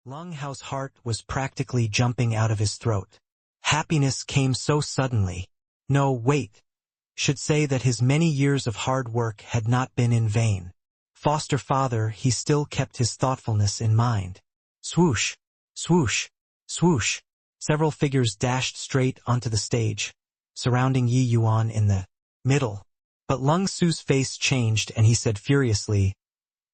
Lung Hao's heart was practically jumping out of his throat. Happiness came so suddenly. No, wait. Should say that his many years of hard work had not been in vain. Foster father, he still kept his thoughtfulness in mind. Swoosh, swoosh, swoosh. Several figures dashed straight onto the stage, surrounding Yi Yuan in the middle. But Lung Su's face changed and he said furiously,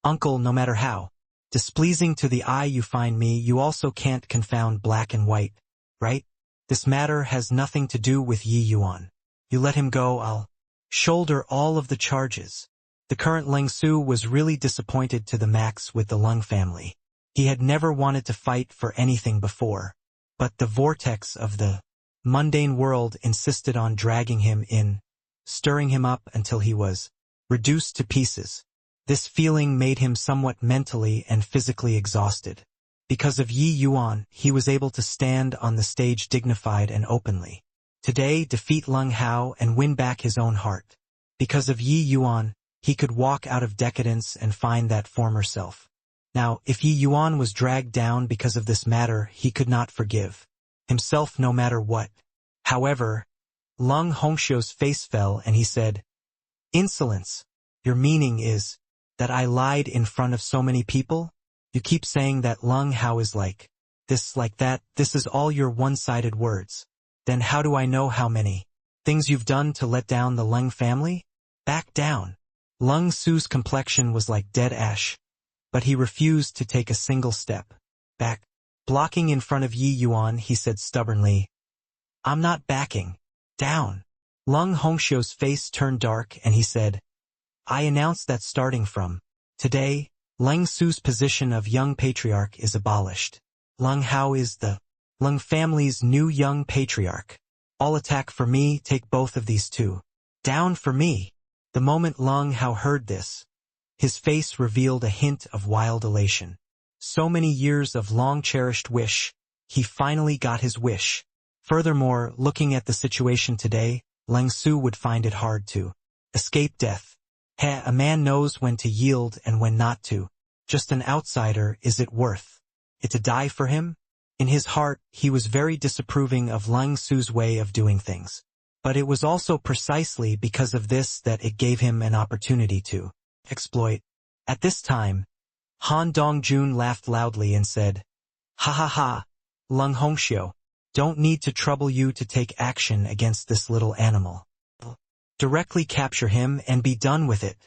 "Uncle, no matter how displeasing to the eye you find me, you also can't confound black and white, right? This matter has nothing to do with Yi Yuan. You let him go, I'll shoulder all of the charges." The current Lung Su was really disappointed to the max with the Lung family. He had never wanted to fight for anything before, but the vortex of the mundane world insisted on dragging him in, stirring him up until he was reduced to pieces. This feeling made him somewhat mentally and physically exhausted. Because of Yi Yuan, he was able to stand on the stage dignified and openly. Today, defeat Lung Hao and win back his own heart. Because of Yi Yuan, he could walk out of decadence and find that former self. Now, if Yi Yuan was dragged down because of this matter, he could not forgive himself no matter what. However, Lung Hongxiu's face fell and he said, "Insolence. Your meaning is that I lied in front of so many people? You keep saying that Lung Hao is like this, like that. This is all your one-sided words. Then how do I know how many things you've done to let down the Lung family? Back down." Lung Su's complexion was like dead ash, but he refused to take a single step back. Blocking in front of Yi Yuan, he said stubbornly, "I'm not backing down." Lung Hongxiu's face turned dark and he said, "I announce that starting from today, Lung Su's position of young patriarch is abolished. Lung Hao is the Lung family's new young patriarch. All attack for me, take both of these two down for me." The moment Lung Hao heard this, his face revealed a hint of wild elation. So many years of long-cherished wish, he finally got his wish. Furthermore, looking at the situation today, Lung Su would find it hard to escape death. A man knows when to yield and when not to. Just an outsider, is it worth it to die for him? In his heart, he was very disapproving of Lung Su's way of doing things. But it was also precisely because of this that it gave him an opportunity to exploit. At this time, Han Dongjun laughed loudly and said, "Ha ha ha, Lung Hongxiu, don't need to trouble you to take action against this little animal. Directly capture him and be done with it."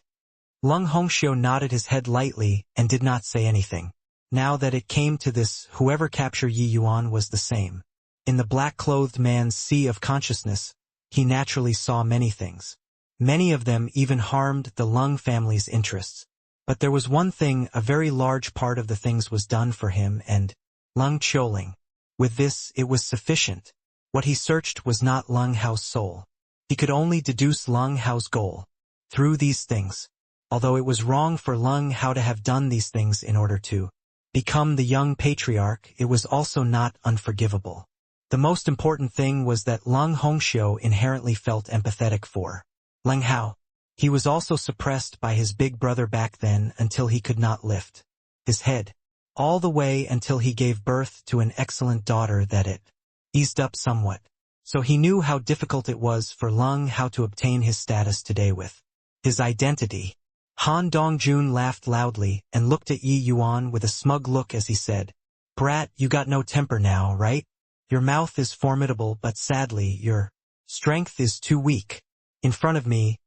Lung Hongxiu nodded his head lightly and did not say anything. Now that it came to this, whoever captured Yi Yuan was the same. In the black-clothed man's sea of consciousness, he naturally saw many things. Many of them even harmed the Lung family's interests. But there was one thing, a very large part of the things was done for him and Lung Qiuling. With this, it was sufficient. What he searched was not Lung Hao's soul. He could only deduce Lung Hao's goal through these things. Although it was wrong for Lung Hao to have done these things in order to become the young patriarch, it was also not unforgivable. The most important thing was that Lung Hongxiu inherently felt empathetic for Lung Hao. He was also suppressed by his big brother back then until he could not lift his head. All the way until he gave birth to an excellent daughter that it eased up somewhat. So he knew how difficult it was for Lung Hao to obtain his status today with his identity. Han Dongjun laughed loudly and looked at Yi Yuan with a smug look as he said, "Brat, you got no temper now, right? Your mouth is formidable, but sadly, your strength is too weak. In front of me,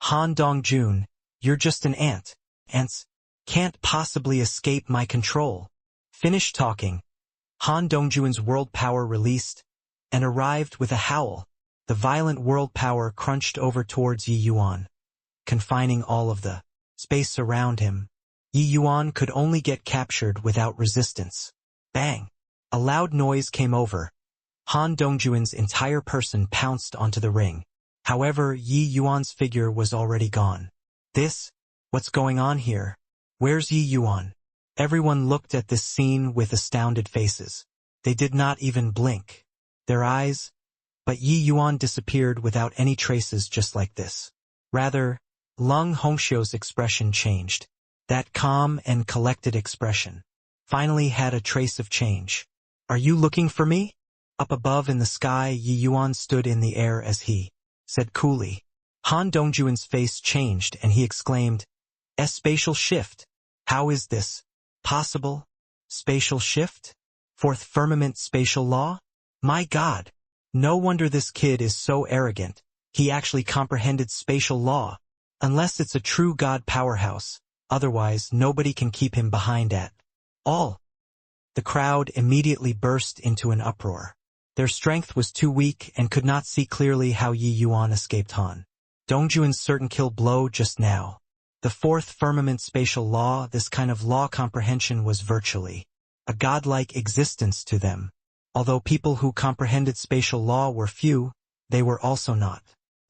Han Dongjun, you're just an ant. Ants can't possibly escape my control." Finish talking. Han Dongjun's world power released and arrived with a howl. The violent world power crunched over towards Yi Yuan, confining all of the space around him. Yi Yuan could only get captured without resistance. Bang! A loud noise came over. Han Dongjun's entire person pounced onto the ring. However, Yi Yuan's figure was already gone. What's going on here? Where's Yi Yuan? Everyone looked at this scene with astounded faces. They did not even blink their eyes, but Yi Yuan disappeared without any traces just like this. Rather, Lung Hongxiu's expression changed. That calm and collected expression finally had a trace of change. Are you looking for me? Up above in the sky, Yi Yuan stood in the air as he said coolly. Han Dongjuan's face changed and he exclaimed, "A spatial shift. How is this possible? Spatial shift? Fourth firmament spatial law? My God! No wonder this kid is so arrogant. He actually comprehended spatial law. Unless it's a true God powerhouse, otherwise nobody can keep him behind at all." The crowd immediately burst into an uproar. Their strength was too weak and could not see clearly how Yi Yuan escaped Han Dongjuan's certain kill blow just now. The fourth firmament spatial law, this kind of law comprehension was virtually a godlike existence to them. Although people who comprehended spatial law were few, they were also not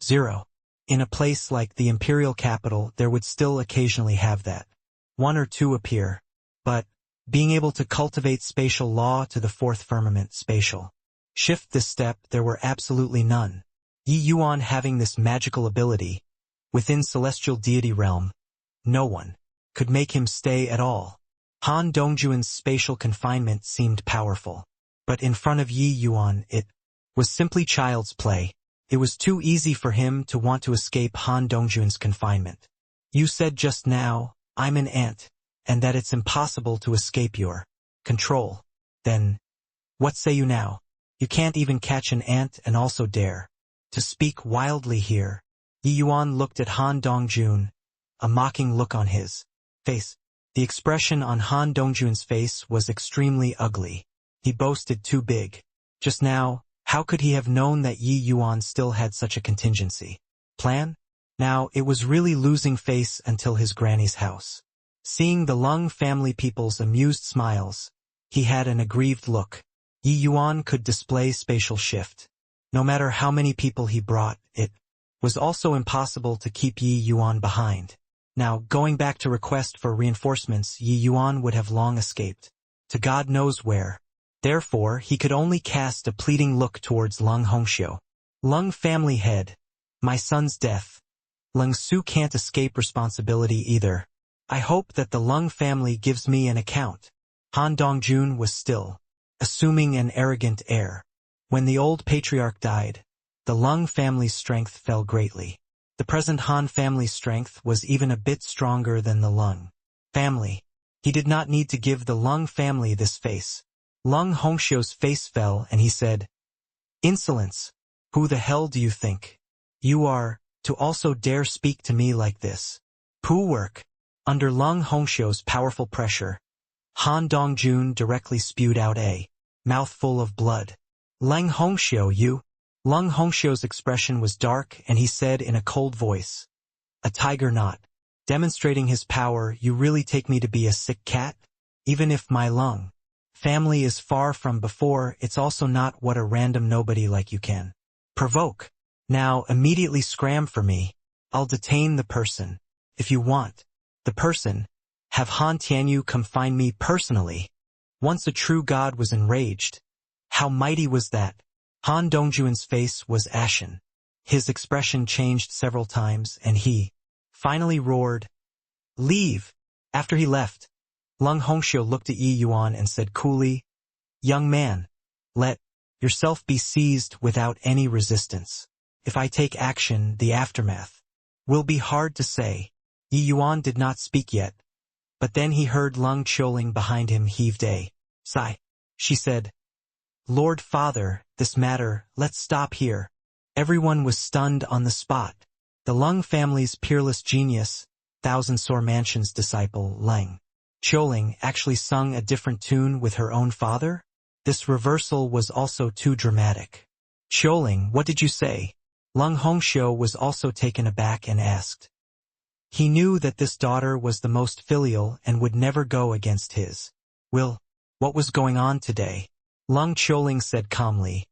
zero. In a place like the imperial capital, there would still occasionally have that one or two appear, but being able to cultivate spatial law to the fourth firmament spatial shift this step, there were absolutely none. Yi Yuan having this magical ability, within celestial deity realm, no one could make him stay at all. Han Dongjuan's spatial confinement seemed powerful, but in front of Yi Yuan it was simply child's play. It was too easy for him to want to escape Han Dongjuan's confinement. You said just now, I'm an ant, and that it's impossible to escape your control. Then, what say you now? You can't even catch an ant and also dare to speak wildly here. Yi Yuan looked at Han Dongjuan, a mocking look on his face. The expression on Han Dongjuan's face was extremely ugly. He boasted too big. Just now, how could he have known that Yi Yuan still had such a contingency plan? Now, it was really losing face until his granny's house. Seeing the Lung family people's amused smiles, he had an aggrieved look. Yi Yuan could display spatial shift. No matter how many people he brought, it was also impossible to keep Yi Yuan behind. Now, going back to request for reinforcements, Yi Yuan would have long escaped to God knows where. Therefore, he could only cast a pleading look towards Lung Hongxiu. Lung family head, my son's death. Lung Su can't escape responsibility either. I hope that the Lung family gives me an account. Han Dongjuan was still assuming an arrogant air. When the old patriarch died, the Lung family's strength fell greatly. The present Han family's strength was even a bit stronger than the Lung family. He did not need to give the Lung family this face. Lung Hongxiu's face fell and he said, "Insolence! Who the hell do you think you are, to also dare speak to me like this?" Poo work. Under Lung Hongxiu's powerful pressure, Han Dongjuan directly spewed out a mouthful of blood. "Lung Hongxiu, you?" Lung Hongxiu's expression was dark and he said in a cold voice, "A tiger not. Demonstrating his power, you really take me to be a sick cat? Even if my Lung family is far from before, it's also not what a random nobody like you can provoke. Now immediately scram for me. I'll detain the person. If you want the person, have Han Tianyu come find me personally." Once a true god was enraged. How mighty was that? Han Dongjuan's face was ashen. His expression changed several times and he finally roared, "Leave!" After he left, Lung Hongxiu looked at Yi Yuan and said coolly, "Young man, let yourself be seized without any resistance. If I take action, the aftermath will be hard to say." Yi Yuan did not speak yet, but then he heard Lung Qiuling behind him heaved a sigh. She said, "Lord Father, this matter, let's stop here." Everyone was stunned on the spot. The Lung family's peerless genius, Thousand Sore Mansion's disciple, Lung Qiuling, actually sung a different tune with her own father? This reversal was also too dramatic. "Qiuling, what did you say?" Lung Hongxiu was also taken aback and asked. He knew that this daughter was the most filial and would never go against his will. What was going on today? Lung Qiuling said calmly,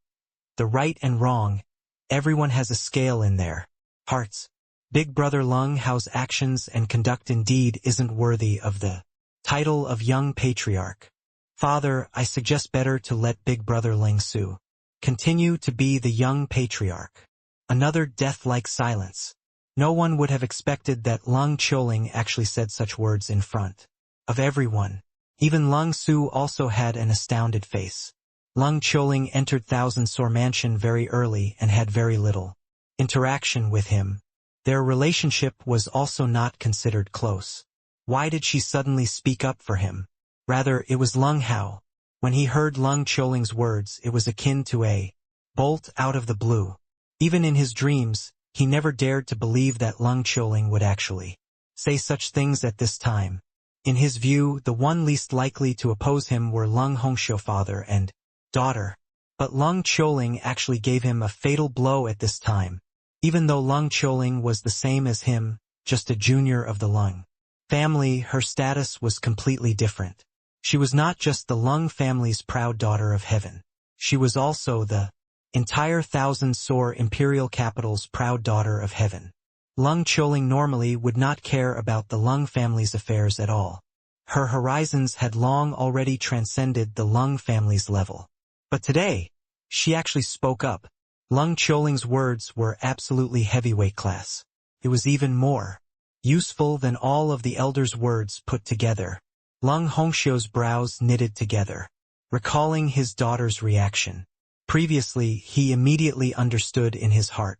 "The right and wrong, everyone has a scale in their hearts. Big Brother Lung Hao's actions and conduct indeed isn't worthy of the title of young patriarch. Father, I suggest better to let Big Brother Ling Su continue to be the young patriarch." Another death-like silence. No one would have expected that Lung Qiuling actually said such words in front of everyone. Even Lung Su also had an astounded face. Lung Choling entered Thousand Sore Mansion very early and had very little interaction with him. Their relationship was also not considered close. Why did she suddenly speak up for him? Rather, it was Lung Hao. When he heard Lung Choling's words, it was akin to a bolt out of the blue. Even in his dreams, he never dared to believe that Lung Choling would actually say such things at this time. In his view, the one least likely to oppose him were Lung Hongxiu father and daughter. But Lung Choling actually gave him a fatal blow at this time. Even though Lung Choling was the same as him, just a junior of the Lung family, her status was completely different. She was not just the Lung family's proud daughter of heaven. She was also the entire Thousand Sore imperial capital's proud daughter of heaven. Lung Choling normally would not care about the Lung family's affairs at all. Her horizons had long already transcended the Lung family's level. But today, she actually spoke up. Lung Choling's words were absolutely heavyweight class. It was even more useful than all of the elders' words put together. Lung Hongxiu's brows knitted together, recalling his daughter's reaction. Previously, he immediately understood in his heart.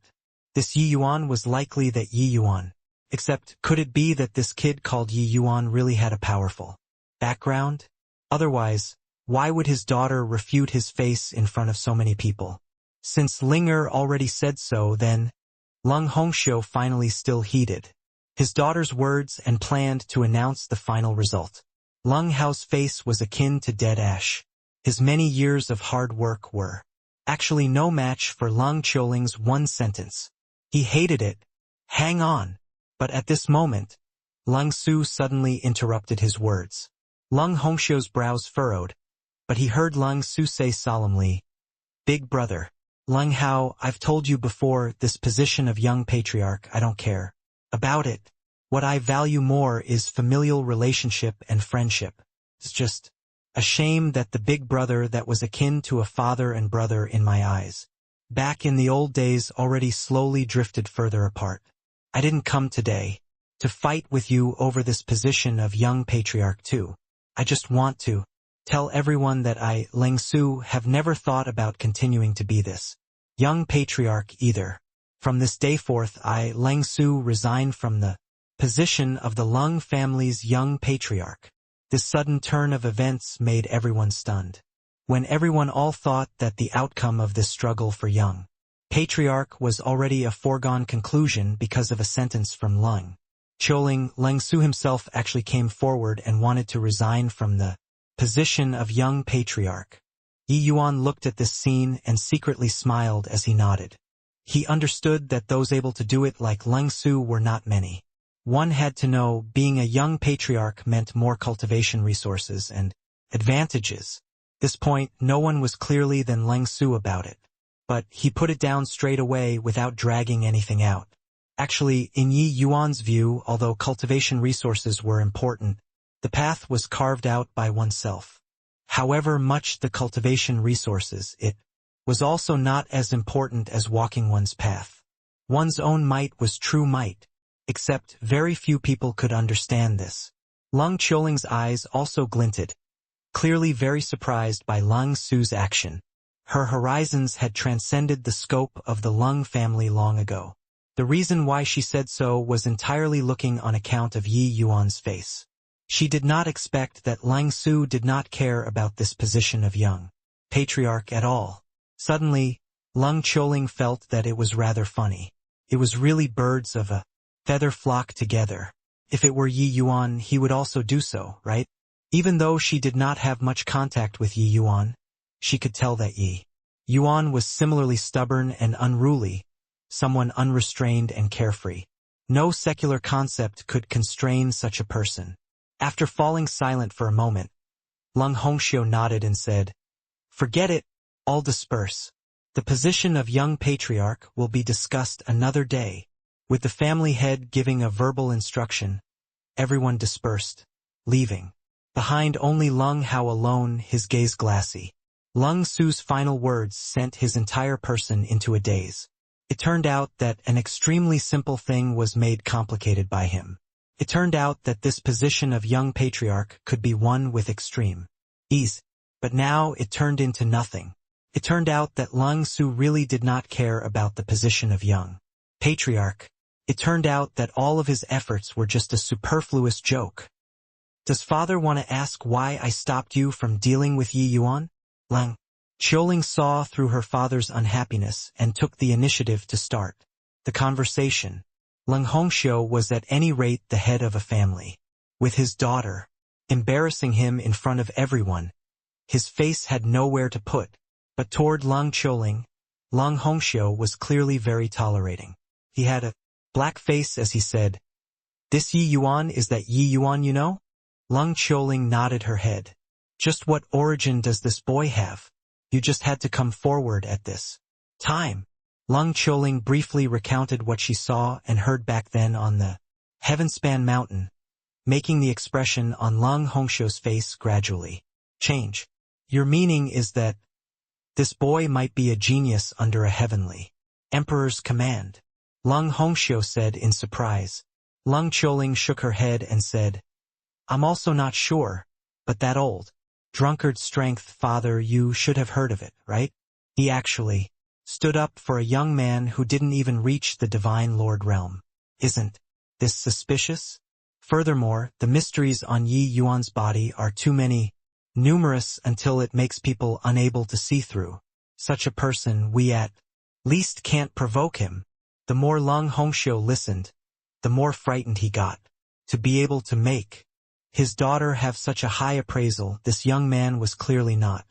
This Yi Yuan was likely that Yi Yuan. Except, could it be that this kid called Yi Yuan really had a powerful background? Otherwise, why would his daughter refute his face in front of so many people? Since Linger already said so, then Lung Hongxiu finally still heeded his daughter's words and planned to announce the final result. Lung Hao's face was akin to dead ash. His many years of hard work were actually no match for Lung Choling's one sentence. He hated it. Hang on. But at this moment, Lung Su suddenly interrupted his words. Lung Hongxiu's brows furrowed, but he heard Lung Su say solemnly, "Big brother, Lung Hao, I've told you before, this position of young patriarch, I don't care about it. What I value more is familial relationship and friendship. It's just a shame that the big brother that was akin to a father and brother in my eyes, back in the old days, already slowly drifted further apart. I didn't come today to fight with you over this position of young patriarch too. I just want to tell everyone that I, Leng Su, have never thought about continuing to be this young patriarch either. From this day forth, I, Leng Su, resign from the position of the Lung family's young patriarch." This sudden turn of events made everyone stunned. When everyone all thought that the outcome of this struggle for young patriarch was already a foregone conclusion because of a sentence from Lung Choling, Leng Su himself actually came forward and wanted to resign from the position of young patriarch. Yi Yuan looked at this scene and secretly smiled as he nodded. He understood that those able to do it like Leng Su were not many. One had to know being a young patriarch meant more cultivation resources and advantages. This point, no one was clearly than Leng Su about it. But he put it down straight away without dragging anything out. Actually, in Yi Yuan's view, although cultivation resources were important, the path was carved out by oneself. However much the cultivation resources, it was also not as important as walking one's path. One's own might was true might. Except very few people could understand this. Lung Choling's eyes also glinted, clearly very surprised by Lung Su's action. Her horizons had transcended the scope of the Lung family long ago. The reason why she said so was entirely looking on account of Yi Yuan's face. She did not expect that Lung Su did not care about this position of young patriarch at all. Suddenly, Lung Choling felt that it was rather funny. It was really birds of a feather flock together. If it were Yi Yuan, he would also do so, right? Even though she did not have much contact with Yi Yuan, she could tell that Yi Yuan was similarly stubborn and unruly, someone unrestrained and carefree. No secular concept could constrain such a person. After falling silent for a moment, Lung Hongxiu nodded and said, "Forget it, all disperse. The position of young patriarch will be discussed another day." With the family head giving a verbal instruction, everyone dispersed, leaving behind only Lung Hao alone, his gaze glassy. Lung Su's final words sent his entire person into a daze. It turned out that an extremely simple thing was made complicated by him. It turned out that this position of young patriarch could be won with extreme ease. But now it turned into nothing. It turned out that Lung Su really did not care about the position of young patriarch. It turned out that all of his efforts were just a superfluous joke. Does father want to ask why I stopped you from dealing with Yi Yuan? Lung Qiuling saw through her father's unhappiness and took the initiative to start the conversation. Lung Hongxiu was at any rate the head of a family. With his daughter embarrassing him in front of everyone, his face had nowhere to put. But toward Lung Qiuling, Lung Hongxiu was clearly very tolerating. He had a black face as he said, "This Yi Yuan is that Yi Yuan you know?" Lung Qiuling nodded her head. "Just what origin does this boy have? You just had to come forward at this time." Lung Qiuling briefly recounted what she saw and heard back then on the Heavenspan Mountain, making the expression on Lung Hongxiu's face gradually change. "Your meaning is that this boy might be a genius under a heavenly emperor's command," Lung Hongxiu said in surprise. Lung Qiuling shook her head and said, "I'm also not sure, but that old drunkard's strength, father, you should have heard of it, right? He actually stood up for a young man who didn't even reach the divine lord realm. Isn't this suspicious? Furthermore, the mysteries on Yi Yuan's body are too numerous until it makes people unable to see through such a person. We at least can't provoke him." The more Lung Hongxiu listened, the more frightened he got. To be able to make his daughter have such a high appraisal, this young man was clearly not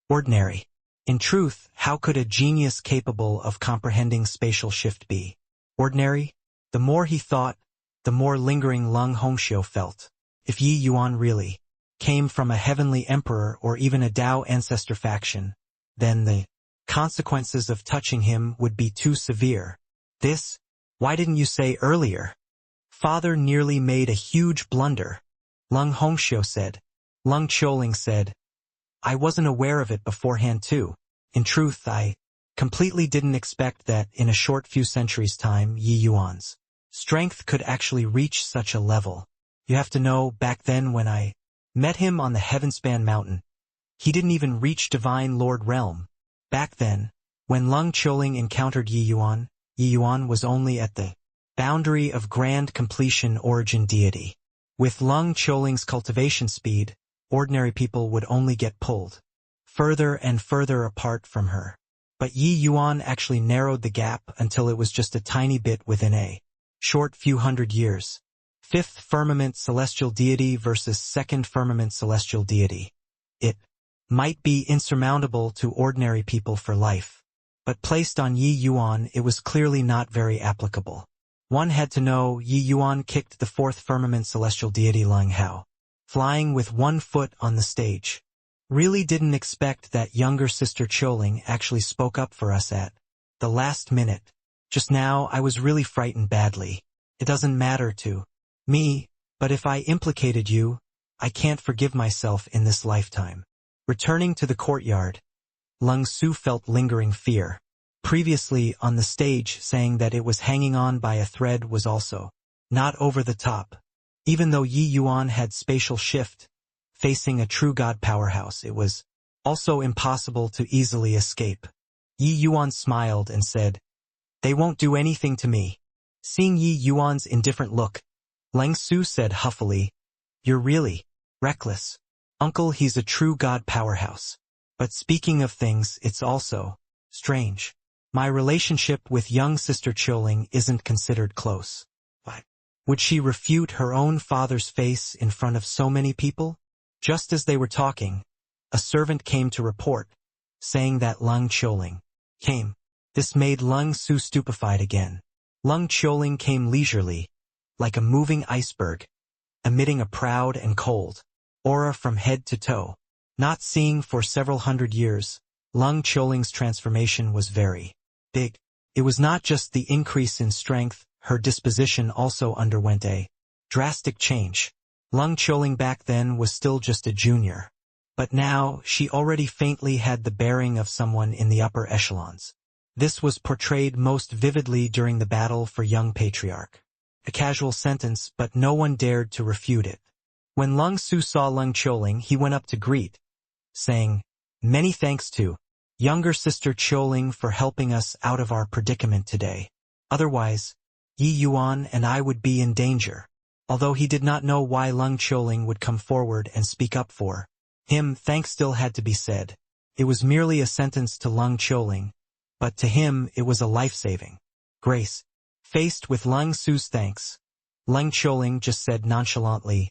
ordinary. In truth, how could a genius capable of comprehending spatial shift be ordinary? The more he thought, the more lingering Lung Hongxiu felt. If Yi Yuan really came from a heavenly emperor or even a Tao ancestor faction, then the consequences of touching him would be too severe. Why didn't you say earlier? Father nearly made a huge blunder, Lung Hongxiu said. Lung Qiuling said, "I wasn't aware of it beforehand too. In truth, I completely didn't expect that in a short few centuries' time Yi Yuan's strength could actually reach such a level. You have to know, back then when I met him on the Heavenspan Mountain, he didn't even reach Divine Lord Realm. Back then, when Lung Qiuling encountered Yi Yuan was only at the boundary of grand completion origin deity. With Lung Qiuling's cultivation speed, ordinary people would only get pulled further and further apart from her. But Yi Yuan actually narrowed the gap until it was just a tiny bit within a short few hundred years. Fifth firmament celestial deity versus second firmament celestial deity. It might be insurmountable to ordinary people for life, but placed on Yi Yuan it was clearly not very applicable. One had to know Yi Yuan kicked the fourth firmament celestial deity Lung Hao, flying with 1 foot on the stage. Really didn't expect that younger sister Qiuling actually spoke up for us at the last minute. Just now I was really frightened badly. It doesn't matter to me, but if I implicated you, I can't forgive myself in this lifetime. Returning to the courtyard, Lung Su felt lingering fear. Previously on the stage saying that it was hanging on by a thread was also not over the top. Even though Yi Yuan had spatial shift, facing a true god powerhouse, it was also impossible to easily escape. Yi Yuan smiled and said, "They won't do anything to me." Seeing Yi Yuan's indifferent look, Lung Su said huffily, "You're really reckless. Uncle, he's a true god powerhouse. But speaking of things, it's also strange. My relationship with young sister Qiuling isn't considered close. But would she refute her own father's face in front of so many people?" Just as they were talking, a servant came to report, saying that Lung Qiuling came. This made Lung Su stupefied again. Lung Qiuling came leisurely, like a moving iceberg, emitting a proud and cold aura from head to toe. Not seeing for several hundred years, Lung Qiuling's transformation was very big. It was not just the increase in strength, her disposition also underwent a drastic change. Lung Qiuling back then was still just a junior. But now, she already faintly had the bearing of someone in the upper echelons. This was portrayed most vividly during the battle for young patriarch. a casual sentence, but no one dared to refute it. When Lung Su saw Lung Choling, he went up to greet, saying, "Many thanks to younger sister Choling for helping us out of our predicament today. Otherwise, Yi Yuan and I would be in danger." Although he did not know why Lung Choling would come forward and speak up for him, thanks still had to be said. It was merely a sentence to Lung Choling, but to him it was a life-saving grace. Faced with Lung Su's thanks, Lung Choling just said nonchalantly,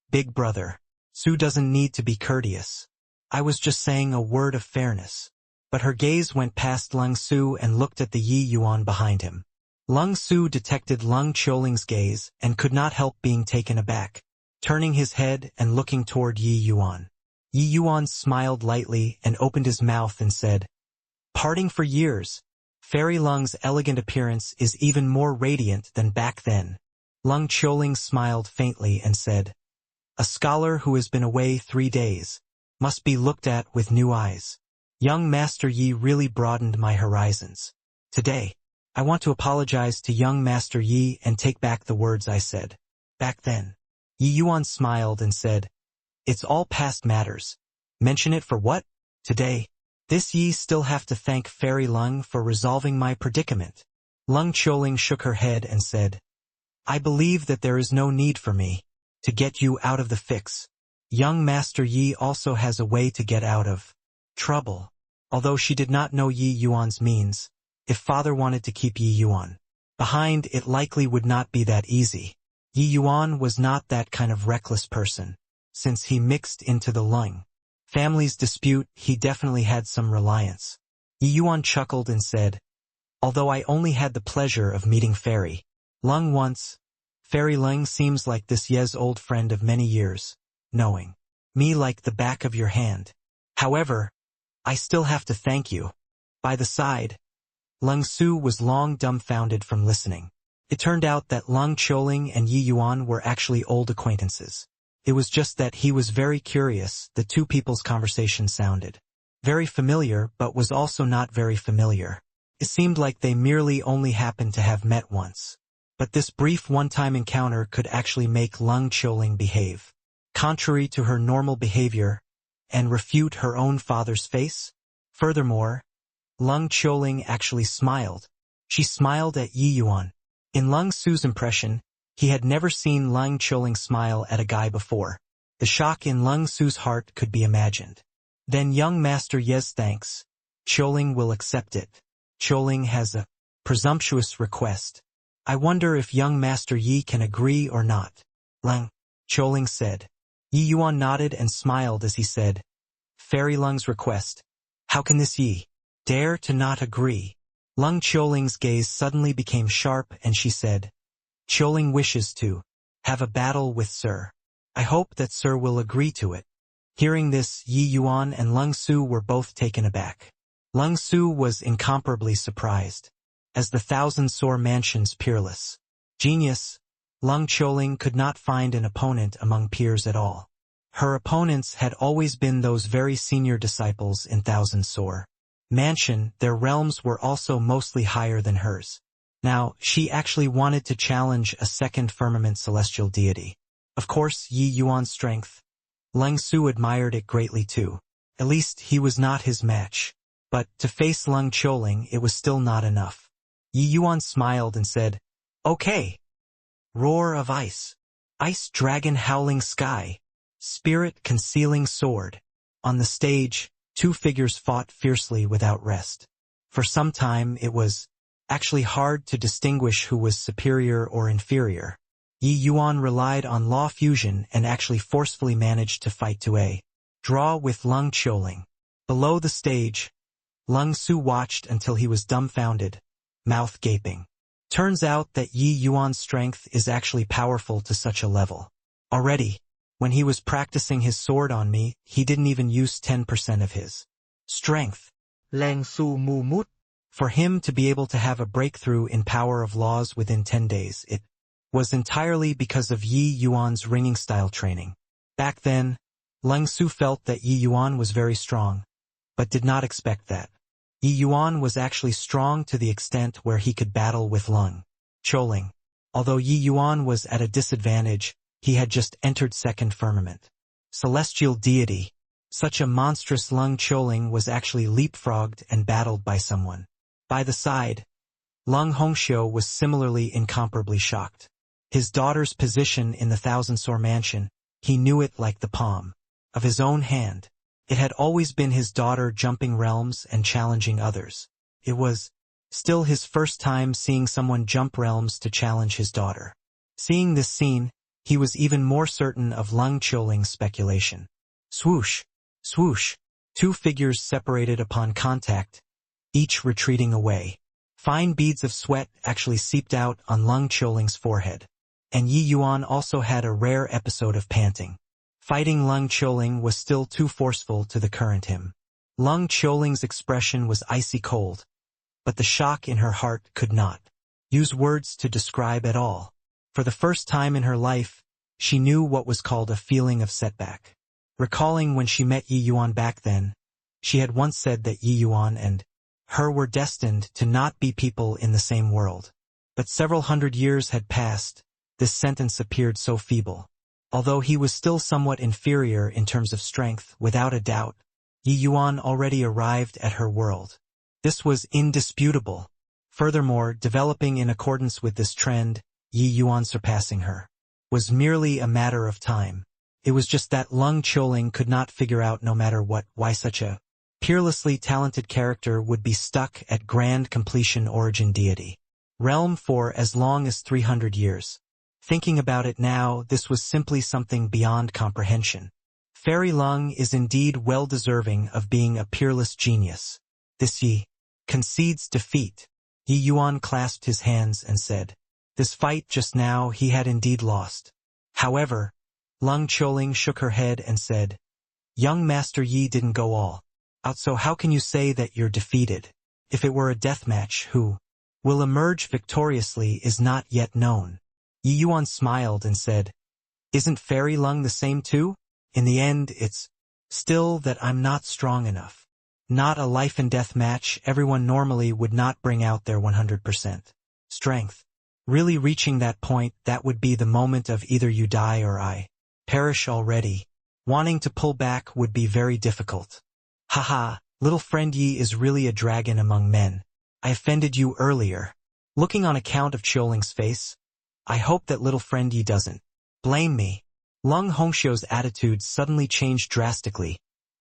"Big brother, Su doesn't need to be courteous. I was just saying a word of fairness." But her gaze went past Lung Su and looked at the Yi Yuan behind him. Lung Su detected Lung Choling's gaze and could not help being taken aback, turning his head and looking toward Yi Yuan. Yi Yuan smiled lightly and opened his mouth and said, "Parting for years, Fairy Lung's elegant appearance is even more radiant than back then." Lung Choling smiled faintly and said, "A scholar who has been away 3 days must be looked at with new eyes. Young Master Yi really broadened my horizons. Today, I want to apologize to young Master Yi and take back the words I said back then." Yi Yuan smiled and said, "It's all past matters. Mention it for what? Today, this Yi still have to thank Fairy Lung for resolving my predicament." Lung Choling shook her head and said, "I believe that there is no need for me to get you out of the fix. Young Master Yi also has a way to get out of trouble." Although she did not know Yi Yuan's means, if father wanted to keep Yi Yuan behind, it likely would not be that easy. Yi Yuan was not that kind of reckless person. Since he mixed into the Lung family's dispute, he definitely had some reliance. Yi Yuan chuckled and said, "Although I only had the pleasure of meeting Fairy Lung once, Fairy Lung seems like this Ye's old friend of many years, knowing me like the back of your hand. However, I still have to thank you." By the side, Lung Su was long dumbfounded from listening. It turned out that Lung Choling and Yi Yuan were actually old acquaintances. It was just that he was very curious. The two people's conversation sounded very familiar, but was also not very familiar. It seemed like they merely only happened to have met once. But this brief one-time encounter could actually make Lung Choling behave contrary to her normal behavior and refute her own father's face. Furthermore, Lung Choling actually smiled. She smiled at Yi Yuan. In Lung Su's impression, he had never seen Lung Choling smile at a guy before. The shock in Lung Su's heart could be imagined. "Then young Master Ye's thanks. Choling will accept it. Choling has a presumptuous request. I wonder if young Master Yi can agree or not." Lung Choling said. Yi Yuan nodded and smiled as he said, "Fairy Lung's request. How can this Yi dare to not agree?" Lung Choling's gaze suddenly became sharp and she said, "Choling wishes to have a battle with Sir. I hope that Sir will agree to it." Hearing this, Yi Yuan and Lung Su were both taken aback. Lung Su was incomparably surprised. As the Thousand Sore Mansion's peerless genius, Lung Choling could not find an opponent among peers at all. Her opponents had always been those very senior disciples in Thousand Sore Mansion. Their realms were also mostly higher than hers. Now, she actually wanted to challenge a second firmament celestial deity. Of course, Yi Yuan's strength. Lung Su admired it greatly too. At least he was not his match. But to face Lung Choling, it was still not enough. Yi Yuan smiled and said, "Okay. Roar of ice. Ice dragon howling sky. Spirit concealing sword." On the stage, two figures fought fiercely without rest. For some time, it was actually hard to distinguish who was superior or inferior. Yi Yuan relied on law fusion and actually forcefully managed to fight to a draw with Lung Choling. Below the stage, Lung Su watched until he was dumbfounded, mouth gaping. Turns out that Yi Yuan's strength is actually powerful to such a level. Already, when he was practicing his sword on me, he didn't even use 10% of his strength. Lang Su mu mút. For him to be able to have a breakthrough in power of laws within 10 days, it was entirely because of Yi Yuan's ringing style training. Back then, Lung Su felt that Yi Yuan was very strong, but did not expect that Yi Yuan was actually strong to the extent where he could battle with Lung Choling. Although Yi Yuan was at a disadvantage, he had just entered second firmament. Celestial deity. Such a monstrous Lung Choling was actually leapfrogged and battled by someone. By the side, Lung Hongxiu was similarly incomparably shocked. His daughter's position in the Thousand-Sore Mansion, he knew it like the palm of his own hand. It had always been his daughter jumping realms and challenging others. It was still his first time seeing someone jump realms to challenge his daughter. Seeing this scene, he was even more certain of Lung Choling's speculation. Swoosh! Swoosh! Two figures separated upon contact, each retreating away. Fine beads of sweat actually seeped out on Lung Choling's forehead. And Yi Yuan also had a rare episode of panting. Fighting Lung Choling was still too forceful to the current him. Lung Choling's expression was icy cold, but the shock in her heart could not use words to describe at all. For the first time in her life, she knew what was called a feeling of setback. Recalling when she met Yi Yuan back then, she had once said that Yi Yuan and her were destined to not be people in the same world. But several hundred years had passed, this sentence appeared so feeble. Although he was still somewhat inferior in terms of strength, without a doubt, Yi Yuan already arrived at her world. This was indisputable. Furthermore, developing in accordance with this trend, Yi Yuan surpassing her was merely a matter of time. It was just that Lung Choling could not figure out no matter what why such a peerlessly talented character would be stuck at grand completion origin deity realm for as long as 300 years. Thinking about it now, this was simply something beyond comprehension. Fairy Lung is indeed well deserving of being a peerless genius. This Yi concedes defeat. Yi Yuan clasped his hands and said, "This fight just now he had indeed lost." However, Lung Choling shook her head and said, "Young Master Yi didn't go all out, so how can you say that you're defeated? If it were a deathmatch, who will emerge victoriously is not yet known." Yi Yuan smiled and said, "Isn't Fairy Lung the same too? In the end, it's still that I'm not strong enough. Not a life and death match, everyone normally would not bring out their 100% strength. Really reaching that point, that would be the moment of either you die or I perish already. Wanting to pull back would be very difficult. Haha, little friend Yi is really a dragon among men. I offended you earlier." Looking on account of Choling's face, "I hope that little friend Yi doesn't blame me." Lung Hongxiu's attitude suddenly changed drastically,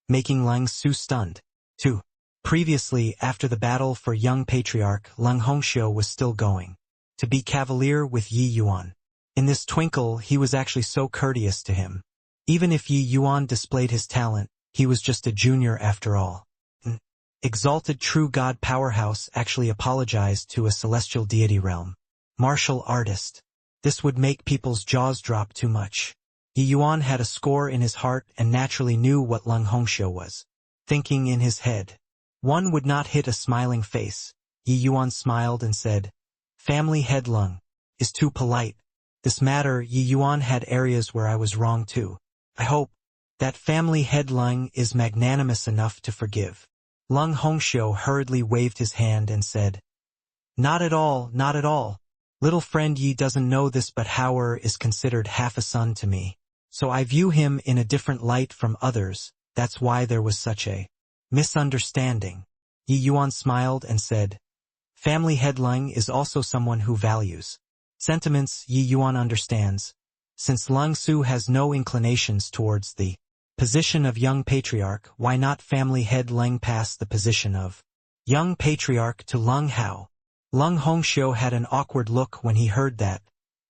making Lung Su stunned. 2. Previously, after the battle for young patriarch, Lung Hongxiu was still going to be cavalier with Yi Yuan. In this twinkle, he was actually so courteous to him. Even if Yi Yuan displayed his talent, he was just a junior after all. An exalted true god powerhouse actually apologized to a celestial deity realm martial artist. This would make people's jaws drop too much. Yi Yuan had a score in his heart and naturally knew what Lung Hongxiu was thinking in his head. One would not hit a smiling face. Yi Yuan smiled and said, "Family head Lung is too polite. This matter, Yi Yuan had areas where I was wrong too. I hope that family head Lung is magnanimous enough to forgive." Lung Hongxiu hurriedly waved his hand and said, "Not at all, not at all. Little friend Yi doesn't know this, but Howard is considered half a son to me. So I view him in a different light from others, that's why there was such a misunderstanding." Yi Yuan smiled and said, "Family head Lung is also someone who values sentiments." Yi Yuan understands. Since Lung Su has no inclinations towards the position of young patriarch, why not family head Lung pass the position of young patriarch to Lung Hao? Lung Hongxiu had an awkward look when he heard that,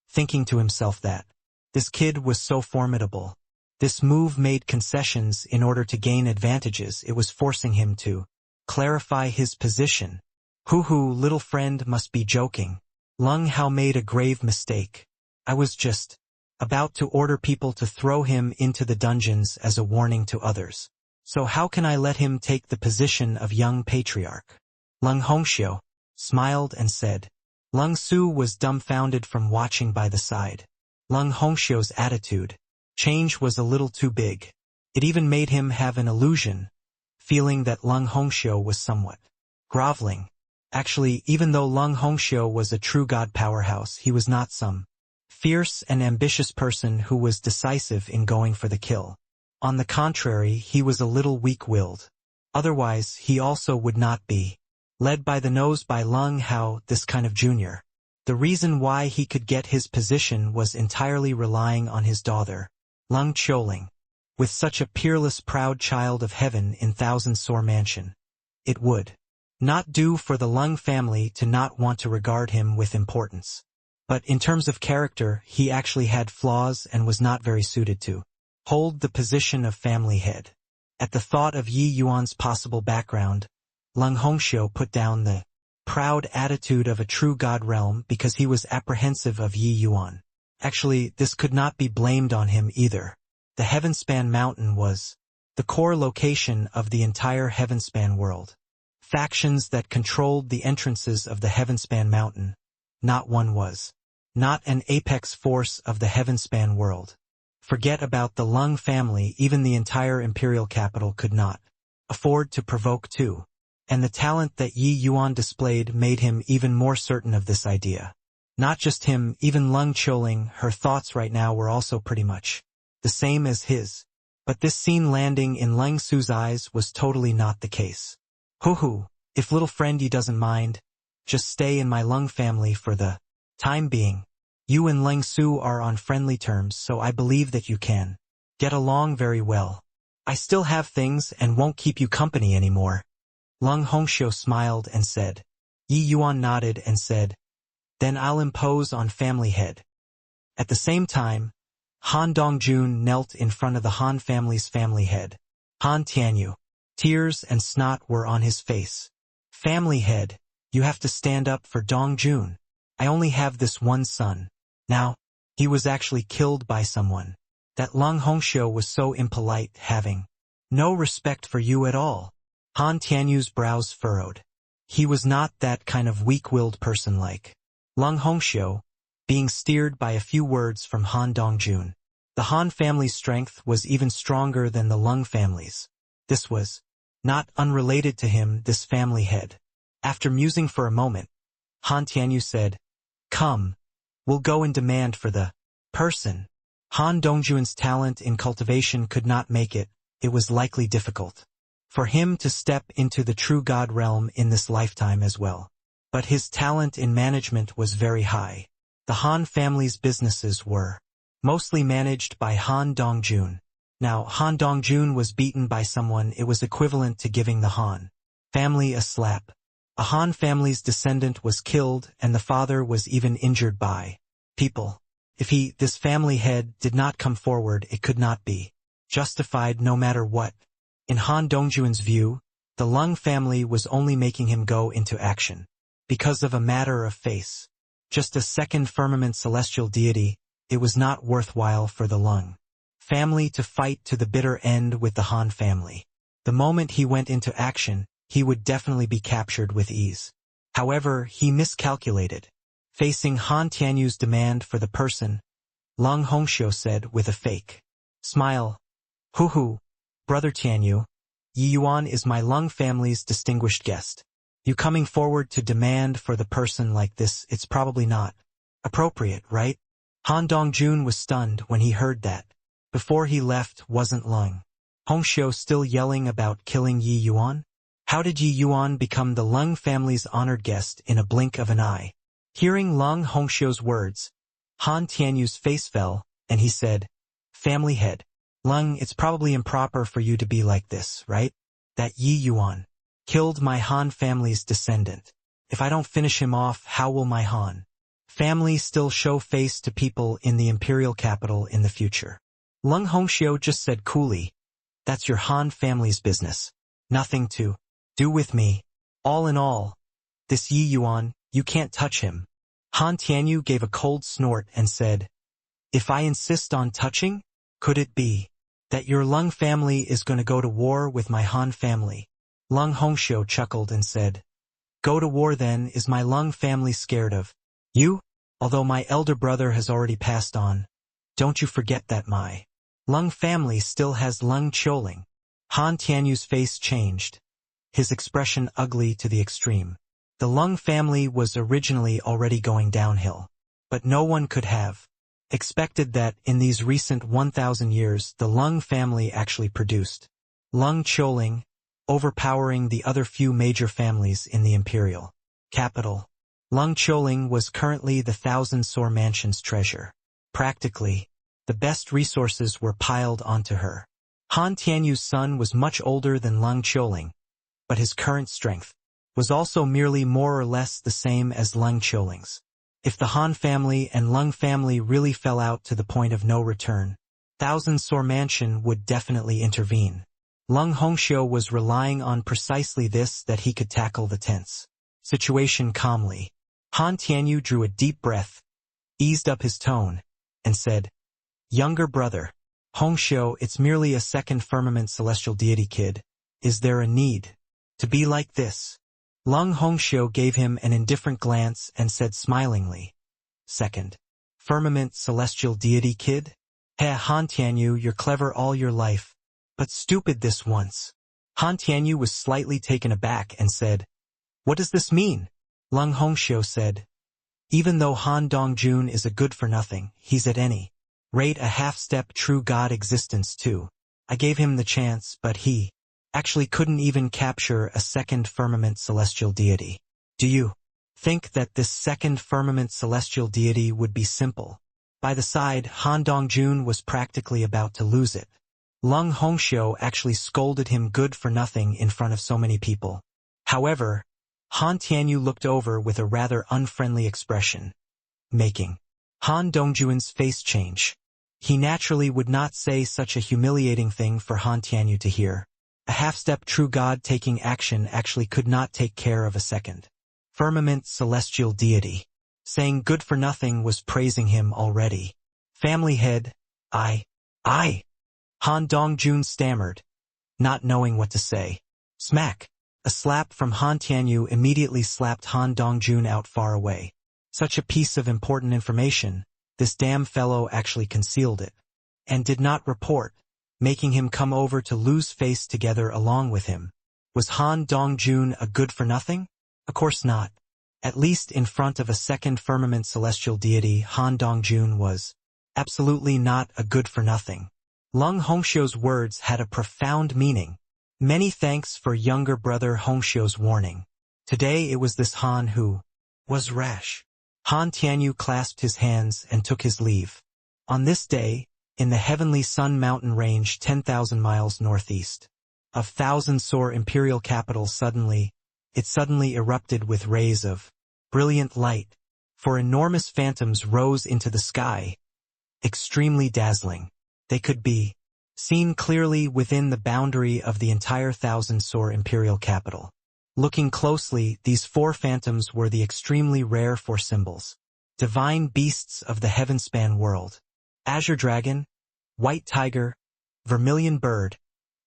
thinking to himself that this kid was so formidable. This move made concessions in order to gain advantages. It was forcing him to clarify his position. Hoo, little friend must be joking. Lung Hao made a grave mistake. I was just about to order people to throw him into the dungeons as a warning to others. So how can I let him take the position of young patriarch? Lung Hongxiu smiled and said. Lung Su was dumbfounded from watching by the side. Lung Hongxiu's attitude change was a little too big. It even made him have an illusion, feeling that Lung Hongxiu was somewhat groveling. Actually, even though Lung Hongxiu was a true god powerhouse, he was not some fierce and ambitious person who was decisive in going for the kill. On the contrary, he was a little weak-willed. Otherwise, he also would not be led by the nose by Lung Hao, this kind of junior. The reason why he could get his position was entirely relying on his daughter, Lung Qiuling. With such a peerless proud child of heaven in Thousand Sore Mansion, it would not do for the Lung family to not want to regard him with importance. But in terms of character, he actually had flaws and was not very suited to hold the position of family head. At the thought of Yi Yuan's possible background, Lung Hongxiu put down the proud attitude of a true god realm because he was apprehensive of Yi Yuan. Actually, this could not be blamed on him either. The Heavenspan Mountain was the core location of the entire Heavenspan world. Factions that controlled the entrances of the Heavenspan Mountain. Not one was not an apex force of the Heavenspan world. Forget about the Lung family, even the entire imperial capital could not afford to provoke two. And the talent that Yi Yuan displayed made him even more certain of this idea. Not just him, even Lung Qiuling, her thoughts right now were also pretty much the same as his. But this scene landing in Leng Su's eyes was totally not the case. Hoo, if little friend you doesn't mind, just stay in my Lung family for the time being. You and Leng Su are on friendly terms, so I believe that you can get along very well. I still have things and won't keep you company anymore. Lung Hongxiu smiled and said. Yi Yuan nodded and said, then I'll impose on family head. At the same time, Han Dongjun knelt in front of the Han family's family head. Han Tianyu. Tears and snot were on his face. Family head, you have to stand up for Dongjun. I only have this one son. Now, he was actually killed by someone. That Lung Hongxiu was so impolite, having no respect for you at all. Han Tianyu's brows furrowed. He was not that kind of weak-willed person like Lung Hongxiu, being steered by a few words from Han Dongjun. The Han family's strength was even stronger than the Lung family's. This was not unrelated to him, this family head. After musing for a moment, Han Tianyu said, come, we'll go and demand for the person. Han Dongjun's talent in cultivation could not make it. It was likely difficult for him to step into the true god realm in this lifetime as well. But his talent in management was very high. The Han family's businesses were mostly managed by Han Dongjun. Now, Han Dongjun was beaten by someone. It was equivalent to giving the Han family a slap. A Han family's descendant was killed, and the father was even injured by people. If this family head, did not come forward, it could not be justified no matter what. In Han Dongjun's view, the Lung family was only making him go into action because of a matter of face. Just a second firmament celestial deity, it was not worthwhile for the Lung family to fight to the bitter end with the Han family. The moment he went into action, he would definitely be captured with ease. However, he miscalculated. Facing Han Tianyu's demand for the person, Lung Hongxiu said with a fake smile, hoo, Brother Tianyu, Yi Yuan is my Lung family's distinguished guest. You coming forward to demand for the person like this, it's probably not appropriate, right? Han Dongjun was stunned when he heard that. Before he left, wasn't Lung Hongxiu still yelling about killing Yi Yuan? How did Yi Yuan become the Lung family's honored guest in a blink of an eye? Hearing Lung Hongxiu's words, Han Tianyu's face fell, and he said, family head, Lung, it's probably improper for you to be like this, right? That Yi Yuan killed my Han family's descendant. If I don't finish him off, how will my Han family still show face to people in the imperial capital in the future? Lung Hongxiu just said coolly, that's your Han family's business. Nothing to do with me. All in all, this Yi Yuan, you can't touch him. Han Tianyu gave a cold snort and said, if I insist on touching, could it be that your Lung family is going to go to war with my Han family? Lung Hongxiu chuckled and said, go to war then, is my Lung family scared of you? Although my elder brother has already passed on, don't you forget that my Lung family still has Lung Qiuling. Han Tianyu's face changed, his expression ugly to the extreme. The Lung family was originally already going downhill, but no one could have expected that in these recent 1,000 years the Lung family actually produced Lung Choling, overpowering the other few major families in the imperial capital. Lung Choling was currently the Thousand Sore Mansion's treasure. Practically, the best resources were piled onto her. Han Tianyu's son was much older than Lung Choling, but his current strength was also merely more or less the same as Lung Choling's. If the Han family and Lung family really fell out to the point of no return, Thousand Sore Mansion would definitely intervene. Lung Hongxiu was relying on precisely this, that he could tackle the tense situation calmly. Han Tianyu drew a deep breath, eased up his tone, and said, "Younger brother, Hongxiu, it's merely a second firmament celestial deity kid. Is there a need to be like this?" Lung Hongxiu gave him an indifferent glance and said smilingly, "Second firmament celestial deity kid? Heh, Han Tianyu, you're clever all your life, but stupid this once." Han Tianyu was slightly taken aback and said, "What does this mean?" Lung Hongxiu said, "Even though Han Dongjun is a good-for-nothing, he's at any rate a half-step true god existence too. I gave him the chance, but he actually couldn't even capture a second firmament celestial deity. Do you think that this second firmament celestial deity would be simple?" By the side, Han Dongjun was practically about to lose it. Lung Hongxiu actually scolded him good for nothing in front of so many people. However, Han Tianyu looked over with a rather unfriendly expression, making Han Dongjun's face change. He naturally would not say such a humiliating thing for Han Tianyu to hear. A half-step true god taking action actually could not take care of a second firmament celestial deity. Saying good for nothing was praising him already. Family head, I. Han Dongjun stammered, not knowing what to say. Smack! A slap from Han Tianyu immediately slapped Han Dongjun out far away. Such a piece of important information, this damn fellow actually concealed it, and did not report, making him come over to lose face together along with him. Was Han Dongjun a good-for-nothing? Of course not. At least in front of a second firmament celestial deity, Han Dongjun was absolutely not a good-for-nothing. Lung Hongxiu's words had a profound meaning. Many thanks for younger brother Hongxiu's warning. Today it was this Han who was rash. Han Tianyu clasped his hands and took his leave. On this day, in the heavenly Sun Mountain range 10,000 miles northeast of Thousand Sore imperial capital, it suddenly erupted with rays of brilliant light, for enormous phantoms rose into the sky. Extremely dazzling, they could be seen clearly within the boundary of the entire Thousand Sore imperial capital. Looking closely, these four phantoms were the extremely rare four symbols, divine beasts of the heavenspan world: azure dragon, white tiger, vermilion bird,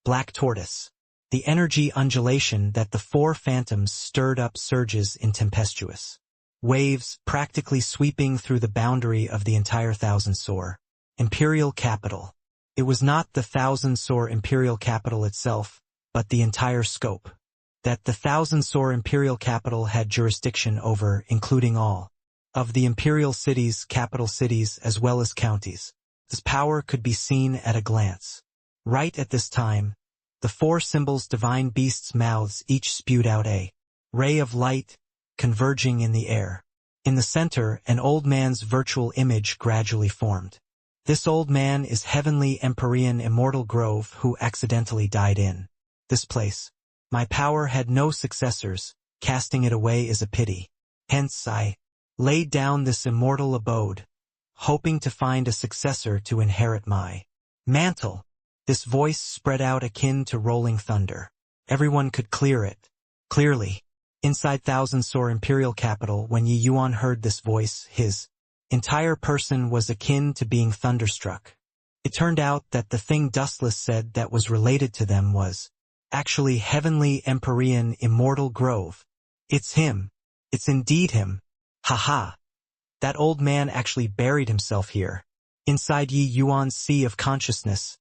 black tortoise. The energy undulation that the four phantoms stirred up surges in tempestuous waves, practically sweeping through the boundary of the entire Thousand Sore imperial capital. It was not the Thousand Sore imperial capital itself, but the entire scope that the Thousand Sore imperial capital had jurisdiction over, including all of the imperial cities, capital cities, as well as counties. This power could be seen at a glance. Right at this time, the four symbols' divine beasts' mouths each spewed out a ray of light, converging in the air. In the center, an old man's virtual image gradually formed. This old man is Heavenly Empyrean Immortal Grove, who accidentally died in this place. My power had no successors, casting it away is a pity. Hence I laid down this immortal abode, hoping to find a successor to inherit my mantle. This voice spread out akin to rolling thunder. Everyone could hear it clearly. Inside Thousand Sore imperial capital, when Yi Yuan heard this voice, his entire person was akin to being thunderstruck. It turned out that the thing Dustless said that was related to them was actually Heavenly Empyrean Immortal Grove. It's him. It's indeed him. Ha. That old man actually buried himself here. Inside Yi Yuan's sea of consciousness,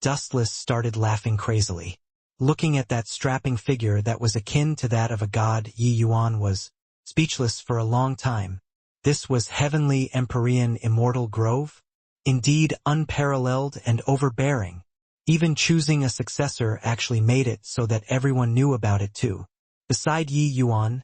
Dustless started laughing crazily. Looking at that strapping figure that was akin to that of a god, Yi Yuan was speechless for a long time. This was heavenly Empyrean immortal grove? Indeed unparalleled and overbearing. Even choosing a successor actually made it so that everyone knew about it too. Beside Yi Yuan,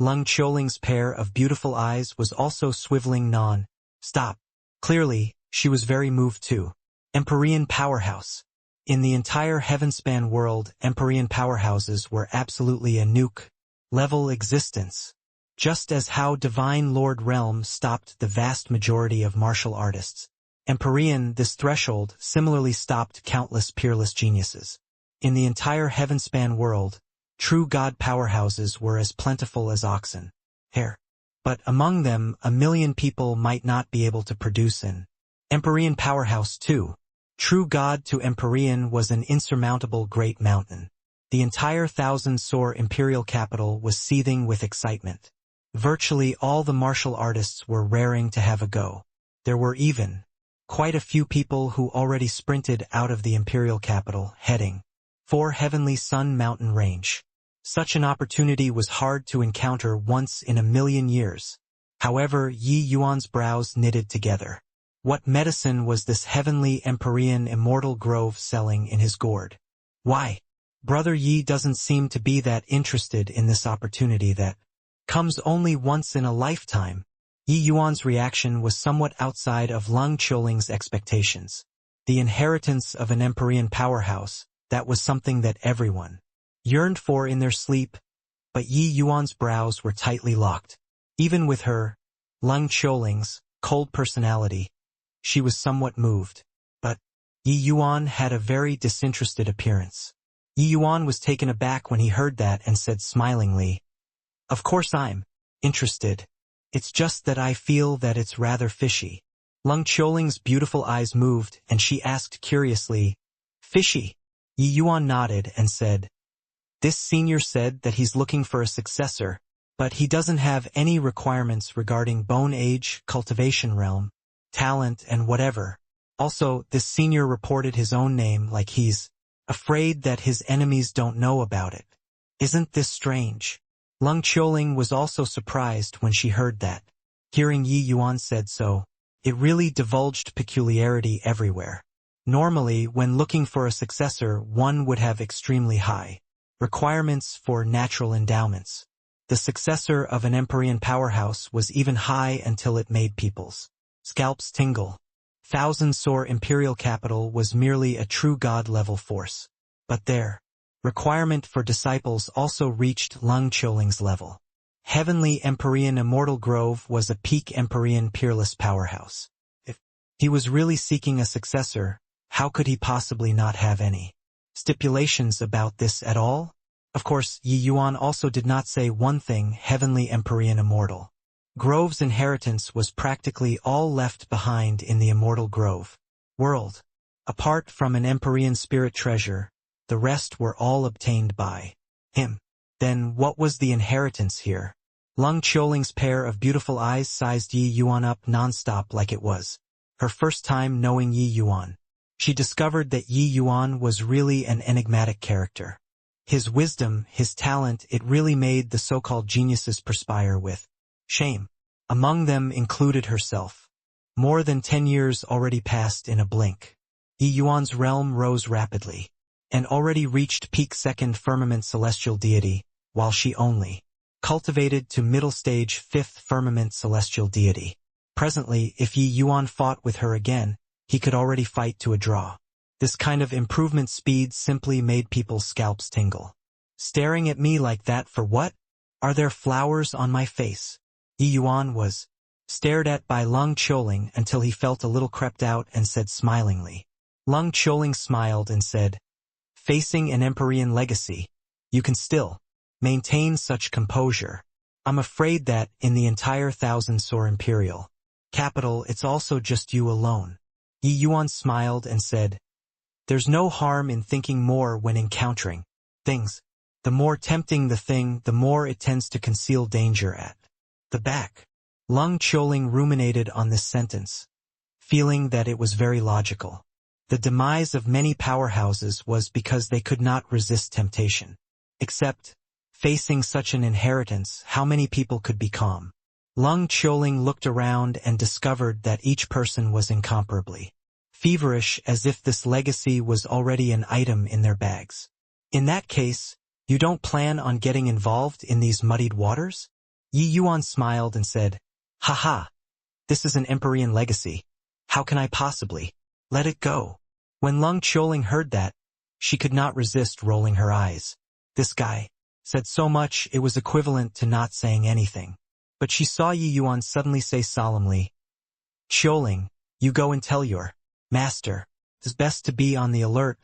Leng Qiuling's pair of beautiful eyes was also swiveling non-stop. Clearly, she was very moved too. Empyrean powerhouse. In the entire heavenspan world, Empyrean powerhouses were absolutely a nuke-level existence. Just as how Divine Lord Realm stopped the vast majority of martial artists, Empyrean, this threshold, similarly stopped countless peerless geniuses. In the entire heavenspan world, true god powerhouses were as plentiful as oxen, hair. But among them, 1,000,000 people might not be able to produce an Empyrean powerhouse too. True god to Empyrean was an insurmountable great mountain. The entire 1,000-sore imperial capital was seething with excitement. Virtually all the martial artists were raring to have a go. There were even quite a few people who already sprinted out of the imperial capital, heading for Heavenly Sun Mountain Range. Such an opportunity was hard to encounter once in 1,000,000 years. However, Yi Yuan's brows knitted together. What medicine was this heavenly Empyrean immortal grove selling in his gourd? Why? Brother Yi doesn't seem to be that interested in this opportunity that comes only once in a lifetime. Yi Yuan's reaction was somewhat outside of Leng Qiuling's expectations. The inheritance of an Empyrean powerhouse, that was something that everyone yearned for in their sleep, but Yi Yuan's brows were tightly locked. Even with her, Leng Qiuling's, cold personality, she was somewhat moved. But Yi Yuan had a very disinterested appearance. Yi Yuan was taken aback when he heard that and said smilingly, "Of course I'm interested. It's just that I feel that it's rather fishy." Leng Qiuling's beautiful eyes moved, and she asked curiously, "Fishy?" Yi Yuan nodded and said, "This senior said that he's looking for a successor, but he doesn't have any requirements regarding bone age, cultivation realm, talent, and whatever. Also, this senior reported his own name like he's afraid that his enemies don't know about it. Isn't this strange?" Leng Qiuling was also surprised when she heard that. Hearing Yi Yuan said so, it really divulged peculiarity everywhere. Normally, when looking for a successor, one would have extremely high requirements for natural endowments. The successor of an Empyrean powerhouse was even high until it made people's scalps tingle. 1,000-sore imperial capital was merely a true god-level force. But their requirement for disciples also reached Leng Qiuling's level. Heavenly Empyrean Immortal Grove was a peak Empyrean peerless powerhouse. If he was really seeking a successor, how could he possibly not have any stipulations about this at all? Of course, Yi Yuan also did not say one thing: Heavenly Empyrean Immortal Grove's inheritance was practically all left behind in the Immortal Grove world. Apart from an Empyrean spirit treasure, the rest were all obtained by him. Then what was the inheritance here? Leng Qiuling's pair of beautiful eyes sized Yi Yuan up non-stop like it was her first time knowing Yi Yuan. She discovered that Yi Yuan was really an enigmatic character. His wisdom, his talent, it really made the so-called geniuses perspire with shame. Among them included herself. More than 10 years already passed in a blink. Yi Yuan's realm rose rapidly, and already reached peak second firmament celestial deity, while she only cultivated to middle stage fifth firmament celestial deity. Presently, if Yi Yuan fought with her again, he could already fight to a draw. This kind of improvement speed simply made people's scalps tingle. Staring at me like that for what? Are there flowers on my face? Yi Yuan was stared at by Leng Qiuling until he felt a little crept out and said smilingly. Leng Qiuling smiled and said, "Facing an Empyrean legacy, you can still maintain such composure. I'm afraid that, in the entire 1,000-sore imperial capital, it's also just you alone." Yi Yuan smiled and said, "There's no harm in thinking more when encountering things. The more tempting the thing, the more it tends to conceal danger at the back." Leng Qiuling ruminated on this sentence, feeling that it was very logical. The demise of many powerhouses was because they could not resist temptation. Except, facing such an inheritance, how many people could be calm? Lung Qiuling looked around and discovered that each person was incomparably feverish, as if this legacy was already an item in their bags. In that case, you don't plan on getting involved in these muddied waters? Yi Yuan smiled and said, "Haha, this is an Empyrean legacy. How can I possibly let it go?" When Lung Qiuling heard that, she could not resist rolling her eyes. This guy said so much it was equivalent to not saying anything. But she saw Yi Yuan suddenly say solemnly, "Qiuling, you go and tell your master. It's best to be on the alert,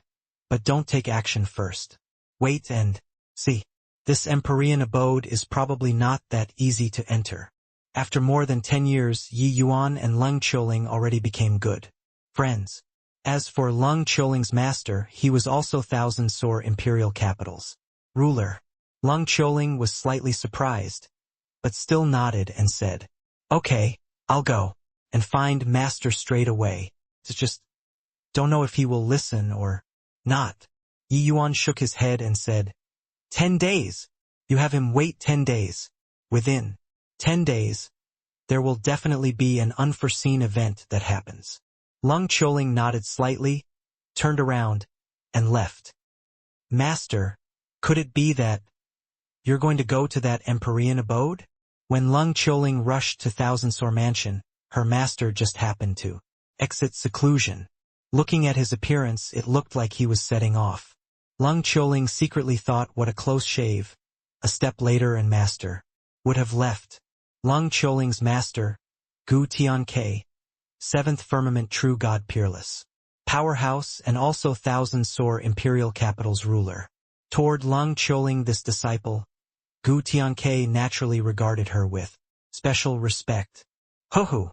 but don't take action first. Wait and see. This Empyrean abode is probably not that easy to enter." After more than 10 years, Yi Yuan and Lung Qiuling already became good friends. As for Lung Qiuling's master, he was also Thousand Sore Imperial Capital's ruler. Lung Qiuling was slightly surprised, but still nodded and said, "Okay, I'll go and find master straight away. It's just, don't know if he will listen or not." Yi Yuan shook his head and said, 10 days. You have him wait 10 days. Within 10 days, there will definitely be an unforeseen event that happens. Lung Qiuling nodded slightly, turned around, and left. "Master, could it be that you're going to go to that Empyrean abode?" When Lung Qiuling rushed to Thousand Sore Mansion, her master just happened to exit seclusion. Looking at his appearance, it looked like he was setting off. Lung Qiuling secretly thought what a close shave. A step later and master would have left. Lung Qiuling's master, Gu Tianke, 7th Firmament True God Peerless Powerhouse and also Thousand Sore Imperial Capital's ruler. Toward Lung Qiuling, this disciple, Gu Tianke naturally regarded her with special respect. "Ho-ho!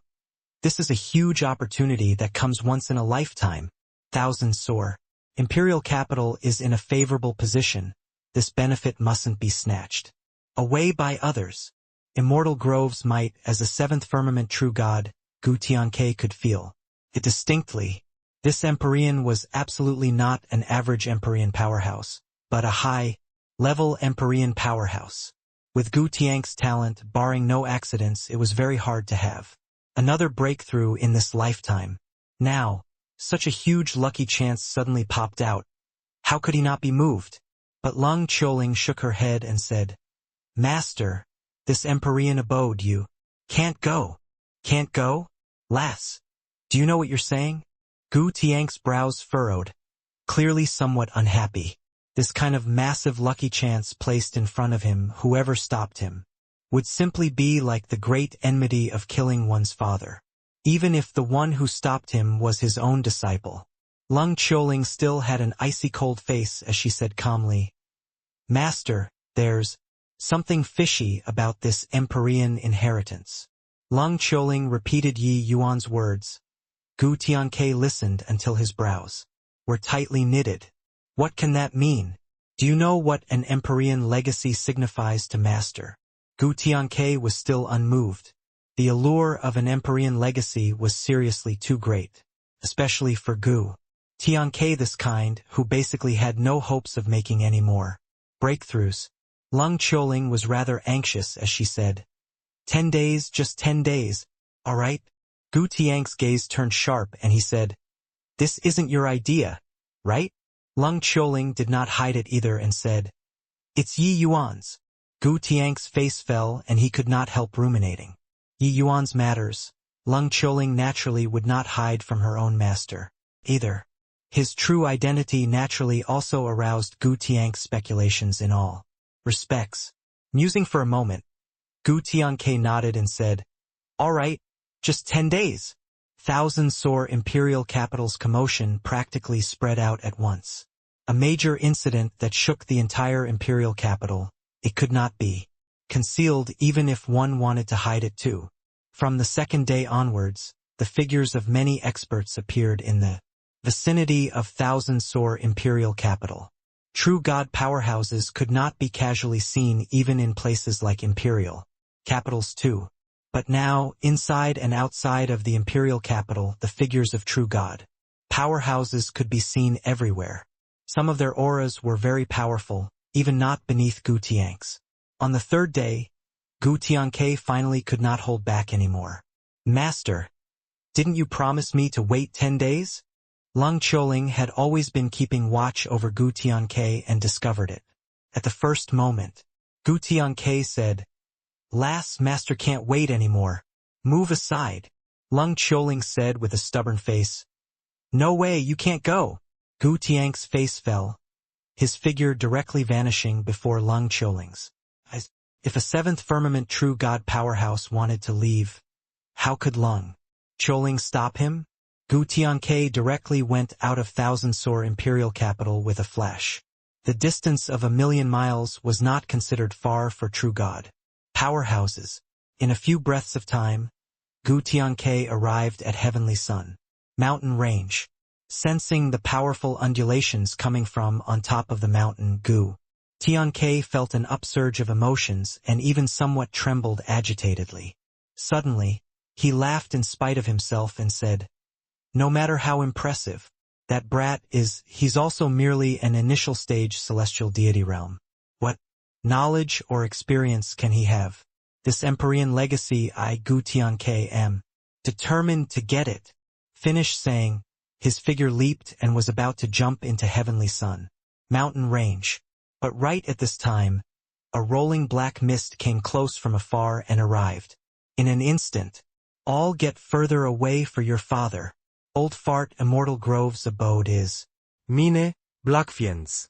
This is a huge opportunity that comes once in a lifetime. Thousand Sore Imperial Capital is in a favorable position. This benefit mustn't be snatched away by others." Immortal Grove's might as a 7th Firmament True God, Gu Tianke could feel it distinctly. This Empyrean was absolutely not an average Empyrean powerhouse, but a high-level Empyrean powerhouse. With Gu Tianke's talent, barring no accidents, it was very hard to have another breakthrough in this lifetime. Now, such a huge lucky chance suddenly popped out. How could he not be moved? But Lung Qiuling shook her head and said, "Master, this Empyrean abode you can't go." "Can't go? Lass, do you know what you're saying?" Gu Tianke's brows furrowed, clearly somewhat unhappy. This kind of massive lucky chance placed in front of him, whoever stopped him, would simply be like the great enmity of killing one's father, even if the one who stopped him was his own disciple. Lung Qiuling still had an icy cold face as she said calmly, "Master, there's something fishy about this Empyrean inheritance." Lung Qiuling repeated Yi Yuan's words. Gu Tianke listened until his brows were tightly knitted. "What can that mean? Do you know what an Empyrean legacy signifies to master?" Gu Tianke was still unmoved. The allure of an Empyrean legacy was seriously too great, especially for Gu Tianke, this kind, who basically had no hopes of making any more breakthroughs. Lung Qiuling was rather anxious as she said, 10 days, just 10 days, all right? Gu Tianke's gaze turned sharp and he said, "This isn't your idea, right?" Lung Qiuling did not hide it either and said, "It's Yi Yuan's." Gu Tianke's face fell and he could not help ruminating. Yi Yuan's matters. Lung Qiuling naturally would not hide from her own master either. His true identity naturally also aroused Gu Tianke's speculations in all respects. Musing for a moment, Gu Tianke nodded and said, "All right, just 10 days. Thousand Sore Imperial Capital's commotion practically spread out at once. A major incident that shook the entire Imperial Capital. It could not be concealed even if one wanted to hide it too. From the second day onwards, the figures of many experts appeared in the vicinity of Thousand Sore Imperial Capital. True God powerhouses could not be casually seen even in places like Imperial capitals too. But now, inside and outside of the Imperial Capital, the figures of True God Powerhouses could be seen everywhere. Some of their auras were very powerful, even not beneath Gu Tiang's. On the third day, Gu Tianke finally could not hold back anymore. Master, didn't you promise me to wait 10 days? Lung Qiuling had always been keeping watch over Gu Tianke and discovered it. At the first moment, Gu Tianke said, "Lass, master can't wait anymore. Move aside." Lung Qiuling said with a stubborn face, "No way, you can't go." Gu Tiang's face fell, his figure directly vanishing before Lung Qiuling's eyes. If a seventh firmament true god powerhouse wanted to leave, how could Lung Qiuling stop him? Gu Tianke directly went out of Thousand Sor imperial capital with a flash. The distance of 1,000,000 miles was not considered far for true god powerhouses. In a few breaths of time, Gu Tianke arrived at Heavenly Sun mountain range. Sensing the powerful undulations coming from on top of the mountain, Gu Tianke felt an upsurge of emotions and even somewhat trembled agitatedly. Suddenly, he laughed in spite of himself and said, "No matter how impressive that brat is, he's also merely an initial stage celestial deity realm. What knowledge or experience can he have? This Empyrean legacy Gu Tianke am determined to get it." Finished saying, his figure leaped and was about to jump into Heavenly Sun mountain range. But right at this time, a rolling black mist came close from afar and arrived. In an instant, "All get further away for your father. Old Fart Immortal Grove's abode is Mine Blackfiens."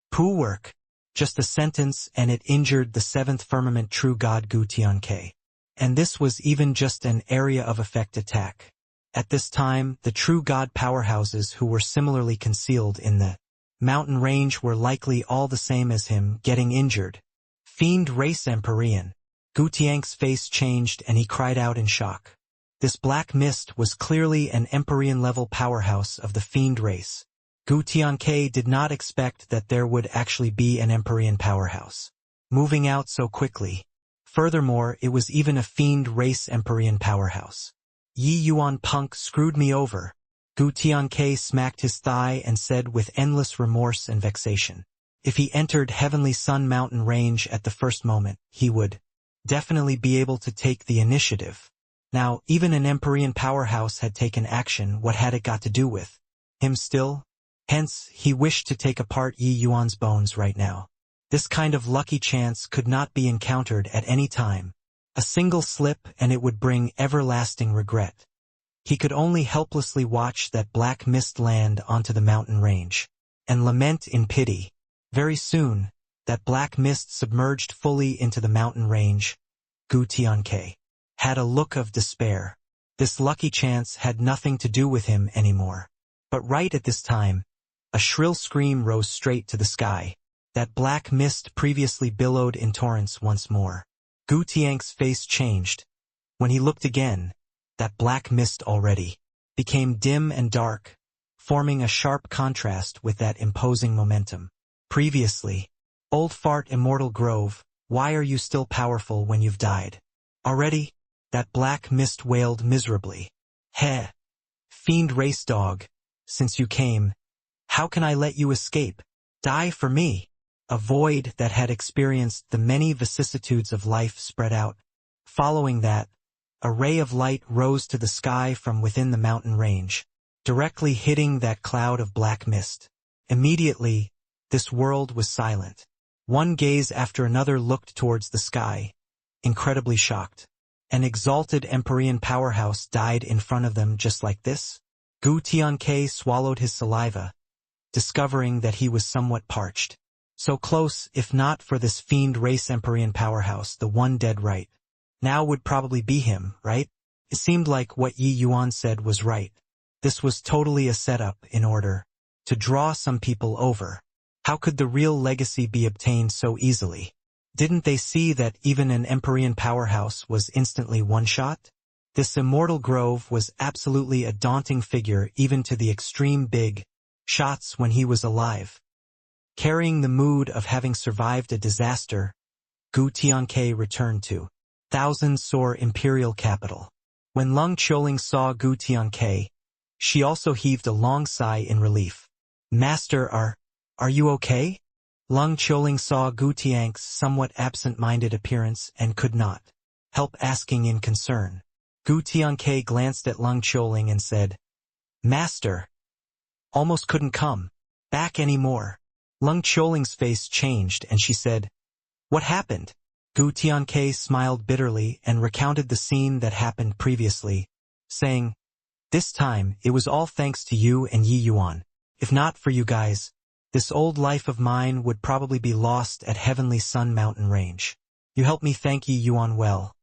Poo work. Just a sentence and it injured the seventh firmament true god Gu Tianke. And this was even just an area of effect attack. At this time, the true god powerhouses who were similarly concealed in the mountain range were likely all the same as him, getting injured. Fiend race Empyrean. Gu Tiang's face changed and he cried out in shock. This black mist was clearly an Empyrean-level powerhouse of the fiend race. Gu Tianke did not expect that there would actually be an Empyrean powerhouse moving out so quickly. Furthermore, it was even a fiend race Empyrean powerhouse. "Yi Yuan punk screwed me over." Gu Tianke smacked his thigh and said with endless remorse and vexation. If he entered Heavenly Sun mountain range at the first moment, he would definitely be able to take the initiative. Now, even an Empyrean powerhouse had taken action. What had it got to do with him still? Hence, he wished to take apart Yi Yuan's bones right now. This kind of lucky chance could not be encountered at any time. A single slip and it would bring everlasting regret. He could only helplessly watch that black mist land onto the mountain range and lament in pity. Very soon, that black mist submerged fully into the mountain range. Gu Tianke had a look of despair. This lucky chance had nothing to do with him anymore. But right at this time, a shrill scream rose straight to the sky. That black mist previously billowed in torrents once more. Gu Tiang's face changed. When he looked again, that black mist already became dim and dark, forming a sharp contrast with that imposing momentum. Previously, "Old Fart Immortal Grove, why are you still powerful when you've died already?" That black mist wailed miserably. "Heh! Fiend race dog, since you came, how can I let you escape? Die for me." A void that had experienced the many vicissitudes of life spread out. Following that, a ray of light rose to the sky from within the mountain range, directly hitting that cloud of black mist. Immediately, this world was silent. One gaze after another looked towards the sky, incredibly shocked. An exalted Empyrean powerhouse died in front of them just like this? Gu Tianke swallowed his saliva, discovering that he was somewhat parched. So close, if not for this fiend race Empyrean powerhouse, the one dead right now would probably be him, right? It seemed like what Yi Yuan said was right. This was totally a setup in order to draw some people over. How could the real legacy be obtained so easily? Didn't they see that even an Empyrean powerhouse was instantly one-shot? This Immortal Grove was absolutely a daunting figure even to the extreme big shots when he was alive. Carrying the mood of having survived a disaster, Gu Tianke returned to Thousand Sor imperial capital. When Lung Qiuling saw Gu Tianke, She also heaved a long sigh in relief. Master, are you okay? Lung Choling saw Gu Tiang's somewhat absent-minded appearance and could not help asking in concern. Gu Tiangke glanced at Lung Choling and said, Master, almost couldn't come back anymore. Lung Choling's face changed and she said, What happened? Gu Tiangke smiled bitterly and recounted the scene that happened previously, saying, This time, it was all thanks to you and Yi Yuan. If not for you guys, this old life of mine would probably be lost at Heavenly Sun Mountain Range. You helped me thank Yi Yuan well.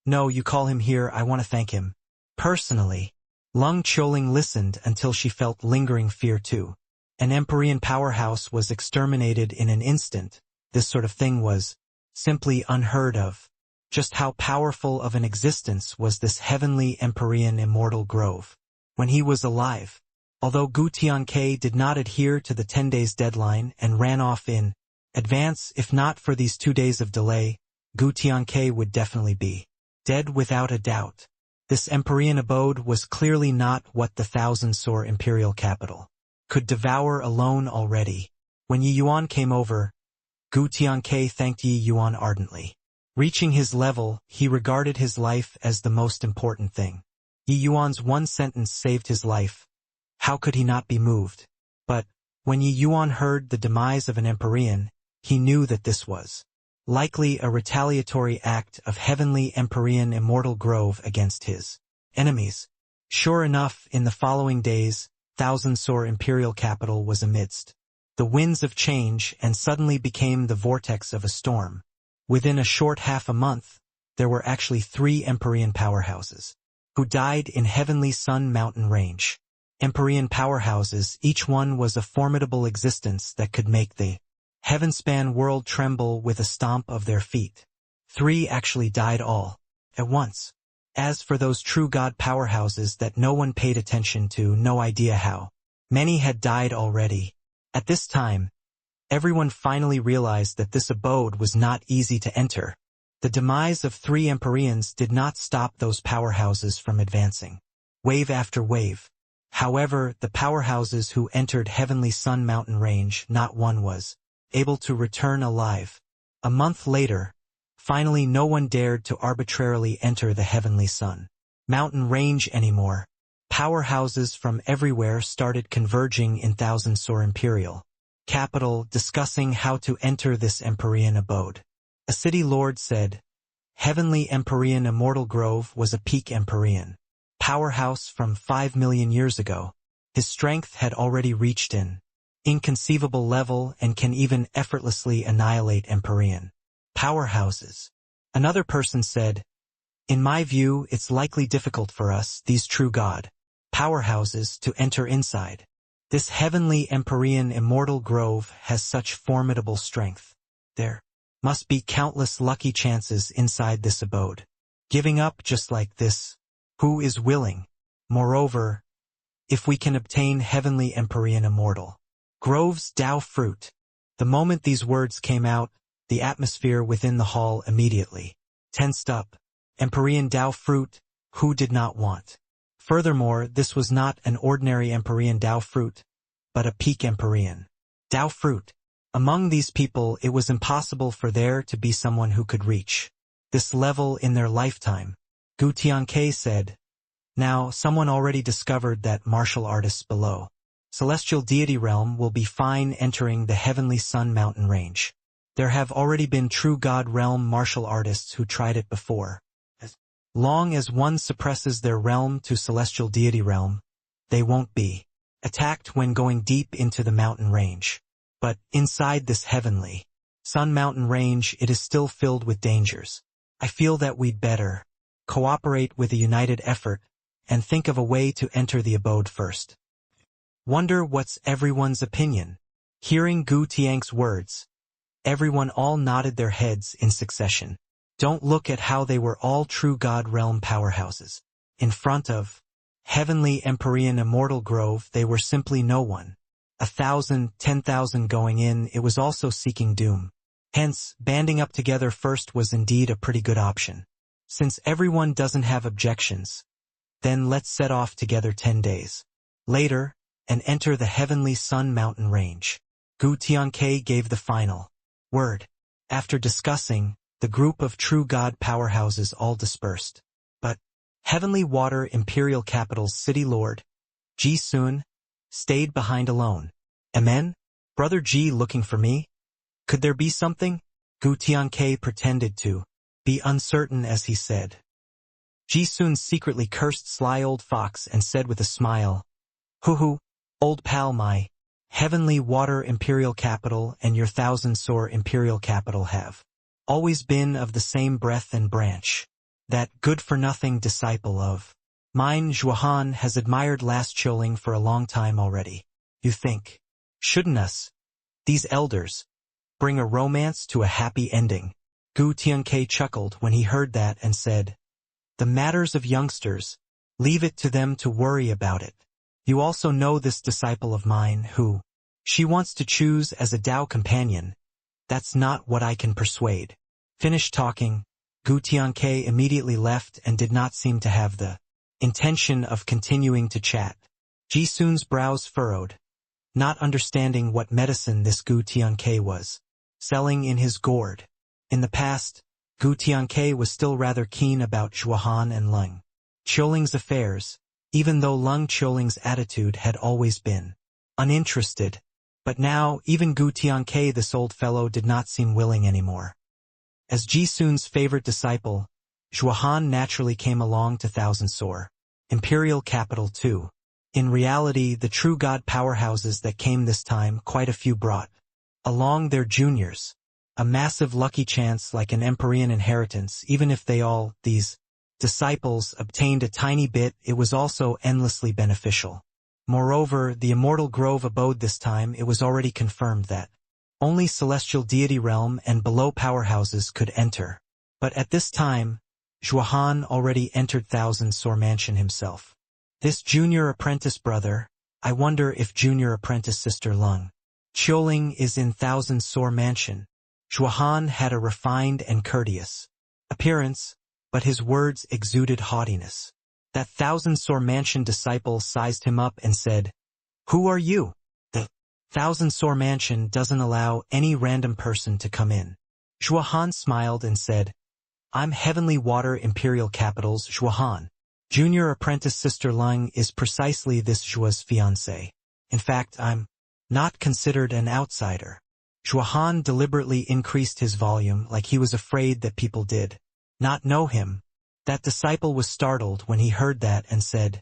No, you call him here, I want to thank him personally. Lung Choling listened until she felt lingering fear too. An Empyrean powerhouse was exterminated in an instant. This sort of thing was simply unheard of. Just how powerful of an existence was this heavenly Empyrean immortal grove when he was alive? Although Gu Tianke did not adhere to the 10 days deadline and ran off in advance, if not for these 2 days of delay, Gu Tianke would definitely be dead without a doubt. This Empyrean abode was clearly not what the thousand-sore imperial capital could devour alone already. When Yi Yuan came over, Gu Tianke thanked Yi Yuan ardently. Reaching his level, he regarded his life as the most important thing. Yi Yuan's one sentence saved his life. How could he not be moved? But when Yi Yuan heard the demise of an Empyrean, he knew that this was likely a retaliatory act of heavenly Empyrean immortal grove against his enemies. Sure enough, in the following days, thousand-sore imperial capital was amidst the winds of change and suddenly became the vortex of a storm. Within a short half a month, there were actually 3 Empyrean powerhouses who died in Heavenly Sun Mountain Range. Empyrean powerhouses, each one was a formidable existence that could make the heavenspan world tremble with a stomp of their feet. 3 actually died all at once. As for those true god powerhouses that no one paid attention to, no idea how many had died already. At this time, everyone finally realized that this abode was not easy to enter. The demise of 3 Empyreans did not stop those powerhouses from advancing wave after wave. However, the powerhouses who entered Heavenly Sun Mountain Range, not one was able to return alive. A month later, finally no one dared to arbitrarily enter the Heavenly Sun Mountain Range anymore. Powerhouses from everywhere started converging in Thousand-Sore Imperial capital, discussing how to enter this Empyrean abode. A city lord said, Heavenly Empyrean Immortal Grove was a peak Empyrean powerhouse from 5 million years ago. His strength had already reached an inconceivable level and can even effortlessly annihilate Empyrean powerhouses. Another person said, In my view, it's likely difficult for us, these true god powerhouses, to enter inside. This heavenly Empyrean immortal grove has such formidable strength. There must be countless lucky chances inside this abode. Giving up just like this, who is willing? Moreover, if we can obtain heavenly Empyrean immortal grove's Tao fruit. The moment these words came out, the atmosphere within the hall immediately tensed up. Empyrean Tao fruit, who did not want? Furthermore, this was not an ordinary Empyrean Tao fruit, but a peak Empyrean Tao fruit. Among these people, it was impossible for there to be someone who could reach this level in their lifetime. Gu Tianke said, Now, someone already discovered that martial artists below Celestial Deity Realm will be fine entering the Heavenly Sun Mountain Range. There have already been true God Realm martial artists who tried it before. As long as one suppresses their realm to Celestial Deity Realm, they won't be attacked when going deep into the mountain range. But inside this Heavenly Sun Mountain Range, it is still filled with dangers. I feel that we'd better cooperate with a united effort and think of a way to enter the abode first. Wonder what's everyone's opinion? Hearing Gu Tiang's words, everyone all nodded their heads in succession. Don't look at how they were all true God Realm powerhouses. In front of Heavenly Empyrean Immortal Grove, they were simply no one. 1,000, 10,000 going in, it was also seeking doom. Hence, banding up together first was indeed a pretty good option. Since everyone doesn't have objections, then let's set off together 10 days. later, and enter the heavenly Sun Mountain range. Gu Tianke gave the final word. After discussing, the group of true God powerhouses all dispersed. But Heavenly Water Imperial Capital's city lord, Ji Sun, stayed behind alone. Amen? Brother Ji looking for me? Could there be something? Gu Tianke pretended to be uncertain as he said. Ji Sun secretly cursed sly old fox and said with a smile, Hoo, old pal, my Heavenly Water Imperial Capital and your Thousand Sore Imperial Capital have always been of the same breath and branch. That good-for-nothing disciple of mine Zhuohan has admired last Choling for a long time already. You think, shouldn't us, these elders, bring a romance to a happy ending? Gu Tianke chuckled when he heard that and said, the matters of youngsters, leave it to them to worry about it. You also know this disciple of mine who she wants to choose as a Tao companion. That's not what I can persuade. Finished talking, Gu Tianke immediately left and did not seem to have the intention of continuing to chat. Ji Sun's brows furrowed, not understanding what medicine this Gu Tianke was selling in his gourd. In the past, Gu Tianke was still rather keen about Zhuohan and Leng Qiuling's affairs, even though Leng Qiuling's attitude had always been uninterested. But now, even Gu Tianke, this old fellow, did not seem willing anymore. As Ji Sun's favorite disciple, Zhuohan naturally came along to Thousand Sore Imperial Capital too. In reality, the true God powerhouses that came this time, quite a few brought along their juniors. A massive lucky chance like an Empyrean inheritance. Even if they all, these disciples, obtained a tiny bit, it was also endlessly beneficial. Moreover, the immortal grove abode this time, it was already confirmed that only celestial deity realm and below powerhouses could enter. But at this time, Zhuohan already entered Thousand Sore Mansion himself. This junior apprentice brother, I wonder if junior apprentice sister Leng Qiuling is in Thousand Sore Mansion. Zhuohan had a refined and courteous appearance, but his words exuded haughtiness. That Thousand Sore Mansion disciple sized him up and said, Who are you? The Thousand Sore Mansion doesn't allow any random person to come in. Zhuohan smiled and said, I'm Heavenly Water Imperial Capital's Zhuohan. Junior apprentice sister Leng is precisely this Zhuo's fiancé. In fact, I'm not considered an outsider. Zhuohan deliberately increased his volume like he was afraid that people did not know him. That disciple was startled when he heard that and said,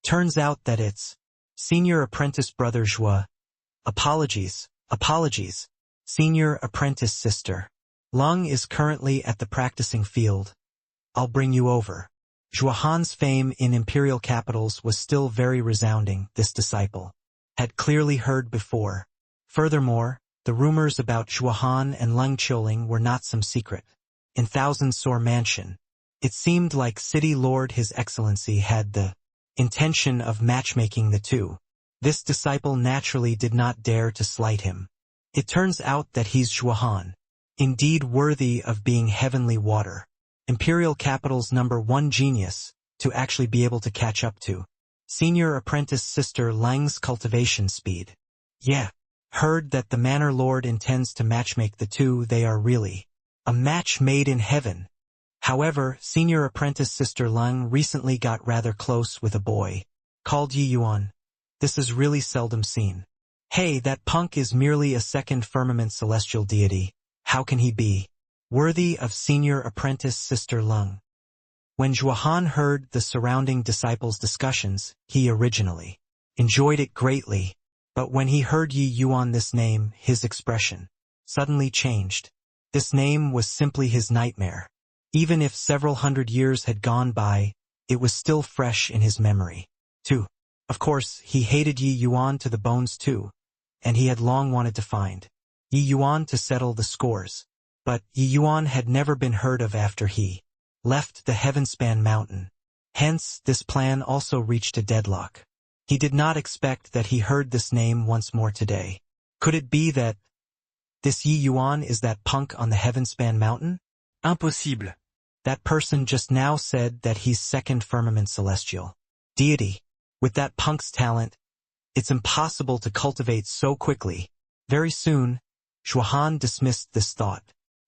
Turns out that it's senior apprentice brother Zhuo. Apologies, senior apprentice sister. Leng is currently at the practicing field. I'll bring you over. Zhuohan's fame in imperial capitals was still very resounding, this disciple had clearly heard before. Furthermore, the rumors about Zhuohan and Leng Qiuling were not some secret. In Thousand Sore Mansion, it seemed like City Lord His Excellency had the intention of matchmaking the two. This disciple naturally did not dare to slight him. It turns out that he's Zhuohan, indeed worthy of being Heavenly Water Imperial Capital's #1 genius, to actually be able to catch up to senior apprentice sister Leng's cultivation speed. Yeah, heard that the Manor Lord intends to matchmake the two. They are really a match made in heaven. However, senior apprentice sister Leng recently got rather close with a boy called Yi Yuan. This is really seldom seen. Hey, that punk is merely a second firmament celestial deity. How can he be worthy of senior apprentice sister Leng? When Zhuohan heard the surrounding disciples' discussions, he originally enjoyed it greatly, but when he heard Yi Yuan this name, his expression suddenly changed. This name was simply his nightmare. Even if several hundred years had gone by, it was still fresh in his memory. Too. Of course, he hated Yi Yuan to the bones too, and he had long wanted to find Yi Yuan to settle the scores. But Yi Yuan had never been heard of after he left the Heavenspan Mountain. Hence, this plan also reached a deadlock. He did not expect that he heard this name once more today. Could it be that this Yi Yuan is that punk on the Heavenspan Mountain? Impossible. That person just now said that he's second firmament celestial deity. With that punk's talent, it's impossible to cultivate so quickly. Very soon, Zhuohan dismissed this thought.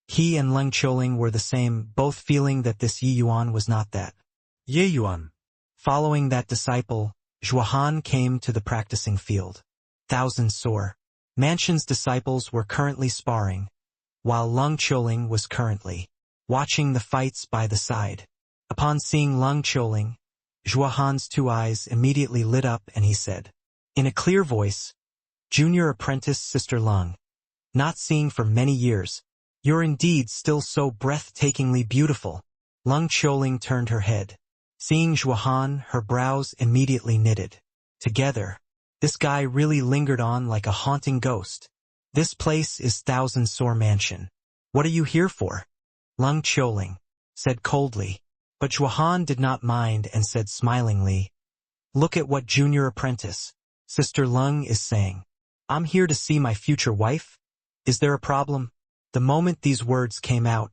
He and Leng Qiuling were the same, both feeling that this Yi Yuan was not that. Ye Yuan. Following that disciple, Zhuohan came to the practicing field. Thousand Sore Mansion's disciples were currently sparring, while Leng Qiuling was currently watching the fights by the side. Upon seeing Leng Qiuling, Zhuohan's 2 eyes immediately lit up and he said, in a clear voice, "Junior apprentice Sister Leng, not seeing for many years, you're indeed still so breathtakingly beautiful." Leng Qiuling turned her head. Seeing Zhuohan, her brows immediately knitted together. This guy really lingered on like a haunting ghost. "This place is Thousand Sore Mansion. What are you here for?" Leng Qiuling said coldly. But Zhuohan did not mind and said smilingly, "Look at what junior apprentice Sister Leng is saying. I'm here to see my future wife. Is there a problem?" The moment these words came out,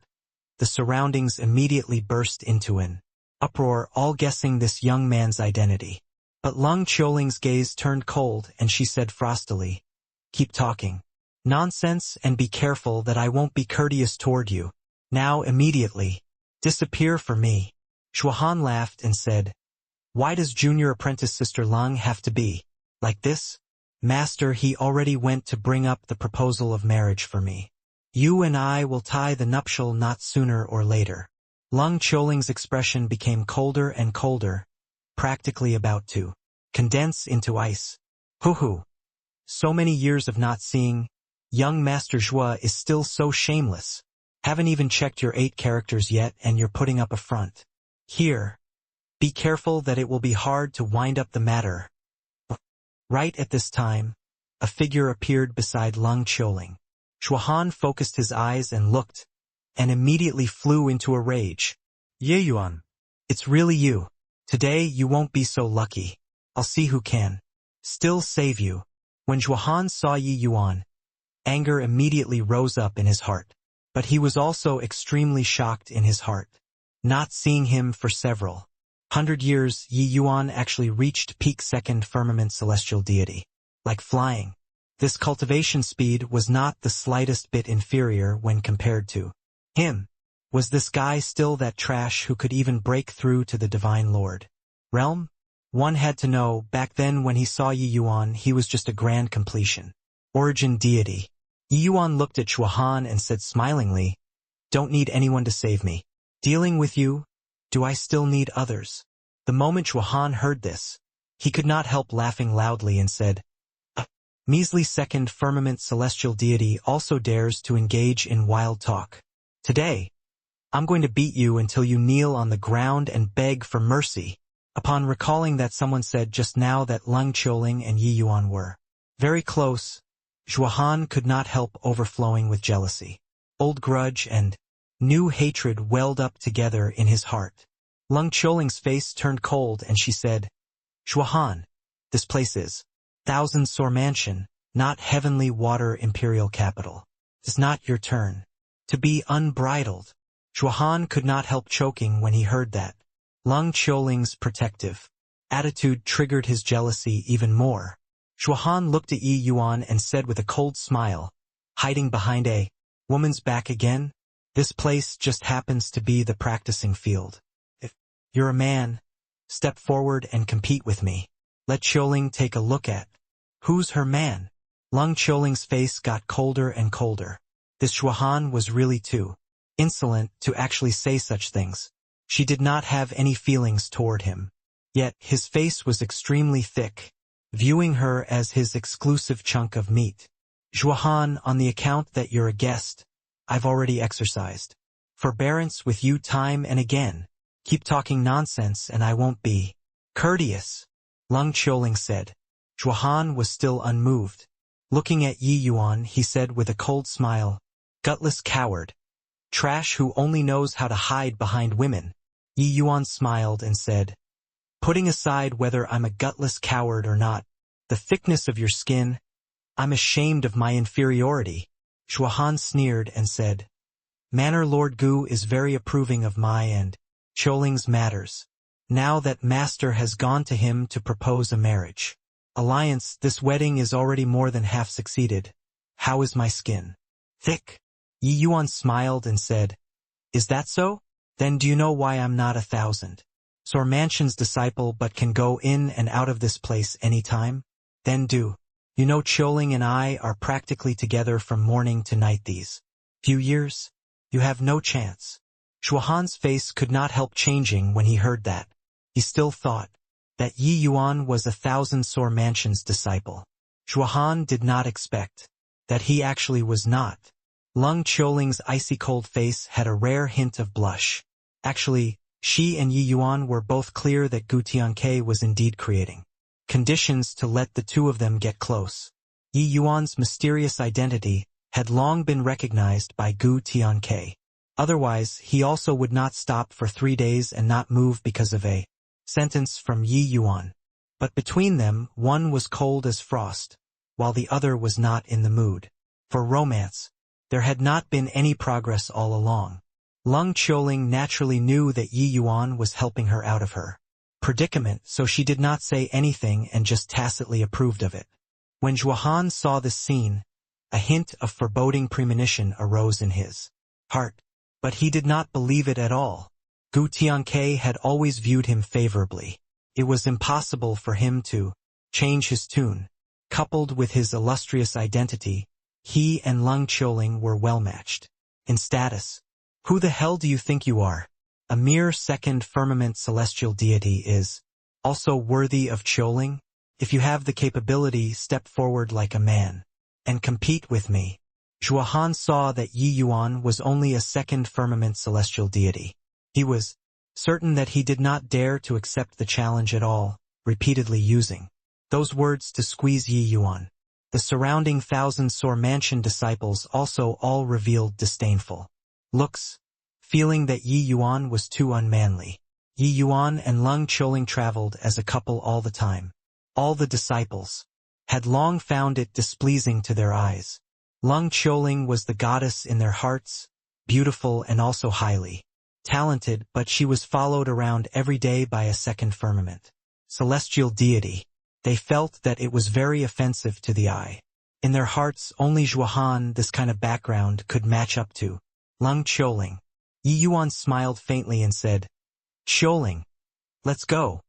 the surroundings immediately burst into an uproar, all guessing this young man's identity. But Leng Qiuling's gaze turned cold and she said frostily, "Keep talking nonsense and be careful that I won't be courteous toward you. Now immediately disappear for me." Zhuohan laughed and said, "Why does junior apprentice Sister Leng have to be like this? Master, he already went to bring up the proposal of marriage for me. You and I will tie the nuptial knot sooner or later." Leng Qiuling's expression became colder and colder, practically about to condense into ice. "Hoo-hoo. So many years of not seeing, young Master Zhuo is still so shameless. Haven't even checked your 8 characters yet and you're putting up a front. Here, be careful that it will be hard to wind up the matter." Right at this time, a figure appeared beside Leng Qiuling. Zhuohan focused his eyes and looked, and immediately flew into a rage. Ye Yuan. "It's really you. Today you won't be so lucky. I'll see who can still save you." When Zhuohan saw Yi Yuan, anger immediately rose up in his heart. But he was also extremely shocked in his heart. Not seeing him for several 100 years, Yi Yuan actually reached peak second firmament celestial deity. Like flying. This cultivation speed was not the slightest bit inferior when compared to him. Was this guy still that trash who could even break through to the Divine Lord realm? One had to know, back then when he saw Yi Yuan, he was just a grand completion. Origin deity. Yi Yuan looked at Zhuohan and said smilingly, "Don't need anyone to save me. Dealing with you, do I still need others?" The moment Zhuohan heard this, he could not help laughing loudly and said, "A measly second firmament celestial deity also dares to engage in wild talk. Today, I'm going to beat you until you kneel on the ground and beg for mercy." Upon recalling that someone said just now that Leng Qiuling and Yi Yuan were very close, Zhuohan could not help overflowing with jealousy. Old grudge and new hatred welled up together in his heart. Leng Qiuling's face turned cold and she said, "Zhuohan, this place is Thousand Sore Mansion, not Heavenly Water Imperial Capital. It's not your turn to be unbridled." Zhuohan could not help choking when he heard that. Leng Qiuling's protective attitude triggered his jealousy even more. Zhuohan looked at Yi Yuan and said with a cold smile, "Hiding behind a woman's back again? This place just happens to be the practicing field. If you're a man, step forward and compete with me. Let Qiuling take a look at who's her man." Leng Qiuling's face got colder and colder. This Zhuohan was really too insolent to actually say such things. She did not have any feelings toward him. Yet his face was extremely thick, viewing her as his exclusive chunk of meat. "Zhuohan, on the account that you're a guest, I've already exercised forbearance with you time and again. Keep talking nonsense and I won't be courteous," Leng Qiuling said. Zhuohan was still unmoved. Looking at Yi Yuan, he said with a cold smile, "Gutless coward. Trash who only knows how to hide behind women." Yi Yuan smiled and said, "Putting aside whether I'm a gutless coward or not, the thickness of your skin, I'm ashamed of my inferiority." Zhuohan sneered and said, "Manor Lord Gu is very approving of my and Qiuling's matters. Now that master has gone to him to propose a marriage alliance, this wedding is already more than half succeeded. How is my skin? Thick? Yi Yuan smiled and said, Is that so? Then do you know why I'm not 1,000 Sor Mansion's disciple but can go in and out of this place any time? Then do. You know Choling and I are practically together from morning to night these few years. You have no chance. Shuahan's face could not help changing when he heard that. He still thought that Yi Yuan was 1,000 Sor Mansion's disciple. Shuahan did not expect that he actually was not. Lung Choling's icy cold face had a rare hint of blush. Actually, she and Yi Yuan were both clear that Gu Tianke was indeed creating conditions to let the two of them get close. Yi Yuan's mysterious identity had long been recognized by Gu Tianke. Otherwise, he also would not stop for 3 days and not move because of a sentence from Yi Yuan. But between them, one was cold as frost, while the other was not in the mood for romance. There had not been any progress all along. Lung Choling naturally knew that Yi Yuan was helping her out of her predicament, so she did not say anything and just tacitly approved of it. When Shuahan saw this scene, a hint of foreboding premonition arose in his heart, but he did not believe it at all. Gu Tianke had always viewed him favorably. It was impossible for him to change his tune. Coupled with his illustrious identity, he and Lung Choling were well matched in status. Who the hell do you think you are? A mere second firmament celestial deity is also worthy of Choling? If you have the capability, step forward like a man and compete with me. Shuahan saw that Yi Yuan was only a second firmament celestial deity. He was certain that he did not dare to accept the challenge at all, repeatedly using those words to squeeze Yi Yuan. The surrounding 1,000 Sor Mansion disciples also all revealed disdainful looks, feeling that Yi Yuan was too unmanly. Yi Yuan and Lung Choling traveled as a couple all the time. All the disciples had long found it displeasing to their eyes. Lung Choling was the goddess in their hearts, beautiful and also highly talented, but she was followed around every day by a second firmament celestial deity. They felt that it was very offensive to the eye. In their hearts, only Shuahan, this kind of background, could match up to Lung Choling. Yi Yuan smiled faintly and said, Choling, let's go.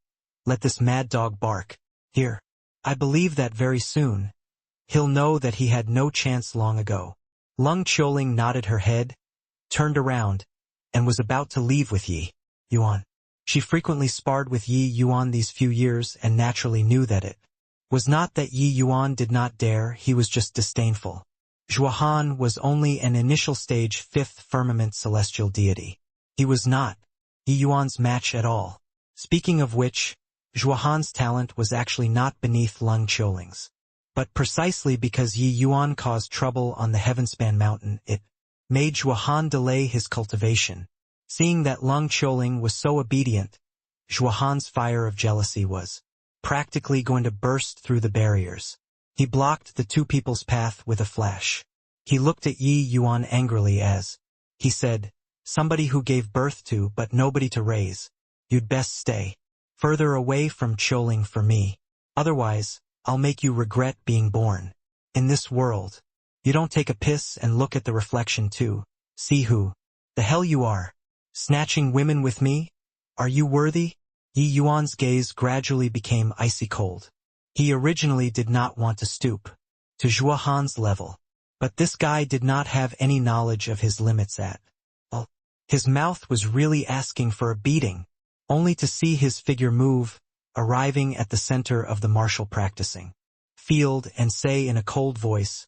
Let this mad dog bark. Here. I believe that very soon he'll know that he had no chance long ago. Lung Choling nodded her head, turned around, and was about to leave with Yi Yuan. She frequently sparred with Yi Yuan these few years and naturally knew that it was not that Yi Yuan did not dare, he was just disdainful. Shuahan was only an initial stage 5th firmament celestial deity. He was not Yi Yuan's match at all. Speaking of which, Shuahan's talent was actually not beneath Lung Choling's. But precisely because Yi Yuan caused trouble on the Heavenspan mountain, it made Shuahan delay his cultivation. Seeing that Lung Choling was so obedient, Shuahan's fire of jealousy was practically going to burst through the barriers. He blocked the two people's path with a flash. He looked at Yi Yuan angrily as he said, Somebody who gave birth to but nobody to raise. You'd best stay further away from Choling for me. Otherwise, I'll make you regret being born. In this world, you don't take a piss and look at the reflection too. See who the hell you are. Snatching women with me? Are you worthy? Yi Yuan's gaze gradually became icy cold. He originally did not want to stoop to Shuahan's level, but this guy did not have any knowledge of his limits at all. His mouth was really asking for a beating, only to see his figure move, arriving at the center of the martial practicing field and say in a cold voice,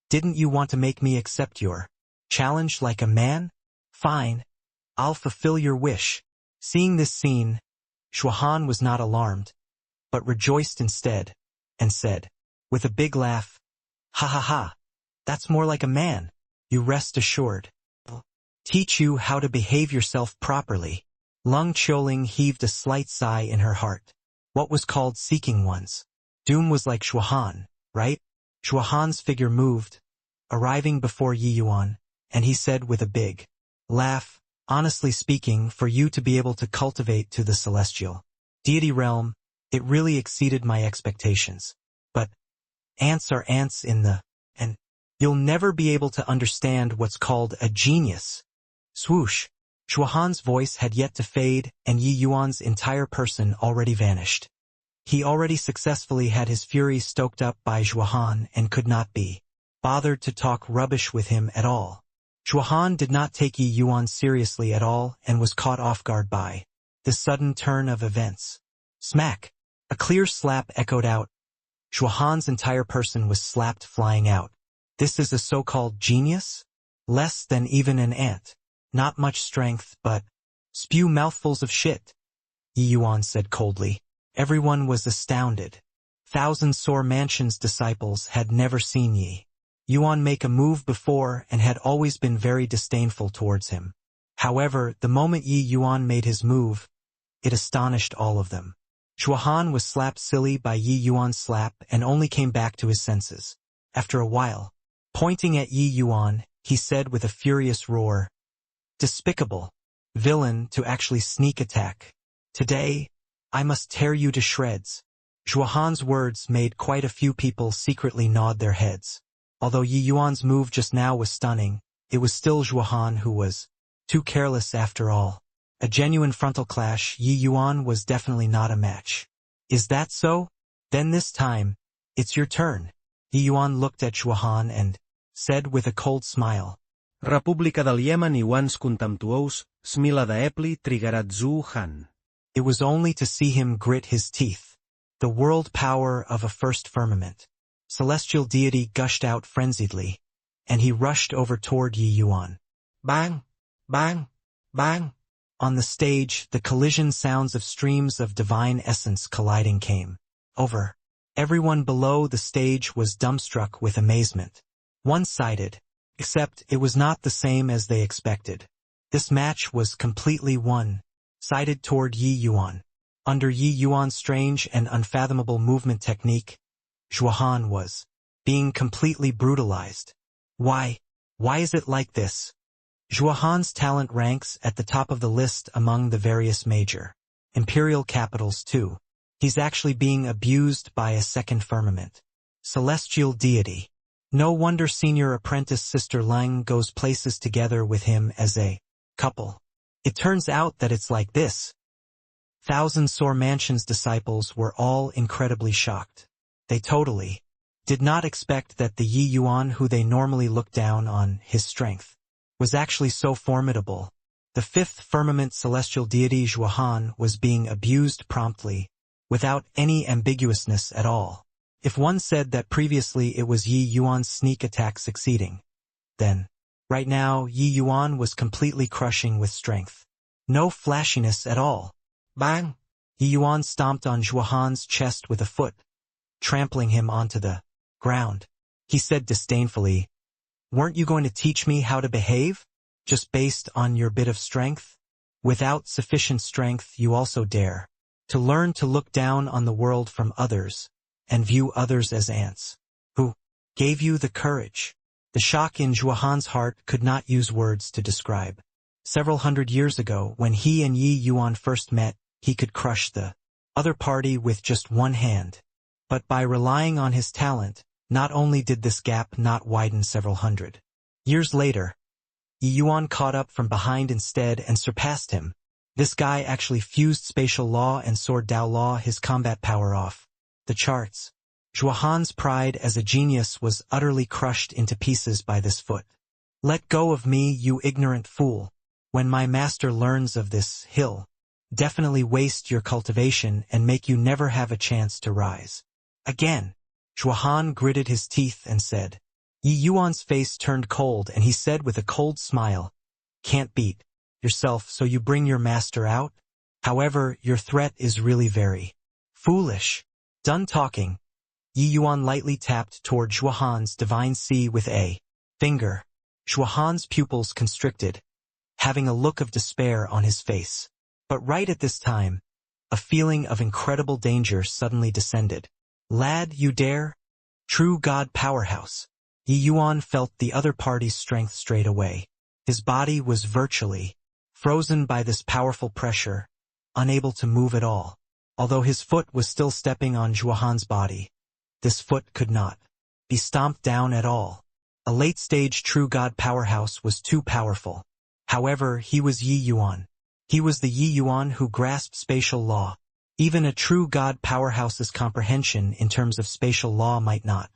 Didn't you want to make me accept your challenge like a man? Fine. I'll fulfill your wish. Seeing this scene, Shuahan was not alarmed, but rejoiced instead, and said, with a big laugh, Ha ha ha, that's more like a man. You rest assured. I'll teach you how to behave yourself properly. Lung Choling heaved a slight sigh in her heart. What was called seeking one's doom was like Shuahan, right? Shuahan's figure moved, arriving before Yi Yuan, and he said with a big laugh, Honestly speaking, for you to be able to cultivate to the celestial deity realm, it really exceeded my expectations. But ants are ants and you'll never be able to understand what's called a genius. Swoosh. Zhuohan's voice had yet to fade, and Yi Yuan's entire person already vanished. He already successfully had his fury stoked up by Zhuohan and could not be bothered to talk rubbish with him at all. Zhuohan did not take Yi Yuan seriously at all and was caught off guard by this sudden turn of events. Smack! A clear slap echoed out. Zhuohan's entire person was slapped flying out. This is a so-called genius? Less than even an ant. Not much strength, but spew mouthfuls of shit, Yi Yuan said coldly. Everyone was astounded. Thousand Sore Mansion's disciples had never seen Yi Yuan make a move before and had always been very disdainful towards him. However, the moment Yi Yuan made his move, it astonished all of them. Zhuohan was slapped silly by Yi Yuan's slap and only came back to his senses. After a while, pointing at Yi Yuan, he said with a furious roar, "Despicable villain to actually sneak attack. Today, I must tear you to shreds." Zhuohan's words made quite a few people secretly nod their heads. Although Yi Yuan's move just now was stunning, it was still Zhuohan who was too careless after all. A genuine frontal clash, Yi Yuan was definitely not a match. Is that so? Then this time, it's your turn. Yi Yuan looked at Zhuohan and said with a cold smile, República del Iemen i Wans contemptuós, smila d'Epli trigarat Zhuohan. It was only to see him grit his teeth. The world power of a first firmament. Celestial deity gushed out frenziedly, and he rushed over toward Yi Yuan. Bang! Bang! Bang! On the stage, the collision sounds of streams of divine essence colliding came over. Everyone below the stage was dumbstruck with amazement. One-sided, except it was not the same as they expected. This match was completely one-sided toward Yi Yuan. Under Yi Yuan's strange and unfathomable movement technique, Zhuohan was being completely brutalized. Why is it like this? Zhuohan's talent ranks at the top of the list among the various major imperial capitals too. He's actually being abused by a second firmament. Celestial deity. No wonder senior apprentice Sister Leng goes places together with him as a couple. It turns out that it's like this. Thousand Sore Mansion's disciples were all incredibly shocked. They totally did not expect that the Yi Yuan who they normally look down on his strength was actually so formidable. The fifth firmament celestial deity Zhuohan was being abused promptly, without any ambiguousness at all. If one said that previously it was Yi Yuan's sneak attack succeeding, then, right now, Yi Yuan was completely crushing with strength. No flashiness at all. Bang! Yi Yuan stomped on Zhuohan's chest with a foot, trampling him onto the ground. He said disdainfully, "Weren't you going to teach me how to behave? Just based on your bit of strength? Without sufficient strength you also dare to learn to look down on the world from others, and view others as ants. Who gave you the courage?" The shock in Zhuohan's heart could not use words to describe. Several hundred years ago, when he and Yi Yuan first met, he could crush the other party with just one hand. But by relying on his talent, not only did this gap not widen several hundred years later, Yi Yuan caught up from behind instead and surpassed him. This guy actually fused spatial law and sword Dao law, his combat power off the charts. Zhuohan's pride as a genius was utterly crushed into pieces by this foot. "Let go of me, you ignorant fool. When my master learns of this, he'll definitely waste your cultivation and make you never have a chance to rise again." Zhuohan gritted his teeth and said. Yi Yuan's face turned cold and he said with a cold smile, "Can't beat yourself, so you bring your master out? However, your threat is really very foolish." Done talking, Yi Yuan lightly tapped toward Zhuohan's divine sea with a finger. Zhuohan's pupils constricted, having a look of despair on his face. But right at this time, a feeling of incredible danger suddenly descended. "Lad, you dare? True God powerhouse." Yi Yuan felt the other party's strength straight away. His body was virtually frozen by this powerful pressure, unable to move at all. Although his foot was still stepping on Zhuohan's body, this foot could not be stomped down at all. A late-stage true god powerhouse was too powerful. However, he was Yi Yuan. He was the Yi Yuan who grasped spatial law. Even a true god powerhouse's comprehension in terms of spatial law might not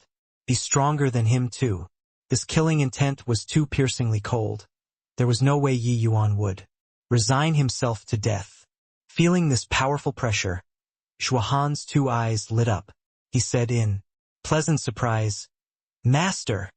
be stronger than him too. This killing intent was too piercingly cold. There was no way Yi Yuan would resign himself to death. Feeling this powerful pressure, Zhuohan's two eyes lit up. He said in pleasant surprise, "Master!"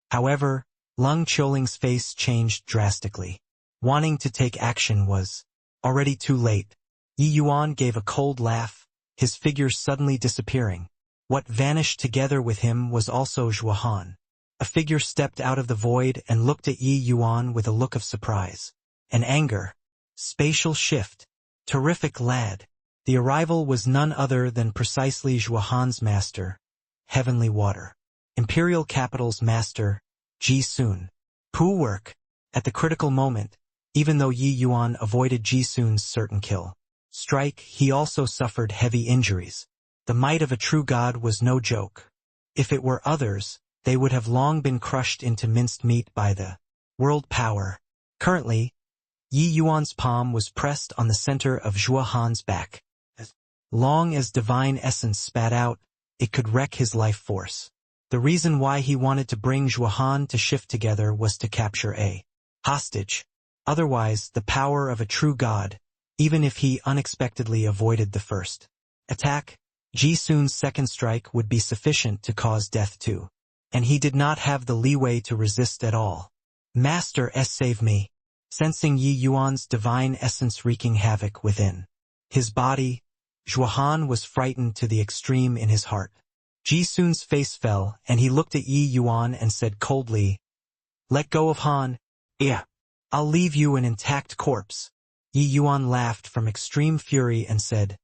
However, Leng Qiuling's face changed drastically. Wanting to take action was already too late. Yi Yuan gave a cold laugh, his figure suddenly disappearing. What vanished together with him was also Zhuohan. A figure stepped out of the void and looked at Yi Yuan with a look of surprise and anger. Spatial shift. Terrific lad. The arrival was none other than precisely Zhuohan's master, Heavenly Water. Imperial Capital's master, Ji Sun. Poo work. At the critical moment, even though Yi Yuan avoided Ji Sun's certain kill strike, he also suffered heavy injuries. The might of a true god was no joke. If it were others, they would have long been crushed into minced meat by the world power. Currently, Yi Yuan's palm was pressed on the center of Zhuohan's back. As long as divine essence spat out, it could wreck his life force. The reason why he wanted to bring Zhuohan to shift together was to capture a hostage. Otherwise, the power of a true god, even if he unexpectedly avoided the first attack, Ji Sun's second strike would be sufficient to cause death too. And he did not have the leeway to resist at all. Master save me. Sensing Yi Yuan's divine essence wreaking havoc within his body, Zhuohan was frightened to the extreme in his heart. Ji Sun's face fell, and he looked at Yi Yuan and said coldly, "Let go of Han. Yeah. I'll leave you an intact corpse." Yi Yuan laughed from extreme fury and said,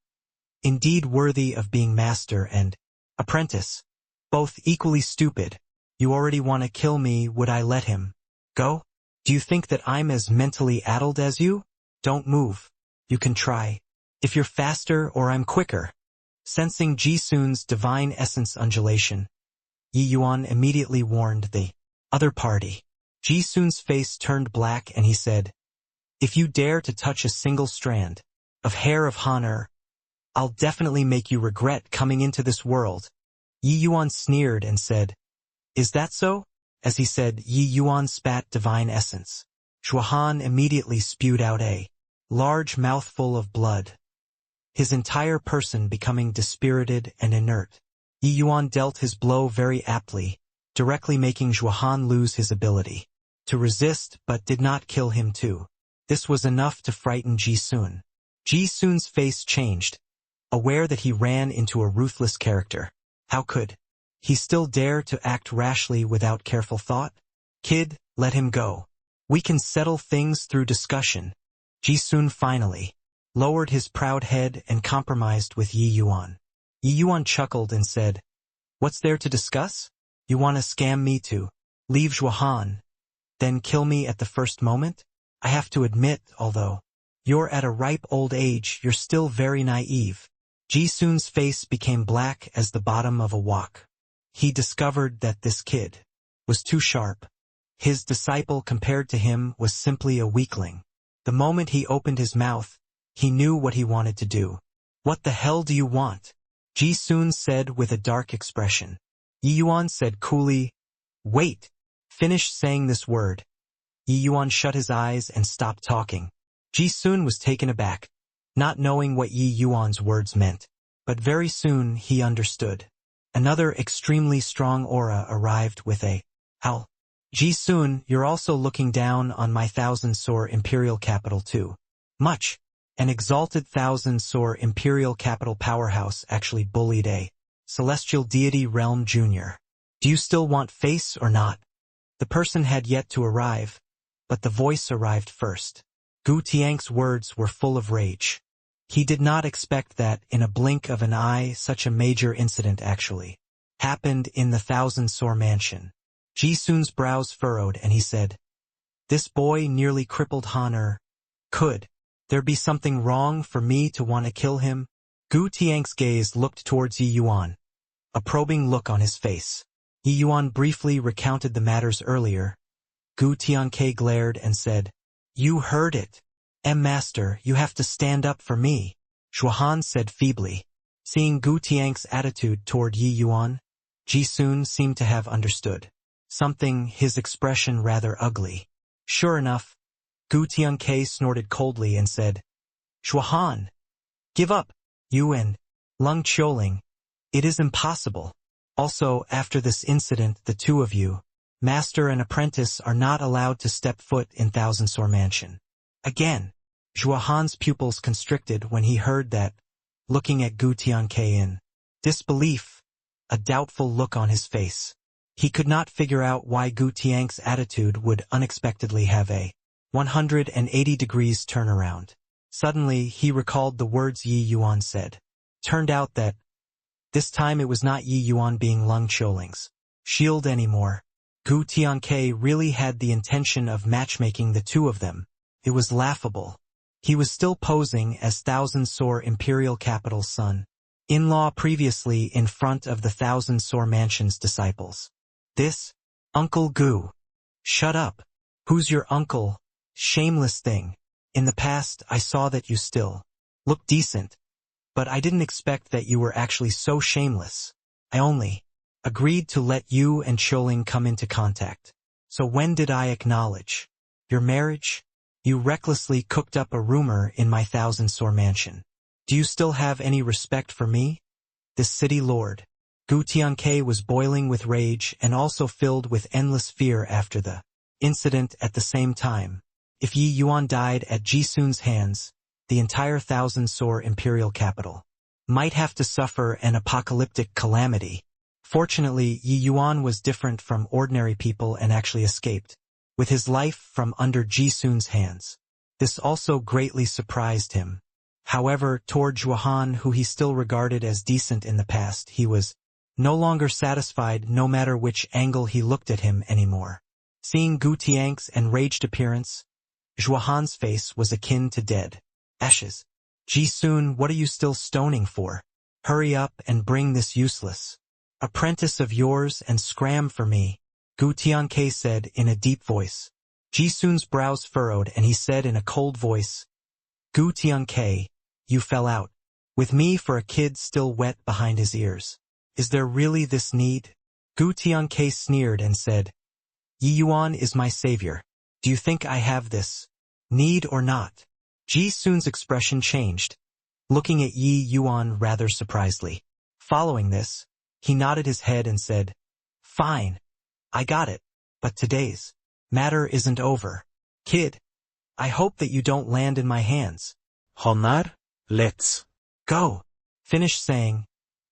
"Indeed worthy of being master and apprentice. Both equally stupid. You already want to kill me, would I let him go? Do you think that I'm as mentally addled as you? Don't move. You can try. If you're faster or I'm quicker." Sensing Ji Sun's divine essence undulation, Yi Yuan immediately warned the other party. Ji Sun's face turned black and he said, "If you dare to touch a single strand of hair of honor, I'll definitely make you regret coming into this world." Yi Yuan sneered and said, "Is that so?" As he said, Yi Yuan spat divine essence. Zhuohan immediately spewed out a large mouthful of blood, his entire person becoming dispirited and inert. Yi Yuan dealt his blow very aptly, directly making Zhuohan lose his ability to resist, but did not kill him too. This was enough to frighten Ji Sun. Ji Sun's face changed, aware that he ran into a ruthless character. How could he still dare to act rashly without careful thought? "Kid, let him go. We can settle things through discussion." Ji Sun finally lowered his proud head and compromised with Yi Yuan. Yi Yuan chuckled and said, "What's there to discuss? You want to scam me to leave Zhuohan, then kill me at the first moment? I have to admit, although you're at a ripe old age, you're still very naive." Ji Sun's face became black as the bottom of a wok. He discovered that this kid was too sharp. His disciple compared to him was simply a weakling. The moment he opened his mouth, he knew what he wanted to do. "What the hell do you want?" Ji Sun said with a dark expression. Yi Yuan said coolly, "Wait." Finish saying this word. Yi Yuan shut his eyes and stopped talking. Ji Sun was taken aback, not knowing what Yi Yuan's words meant. But very soon he understood. Another extremely strong aura arrived with a howl. "Ji Sun, you're also looking down on my thousand-sore imperial capital too. Much." An exalted thousand-sore imperial capital powerhouse actually bullied a celestial deity realm junior. "Do you still want face or not?" The person had yet to arrive, but the voice arrived first. Gu Tiang's words were full of rage. He did not expect that, in a blink of an eye, such a major incident actually happened in the thousand-sore mansion. Ji Sun's brows furrowed and he said, "This boy nearly crippled Honor. Could there be something wrong for me to want to kill him? Gu Tiang's gaze looked towards Yi Yuan, a probing look on his face. Yi Yuan briefly recounted the matters earlier. Gu Tiangke glared and said, "You heard it. Master, you have to stand up for me," Zhuohan said feebly. Seeing Gu Tiang's attitude toward Yi Yuan, Ji Sun seemed to have understood something, his expression rather ugly. Sure enough, Gu Tiangke snorted coldly and said, "Zhuohan, give up, you and Lung Qiuling. It is impossible. Also, after this incident, the two of you, master and apprentice, are not allowed to step foot in Thousand Sore Mansion again." Zhuohan's pupils constricted when he heard that, looking at Gu Tiangke in disbelief, a doubtful look on his face. He could not figure out why Gu Tiang's attitude would unexpectedly have a 180 degrees turnaround. Suddenly, he recalled the words Yi Yuan said. Turned out that this time it was not Yi Yuan being Lung Qiuling's shield anymore. Gu Tiangke really had the intention of matchmaking the two of them. It was laughable. He was still posing as Thousand Sore Imperial Capital's son-in-law previously in front of the Thousand Sore Mansion's disciples. This? Uncle Gu. Shut up. Who's your uncle? Shameless thing. In the past, I saw that you still looked decent, but I didn't expect that you were actually so shameless. I only agreed to let you and Qiuling come into contact. So when did I acknowledge your marriage? You recklessly cooked up a rumor in my Thousand Sore Mansion. Do you still have any respect for me? This city lord. Gu Tiangke was boiling with rage and also filled with endless fear after the incident at the same time. If Yi Yuan died at Ji Sun's hands, the entire Thousand Sore Imperial Capital might have to suffer an apocalyptic calamity. Fortunately, Yi Yuan was different from ordinary people and actually escaped with his life from under Ji Sun's hands. This also greatly surprised him. However, toward Zhuohan, who he still regarded as decent in the past, he was no longer satisfied no matter which angle he looked at him anymore. Seeing Gu Tiang's enraged appearance, Zhuohan's face was akin to dead ashes. Ji Sun, what are you still stoning for? Hurry up and bring this useless apprentice of yours and scram for me, Gu Tiangke said in a deep voice. Ji Sun's brows furrowed and he said in a cold voice, Gu Tiangke, you fell out with me for a kid still wet behind his ears. Is there really this need? Gu Tiangke sneered and said, Yi Yuan is my savior. Do you think I have this need or not? Ji Sun's expression changed, looking at Yi Yuan rather surprisedly. Following this, he nodded his head and said, Fine, I got it, but today's matter isn't over. Kid, I hope that you don't land in my hands. Honar, let's go. Finished saying,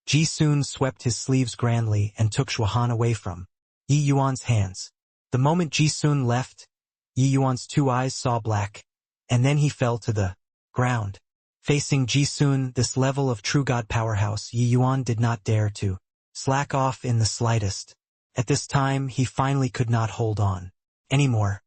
Ji Sun swept his sleeves grandly and took Zhuohan away from Yi Yuan's hands. The moment Ji Sun left, Yi Yuan's two eyes saw black, and then he fell to the ground. Facing Ji Sun, this level of true god powerhouse, Yi Yuan did not dare to slack off in the slightest. At this time, he finally could not hold on anymore.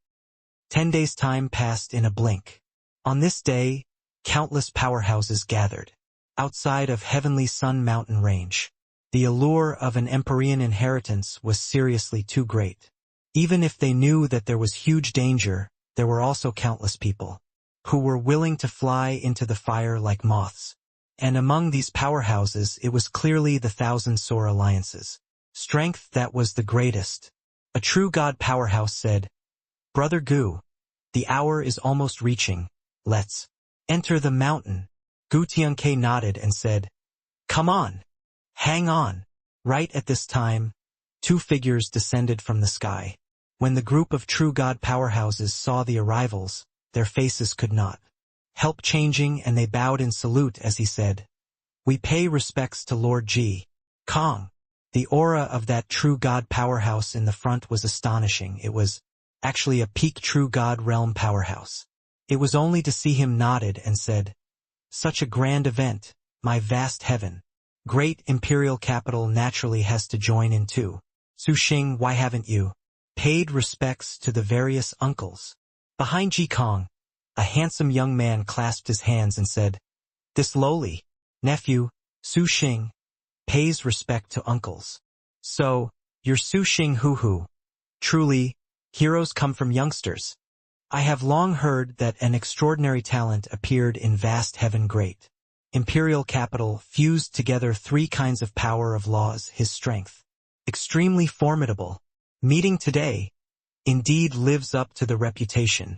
10 days' time passed in a blink. On this day, countless powerhouses gathered outside of Heavenly Sun Mountain Range. The allure of an Empyrean inheritance was seriously too great. Even if they knew that there was huge danger, there were also countless people who were willing to fly into the fire like moths. And among these powerhouses, it was clearly the Thousand Sore Alliance's strength that was the greatest. A true god powerhouse said, Brother Gu, the hour is almost reaching. Let's enter the mountain. Gu Tiangke nodded and said, Come on. Hang on. Right at this time, two figures descended from the sky. When the group of true god powerhouses saw the arrivals, their faces could not help changing and they bowed in salute as he said, We pay respects to Lord Ji Kong. The aura of that true god powerhouse in the front was astonishing. It was actually a peak true god realm powerhouse. It was only to see him nodded and said, Such a grand event, my vast heaven. Great imperial capital naturally has to join in too. Su Xing, why haven't you paid respects to the various uncles? Behind Ji Kong, A handsome young man clasped his hands and said, "This lowly nephew, Su Xing, pays respect to uncles. So, you're Su Xing Hu. Truly, heroes come from youngsters. I have long heard that an extraordinary talent appeared in vast heaven great. Imperial capital fused together three kinds of power of laws, his strength. Extremely formidable. Meeting today, indeed lives up to the reputation.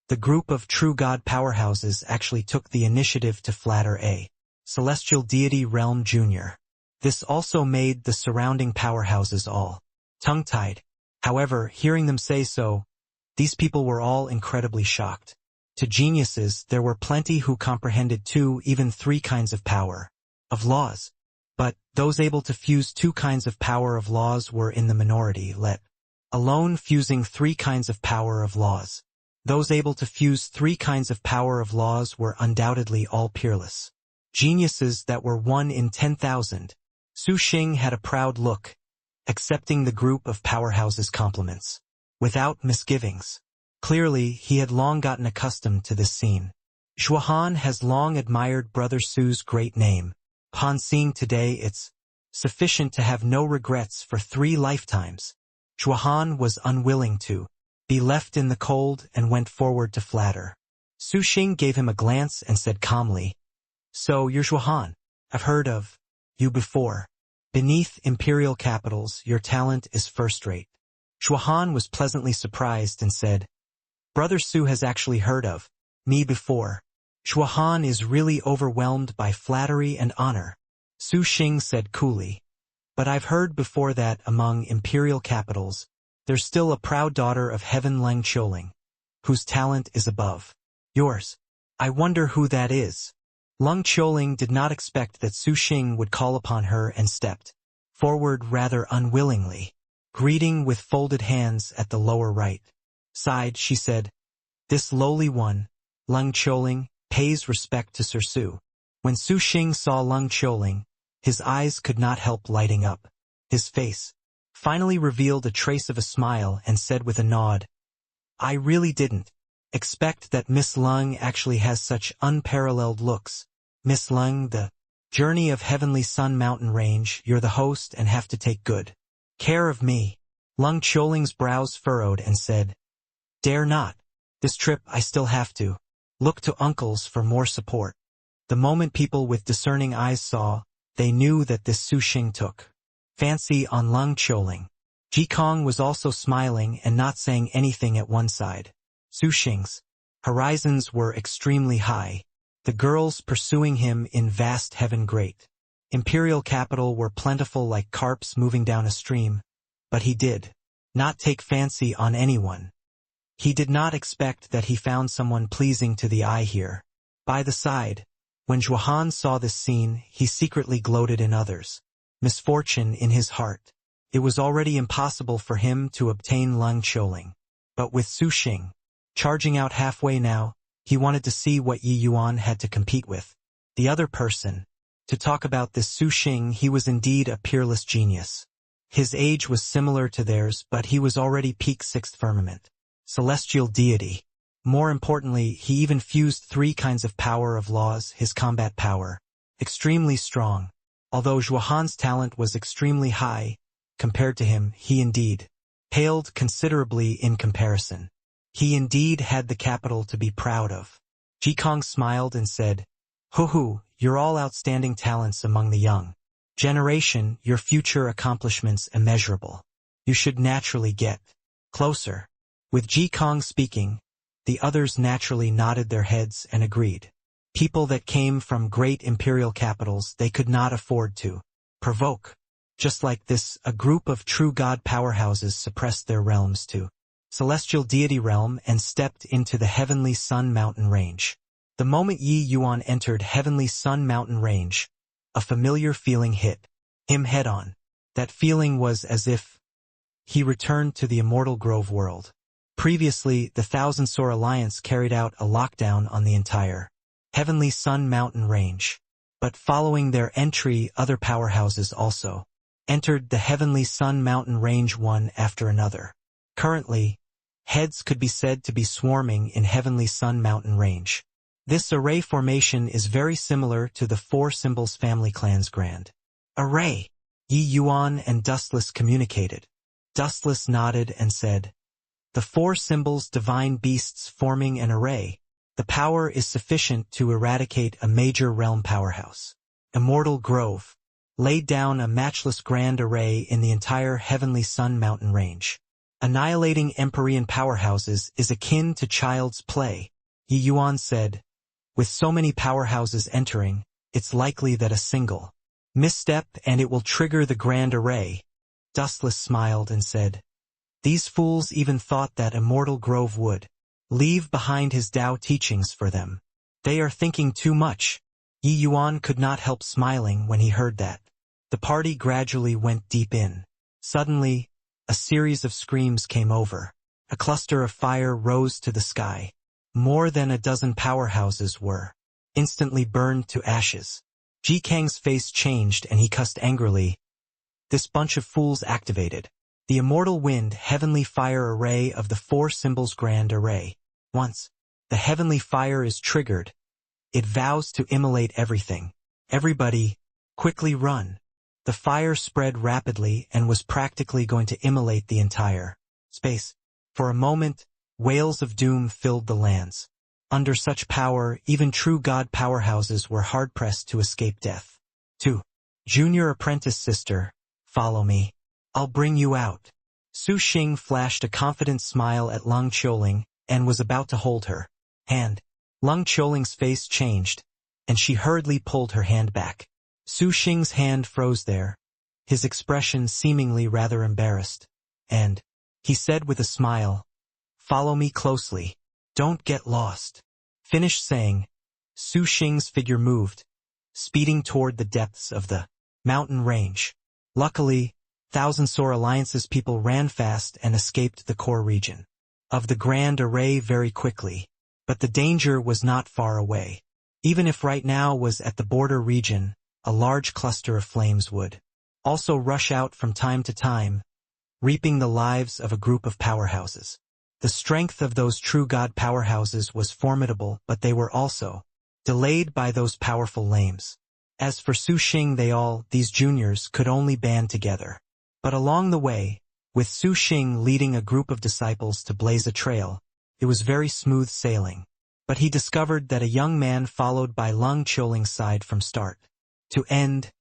The group of true god powerhouses actually took the initiative to flatter a celestial deity realm junior. This also made the surrounding powerhouses all tongue-tied. However, hearing them say so, these people were all incredibly shocked. To geniuses, there were plenty who comprehended 2, even 3 kinds of power of laws. But those able to fuse 2 kinds of power of laws were in the minority, let alone fusing 3 kinds of power of laws. Those able to fuse 3 kinds of power of laws were undoubtedly all peerless geniuses that were 1 in 10,000. Su Xing had a proud look, accepting the group of powerhouses' compliments without misgivings. Clearly, he had long gotten accustomed to this scene. Zhuohan has long admired Brother Su's great name. Upon seeing today it's sufficient to have no regrets for 3 lifetimes. Zhuohan was unwilling to be left in the cold and went forward to flatter. Su Xing gave him a glance and said calmly, "So you're Zhuohan. I've heard of you before. Beneath imperial capitals, your talent is first-rate." Zhuohan was pleasantly surprised and said, "Brother Su has actually heard of me before." Zhuohan is really overwhelmed by flattery and honor. Su Xing said coolly, "But I've heard before that among imperial capitals, there's still a proud daughter of heaven Leng Qiuling, whose talent is above yours. I wonder who that is." Leng Qiuling did not expect that Su Xing would call upon her and stepped forward rather unwillingly. Greeting with folded hands at the lower right side, she said, "This lowly one, Leng Qiuling, pays respect to Sir Su." When Su Xing saw Leng Qiuling, his eyes could not help lighting up. His face finally revealed a trace of a smile and said with a nod, "I really didn't expect that Miss Leng actually has such unparalleled looks. Miss Leng, the journey of Heavenly Sun Mountain Range, you're the host and have to take good care of me." Leng Qiuling's brows furrowed and said, "Dare not. This trip I still have to look to uncles for more support." The moment people with discerning eyes saw, they knew that this Su Xing took fancy on Leng Qiuling. Ji Kong was also smiling and not saying anything at one side. Su Xing's horizons were extremely high, the girls pursuing him in vast heaven great. Imperial capital were plentiful like carps moving down a stream, but he did not take fancy on anyone. He did not expect that he found someone pleasing to the eye here. By the side, when Zhuohan saw this scene, he secretly gloated in others' misfortune in his heart. It was already impossible for him to obtain Leng Qiuling. But with Su Xing charging out halfway now, he wanted to see what Yi Yuan had to compete with. The other person. To talk about this Su Xing, he was indeed a peerless genius. His age was similar to theirs, but he was already peak 6th firmament. Celestial deity. More importantly, he even fused 3 kinds of power of laws, his combat power. Extremely strong. Although Zhuohan's talent was extremely high, compared to him, he indeed paled considerably in comparison. He indeed had the capital to be proud of. Ji Kong smiled and said, "Hu, you're all outstanding talents among the young generation, your future accomplishments immeasurable. You should naturally get closer." With Ji Kong speaking, the others naturally nodded their heads and agreed. People that came from great imperial capitals, they could not afford to provoke. Just like this, a group of true god powerhouses suppressed their realms to celestial deity realm and stepped into the Heavenly Sun Mountain Range. The moment Yi Yuan entered Heavenly Sun Mountain Range, a familiar feeling hit him head-on. That feeling was as if he returned to the Immortal Grove world. Previously, the Thousand Sore Alliance carried out a lockdown on the entire Heavenly Sun Mountain Range. But following their entry, other powerhouses also entered the Heavenly Sun Mountain Range one after another. Currently, Heads could be said to be swarming in Heavenly Sun mountain range. This array formation is very similar to the four symbols family clans grand array. Yi Yuan and Dustless communicated. Dustless nodded and said, "The four symbols divine beasts forming an array. The power is sufficient to eradicate a major realm powerhouse. Immortal Grove laid down a matchless grand array in the entire Heavenly Sun mountain range. Annihilating Empyrean powerhouses is akin to child's play," Yi Yuan said. "With so many powerhouses entering, it's likely that a single misstep and it will trigger the grand array." Dustless smiled and said, "These fools even thought that Immortal Grove would leave behind his Tao teachings for them. They are thinking too much." Yi Yuan could not help smiling when he heard that. The party gradually went deep in. Suddenly, a series of screams came over. A cluster of fire rose to the sky. More than a dozen powerhouses were instantly burned to ashes. Ji Kang's face changed and he cussed angrily. "This bunch of fools activated the Immortal Wind Heavenly Fire Array of the Four Symbols Grand Array. Once the Heavenly Fire is triggered, it vows to immolate everything. Everybody, quickly run." The fire spread rapidly and was practically going to immolate the entire space. For a moment, wails of doom filled the lands. Under such power, even true god powerhouses were hard-pressed to escape death. 2. Junior apprentice sister, follow me. I'll bring you out. Su Xing flashed a confident smile at Leng Qiuling and was about to hold her hand. Leng Qiuling's face changed, and she hurriedly pulled her hand back. Su Xing's hand froze there, his expression seemingly rather embarrassed. And he said with a smile, "Follow me closely. Don't get lost." Finished saying, Su Xing's figure moved, speeding toward the depths of the mountain range. Luckily, Thousand Sword Alliance's people ran fast and escaped the core region of the Grand Array very quickly. But the danger was not far away. Even if right now was at the border region, a large cluster of flames would also rush out from time to time, reaping the lives of a group of powerhouses. The strength of those true god powerhouses was formidable, but they were also delayed by those powerful flames. As for Su Xing, these juniors could only band together. But along the way, with Su Xing leading a group of disciples to blaze a trail, it was very smooth sailing. But he discovered that a young man followed by Leng Qiuling's side from start to end,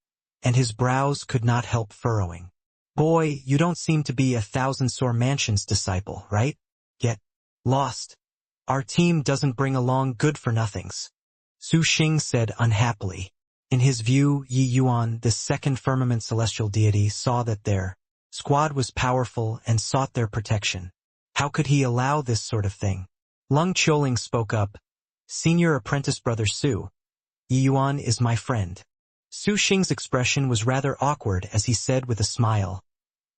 and his brows could not help furrowing. "Boy, you don't seem to be a Thousand Sword Mansion's disciple, right? Get lost. Our team doesn't bring along good-for-nothings," Su Xing said unhappily. In his view, Yi Yuan, the second firmament celestial deity, saw that their squad was powerful and sought their protection. How could he allow this sort of thing? Leng Qiuling spoke up. "Senior apprentice brother Su, Yi Yuan is my friend." Su Xing's expression was rather awkward as he said with a smile,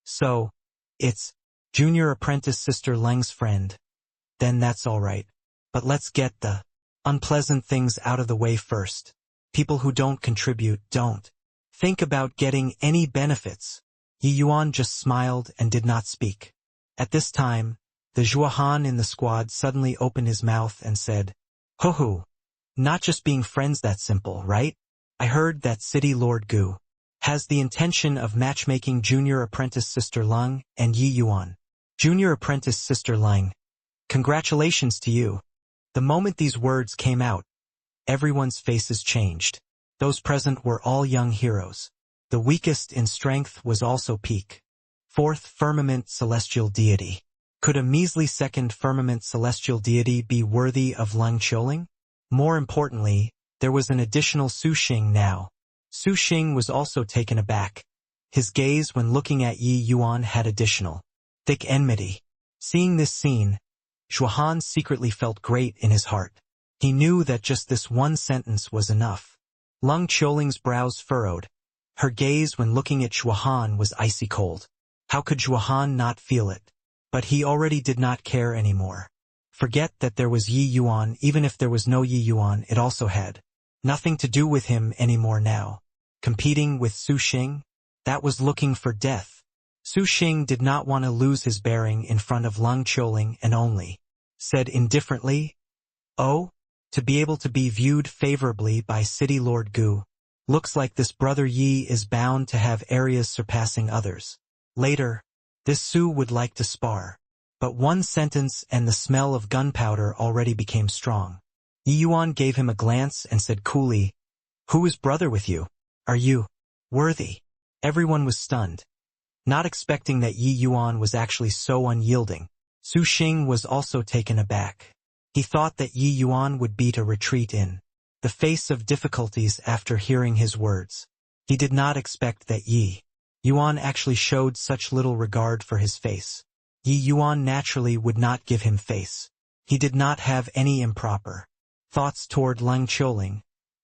"So, it's junior apprentice sister Leng's friend. Then that's all right. But let's get the unpleasant things out of the way first. People who don't contribute don't think about getting any benefits." Yi Yuan just smiled and did not speak. At this time, the Zhuahan in the squad suddenly opened his mouth and said, "Hoo-hoo, not just being friends that simple, right? I heard that City Lord Gu has the intention of matchmaking junior apprentice sister Leng and Yi Yuan. Junior apprentice sister Leng, congratulations to you." The moment these words came out, everyone's faces changed. Those present were all young heroes. The weakest in strength was also peak. Fourth firmament celestial deity. Could a measly second firmament celestial deity be worthy of Leng Qiuling? More importantly, there was an additional Su Xing now. Su Xing was also taken aback. His gaze when looking at Yi Yuan had additional thick enmity. Seeing this scene, Zhuahan secretly felt great in his heart. He knew that just this one sentence was enough. Leng Qiuling's brows furrowed. Her gaze when looking at Zhuahan was icy cold. How could Zhuahan not feel it? But he already did not care anymore. Forget that there was Yi Yuan. Even if there was no Yi Yuan, it also had nothing to do with him anymore now. Competing with Su Xing? That was looking for death. Su Xing did not want to lose his bearing in front of Leng Qiuling and only said indifferently, "Oh, to be able to be viewed favorably by City Lord Gu. Looks like this brother Yi is bound to have areas surpassing others. Later, this Su would like to spar." But one sentence and the smell of gunpowder already became strong. Yi Yuan gave him a glance and said coolly, "Who is brother with you? Are you worthy?" Everyone was stunned, not expecting that Yi Yuan was actually so unyielding. Su Xing was also taken aback. He thought that Yi Yuan would beat a retreat in the face of difficulties after hearing his words. He did not expect that Yi Yuan actually showed such little regard for his face. Yi Yuan naturally would not give him face. He did not have any improper thoughts toward Leng Qiuling,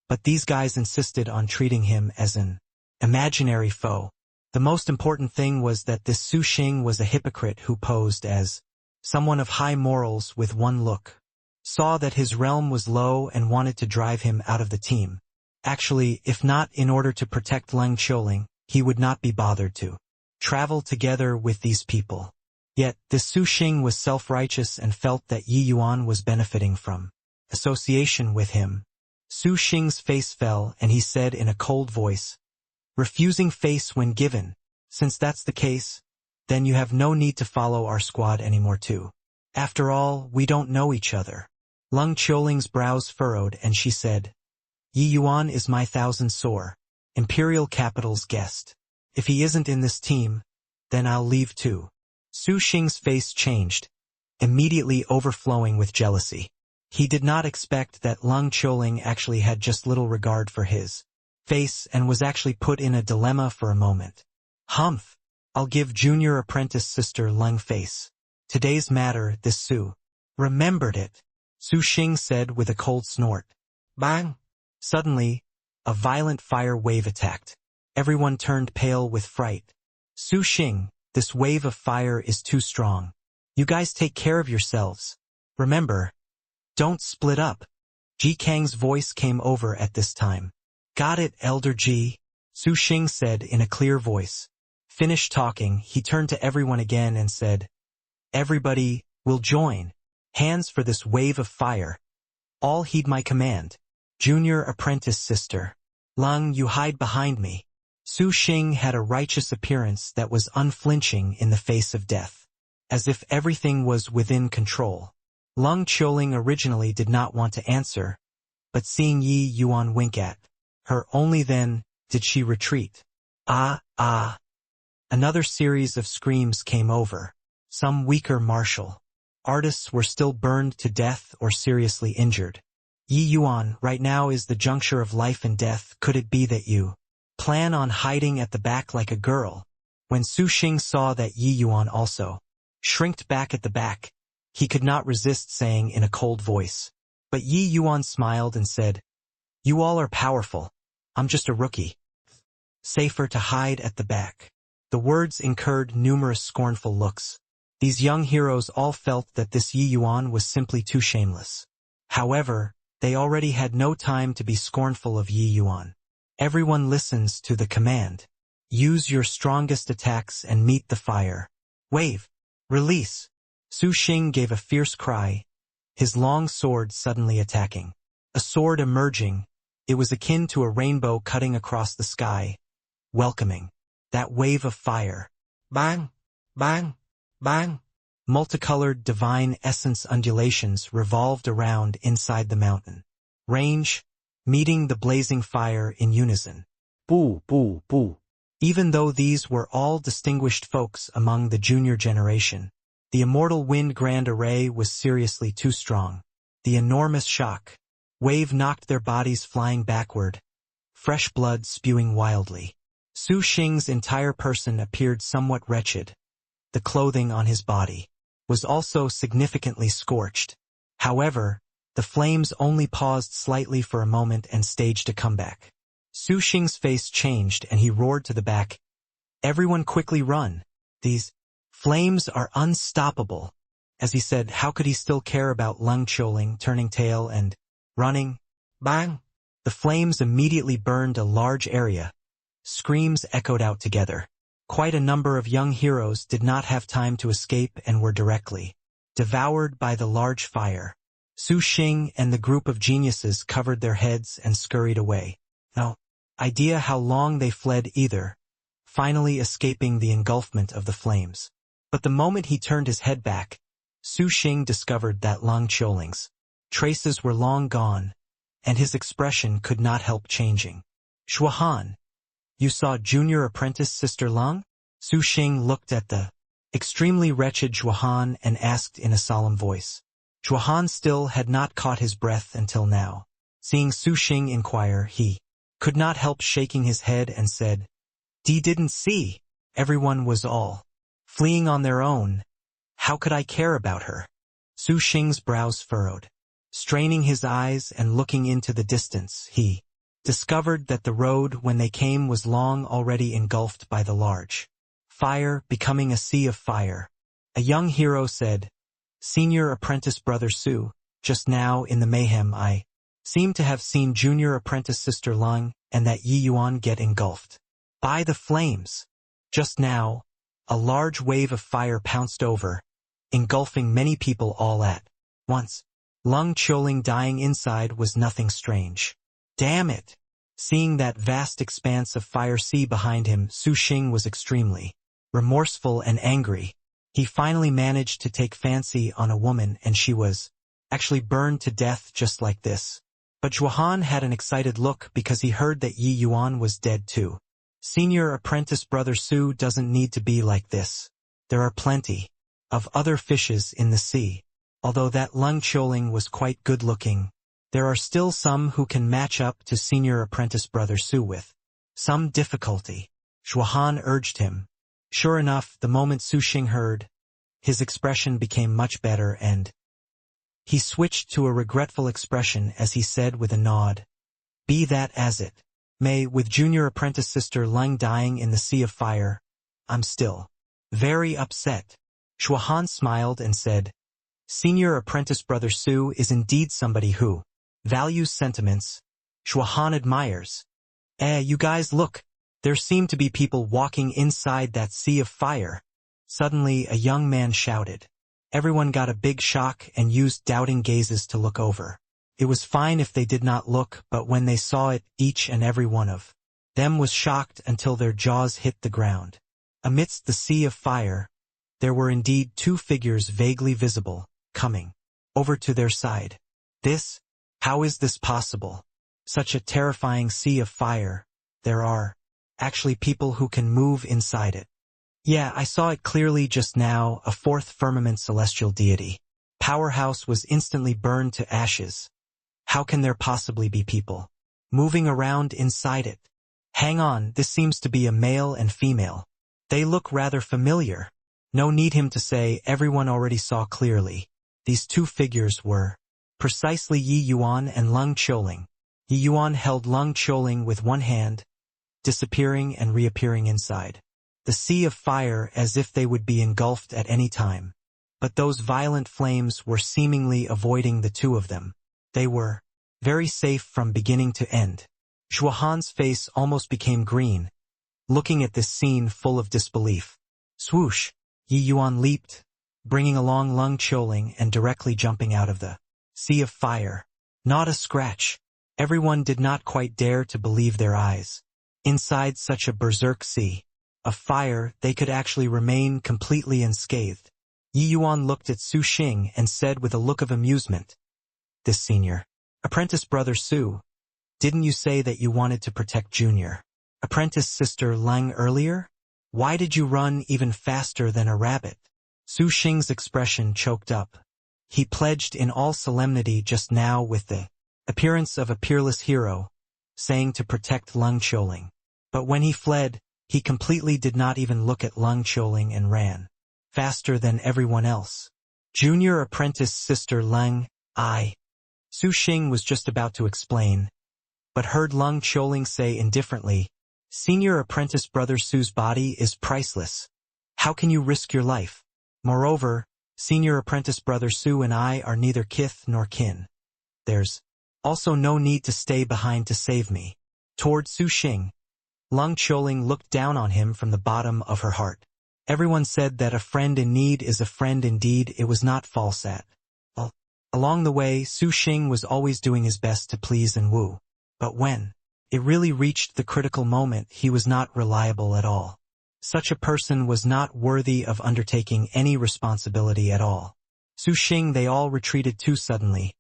but these guys insisted on treating him as an imaginary foe. The most important thing was that this Su Xing was a hypocrite who posed as someone of high morals with one look, saw that his realm was low and wanted to drive him out of the team. Actually, if not in order to protect Leng Qiuling, he would not be bothered to travel together with these people. Yet, this Su Xing was self-righteous and felt that Yi Yuan was benefiting from association with him. Su Xing's face fell and he said in a cold voice, "Refusing face when given. Since that's the case, then you have no need to follow our squad anymore too. After all, we don't know each other." Leng Qiuling's brows furrowed and she said, "Yi Yuan is my thousand sore, Imperial Capital's guest. If he isn't in this team, then I'll leave too." Su Xing's face changed, immediately overflowing with jealousy. He did not expect that Leng Qiuling actually had just little regard for his face and was actually put in a dilemma for a moment. "Humph, I'll give junior apprentice sister Leng face. Today's matter, this Su remembered it," Su Xing said with a cold snort. Bang! Suddenly, a violent fire wave attacked. Everyone turned pale with fright. "Su Xing, this wave of fire is too strong. You guys take care of yourselves. Remember, don't split up." Ji Kang's voice came over at this time. "Got it, Elder Ji," Su Xing said in a clear voice. Finished talking, he turned to everyone again and said, "Everybody will join hands for this wave of fire. All heed my command. Junior apprentice sister Leng, you hide behind me." Su Xing had a righteous appearance that was unflinching in the face of death, as if everything was within control. Leng Qiuling originally did not want to answer, but seeing Yi Yuan wink at her, only then did she retreat. Ah! Another series of screams came over. Some weaker martial artists were still burned to death or seriously injured. "Yi Yuan, right now is the juncture of life and death. Could it be that you plan on hiding at the back like a girl?" When Su Xing saw that Yi Yuan also shrinked back at the back, he could not resist saying in a cold voice. But Yi Yuan smiled and said, "You all are powerful. I'm just a rookie. Safer to hide at the back." The words incurred numerous scornful looks. These young heroes all felt that this Yi Yuan was simply too shameless. However, they already had no time to be scornful of Yi Yuan. Everyone listens to the command. Use your strongest attacks and meet the fire. Wave. Release. Su Xing gave a fierce cry, his long sword suddenly attacking. A sword emerging, it was akin to a rainbow cutting across the sky, welcoming that wave of fire. Bang! Bang! Bang! Multicolored divine essence undulations revolved around inside the mountain range, meeting the blazing fire in unison. Boo, boo, boo. Even though these were all distinguished folks among the junior generation, the immortal wind grand array was seriously too strong. The enormous shock wave knocked their bodies flying backward, fresh blood spewing wildly. Su Xing's entire person appeared somewhat wretched. The clothing on his body was also significantly scorched. However, the flames only paused slightly for a moment and staged a comeback. Su Xing's face changed and he roared to the back, "Everyone quickly run. These flames are unstoppable." As he said, how could he still care about Leng Qiuling turning tail and running? Bang! The flames immediately burned a large area. Screams echoed out together. Quite a number of young heroes did not have time to escape and were directly devoured by the large fire. Su Xing and the group of geniuses covered their heads and scurried away. No idea how long they fled either, finally escaping the engulfment of the flames. But the moment he turned his head back, Su Xing discovered that Leng Qiuling's traces were long gone, and his expression could not help changing. Shuahan, you saw junior apprentice Sister Leng? Su Xing looked at the extremely wretched Shuahan and asked in a solemn voice. Shuahan still had not caught his breath until now. Seeing Su Xing inquire, he could not help shaking his head and said, Didn't see. Everyone was all fleeing on their own. How could I care about her? Su Xing's brows furrowed. Straining his eyes and looking into the distance, he discovered that the road when they came was long already engulfed by the large fire, becoming a sea of fire. A young hero said, Senior apprentice brother Su, just now in the mayhem I seem to have seen junior apprentice Sister Leng and that Yi Yuan get engulfed by the flames. Just now, a large wave of fire pounced over, engulfing many people all at once. Leng Qiuling dying inside was nothing strange. Damn it! Seeing that vast expanse of fire sea behind him, Su Xing was extremely remorseful and angry. He finally managed to take fancy on a woman and she was actually burned to death just like this. But Zhuhan had an excited look because he heard that Yi Yuan was dead too. Senior apprentice brother Su doesn't need to be like this. There are plenty of other fishes in the sea. Although that Leng Qiuling was quite good-looking, there are still some who can match up to senior apprentice brother Su with some difficulty. Zhuhan urged him. Sure enough, the moment Su Xing heard, his expression became much better and he switched to a regretful expression as he said with a nod, Be that as it may, with junior apprentice Sister Leng dying in the sea of fire, I'm still very upset. Zhuhan smiled and said, Senior apprentice brother Su is indeed somebody who values sentiments. Zhuhan admires. You guys look. There seem to be people walking inside that sea of fire. Suddenly a young man shouted. Everyone got a big shock and used doubting gazes to look over. It was fine if they did not look, but when they saw it, each and every one of them was shocked until their jaws hit the ground. Amidst the sea of fire, there were indeed two figures vaguely visible, coming over to their side. How is this possible? Such a terrifying sea of fire. There are actually people who can move inside it. Yeah, I saw it clearly just now, a fourth firmament celestial deity. Powerhouse was instantly burned to ashes. How can there possibly be people moving around inside it? Hang on, this seems to be a male and female. They look rather familiar. No need him to say, everyone already saw clearly. These two figures were precisely Yi Yuan and Leng Qiuling. Yi Yuan held Leng Qiuling with one hand, disappearing and reappearing inside the sea of fire as if they would be engulfed at any time. But those violent flames were seemingly avoiding the two of them. They were very safe from beginning to end. Zhuhan's face almost became green, looking at this scene full of disbelief. Swoosh! Yi Yuan leaped, bringing along Leng Qiuling and directly jumping out of the sea of fire. Not a scratch. Everyone did not quite dare to believe their eyes. Inside such a berserk sea of fire, they could actually remain completely unscathed. Yi Yuan looked at Su Xing and said with a look of amusement, This senior apprentice brother Su, didn't you say that you wanted to protect junior apprentice Sister Leng earlier? Why did you run even faster than a rabbit? Su Xing's expression choked up. He pledged in all solemnity just now with the appearance of a peerless hero, saying to protect Leng Qiuling. But when he fled, he completely did not even look at Leng Qiuling and ran faster than everyone else. Junior apprentice Sister Leng, Su Xing was just about to explain, but heard Leng Qiuling say indifferently, Senior apprentice brother Su's body is priceless. How can you risk your life? Moreover, senior apprentice brother Su and I are neither kith nor kin. There's also no need to stay behind to save me. Toward Su Xing, Lung Choling looked down on him from the bottom of her heart. Everyone said that a friend in need is a friend indeed. It was not false at all. Along the way, Su Xing was always doing his best to please and woo. But when it really reached the critical moment, he was not reliable at all. Such a person was not worthy of undertaking any responsibility at all. Su Xing, they all retreated too suddenly,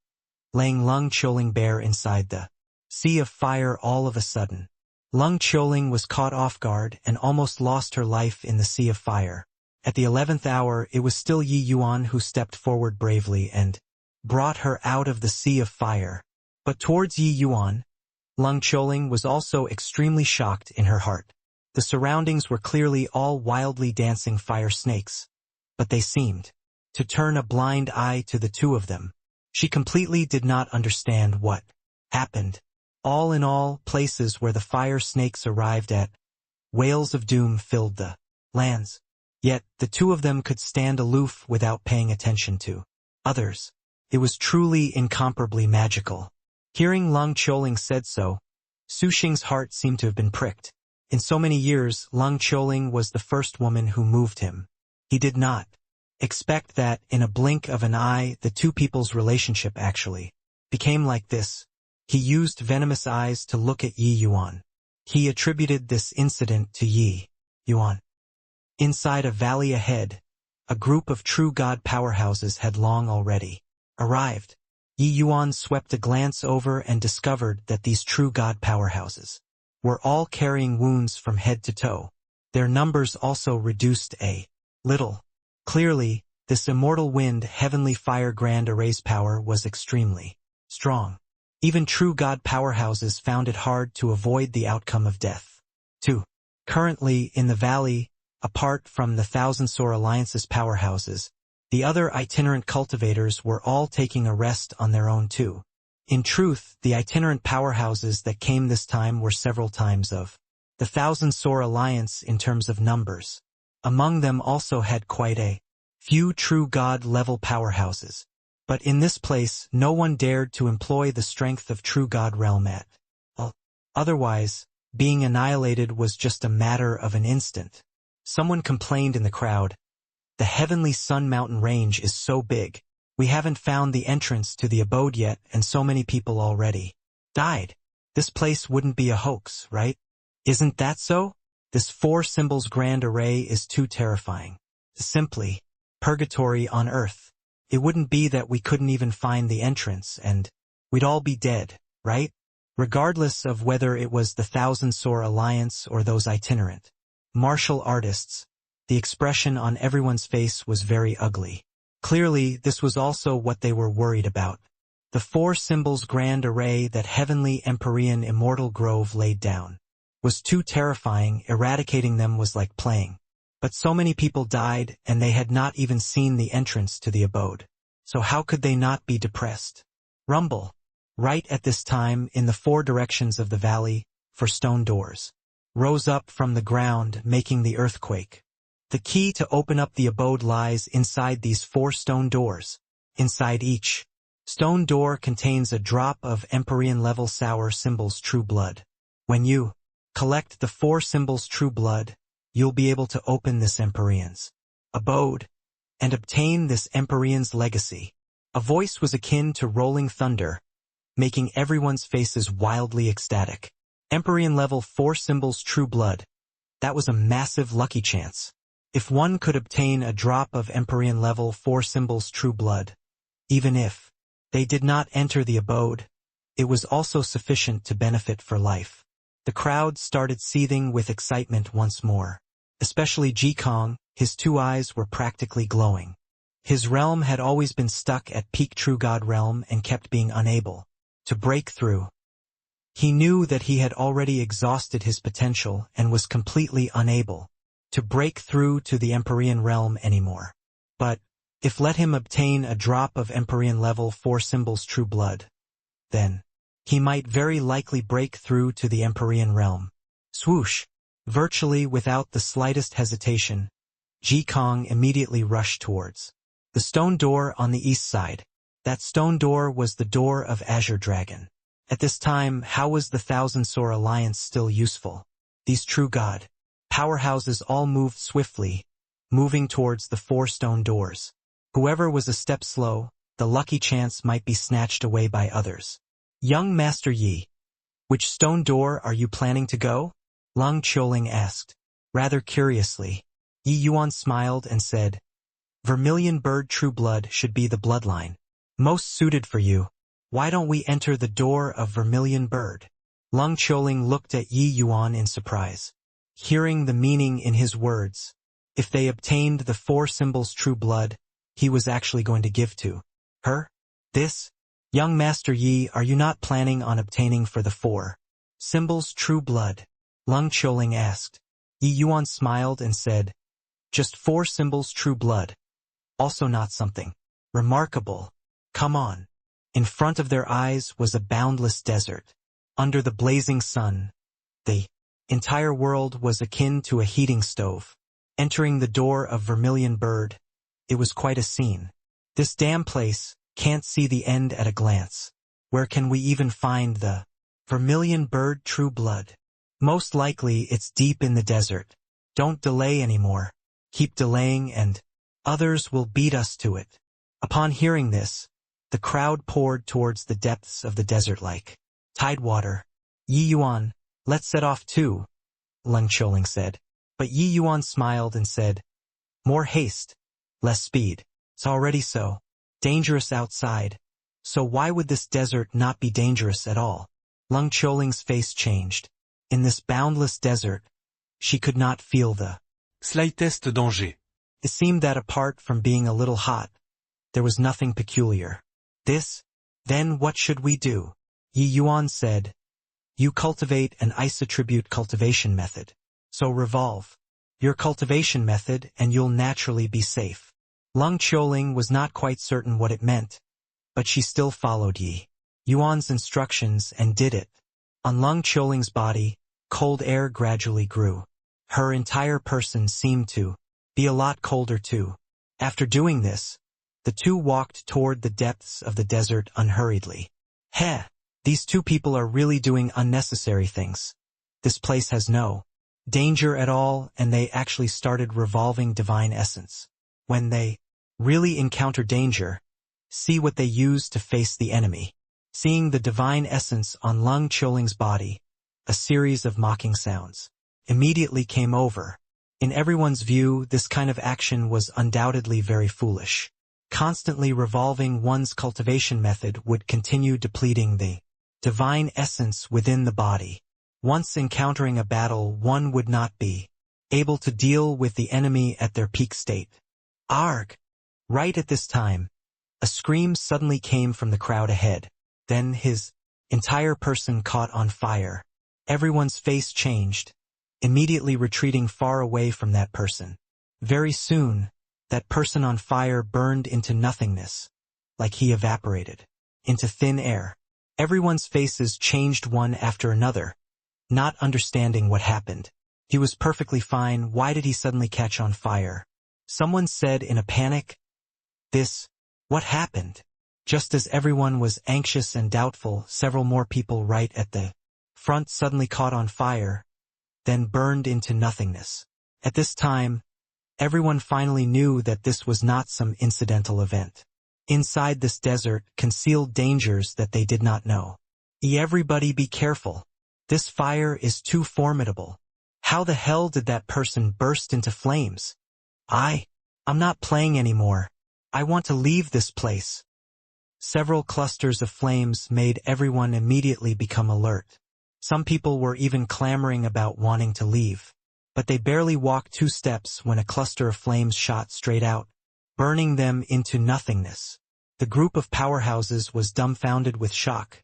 laying Lung Choling bare inside the sea of fire all of a sudden. Lung Choling was caught off guard and almost lost her life in the sea of fire. At the 11th hour, it was still Yi Yuan who stepped forward bravely and brought her out of the sea of fire. But towards Yi Yuan, Lung Choling was also extremely shocked in her heart. The surroundings were clearly all wildly dancing fire snakes, but they seemed to turn a blind eye to the two of them. She completely did not understand what happened. All in all, places where the fire snakes arrived at, wails of doom filled the lands. Yet, the two of them could stand aloof without paying attention to others. It was truly incomparably magical. Hearing Lung Choling said so, Su Xing's heart seemed to have been pricked. In so many years, Lung Choling was the first woman who moved him. He did not expect that, in a blink of an eye, the two people's relationship actually became like this. He used venomous eyes to look at Yi Yuan. He attributed this incident to Yi Yuan. Inside a valley ahead, a group of true god powerhouses had long already arrived. Yi Yuan swept a glance over and discovered that these true god powerhouses were all carrying wounds from head to toe. Their numbers also reduced a little. Clearly, this immortal wind heavenly fire grand array's power was extremely strong. Even true god powerhouses found it hard to avoid the outcome of death. 2. Currently, in the valley, apart from the Thousand Sore Alliance's powerhouses, the other itinerant cultivators were all taking a rest on their own too. In truth, the itinerant powerhouses that came this time were several times of the Thousand Sore Alliance in terms of numbers. Among them also had quite a few true god-level powerhouses. But in this place, no one dared to employ the strength of true god realm at all. Otherwise, being annihilated was just a matter of an instant. Someone complained in the crowd, "The Heavenly Sun Mountain Range is so big. We haven't found the entrance to the abode yet, and so many people already died. This place wouldn't be a hoax, right? Isn't that so? This four symbols grand array is too terrifying. Simply purgatory on earth. It wouldn't be that we couldn't even find the entrance, and we'd all be dead, right?" Regardless of whether it was the Thousand Sore Alliance or those itinerant martial artists, the expression on everyone's face was very ugly. Clearly, this was also what they were worried about. The four symbols grand array that Heavenly Empyrean Immortal Grove laid down was too terrifying. Eradicating them was like playing. But so many people died, and they had not even seen the entrance to the abode. So how could they not be depressed? Rumble. Right at this time, in the four directions of the valley, for stone doors rose up from the ground, making the earthquake. The key to open up the abode lies inside these four stone doors. Inside each stone door contains a drop of Empyrean level sour symbols true blood. When you collect the four symbols true blood, you'll be able to open this Empyrean's abode and obtain this Empyrean's legacy. A voice was akin to rolling thunder, making everyone's faces wildly ecstatic. Empyrean level 4 symbols true blood. That was a massive lucky chance. If one could obtain a drop of Empyrean level 4 symbols true blood, even if they did not enter the abode, it was also sufficient to benefit for life. The crowd started seething with excitement once more. Especially Ji Kong, his two eyes were practically glowing. His realm had always been stuck at peak true god realm and kept being unable to break through. He knew that he had already exhausted his potential and was completely unable to break through to the Empyrean realm anymore. But, if let him obtain a drop of Empyrean level 4 symbols true blood, then he might very likely break through to the Empyrean realm. Swoosh! Virtually without the slightest hesitation, Ji Kong immediately rushed towards the stone door on the east side. That stone door was the door of Azure Dragon. At this time, how was the Thousand Sore Alliance still useful? these true God powerhouses all moved swiftly, moving towards the 4 stone doors. Whoever was a step slow, the lucky chance might be snatched away by others. Young Master Yi, which stone door are you planning to go? Lung Qiuling asked, rather curiously. Yi Yuan smiled and said, Vermilion Bird True Blood should be the bloodline most suited for you. Why don't we enter the door of Vermilion Bird? Lung Qiuling looked at Yi Yuan in surprise. Hearing the meaning in his words, if they obtained the 4 symbols true blood, he was actually going to give to her? This? Young Master Yi, are you not planning on obtaining for the 4 symbols true blood? Lung Qiuling asked. Yi Yuan smiled and said, just 4 symbols true blood. Also not something remarkable. Come on. In front of their eyes was a boundless desert. Under the blazing sun, the entire world was akin to a heating stove. Entering the door of Vermilion Bird, it was quite a scene. This damn place can't see the end at a glance. Where can we even find the Vermilion Bird True Blood? Most likely it's deep in the desert. Don't delay anymore. Keep delaying and others will beat us to it. Upon hearing this, the crowd poured towards the depths of the desert like tidewater. Yi Yuan, let's set off too, Lung Qiuling said. But Yi Yuan smiled and said, more haste, less speed. It's already so dangerous outside. So why would this desert not be dangerous at all? Lung Qiuling's face changed. In this boundless desert, she could not feel the slightest danger. It seemed that apart from being a little hot, there was nothing peculiar. This? Then what should we do? Yi Yuan said, you cultivate an isotribute cultivation method. So revolve your cultivation method and you'll naturally be safe. Lung Qiuling was not quite certain what it meant, but she still followed Yi Yuan's instructions and did it. On Lung Qiuling's body, cold air gradually grew. Her entire person seemed to be a lot colder too. After doing this, the two walked toward the depths of the desert unhurriedly. Heh, these 2 people are really doing unnecessary things. This place has no danger at all, and they actually started revolving divine essence. When they really encounter danger, see what they use to face the enemy. Seeing the divine essence on Lung Qiuling's body, a series of mocking sounds immediately came over. In everyone's view, this kind of action was undoubtedly very foolish. Constantly revolving one's cultivation method would continue depleting the divine essence within the body. Once encountering a battle, one would not be able to deal with the enemy at their peak state. Arg! Right at this time, a scream suddenly came from the crowd ahead. Then his entire person caught on fire. Everyone's face changed, immediately retreating far away from that person. Very soon, that person on fire burned into nothingness, like he evaporated into thin air. Everyone's faces changed one after another, not understanding what happened. He was perfectly fine. Why did he suddenly catch on fire? Someone said in a panic, what happened? Just as everyone was anxious and doubtful, several more people right at the front suddenly caught on fire, then burned into nothingness. At this time, everyone finally knew that this was not some incidental event. Inside this desert concealed dangers that they did not know. Everybody be careful. This fire is too formidable. How the hell did that person burst into flames? I'm not playing anymore. I want to leave this place. Several clusters of flames made everyone immediately become alert. Some people were even clamoring about wanting to leave. But they barely walked 2 steps when a cluster of flames shot straight out, burning them into nothingness. The group of powerhouses was dumbfounded with shock,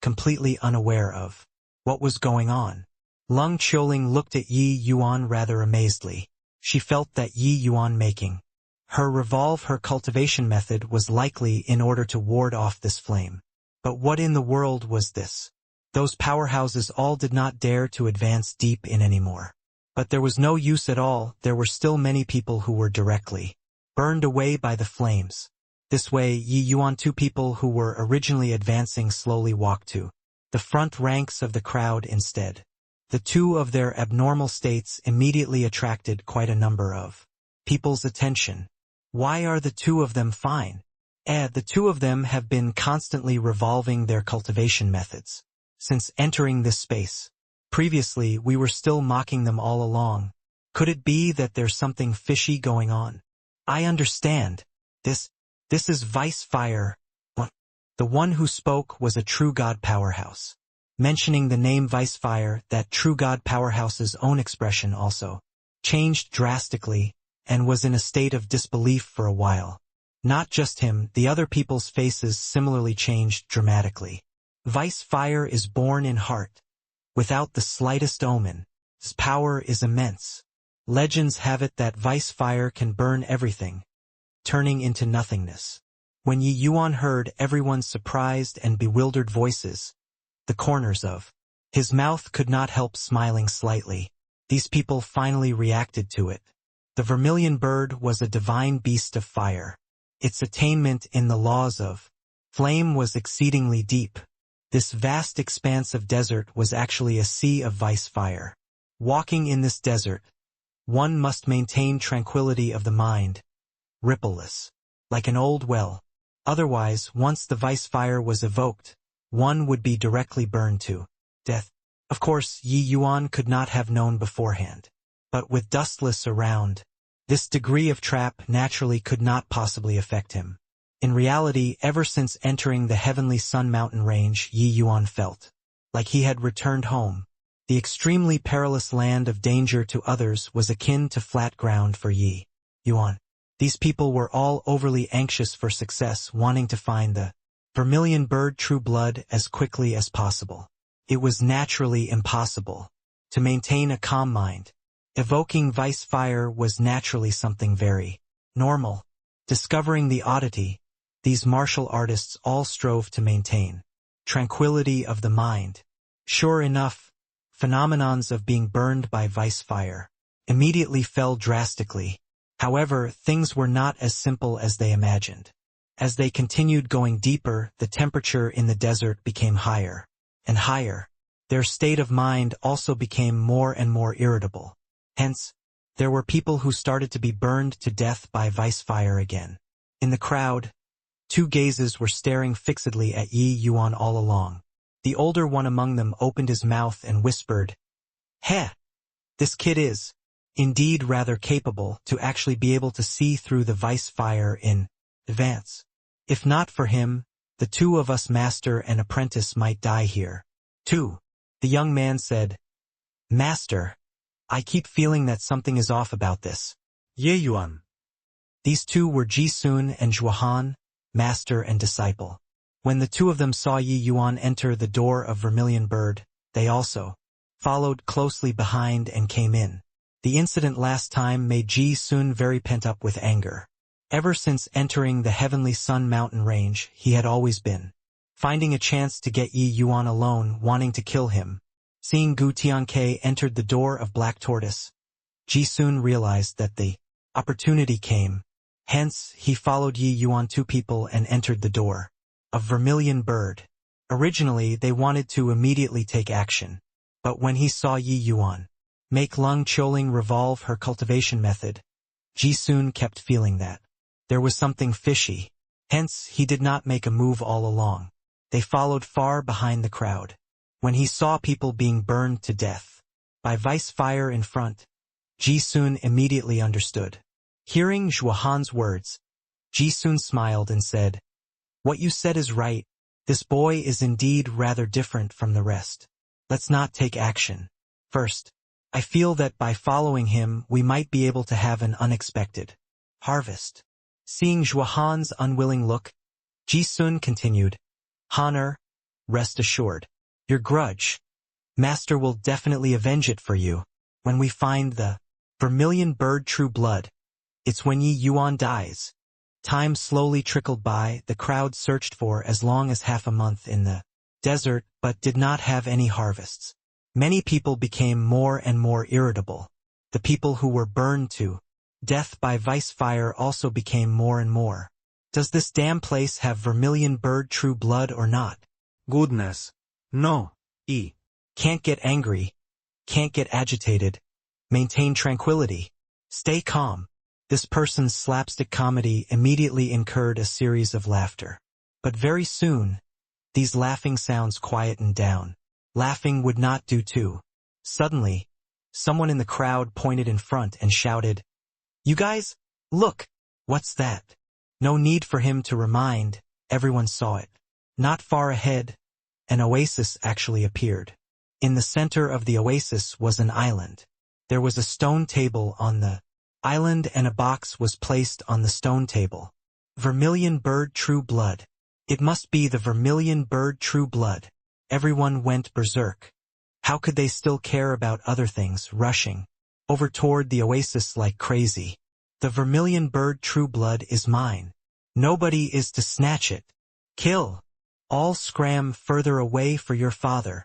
completely unaware of what was going on. Lung Qiuling looked at Yi Yuan rather amazedly. She felt that Yi Yuan making her cultivation method was likely in order to ward off this flame. But what in the world was this? Those powerhouses all did not dare to advance deep in anymore. But there was no use at all. There were still many people who were directly burned away by the flames. This way, Yi Yuan, 2 people who were originally advancing slowly walked to the front ranks of the crowd instead. The two of their abnormal states immediately attracted quite a number of people's attention. Why are the two of them fine? The two of them have been constantly revolving their cultivation methods since entering this space. Previously, we were still mocking them all along. Could it be that there's something fishy going on? I understand. This is Vice Fire. The one who spoke was a true god powerhouse. Mentioning the name Vice Fire, that true god powerhouse's own expression also changed drastically and was in a state of disbelief for a while. Not just him, the other people's faces similarly changed dramatically. Vice Fire is born in heart, without the slightest omen. His power is immense. Legends have it that Vice Fire can burn everything, turning into nothingness. When Yi Yuan heard everyone's surprised and bewildered voices, the corners of his mouth could not help smiling slightly. These people finally reacted to it. The vermilion bird was a divine beast of fire. Its attainment in the laws of flame was exceedingly deep. This vast expanse of desert was actually a sea of Vice Fire. Walking in this desert, one must maintain tranquility of the mind, rippleless, like an old well. Otherwise, once the Vice Fire was evoked, one would be directly burned to death. Of course, Yi Yuan could not have known beforehand. But with dustless around, this degree of trap naturally could not possibly affect him. In reality, ever since entering the heavenly Sun Mountain range, Yi Yuan felt like he had returned home. The extremely perilous land of danger to others was akin to flat ground for Yi Yuan. These people were all overly anxious for success, wanting to find the vermilion bird true blood as quickly as possible. It was naturally impossible to maintain a calm mind. Evoking Vice Fire was naturally something very normal. Discovering the oddity, these martial artists all strove to maintain tranquility of the mind. Sure enough, phenomenons of being burned by Vice Fire immediately fell drastically. However, things were not as simple as they imagined. As they continued going deeper, the temperature in the desert became higher and higher. Their state of mind also became more and more irritable. Hence, there were people who started to be burned to death by Vice Fire again. In the crowd, two gazes were staring fixedly at Yi Yuan all along. The older one among them opened his mouth and whispered, "Heh! This kid is, indeed, rather capable to actually be able to see through the Vice Fire in advance. If not for him, the two of us master and apprentice might die here." "Two," the young man said. "Master, I keep feeling that something is off about this." Ye Yuan. These two were Ji Sun and Zhuohan, master and disciple. When the two of them saw Yi Yuan enter the door of Vermilion Bird, they also followed closely behind and came in. The incident last time made Ji Sun very pent up with anger. Ever since entering the heavenly Sun Mountain range, he had always been finding a chance to get Yi Yuan alone, wanting to kill him. Seeing Gu Tianke entered the door of Black Tortoise, Ji Sun realized that the opportunity came. Hence, he followed Yi Yuan two people and entered the door of Vermilion Bird. Originally, they wanted to immediately take action. But when he saw Yi Yuan make Lung Choling revolve her cultivation method, Ji Sun kept feeling that there was something fishy. Hence, he did not make a move all along. They followed far behind the crowd. When he saw people being burned to death by Vice Fire in front, Ji Sun immediately understood. Hearing Zhuohan's words, Ji Sun smiled and said, "What you said is right. This boy is indeed rather different from the rest. Let's not take action. First, I feel that by following him we might be able to have an unexpected harvest." Seeing Zhuohan's unwilling look, Ji Sun continued, "Honor, rest assured. Your grudge, Master will definitely avenge it for you. When we find the Vermilion Bird true blood, it's when Yi Yuan dies." Time slowly trickled by. The crowd searched for as long as half a month in the desert, but did not have any harvests. Many people became more and more irritable. The people who were burned to death by Vice Fire also became more and more. Does this damn place have Vermilion Bird true blood or not? Goodness. No. Can't get angry. Can't get agitated. Maintain tranquility. Stay calm. This person's slapstick comedy immediately incurred a series of laughter. But very soon, these laughing sounds quietened down. Laughing would not do too. Suddenly, someone in the crowd pointed in front and shouted, "You guys, look! What's that?" No need for him to remind, everyone saw it. Not far ahead, an oasis actually appeared. In the center of the oasis was an island. There was a stone table on the island and a box was placed on the stone table. Vermilion bird true blood. It must be the vermilion bird true blood. Everyone went berserk. How could they still care about other things, rushing over toward the oasis like crazy? The vermilion bird true blood is mine. Nobody is to snatch it. Kill. All scram further away for your father.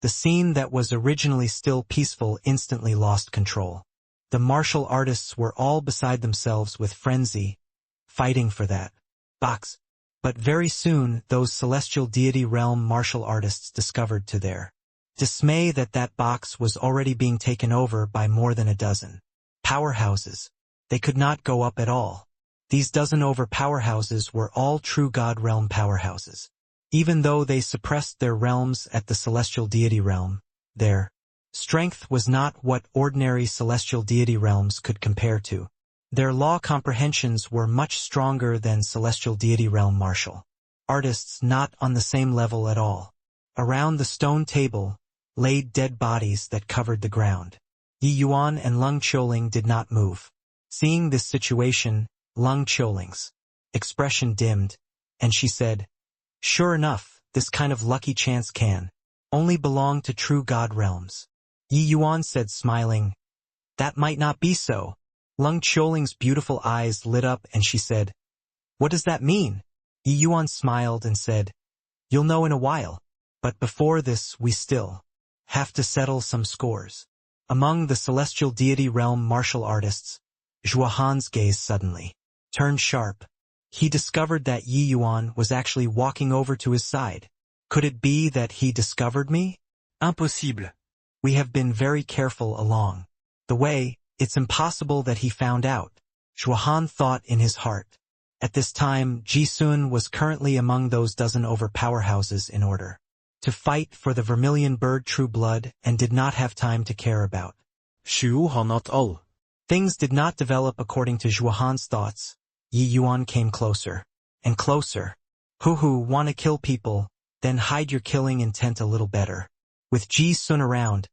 The scene that was originally still peaceful instantly lost control. The martial artists were all beside themselves with frenzy, fighting for that box. But very soon those celestial deity realm martial artists discovered to their dismay that that box was already being taken over by more than a dozen powerhouses. They could not go up at all. These dozen over powerhouses were all true God realm powerhouses. Even though they suppressed their realms at the celestial deity realm, their strength was not what ordinary celestial deity realms could compare to. Their law comprehensions were much stronger than celestial deity realm martial artists, not on the same level at all. Around the stone table laid dead bodies that covered the ground. Yi Yuan and Lung Qiuling did not move. Seeing this situation, Lung Qiuling's expression dimmed, and she said, "Sure enough, this kind of lucky chance can only belong to true God realms." Yi Yuan said smiling, "That might not be so." Lung Qiuling's beautiful eyes lit up and she said, "What does that mean?" Yi Yuan smiled and said, "You'll know in a while. But before this we still have to settle some scores." Among the celestial deity realm martial artists, Zhuo Han's gaze suddenly turned sharp. He discovered that Yi Yuan was actually walking over to his side. Could it be that he discovered me? Impossible. We have been very careful along the way. It's impossible that he found out, Zhuo Han thought in his heart. At this time, Ji Sun was currently among those dozen over powerhouses in order to fight for the vermilion bird true blood and did not have time to care about Zhuo Han at all. Things did not develop according to Zhuo Han's thoughts. Yi Yuan came closer and closer. Hoo, wanna kill people, then hide your killing intent a little better. With Ji Sun around,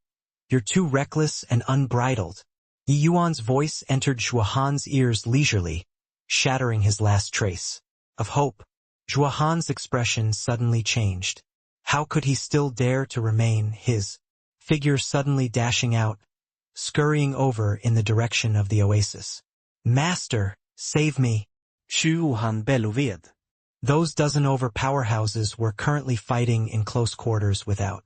you're too reckless and unbridled. Yi Yuan's voice entered Zhuo Han's ears leisurely, shattering his last trace of hope. Zhuo Han's expression suddenly changed. How could he still dare to remain? His figure suddenly dashing out, scurrying over in the direction of the oasis. "Master, save me." Zhuo Han beluved. Those dozen over powerhouses were currently fighting in close quarters without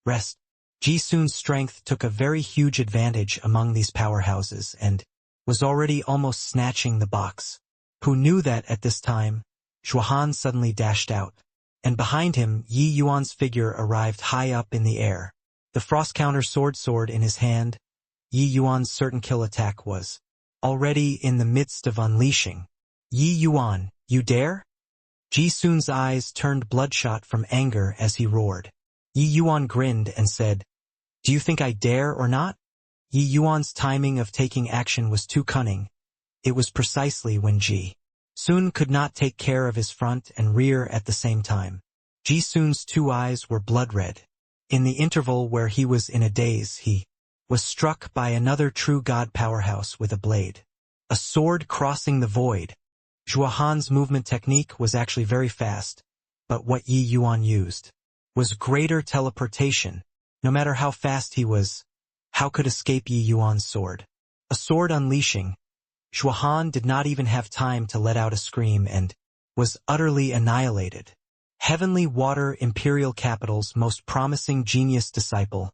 rest. Ji Sun's strength took a very huge advantage among these powerhouses and was already almost snatching the box. Who knew that at this time, Zhuo Han suddenly dashed out, and behind him Yi Yuan's figure arrived high up in the air. The frost counter sword in his hand, Yi Yuan's certain kill attack was already in the midst of unleashing. "Yi Yuan, you dare?" Ji Sun's eyes turned bloodshot from anger as he roared. Yi Yuan grinned and said, "Do you think I dare or not?" Yi Yuan's timing of taking action was too cunning. It was precisely when Ji Sun could not take care of his front and rear at the same time. Ji Sun's two eyes were blood red. In the interval where he was in a daze, he was struck by another true God powerhouse with a blade. A sword crossing the void. Zhuo Han's movement technique was actually very fast, but what Yi Yuan used was greater teleportation. No matter how fast he was, how could escape Yi Yuan's sword? A sword unleashing. Zhuo Han did not even have time to let out a scream and was utterly annihilated. Heavenly Water Imperial Capital's most promising genius disciple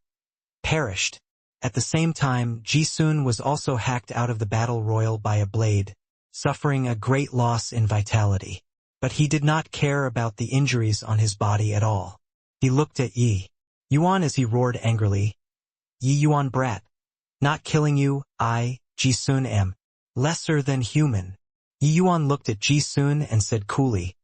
perished. At the same time, Ji Sun was also hacked out of the battle royal by a blade, suffering a great loss in vitality. But he did not care about the injuries on his body at all. He looked at Yi Yuan as he roared angrily, Yi Yuan brat. Not killing you, I, Ji Sun am lesser than human. Yi Yuan looked at Ji Sun and said coolly,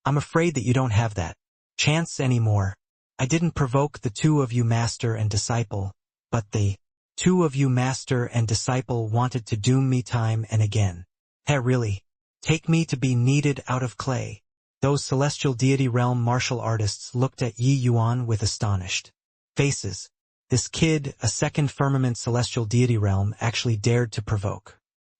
I'm afraid that you don't have that chance anymore. I didn't provoke the two of you master and disciple, but the two of you master and disciple wanted to doom me time and again. Hey, really? Take me to be kneaded out of clay. Those celestial deity realm martial artists looked at Yi Yuan with astonished faces. This kid, a second firmament celestial deity realm, actually dared to provoke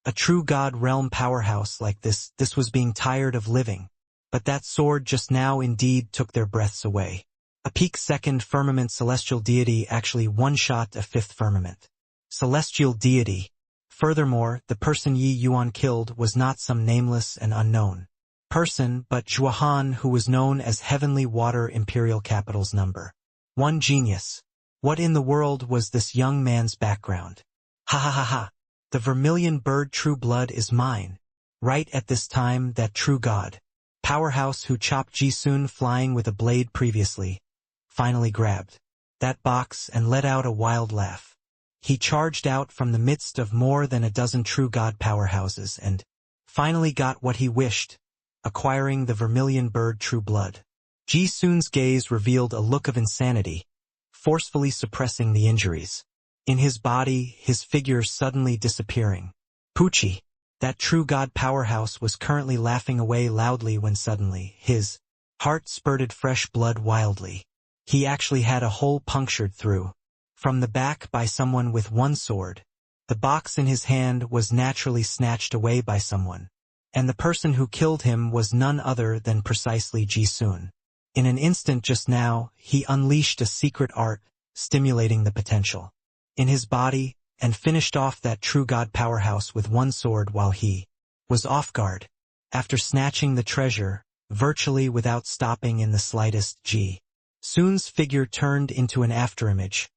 a true god realm powerhouse like this. This was being tired of living. But that sword just now indeed took their breaths away. A peak second firmament celestial deity actually one-shot a fifth firmament celestial deity. Furthermore, the person Yi Yuan killed was not some nameless and unknown person, but Zhuahan, who was known as Heavenly Water Imperial Capital's #1 genius. What in the world was this young man's background? Ha ha ha ha. The vermilion bird true blood is mine. Right at this time, that true god powerhouse who chopped Ji Sun flying with a blade previously finally grabbed that box and let out a wild laugh. He charged out from the midst of more than a dozen true god powerhouses and finally got what he wished, acquiring the vermilion bird true blood. Ji Sun's gaze revealed a look of insanity, forcefully suppressing the injuries in his body, his figure suddenly disappearing. Poochie, that true god powerhouse, was currently laughing away loudly when suddenly his heart spurted fresh blood wildly. He actually had a hole punctured through from the back by someone with one sword. The box in his hand was naturally snatched away by someone, and the person who killed him was none other than precisely Ji Sun. In an instant just now, he unleashed a secret art, stimulating the potential in his body, and finished off that true god powerhouse with one sword while he was off guard. After snatching the treasure, virtually without stopping in the slightest, Ji Sun's figure turned into an afterimage,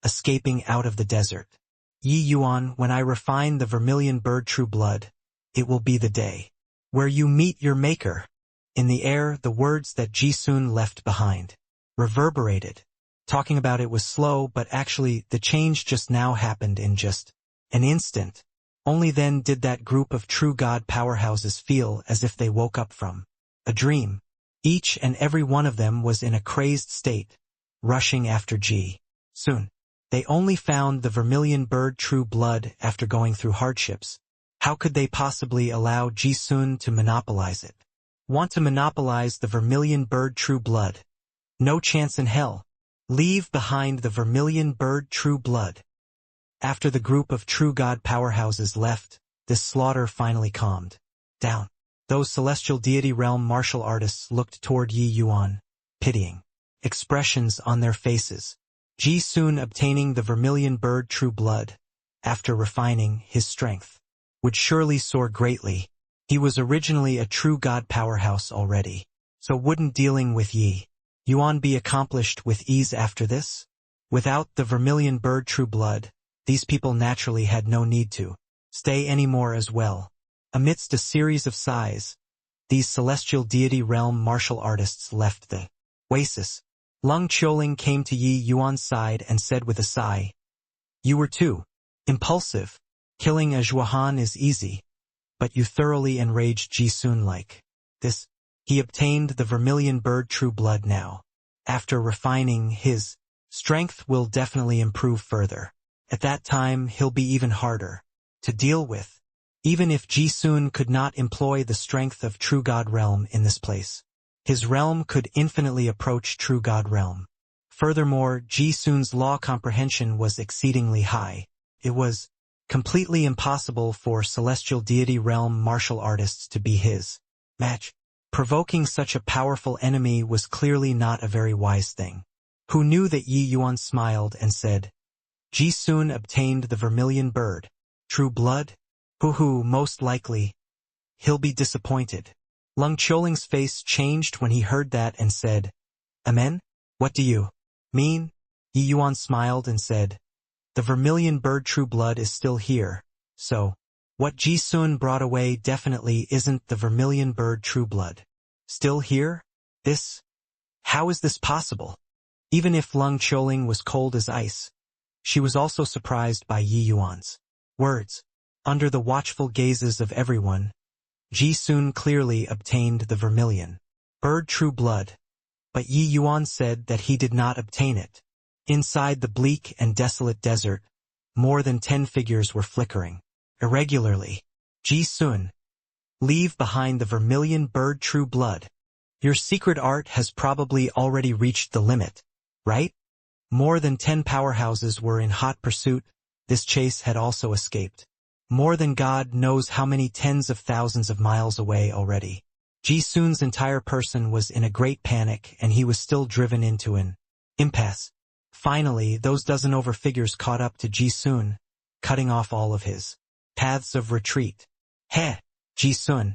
escaping out of the desert. Yi Yuan, when I refine the vermilion bird true blood, it will be the day where you meet your maker. In the air, the words that Ji Sun left behind reverberated. Talking about it was slow, but actually the change just now happened in just an instant. Only then did that group of true god powerhouses feel as if they woke up from a dream. Each and every one of them was in a crazed state, rushing after Ji Sun. They only found the vermilion bird true blood after going through hardships. How could they possibly allow Ji Sun to monopolize it? Want to monopolize the vermilion bird true blood? No chance in hell. Leave behind the vermilion bird true blood. After the group of true god powerhouses left, this slaughter finally calmed down. Those celestial deity realm martial artists looked toward Yi Yuan, pitying expressions on their faces. Ji Sun obtaining the vermilion bird true blood, after refining his strength, would surely soar greatly. He was originally a true god powerhouse already, so wouldn't dealing with Yi Yuan be accomplished with ease after this? Without the vermilion bird true blood, these people naturally had no need to stay anymore as well. Amidst a series of sighs, these celestial deity realm martial artists left the oasis. Lung Qiuling came to Yi Yuan's side and said with a sigh, You were too impulsive. Killing a Zhuahan is easy, but you thoroughly enraged Ji Sun like this. He obtained the vermilion bird true blood now. After refining, his strength will definitely improve further. At that time, he'll be even harder to deal with. Even if Ji Sun could not employ the strength of true god realm in this place, his realm could infinitely approach true god realm. Furthermore, Ji Sun's law comprehension was exceedingly high. It was completely impossible for celestial deity realm martial artists to be his match. Provoking such a powerful enemy was clearly not a very wise thing. Who knew that Yi Yuan smiled and said, Ji Sun obtained the vermilion bird true blood? Hoo-hoo, most likely he'll be disappointed. Lung Qiuling's face changed when he heard that and said, Amen? What do you mean? Yi Yuan smiled and said, The vermilion bird true blood is still here, so what Ji Sun brought away definitely isn't the vermilion bird true blood. Still here? How is this possible? Even if Lung Qiuling was cold as ice, She was also surprised by Yi Yuan's words. Under the watchful gazes of everyone, Ji Sun clearly obtained the vermilion bird true blood, but Yi Yuan said that he did not obtain it. Inside the bleak and desolate desert, more than 10 figures were flickering irregularly. Ji Sun, leave behind the vermilion bird true blood. Your secret art has probably already reached the limit, right? More than 10 powerhouses were in hot pursuit. This chase had also escaped. More than God knows how many tens of thousands of miles away already. Ji Sun's entire person was in a great panic, and he was still driven into an impasse. Finally, those dozen over figures caught up to Ji Sun, cutting off all of his paths of retreat. Heh, Ji Sun,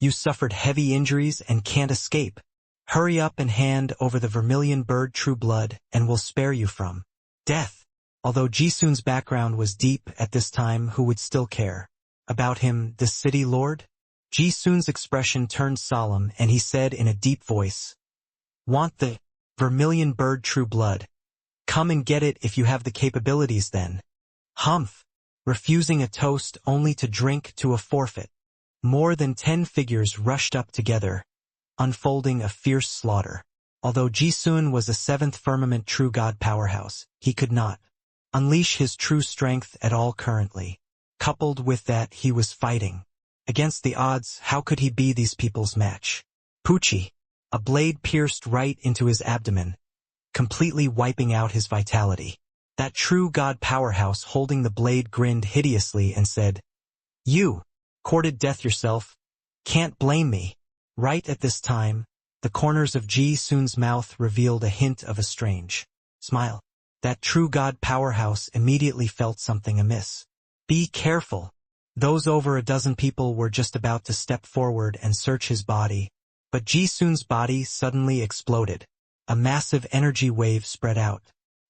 you suffered heavy injuries and can't escape. Hurry up and hand over the vermilion bird true blood, and we'll spare you from death. Although Ji Sun's background was deep at this time, who would still care about him, the city lord? Ji Sun's expression turned solemn, and he said in a deep voice, "Want the vermilion bird true blood? Come and get it if you have the capabilities then." Humph! Refusing a toast only to drink to a forfeit. More than 10 figures rushed up together, unfolding a fierce slaughter. Although Ji Sun was a 7th firmament true god powerhouse, he could not unleash his true strength at all currently. Coupled with that, he was fighting against the odds. How could he be these people's match? Poochie! A blade pierced right into his abdomen, completely wiping out his vitality. That true god powerhouse holding the blade grinned hideously and said, "You courted death yourself. Can't blame me." Right at this time, the corners of Ji Sun's mouth revealed a hint of a strange smile. That true god powerhouse immediately felt something amiss. Be careful. Those over a dozen people were just about to step forward and search his body, but Ji Sun's body suddenly exploded. A massive energy wave spread out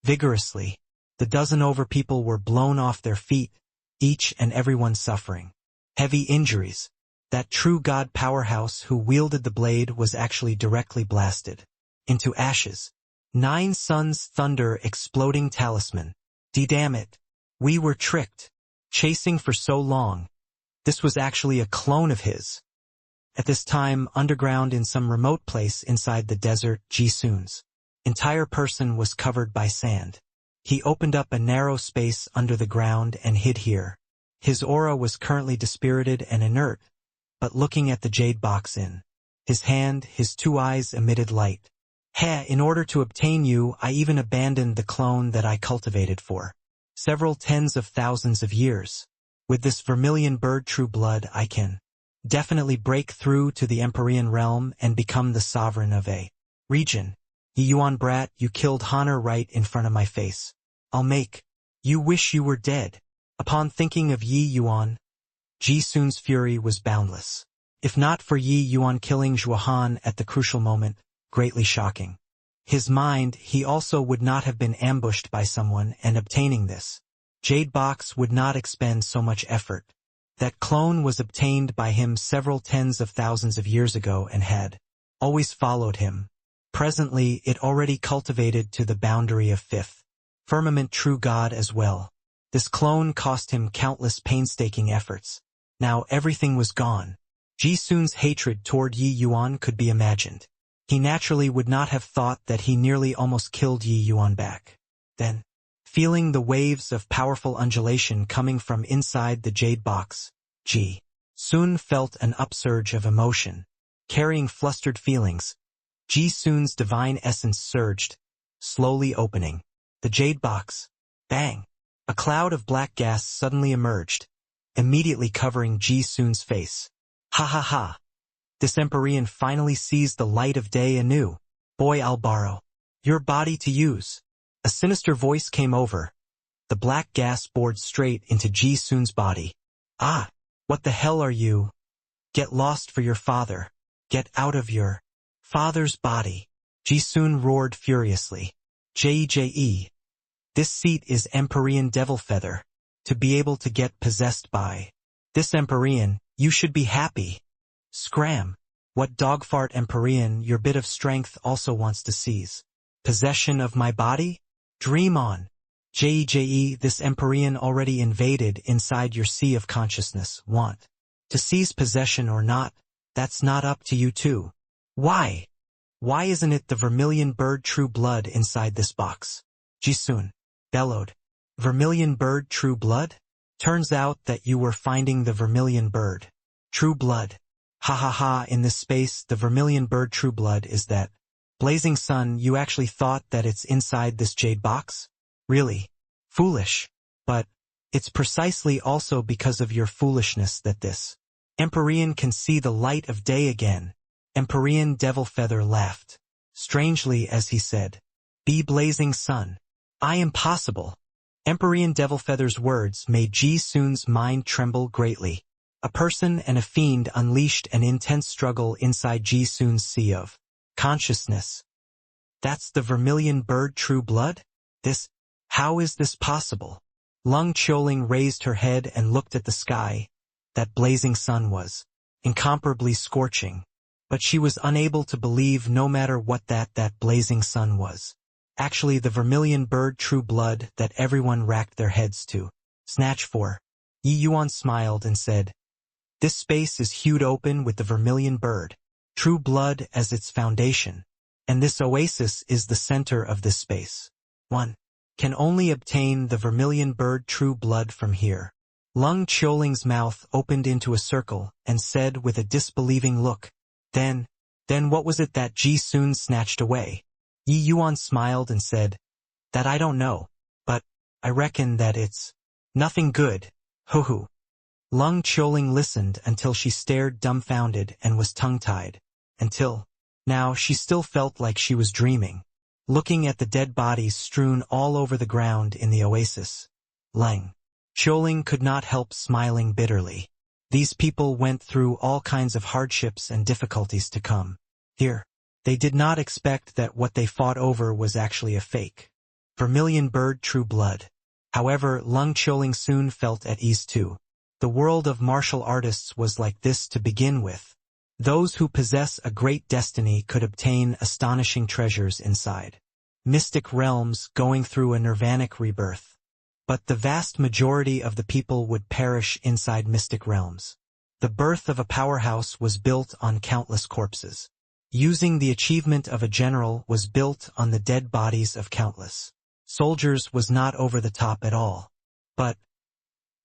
vigorously. The dozen over people were blown off their feet, each and everyone suffering heavy injuries. That true god powerhouse who wielded the blade was actually directly blasted into ashes. 9 suns thunder exploding talisman. Damn it. We were tricked. Chasing for so long. This was actually a clone of his. At this time, underground in some remote place inside the desert, Ji Sun's entire person was covered by sand. He opened up a narrow space under the ground and hid here. His aura was currently dispirited and inert, but looking at the jade box in his hand, his 2 eyes emitted light. Heh, in order to obtain you, I even abandoned the clone that I cultivated for several tens of thousands of years. With this vermilion bird true blood, I can definitely break through to the Empyrean realm and become the sovereign of a region. Yi Yuan brat, you killed Honor right in front of my face. I'll make you wish you were dead. Upon thinking of Yi Yuan, Ji Sun's fury was boundless. If not for Yi Yuan killing Zhuohan at the crucial moment, greatly shocking his mind, he also would not have been ambushed by someone, and obtaining this jade box would not expend so much effort. That clone was obtained by him several tens of thousands of years ago and had always followed him. Presently, it already cultivated to the boundary of 5th firmament true god as well. This clone cost him countless painstaking efforts. Now everything was gone. Ji Sun's hatred toward Yi Yuan could be imagined. He naturally would not have thought that he nearly almost killed Yi Yuan back then. Feeling the waves of powerful undulation coming from inside the jade box, Ji Sun felt an upsurge of emotion. Carrying flustered feelings, Ji Sun's divine essence surged, slowly opening the jade box. Bang! A cloud of black gas suddenly emerged, immediately covering Ji Sun's face. Ha ha ha! This Empyrean finally sees the light of day anew. Boy, I'll borrow your body to use. A sinister voice came over. The black gas bored straight into Ji Sun's body. Ah! What the hell are you? Get lost for your father. Get out of your father's body. Ji Sun roared furiously. J.E. This seat is Empyrean devil feather. To be able to get possessed by this Empyrean, you should be happy. Scram! What dogfart Empyrean your bit of strength also wants to seize possession of my body? Dream on. This Empyrean already invaded inside your sea of consciousness. Want to seize possession or not, that's not up to you too. Why? Why isn't it the vermilion bird true blood inside this box? Jisun bellowed. Vermilion bird true blood? Turns out that you were finding the vermilion bird. True blood. Ha ha ha, in this space, the vermilion bird true blood is that. Blazing sun, you actually thought that it's inside this jade box? Really? Foolish. But it's precisely also because of your foolishness that this Empyrean can see the light of day again. Empyrean Devilfeather laughed. Strangely as he said, "Be blazing sun. I am possible." Empyrean Devilfeather's words made Ji-sun's mind tremble greatly. A person and a fiend unleashed an intense struggle inside Ji-sun's sea of consciousness. That's the vermilion bird true blood? How is this possible? Lung Choling raised her head and looked at the sky. That blazing sun was incomparably scorching. But she was unable to believe no matter what that blazing sun was. Actually the vermilion bird true blood that everyone racked their heads to snatch for. Yi Yuan smiled and said, "This space is hewed open with the vermilion bird, true blood as its foundation. And this oasis is the center of this space. One can only obtain the vermilion bird true blood from here." Lung Choling's mouth opened into a circle and said with a disbelieving look, Then what was it that Ji-sun snatched away? Yi Yuan smiled and said, "That I don't know, but I reckon that it's nothing good. Hoo-hoo." Lung Choling listened until she stared dumbfounded and was tongue-tied. Until now she still felt like she was dreaming, looking at the dead bodies strewn all over the ground in the oasis. Lung Choling could not help smiling bitterly. These people went through all kinds of hardships and difficulties to come here. They did not expect that what they fought over was actually a fake vermilion bird true blood. However, Lung Choling soon felt at ease too. The world of martial artists was like this to begin with. Those who possess a great destiny could obtain astonishing treasures inside mystic realms, going through a nirvanic rebirth. But the vast majority of the people would perish inside mystic realms. The birth of a powerhouse was built on countless corpses. Using the achievement of a general was built on the dead bodies of countless soldiers was not over the top at all. But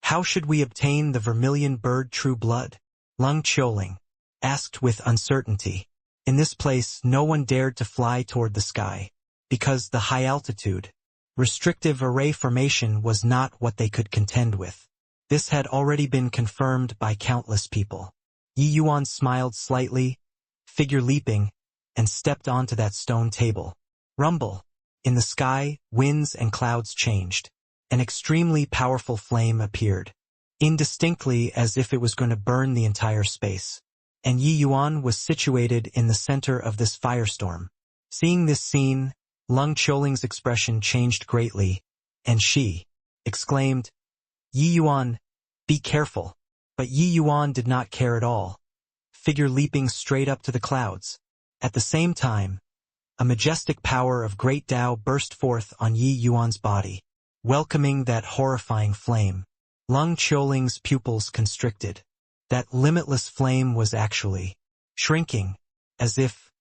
how should we obtain the vermilion bird true blood? Lung Choling asked with uncertainty. In this place no one dared to fly toward the sky, because the high altitude, restrictive array formation was not what they could contend with. This had already been confirmed by countless people. Yi Yuan smiled slightly, figure leaping, and stepped onto that stone table. Rumble. In the sky, winds and clouds changed. An extremely powerful flame appeared, indistinctly as if it was going to burn the entire space. And Yi Yuan was situated in the center of this firestorm. Seeing this scene, Lung Choling's expression changed greatly, and she exclaimed, "Yi Yuan, be careful." But Yi Yuan did not care at all, figure leaping straight up to the clouds. At the same time, a majestic power of great Tao burst forth on Yi Yuan's body, welcoming that horrifying flame. Lung Choling's pupils constricted. That limitless flame was actually shrinking, as if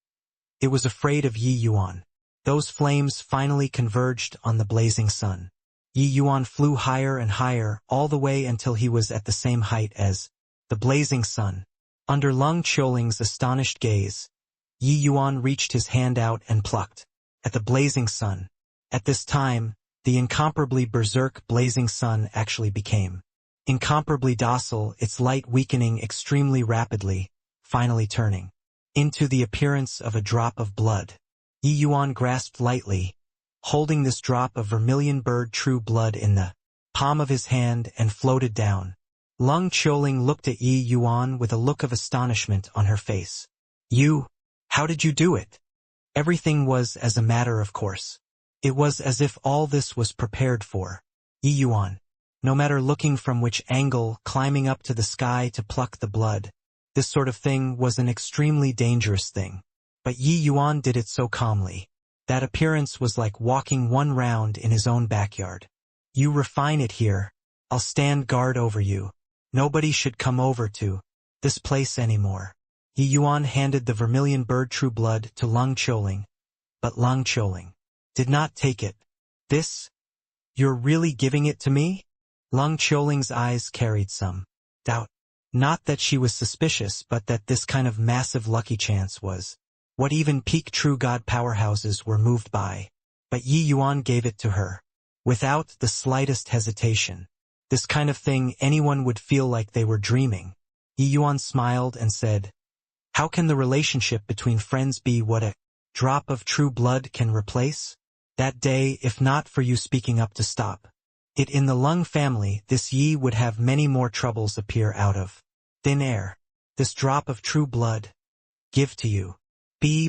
it was afraid of Yi Yuan. Those flames finally converged on the blazing sun. Yi Yuan flew higher and higher, all the way until he was at the same height as the blazing sun. Under Lung Choling's astonished gaze, Yi Yuan reached his hand out and plucked at the blazing sun. At this time, the incomparably berserk blazing sun actually became incomparably docile, its light weakening extremely rapidly, finally turning into the appearance of a drop of blood. Yi Yuan grasped lightly, holding this drop of vermilion bird true blood in the palm of his hand, and floated down. Lung Choling looked at Yi Yuan with a look of astonishment on her face. How did you do it?" Everything was as a matter of course. It was as if all this was prepared for Yi Yuan. No matter looking from which angle, climbing up to the sky to pluck the blood, this sort of thing was an extremely dangerous thing. But Yi Yuan did it so calmly. That appearance was like walking one round in his own backyard. You refine it here. I'll stand guard over you. Nobody should come over to this place anymore. Yi Yuan handed the vermilion bird true blood to Leng Qiuling, but Leng Qiuling did not take it. This? You're really giving it to me? Leng Qiuling's eyes carried some doubt. Not that she was suspicious, but that this kind of massive lucky chance was what even peak true god powerhouses were moved by. But Yi Yuan gave it to her without the slightest hesitation. This kind of thing anyone would feel like they were dreaming. Yi Yuan smiled and said, "How can the relationship between friends be what a drop of true blood can replace? That day, if not for you speaking up to stop it in the Leng family, this Yi would have many more troubles appear out of thin air. This drop of true blood, give to you.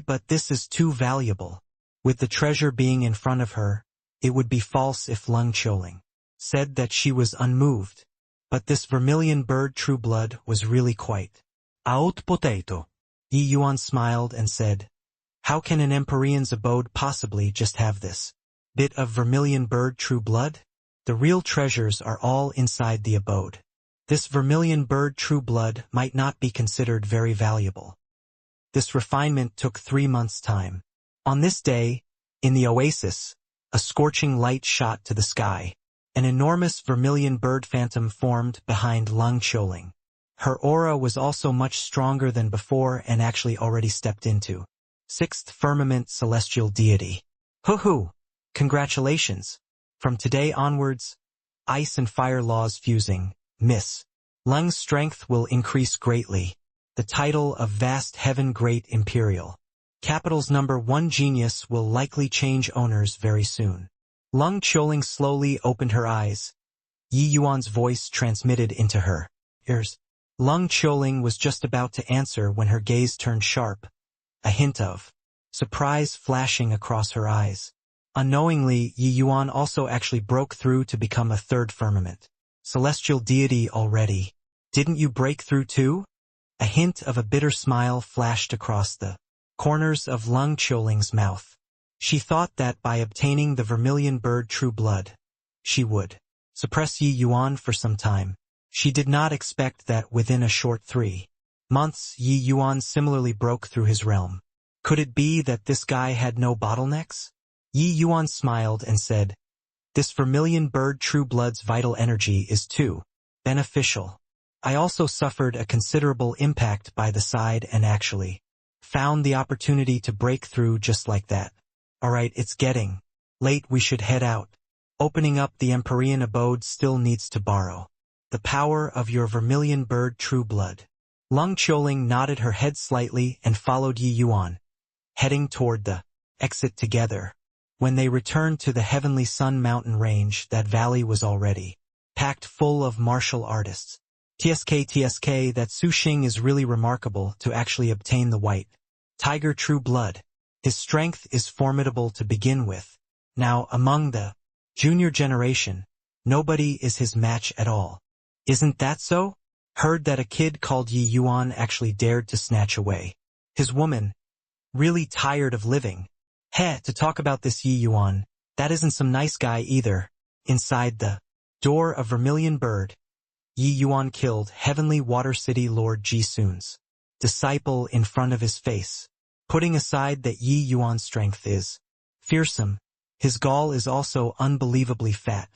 But this is too valuable." With the treasure being in front of her, it would be false if Leng Qiuling said that she was unmoved. But this vermilion bird true blood was really quite out potato. Yi Yuan smiled and said, "How can an Empyrean's abode possibly just have this bit of vermilion bird true blood? The real treasures are all inside the abode. This vermilion bird true blood might not be considered very valuable." This refinement took 3 months' time. On this day, in the oasis, a scorching light shot to the sky. An enormous vermilion bird phantom formed behind Leng Qiuling. Her aura was also much stronger than before and actually already stepped into 6th firmament celestial deity. Hoo-hoo! Congratulations! From today onwards, ice and fire laws fusing, Miss Leng's strength will increase greatly. The title of vast heaven great imperial capital's #1 genius will likely change owners very soon. Leng Qiuling slowly opened her eyes. Yi Yuan's voice transmitted into her ears. Leng Qiuling was just about to answer when her gaze turned sharp, a hint of surprise flashing across her eyes. Unknowingly, Yi Yuan also actually broke through to become a 3rd firmament celestial deity already. Didn't you break through too? A hint of a bitter smile flashed across the corners of Leng Qiuling's mouth. She thought that by obtaining the vermilion bird true blood, she would suppress Yi Yuan for some time. She did not expect that within a short 3 months Yi Yuan similarly broke through his realm. Could it be that this guy had no bottlenecks? Yi Yuan smiled and said, "This vermilion bird true blood's vital energy is too beneficial. I also suffered a considerable impact by the side and actually found the opportunity to break through just like that. Alright, it's getting late, we should head out. Opening up the Empyrean abode still needs to borrow the power of your vermilion bird true blood." Leng Qiuling nodded her head slightly and followed Yi Yuan, heading toward the exit together. When they returned to the Heavenly Sun mountain range, that valley was already packed full of martial artists. TSK, that Su Xing is really remarkable to actually obtain the white tiger true blood. His strength is formidable to begin with. Now, among the junior generation, nobody is his match at all. Isn't that so? Heard that a kid called Yi Yuan actually dared to snatch away his woman. Really tired of living. To talk about this Yi Yuan, that isn't some nice guy either. Inside the door of Vermilion Bird, Yi Yuan killed Heavenly Water City Lord Ji-sun's disciple in front of his face. Putting aside that Yi Yuan's strength is fearsome, his gall is also unbelievably fat.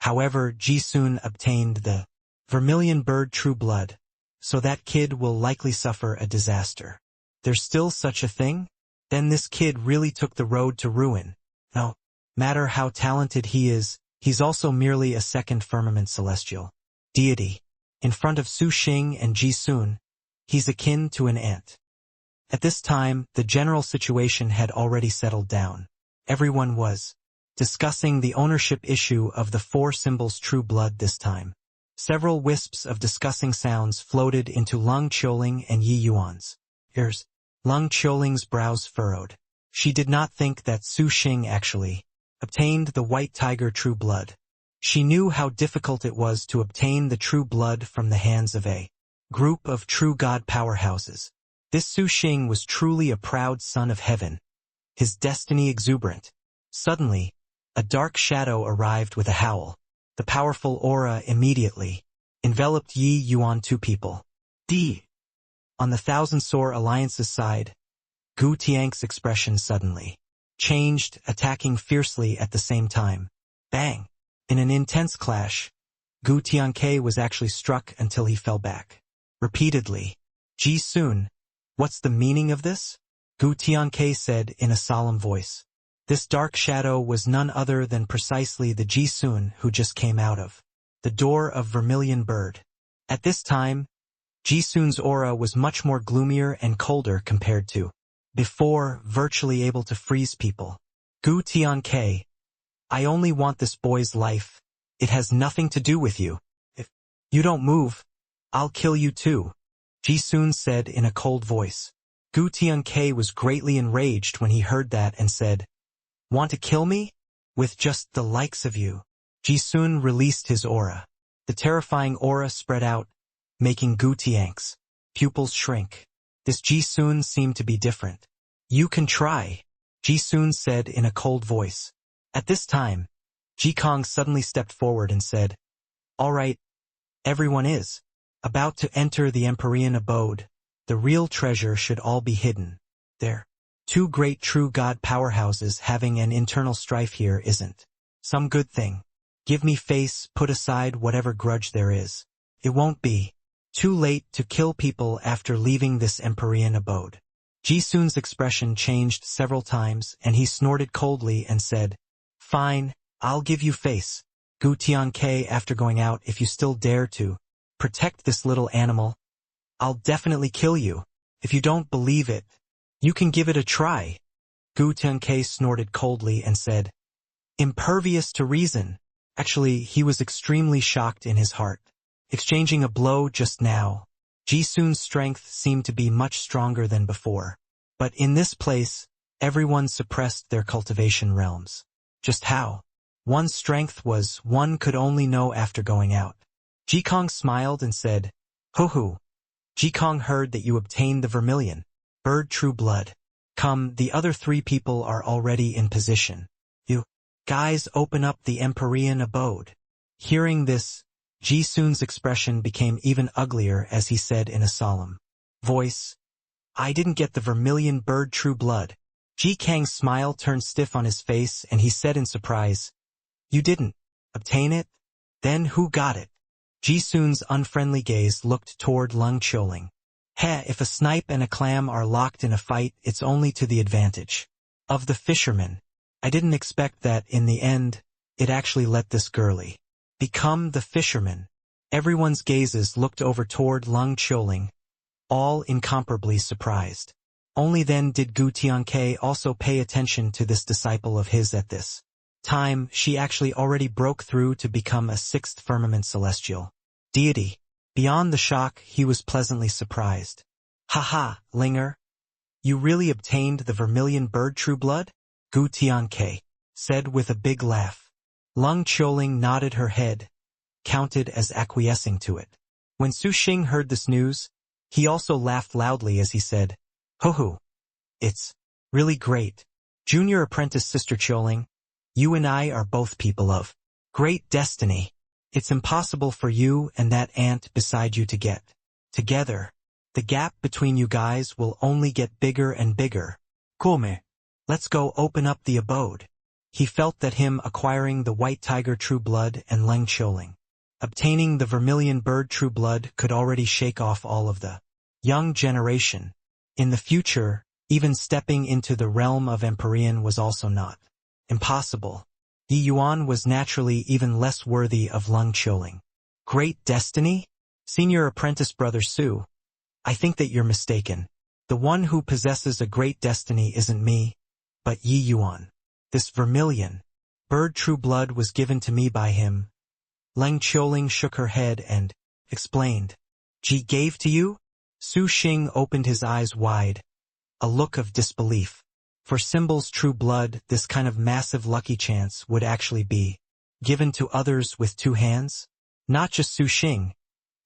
However, Ji-sun obtained the Vermilion Bird true blood, so that kid will likely suffer a disaster. There's still such a thing? Then this kid really took the road to ruin. No matter how talented he is, he's also merely a 2nd firmament celestial deity. In front of Su Xing and Ji-sun, he's akin to an ant. At this time, the general situation had already settled down. Everyone was discussing the ownership issue of the 4 symbols true blood this time. Several wisps of discussing sounds floated into Leng Qiuling and Yi Yuan's ears. Leng Qiuling's brows furrowed. She did not think that Su Xing actually obtained the white tiger true blood. She knew how difficult it was to obtain the true blood from the hands of a group of true god powerhouses. This Su Xing was truly a proud son of heaven, his destiny exuberant. Suddenly, a dark shadow arrived with a howl. The powerful aura immediately enveloped Yi Yuan two people. On the Thousand Sword Alliance's side, Gu Tian's expression suddenly changed, attacking fiercely at the same time. Bang! In an intense clash, Gu Tianke was actually struck until he fell back. Repeatedly. Ji Sun, what's the meaning of this? Gu Tianke said in a solemn voice. This dark shadow was none other than precisely the Ji Sun who just came out of the door of Vermilion Bird. At this time, Ji Sun's aura was much more gloomier and colder compared to before, virtually able to freeze people. Gu Tianke, I only want this boy's life. It has nothing to do with you. If you don't move, I'll kill you too, Ji Sun said in a cold voice. Gu Tianke was greatly enraged when he heard that and said, Want to kill me? With just the likes of you. Ji Sun released his aura. The terrifying aura spread out, making Gu Tian's pupils shrink. This Ji Sun seemed to be different. You can try, Ji Sun said in a cold voice. At this time, Ji Kong suddenly stepped forward and said, All right, everyone is about to enter the Empyrean abode. The real treasure should all be hidden there. Two great true God powerhouses having an internal strife here isn't some good thing. Give me face, put aside whatever grudge there is. It won't be too late to kill people after leaving this Empyrean abode. Ji Sun's expression changed several times and he snorted coldly and said, Fine, I'll give you face, Gu Tianke, after going out. If you still dare to protect this little animal, I'll definitely kill you. If you don't believe it, you can give it a try. Gu Tianke snorted coldly and said, Impervious to reason. Actually, he was extremely shocked in his heart. Exchanging a blow just now, Ji Sun's strength seemed to be much stronger than before. But in this place, everyone suppressed their cultivation realms. Just how one's strength was, one could only know after going out. Ji Kong smiled and said, Hoo-hoo. Ji Kong heard that you obtained the Vermilion Bird True Blood. Come, the other three people are already in position. You guys open up the Empyrean abode. Hearing this, Ji Sun's expression became even uglier as he said in a solemn voice, I didn't get the Vermilion Bird True Blood. Ji Kang's smile turned stiff on his face and he said in surprise, You didn't obtain it? Then who got it? Ji Sun's unfriendly gaze looked toward Lung Qiuling. If a snipe and a clam are locked in a fight, it's only to the advantage of the fisherman. I didn't expect that in the end, it actually let this girlie become the fisherman. Everyone's gazes looked over toward Lung Qiuling, all incomparably surprised. Only then did Gu Tianke also pay attention to this disciple of his. At this time, she actually already broke through to become a sixth firmament celestial deity. Beyond the shock, he was pleasantly surprised. Ha, Linger. You really obtained the Vermilion Bird True Blood? Gu Tianke said with a big laugh. Lung Qiuling nodded her head, counted as acquiescing to it. When Su Xing heard this news, he also laughed loudly as he said, Hoo-hoo. It's really great. Junior apprentice Sister Qiuling, you and I are both people of great destiny. It's impossible for you and that ant beside you to get together. The gap between you guys will only get bigger and bigger. Come. Let's go open up the abode. He felt that him acquiring the White Tiger True Blood and Lung Qiuling obtaining the Vermilion Bird True Blood could already shake off all of the young generation. In the future, even stepping into the realm of Empyrean was also not impossible. Yi Yuan was naturally even less worthy of Lung Qiuling. Great destiny? Senior apprentice Brother Su, I think that you're mistaken. The one who possesses a great destiny isn't me, but Yi Yuan. This Vermilion Bird True Blood was given to me by him. Lung Qiuling shook her head and explained. Ji gave to you? Su Xing opened his eyes wide, a look of disbelief. For Symbol's true blood, this kind of massive lucky chance would actually be given to others with two hands? Not just Su Xing.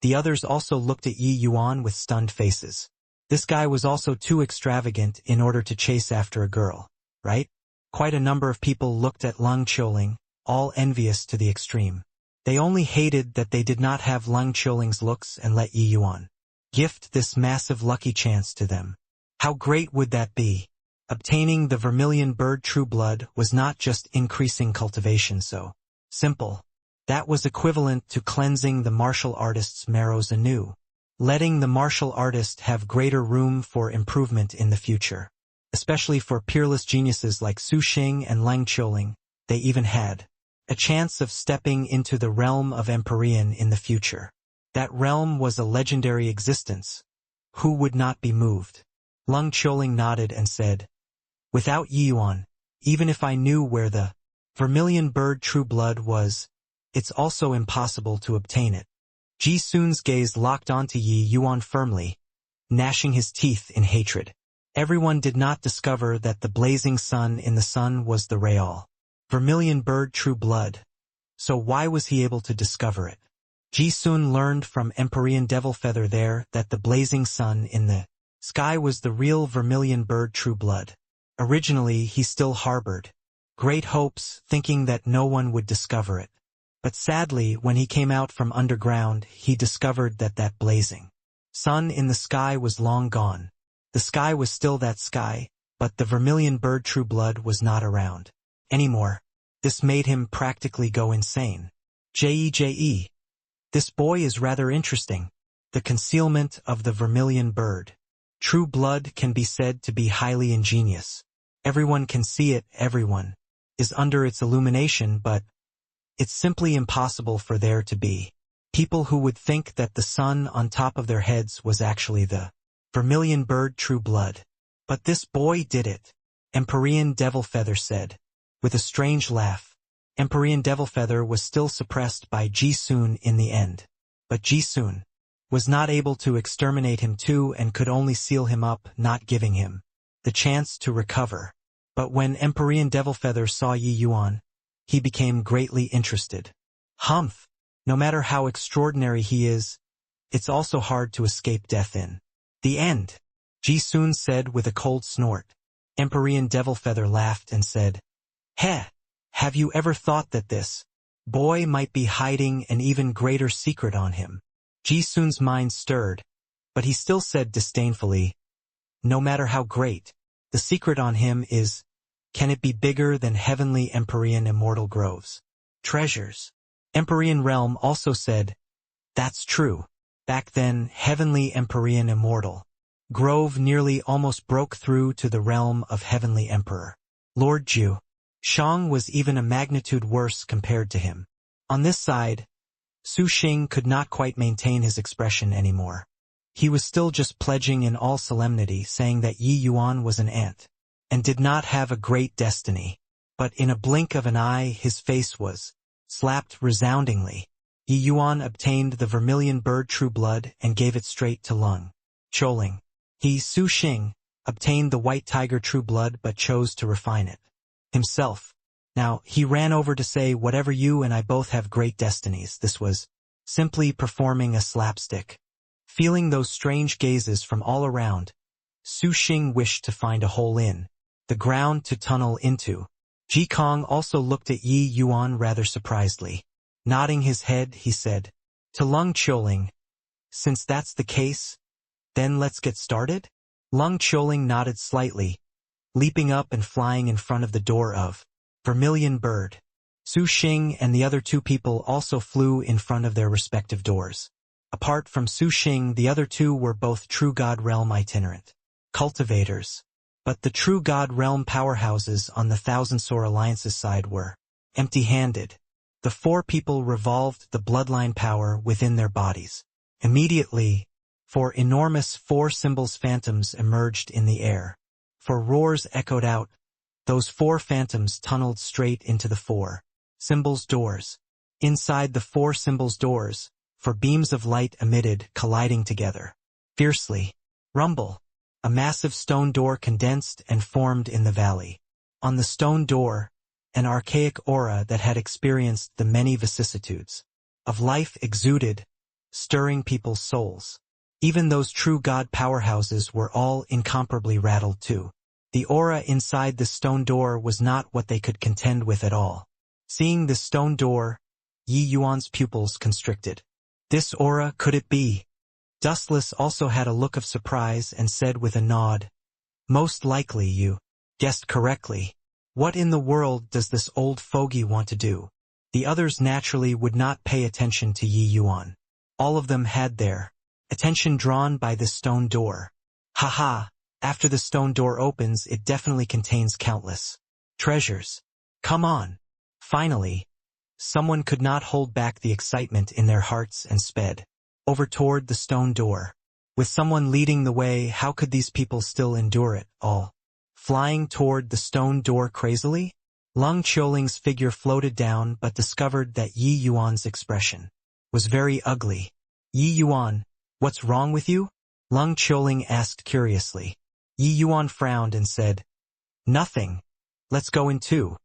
The others also looked at Yi Yuan with stunned faces. This guy was also too extravagant in order to chase after a girl, right? Quite a number of people looked at Lung Qiuling, all envious to the extreme. They only hated that they did not have Lung Qiuling's looks and let Yi Yuan gift this massive lucky chance to them. How great would that be? Obtaining the vermilion bird true blood was not just increasing cultivation so simple. That was equivalent to cleansing the martial artist's marrows anew, letting the martial artist have greater room for improvement in the future. Especially for peerless geniuses like Su Xing and Lung Qiuling, they even had a chance of stepping into the realm of Empyrean in the future. That realm was a legendary existence. Who would not be moved? Lung Qiuling nodded and said, "Without Yi Yuan, even if I knew where the vermilion bird true blood was, it's also impossible to obtain it." Ji Sun's gaze locked onto Yi Yuan firmly, gnashing his teeth in hatred. Everyone did not discover that the blazing sun in the sun was the real vermilion bird true blood. So why was he able to discover it? Ji Sun learned from Empyrean Devil Feather there that the blazing sun in the sky was the real vermilion bird true blood. Originally, he still harbored great hopes, thinking that no one would discover it. But sadly, when he came out from underground, he discovered that that blazing sun in the sky was long gone. The sky was still that sky, but the vermilion bird true blood was not around anymore. This made him practically go insane. J.E. This boy is rather interesting. The concealment of the vermilion bird true blood can be said to be highly ingenious. Everyone can see it, everyone is under its illumination, but it's simply impossible for there to be people who would think that the sun on top of their heads was actually the vermilion bird true blood. But this boy did it, Empyrean Devil Feather said, with a strange laugh. Empyrean Devil Feather was still suppressed by Ji Sun in the end. But Ji Sun was not able to exterminate him too and could only seal him up, not giving him the chance to recover. But when Empyrean Devil Feather saw Yi Yuan, he became greatly interested. Humph! No matter how extraordinary he is, it's also hard to escape death in the end, Ji Sun said with a cold snort. Empyrean Devil Feather laughed and said, "Heh! Have you ever thought that this boy might be hiding an even greater secret on him?" Ji Sun's mind stirred, but he still said disdainfully, "No matter how great the secret on him is, can it be bigger than heavenly Empyrean immortal groves? Treasures?" Empyrean Realm also said, "That's true. Back then, heavenly Empyrean immortal grove nearly almost broke through to the realm of heavenly emperor. Lord Zhu Shang was even a magnitude worse compared to him. On this side, Su Xing could not quite maintain his expression anymore. He was still just pledging in all solemnity, saying that Yi Yuan was an ant and did not have a great destiny. But in a blink of an eye, his face was slapped resoundingly. Yi Yuan obtained the vermilion bird true blood and gave it straight to Lung Qiuling. He, Su Xing, obtained the white tiger true blood but chose to refine it himself. Now, he ran over to say, "Whatever, you and I both have great destinies." This was simply performing a slapstick. Feeling those strange gazes from all around, Su Xing wished to find a hole in the ground to tunnel into. Ji Kong also looked at Yi Yuan rather surprisedly. Nodding his head, he said to Lung Qiuling, "Since that's the case, then let's get started?" Lung Qiuling nodded slightly, leaping up and flying in front of the door of Vermilion Bird. Su Xing and the other two people also flew in front of their respective doors. Apart from Su Xing, the other two were both True God Realm itinerant cultivators. But the True God Realm powerhouses on the Thousand Sore Alliance's side were empty-handed. The four people revolved the bloodline power within their bodies. Immediately, four enormous four-symbols phantoms emerged in the air. Four roars echoed out. Those four phantoms tunneled straight into the four symbols' doors. Inside the four symbols' doors, four beams of light emitted, colliding together. Fiercely. Rumble. A massive stone door condensed and formed in the valley. On the stone door, an archaic aura that had experienced the many vicissitudes of life exuded, stirring people's souls. Even those true God powerhouses were all incomparably rattled too. The aura inside the stone door was not what they could contend with at all. Seeing the stone door, Yi Yuan's pupils constricted. This aura, could it be? Dustless also had a look of surprise and said with a nod, "Most likely you guessed correctly. What in the world does this old fogey want to do?" The others naturally would not pay attention to Yi Yuan. All of them had their attention drawn by this stone door. Haha, after the stone door opens, it definitely contains countless treasures. Come on. Finally, someone could not hold back the excitement in their hearts and sped over toward the stone door. With someone leading the way, how could these people still endure it all? Flying toward the stone door crazily? Lung Qiuling's figure floated down but discovered that Yi Yuan's expression was very ugly. "Yi Yuan, what's wrong with you?" Lung Qiuling asked curiously. Yi Yuan frowned and said, "Nothing. Let's go in too."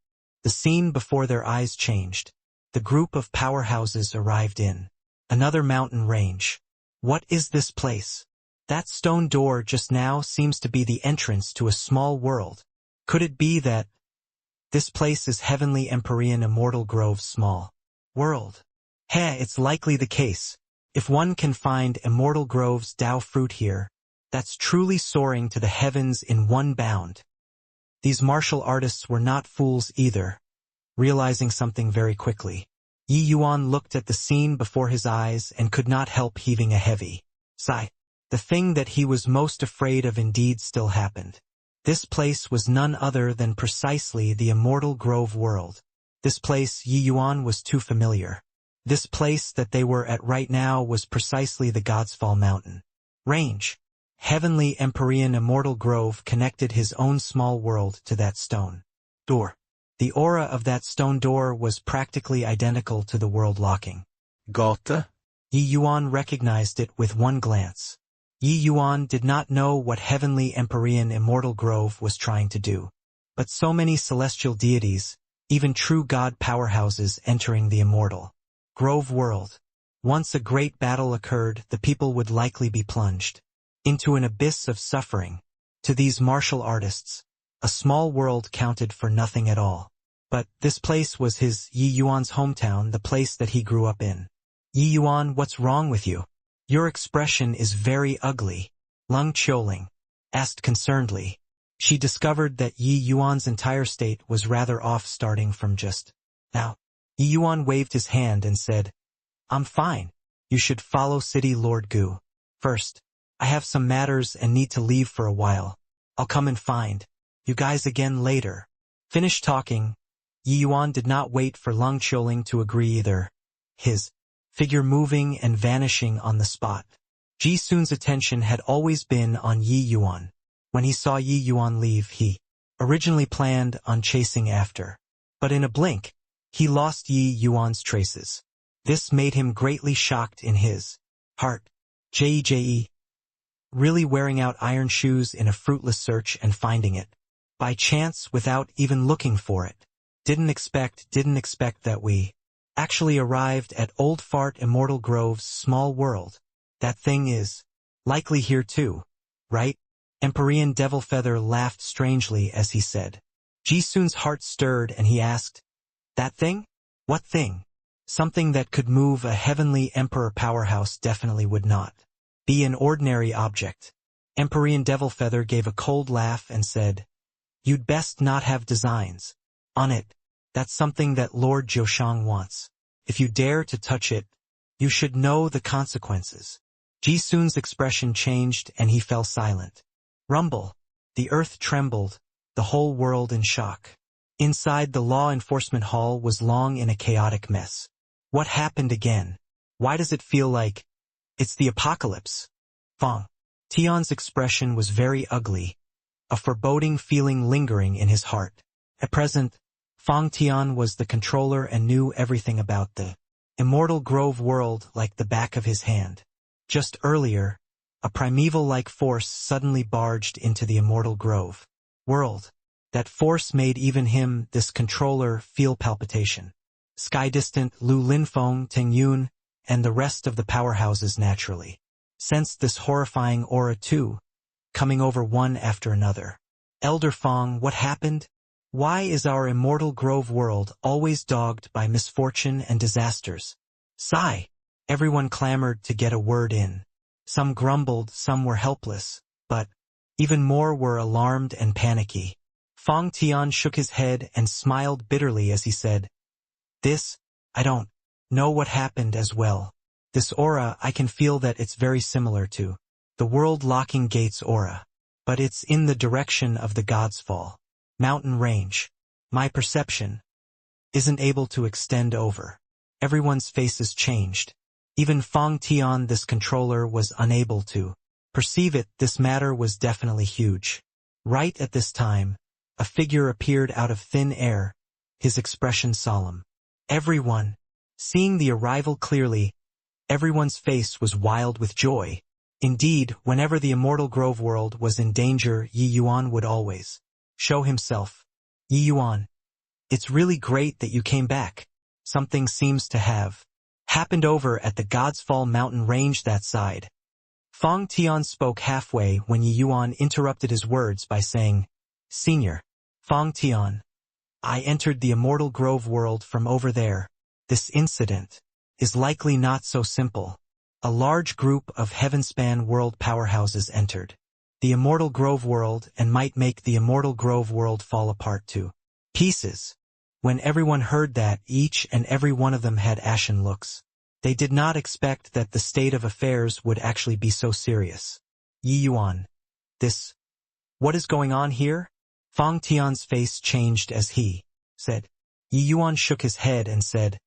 The scene before their eyes changed. The group of powerhouses arrived in another mountain range. What is this place? That stone door just now seems to be the entrance to a small world. Could it be that this place is Heavenly Empyrean Immortal Grove's small world? It's likely the case. If one can find Immortal Grove's Tao fruit here, that's truly soaring to the heavens in one bound. These martial artists were not fools either. Realizing something very quickly, Yi Yuan looked at the scene before his eyes and could not help heaving a heavy sigh. The thing that he was most afraid of indeed still happened. This place was none other than precisely the Immortal Grove world. This place Yi Yuan was too familiar. This place that they were at right now was precisely the God's Fall mountain range. Heavenly Empyrean Immortal Grove connected his own small world to that stone door. The aura of that stone door was practically identical to the world locking. Gotha? Yi Yuan recognized it with one glance. Yi Yuan did not know what Heavenly Empyrean Immortal Grove was trying to do. But so many celestial deities, even true god powerhouses entering the Immortal Grove world. Once a great battle occurred, the people would likely be plunged into an abyss of suffering. To these martial artists, a small world counted for nothing at all. But this place was his, Yi Yuan's hometown, the place that he grew up in. "Yi Yuan, what's wrong with you? Your expression is very ugly," Lung Qiuling asked concernedly. She discovered that Yi Yuan's entire state was rather off starting from just now. Yi Yuan waved his hand and said, "I'm fine. You should follow City Lord Gu first. I have some matters and need to leave for a while. I'll come and find you guys again later." Finished talking, Yi Yuan did not wait for Lung Qiuling to agree either. His figure moving and vanishing on the spot. Ji Sun's attention had always been on Yi Yuan. When he saw Yi Yuan leave, he originally planned on chasing after. But in a blink, he lost Yi Yuan's traces. This made him greatly shocked in his heart. Je, really wearing out iron shoes in a fruitless search and finding it by chance without even looking for it. Didn't expect that we actually arrived at Old Fart Immortal Grove's small world. That thing is likely here too, right? Empyrean Devilfeather laughed strangely as he said. Ji Sun's heart stirred and he asked, "That thing? What thing?" Something that could move a heavenly emperor powerhouse definitely would not be an ordinary object. Empyrean Devilfeather gave a cold laugh and said, "You'd best not have designs on it. That's something that Lord Jiushang wants. If you dare to touch it, you should know the consequences." Ji Sun's expression changed and he fell silent. Rumble. The earth trembled, the whole world in shock. Inside the law enforcement hall was long in a chaotic mess. What happened again? Why does it feel like it's the apocalypse? Fong Tian's expression was very ugly, a foreboding feeling lingering in his heart. At present, Fong Tian was the controller and knew everything about the Immortal Grove world like the back of his hand. Just earlier, a primeval-like force suddenly barged into the Immortal Grove world. That force made even him, this controller, feel palpitation. Sky-distant Lu Linfeng, Teng Yun, and the rest of the powerhouses naturally sensed this horrifying aura too, coming over one after another. "Elder Fong, what happened? Why is our immortal grove world always dogged by misfortune and disasters? Sigh. Everyone clamored to get a word in. Some grumbled, some were helpless, but even more were alarmed and panicky. Fong Tian shook his head and smiled bitterly as he said, "This, I don't know what happened as well. This aura, I can feel that it's very similar to the world-locking gates aura. But it's in the direction of the God's Fall mountain range. My perception isn't able to extend over." Everyone's faces changed. Even Fong Tian, this controller, was unable to perceive it. This matter was definitely huge. Right at this time, a figure appeared out of thin air, his expression solemn. Everyone, seeing the arrival clearly, everyone's face was wild with joy. Indeed, whenever the immortal grove world was in danger, Yi Yuan would always show himself. "Yi Yuan, it's really great that you came back. Something seems to have happened over at the God's Fall mountain range that side." Fong Tian spoke halfway when Yi Yuan interrupted his words by saying, "Senior, Fong Tian, I entered the immortal grove world from over there. This incident is likely not so simple. A large group of heavenspan world powerhouses entered the immortal grove world and might make the immortal grove world fall apart to pieces." When everyone heard that, each and every one of them had ashen looks. They did not expect that the state of affairs would actually be so serious. "Yi Yuan, what is going on here?" Fong Tian's face changed as he said. Yi Yuan shook his head and said,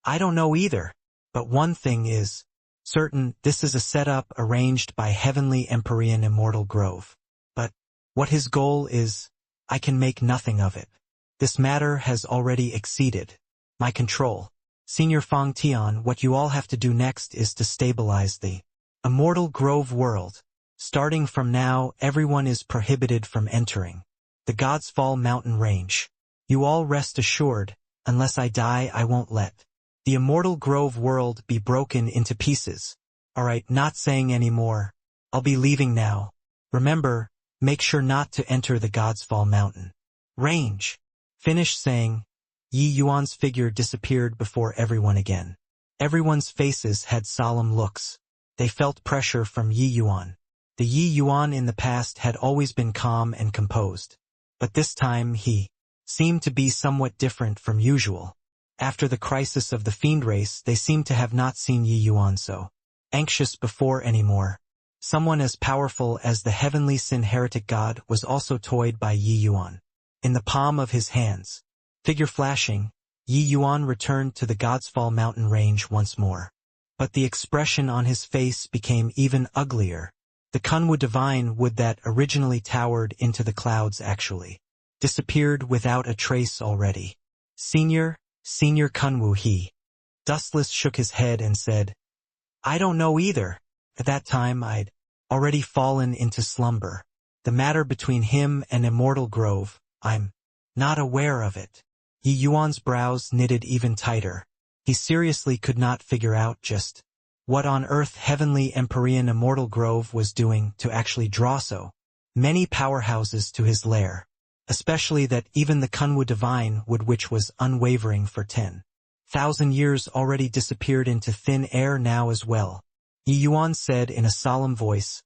"I don't know either, but one thing is certain, this is a setup arranged by Heavenly Empyrean Immortal Grove. But what his goal is, I can make nothing of it. This matter has already exceeded my control. Senior Fong Tian, what you all have to do next is to stabilize the immortal grove world. Starting from now, everyone is prohibited from entering the God's Fall mountain range. You all rest assured, unless I die, I won't let the immortal grove world be broken into pieces. Alright, not saying any more. I'll be leaving now. Remember, make sure not to enter the God's Fall mountain range." Finished saying, Yi Yuan's figure disappeared before everyone again. Everyone's faces had solemn looks. They felt pressure from Yi Yuan. The Yi Yuan in the past had always been calm and composed. But this time he seemed to be somewhat different from usual. After the crisis of the fiend race, they seemed to have not seen Yi Yuan so anxious before anymore. Someone as powerful as the heavenly sin heretic god was also toyed by Yi Yuan. In the palm of his hands, figure flashing, Yi Yuan returned to the God's Fall mountain range once more. But the expression on his face became even uglier. The Kunwu divine wood that originally towered into the clouds actually disappeared without a trace already. Senior Kunwu, he Dustless shook his head and said, "I don't know either. At that time I'd already fallen into slumber. The matter between him and Immortal Grove, I'm not aware of it." Yi Yuan's brows knitted even tighter. He seriously could not figure out just what on earth Heavenly Empyrean Immortal Grove was doing to actually draw so many powerhouses to his lair, especially that even the Kunwu divine wood, which was unwavering for 10,000 years, already disappeared into thin air now as well. Yi Yuan said in a solemn voice,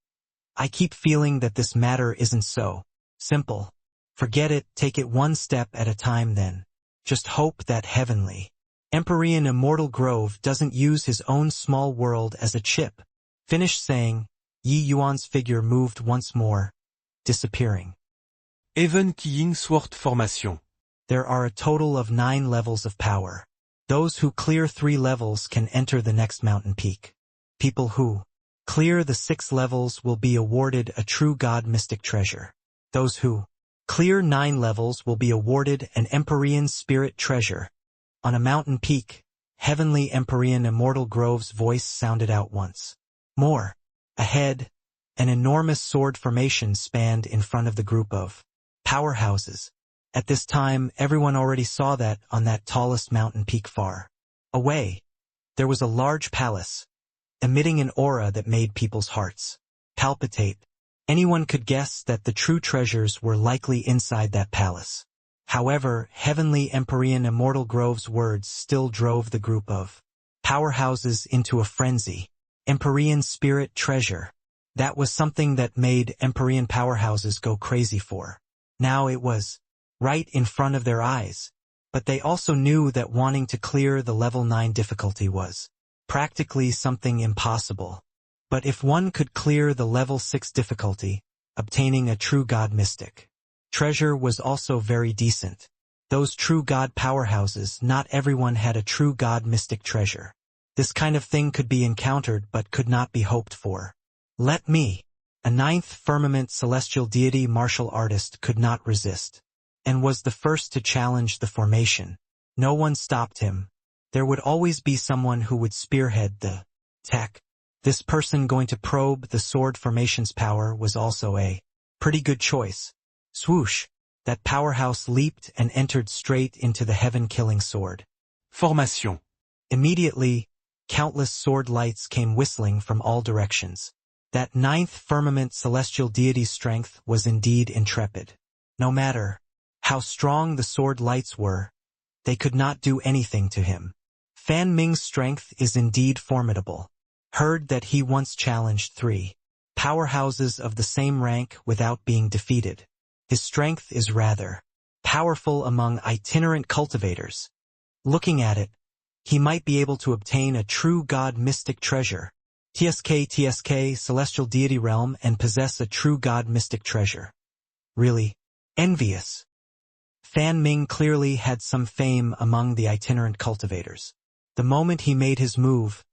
"I keep feeling that this matter isn't so simple. Forget it, take it one step at a time then. Just hope that Heavenly Empyrean Immortal Grove doesn't use his own small world as a chip." Finished saying, Yi Yuan's figure moved once more, disappearing. Even Qiying Sword Formation. There are a total of 9 levels of power. Those who clear 3 levels can enter the next mountain peak. People who clear the 6 levels will be awarded a true god mystic treasure. Those who clear 9 levels will be awarded an Empyrean spirit treasure. On a mountain peak, Heavenly Empyrean Immortal Grove's voice sounded out once more. Ahead, an enormous sword formation spanned in front of the group of powerhouses. At this time, everyone already saw that on that tallest mountain peak far away, there was a large palace, emitting an aura that made people's hearts palpitate. Anyone could guess that the true treasures were likely inside that palace. However, Heavenly Empyrean Immortal Grove's words still drove the group of powerhouses into a frenzy. Empyrean Spirit Treasure. That was something that made Empyrean powerhouses go crazy for. Now it was right in front of their eyes. But they also knew that wanting to clear the level 9 difficulty was practically something impossible. But if one could clear the level 6 difficulty, obtaining a true God mystic treasure was also very decent. Those true God powerhouses, not everyone had a true God mystic treasure. This kind of thing could be encountered but could not be hoped for. Let me, a 9th firmament celestial deity martial artist, could not resist, and was the first to challenge the formation. No one stopped him. There would always be someone who would spearhead the tech. This person going to probe the sword formation's power was also a pretty good choice. Swoosh! That powerhouse leaped and entered straight into the heaven-killing sword Formation. Immediately, countless sword lights came whistling from all directions. That 9th firmament celestial deity's strength was indeed intrepid. No matter how strong the sword lights were, they could not do anything to him. Fan Ming's strength is indeed formidable. Heard that he once challenged 3 powerhouses of the same rank without being defeated. His strength is rather powerful among itinerant cultivators. Looking at it, he might be able to obtain a true God mystic treasure. TSK celestial deity realm and possess a true God mystic treasure. Really envious. Fan Ming clearly had some fame among the itinerant cultivators. The moment he made his move,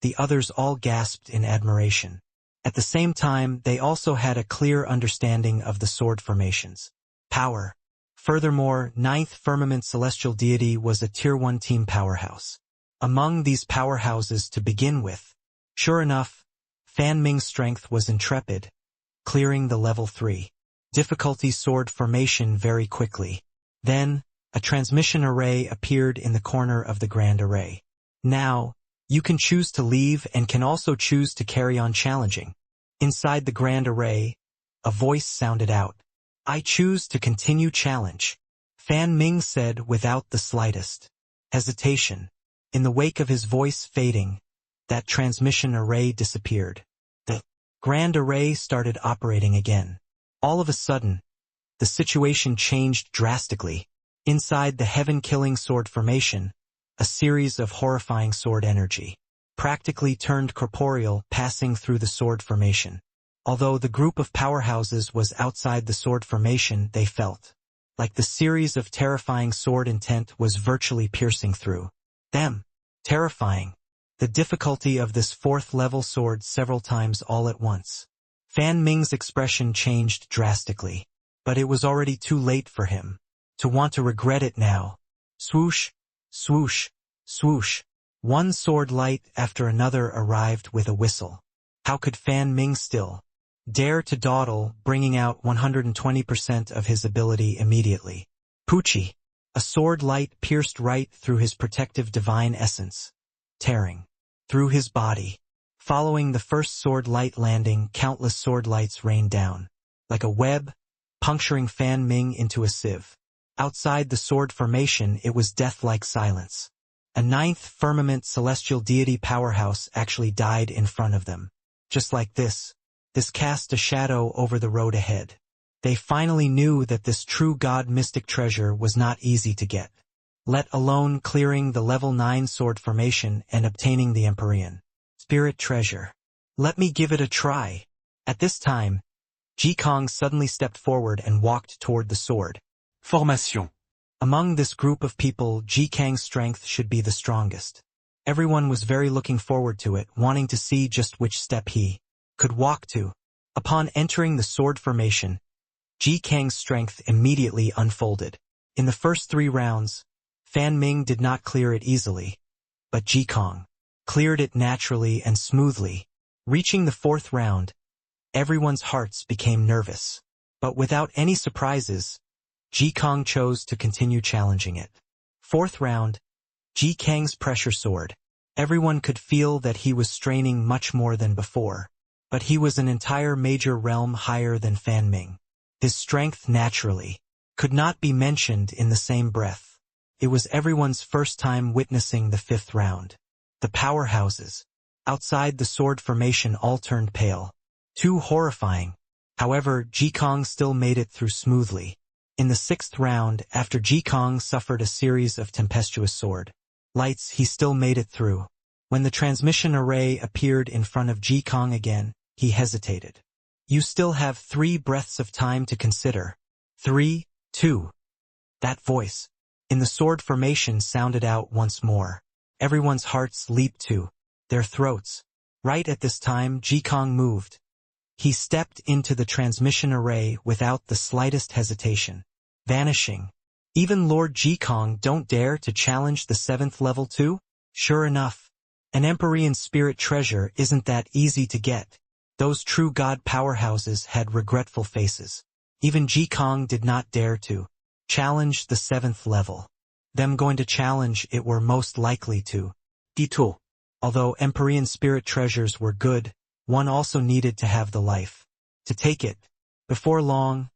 the others all gasped in admiration. At the same time, they also had a clear understanding of the sword formation's power. Furthermore, 9th firmament celestial deity was a tier 1 team powerhouse. Among these powerhouses to begin with, sure enough, Fan Ming's strength was intrepid, clearing the level 3 difficulty sword formation very quickly. Then, a transmission array appeared in the corner of the grand array. Now, you can choose to leave and can also choose to carry on challenging. Inside the grand array, a voice sounded out. I choose to continue challenge, Fan Ming said without the slightest hesitation. In the wake of his voice fading, that transmission array disappeared. The grand array started operating again. All of a sudden, the situation changed drastically. Inside the heaven-killing sword formation, a series of horrifying sword energy practically turned corporeal, passing through the sword formation. Although the group of powerhouses was outside the sword formation, they felt like the series of terrifying sword intent was virtually piercing through them. Terrifying. The difficulty of this 4th level sword several times all at once. Fan Ming's expression changed drastically, but it was already too late for him to want to regret it now. Swoosh, swoosh, swoosh. One sword light after another arrived with a whistle. How could Fan Ming still dare to dawdle, bringing out 120% of his ability immediately? Poochie. A sword light pierced right through his protective divine essence, tearing through his body. Following the first sword light landing, countless sword lights rained down, like a web, puncturing Fan Ming into a sieve. Outside the sword formation, it was death-like silence. A 9th firmament celestial deity powerhouse actually died in front of them. Just like this cast a shadow over the road ahead. They finally knew that this true God mystic treasure was not easy to get, let alone clearing the level 9 sword formation and obtaining the Empyrean Spirit treasure. Let me give it a try. At this time, Ji Kong suddenly stepped forward and walked toward the sword Formation. Among this group of people, Ji Kang's strength should be the strongest. Everyone was very looking forward to it, wanting to see just which step he could walk to. Upon entering the sword formation, Ji Kang's strength immediately unfolded. In the first 3 rounds, Fan Ming did not clear it easily, but Ji Kang cleared it naturally and smoothly. Reaching the 4th round, everyone's hearts became nervous. But without any surprises, Ji Kang chose to continue challenging it. 4th round, Ji Kang's pressure sword. Everyone could feel that he was straining much more than before, but he was an entire major realm higher than Fan Ming. His strength naturally could not be mentioned in the same breath. It was everyone's first time witnessing the 5th round. The powerhouses outside the sword formation all turned pale. Too horrifying. However, Jikong still made it through smoothly. In the 6th round, after Jikong suffered a series of tempestuous sword lights, he still made it through. When the transmission array appeared in front of Jikong again, he hesitated. You still have 3 breaths of time to consider. 3, 2. That voice in the sword formation sounded out once more. Everyone's hearts leaped to their throats. Right at this time, Jikong moved. He stepped into the transmission array without the slightest hesitation, vanishing. Even Lord Jikong don't dare to challenge the 7th level too? Sure enough, an Empyrean spirit treasure isn't that easy to get. Those true god powerhouses had regretful faces. Even Jikong did not dare to challenge the 7th level. Them going to challenge it were most likely to detour. Although Empyrean spirit treasures were good, one also needed to have the life to take it. Before long,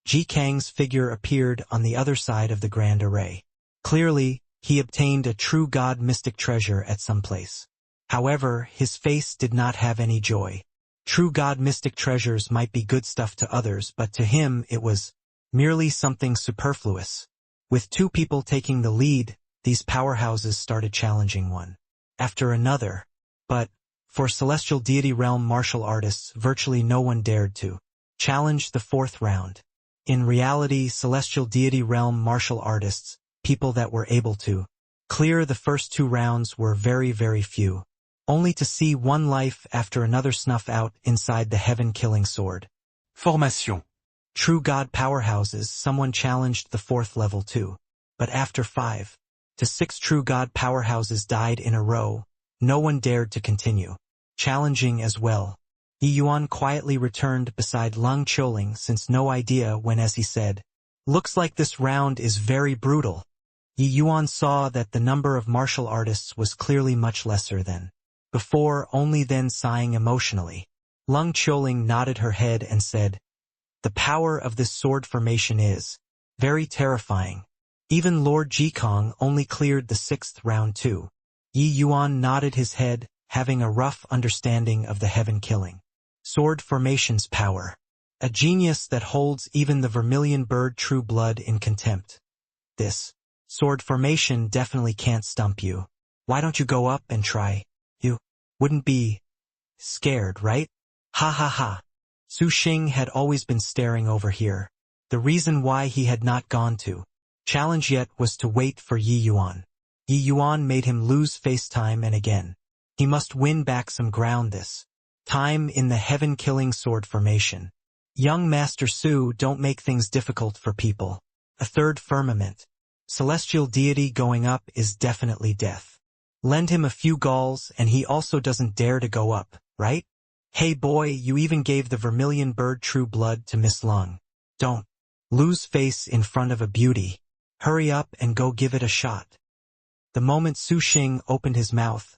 Jikang's figure appeared on the other side of the grand array. Clearly, he obtained a true god mystic treasure at some place. However, his face did not have any joy. True god mystic treasures might be good stuff to others, but to him it was merely something superfluous. With 2 people taking the lead, these powerhouses started challenging one after another. But for celestial deity realm martial artists, virtually no one dared to challenge the 4th round. In reality, celestial deity realm martial artists, people that were able to clear the first 2 rounds, were very, very few. Only to see one life after another snuff out inside the heaven-killing sword Formation. true god powerhouses, someone challenged the 4th level too. But after 5 to 6 true god powerhouses died in a row, no one dared to continue challenging as well. Yi Yuan quietly returned beside Lung Qiuling since no idea when, as he said, "Looks like this round is very brutal." Yi Yuan saw that the number of martial artists was clearly much lesser than before, only then sighing emotionally. Lung Qiuling nodded her head and said, "The power of this sword formation is very terrifying. Even Lord Jikong only cleared the 6th round too." Yi Yuan nodded his head, having a rough understanding of the heaven-killing sword formation's power. A genius that holds even the vermilion bird true blood in contempt. This sword formation definitely can't stump you. Why don't you go up and try? You wouldn't be scared, right? Ha ha ha. Su Xing had always been staring over here. The reason why he had not gone to challenge yet was to wait for Yi Yuan. Yi Yuan made him lose face time and again. He must win back some ground this time in the heaven-killing sword formation. Young Master Su, don't make things difficult for people. A 3rd firmament celestial deity going up is definitely death. Lend him a few galls and he also doesn't dare to go up, right? Hey boy, you even gave the vermilion bird true blood to Miss Lung. Don't lose face in front of a beauty. Hurry up and go give it a shot. The moment Su Xing opened his mouth,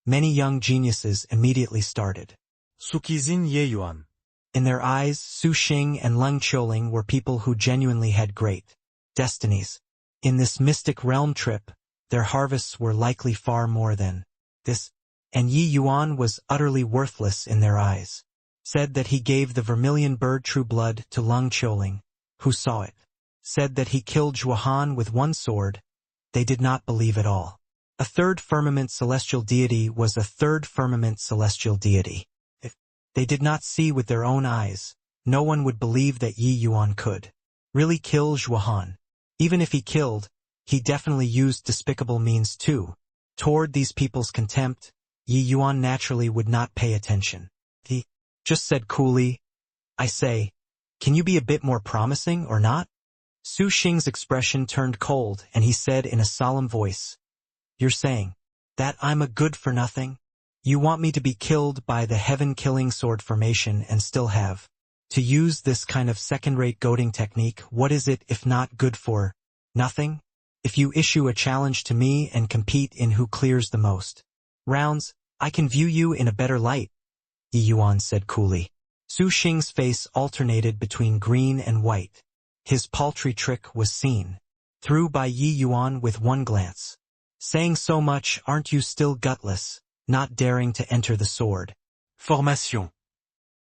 many young geniuses immediately started Sukizin Ye Yuan. In their eyes, Su Xing and Lung Qiuling were people who genuinely had great destinies. In this mystic realm trip, their harvests were likely far more than this, and Yi Yuan was utterly worthless in their eyes. Said that he gave the vermilion bird true blood to Lung Qiuling, who saw it. Said that he killed Zhuohan with 1 sword. They did not believe at all. A 3rd firmament celestial deity was a 3rd firmament celestial deity. If they did not see with their own eyes, no one would believe that Yi Yuan could really kill Zhuohan. Even if he killed, he definitely used despicable means too. Toward these people's contempt, Yi Yuan naturally would not pay attention. He just said coolly, "I say, can you be a bit more promising or not?" Su Xing's expression turned cold and he said in a solemn voice, "You're saying that I'm a good-for-nothing? You want me to be killed by the heaven-killing sword formation and still have to use this kind of second-rate goading technique? What is it if not good for nothing? If you issue a challenge to me and compete in who clears the most rounds, I can view you in a better light," Yi Yuan said coolly. Su Xing's face alternated between green and white. His paltry trick was seen through by Yi Yuan with one glance. Saying so much, aren't you still gutless, not daring to enter the sword? Formation.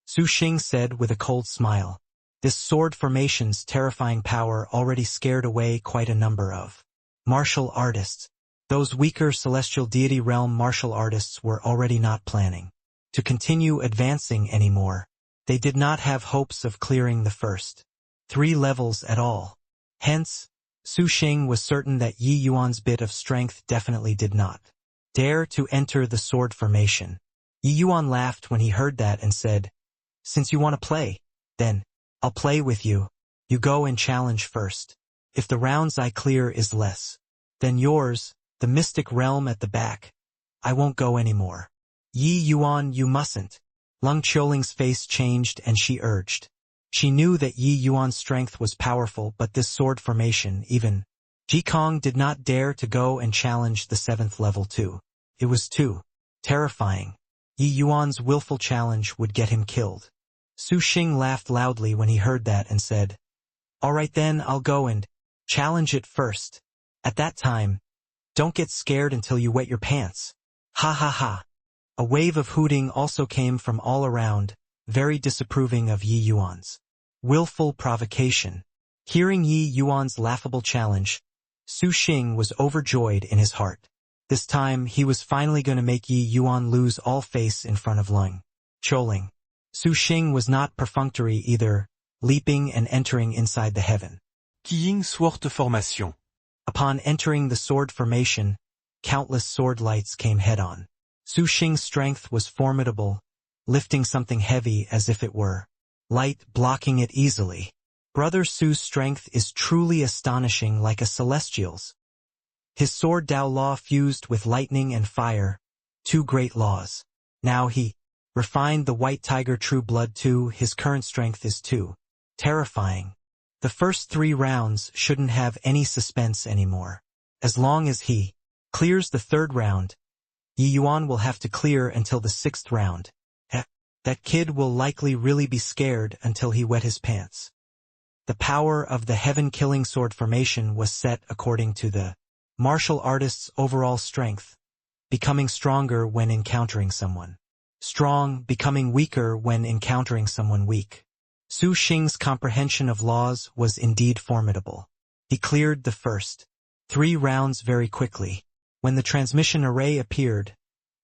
Su Xing said with a cold smile. This sword formation's terrifying power already scared away quite a number of martial artists. Those weaker celestial deity realm martial artists were already not planning to continue advancing anymore. They did not have hopes of clearing the first 3 levels at all. Hence, Su Xing was certain that Yi Yuan's bit of strength definitely did not dare to enter the sword formation. Yi Yuan laughed when he heard that and said, "Since you want to play, then I'll play with you. You go and challenge first. If the rounds I clear is less than yours, the mystic realm at the back, I won't go anymore." "Yi Yuan, you mustn't." Leng Qiuling's face changed and she urged. She knew that Yi Yuan's strength was powerful, but this sword formation, even Ji Kong did not dare to go and challenge the 7th level too. It was too terrifying. Yi Yuan's willful challenge would get him killed. Su Xing laughed loudly when he heard that and said, "All right then, I'll go and challenge it first. At that time, don't get scared until you wet your pants." Ha ha ha. A wave of hooting also came from all around, very disapproving of Yi Yuan's willful provocation. Hearing Yi Yuan's laughable challenge, Su Xing was overjoyed in his heart. This time, he was finally going to make Yi Yuan lose all face in front of Leng Qiuling. Su Xing was not perfunctory either, leaping and entering inside the heaven. Qiying Sword Formation. Upon entering the sword formation, countless sword lights came head-on. Su Xing's strength was formidable, lifting something heavy as if it were light, blocking it easily. Brother Su's strength is truly astonishing, like a celestial's. His sword Dao Law fused with lightning and fire, 2 great laws. Now he refined the white tiger true blood too. His current strength is too terrifying. The first 3 rounds shouldn't have any suspense anymore. As long as he clears the 3rd round, Yi Yuan will have to clear until the 6th round. That kid will likely really be scared until he wet his pants. The power of the heaven-killing sword formation was set according to the martial artist's overall strength, becoming stronger when encountering someone strong, becoming weaker when encountering someone weak. Su Xing's comprehension of laws was indeed formidable. He cleared the first 3 rounds very quickly. When the transmission array appeared,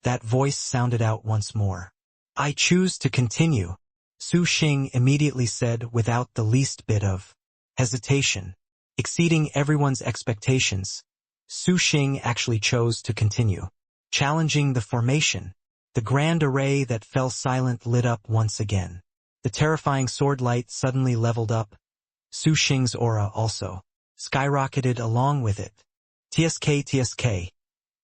that voice sounded out once more. "I choose to continue," Su Xing immediately said without the least bit of hesitation. Exceeding everyone's expectations, Su Xing actually chose to continue. Challenging the formation, the grand array that fell silent lit up once again. The terrifying sword light suddenly leveled up. Su Xing's aura also skyrocketed along with it. TSK TSK.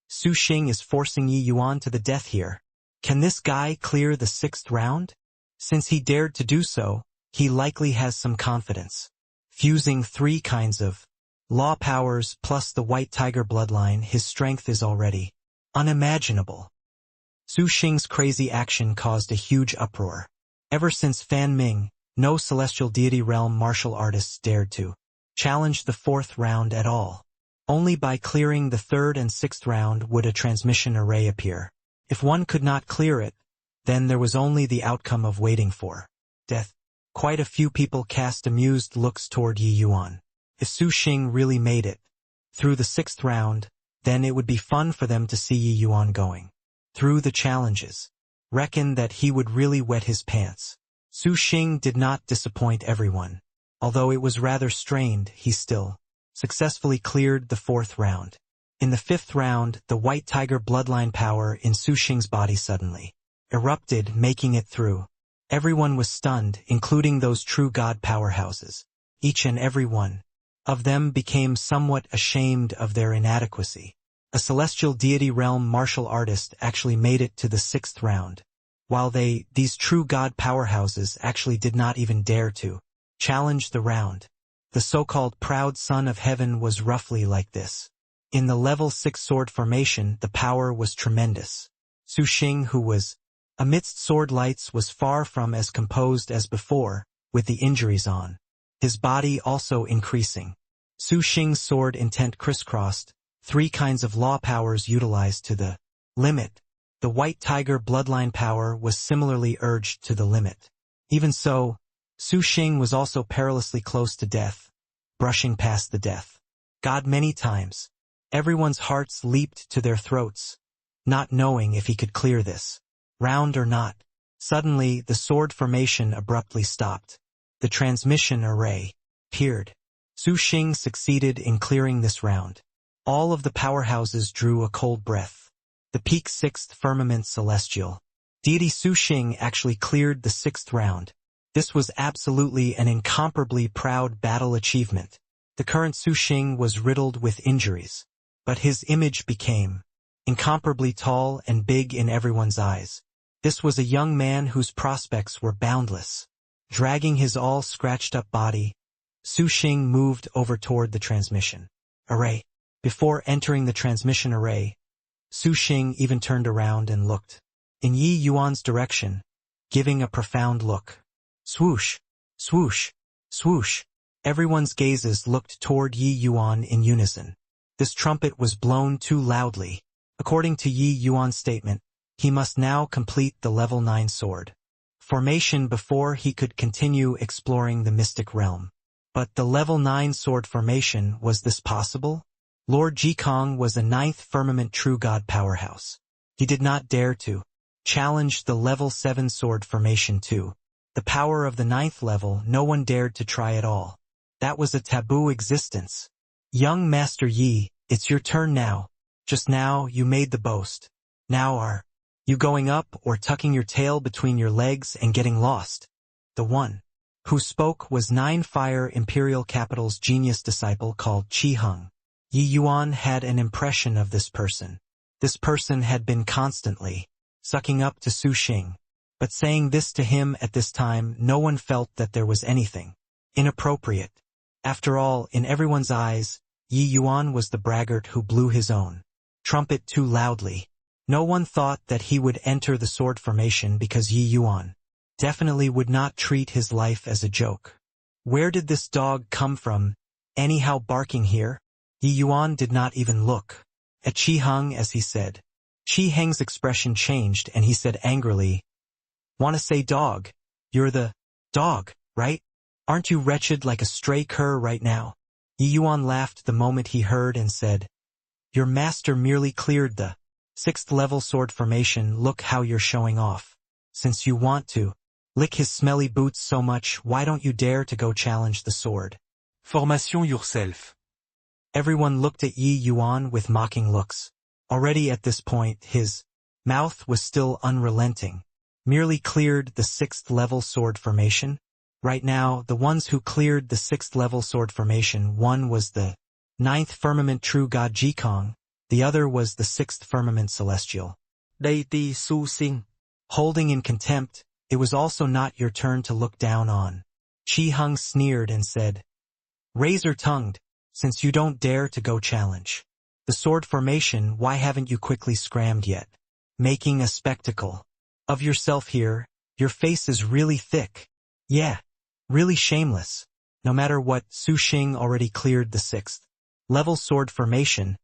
Su Xing is forcing Yi Yuan to the death here. Can this guy clear the 6th round? Since he dared to do so, he likely has some confidence. Fusing 3 kinds of law powers plus the white tiger bloodline, his strength is already unimaginable. Su Xing's crazy action caused a huge uproar. Ever since Fan Ming, no celestial deity realm martial artists dared to challenge the 4th round at all. Only by clearing the 3rd and 6th round would a transmission array appear. If one could not clear it, then there was only the outcome of waiting for death. Quite a few people cast amused looks toward Yi Yuan. If Su Xing really made it through the 6th round, then it would be fun for them to see Yi Yuan going through the challenges. Reckon that he would really wet his pants. Su Xing did not disappoint everyone. Although it was rather strained, he still successfully cleared the 4th round. In the 5th round, the white tiger bloodline power in Su Xing's body suddenly erupted, making it through. Everyone was stunned, including those true god powerhouses. Each and every one of them became somewhat ashamed of their inadequacy. A celestial deity realm martial artist actually made it to the 6th round, while these true god powerhouses actually did not even dare to challenge the round. The so-called proud son of heaven was roughly like this. In the level 6 sword formation, the power was tremendous. Su Xing, who was amidst sword lights, was far from as composed as before, with the injuries on his body also increasing. Su Xing's sword intent crisscrossed, 3 kinds of law powers utilized to the limit. The White Tiger bloodline power was similarly urged to the limit. Even so, Su Xing was also perilously close to death, brushing past the death god many times. Everyone's hearts leaped to their throats, not knowing if he could clear this round or not. Suddenly, the sword formation abruptly stopped. The transmission array appeared. Su Xing succeeded in clearing this round. All of the powerhouses drew a cold breath. The peak 6th firmament celestial deity Su Xing actually cleared the 6th round. This was absolutely an incomparably proud battle achievement. The current Su Xing was riddled with injuries, but his image became incomparably tall and big in everyone's eyes. This was a young man whose prospects were boundless. Dragging his all-scratched-up body, Su Xing moved over toward the transmission array. Before entering the transmission array, Su Xing even turned around and looked in Yi Yuan's direction, giving a profound look. Swoosh, swoosh, swoosh. Everyone's gazes looked toward Yi Yuan in unison. This trumpet was blown too loudly. According to Yi Yuan's statement, he must now complete the level 9 sword formation before he could continue exploring the mystic realm. But the level 9 sword formation, was this possible? Lord Jikong was a 9th firmament true god powerhouse. He did not dare to challenge the level 7 sword formation too. The power of the 9th level, no one dared to try at all. That was a taboo existence. Young Master Yi, it's your turn now. Just now you made the boast. Now are you going up or tucking your tail between your legs and getting lost? The one who spoke was 9 Fire Imperial Capital's genius disciple called Qi Heng. Yi Yuan had an impression of this person. This person had been constantly sucking up to Su Xing. But saying this to him at this time, no one felt that there was anything inappropriate. After all, in everyone's eyes, Yi Yuan was the braggart who blew his own trumpet too loudly. No one thought that he would enter the sword formation because Yi Yuan definitely would not treat his life as a joke. Where did this dog come from, anyhow, barking here? Yi Yuan did not even look at Qi Heng as he said. Qi Heng's expression changed and he said angrily, "Wanna say dog? You're the dog, right? Aren't you wretched like a stray cur right now?" Yi Yuan laughed the moment he heard and said, "Your master merely cleared the 6th level sword formation. Look how you're showing off. Since you want to lick his smelly boots so much, why don't you dare to go challenge the sword Formation yourself. Everyone looked at Yi Yuan with mocking looks. Already at this point, his mouth was still unrelenting. Merely cleared the 6th level sword formation. Right now, the ones who cleared the 6th level sword formation, one was the 9th firmament true god Jikong, the other was the 6th firmament celestial deity Su Xing. Holding in contempt, it was also not your turn to look down on. Qi Heng sneered and said, "Razor-tongued, since you don't dare to go challenge the sword formation, why haven't you quickly scrammed yet? Making a spectacle of yourself here, your face is really thick. Yeah, really shameless. No matter what, Su Xing already cleared the 6th level sword formation.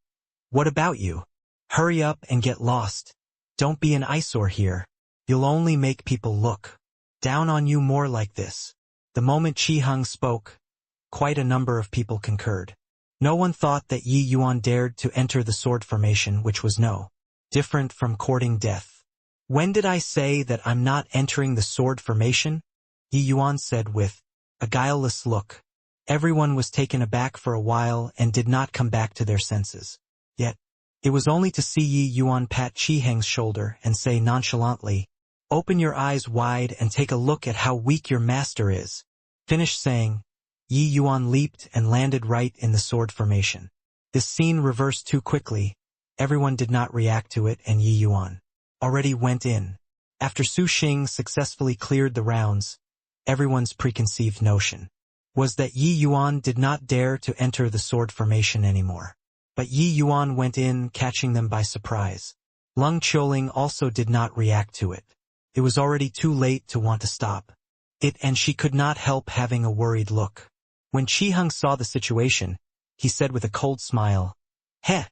What about you? Hurry up and get lost. Don't be an eyesore here. You'll only make people look down on you more like this." The moment Qi Heng spoke, quite a number of people concurred. No one thought that Yi Yuan dared to enter the sword formation, which was no different from courting death. "When did I say that I'm not entering the sword formation?" Yi Yuan said with a guileless look. Everyone was taken aback for a while and did not come back to their senses. Yet, it was only to see Yi Yuan pat Qi Heng's shoulder and say nonchalantly, "Open your eyes wide and take a look at how weak your master is." Finished saying, Yi Yuan leaped and landed right in the sword formation. This scene reversed too quickly. Everyone did not react to it, and Yi Yuan already went in. After Su Xing successfully cleared the rounds, everyone's preconceived notion was that Yi Yuan did not dare to enter the sword formation anymore. But Yi Yuan went in, catching them by surprise. Lung Qiuling also did not react to it. It was already too late to want to stop it, and she could not help having a worried look. When Qi Hung saw the situation, he said with a cold smile, "Heh,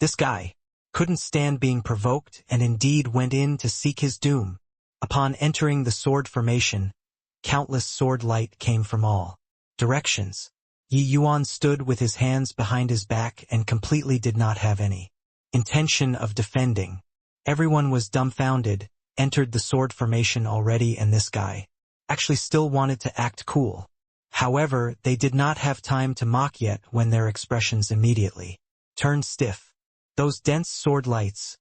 this guy couldn't stand being provoked and indeed went in to seek his doom." Upon entering the sword formation, countless sword light came from all directions. Yi Yuan stood with his hands behind his back and completely did not have any intention of defending. Everyone was dumbfounded, entered the sword formation already, and this guy actually still wanted to act cool. However, they did not have time to mock yet when their expressions immediately turned stiff. Those dense sword lights,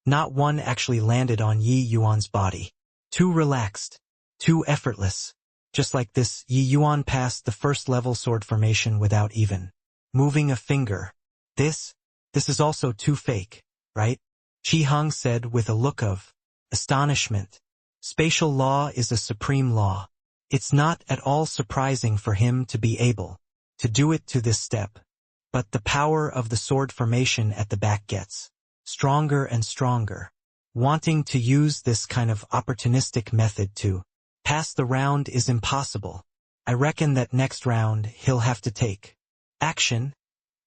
not one actually landed on Yi Yuan's body. Too relaxed, too effortless. Just like this, Yi Yuan passed the first level sword formation without even moving a finger. This is also too fake, right? Qi Hung said with a look of astonishment. Spatial law is a supreme law. It's not at all surprising for him to be able to do it to this step. But the power of the sword formation at the back gets stronger and stronger. Wanting to use this kind of opportunistic method to pass the round is impossible. I reckon that next round he'll have to take action,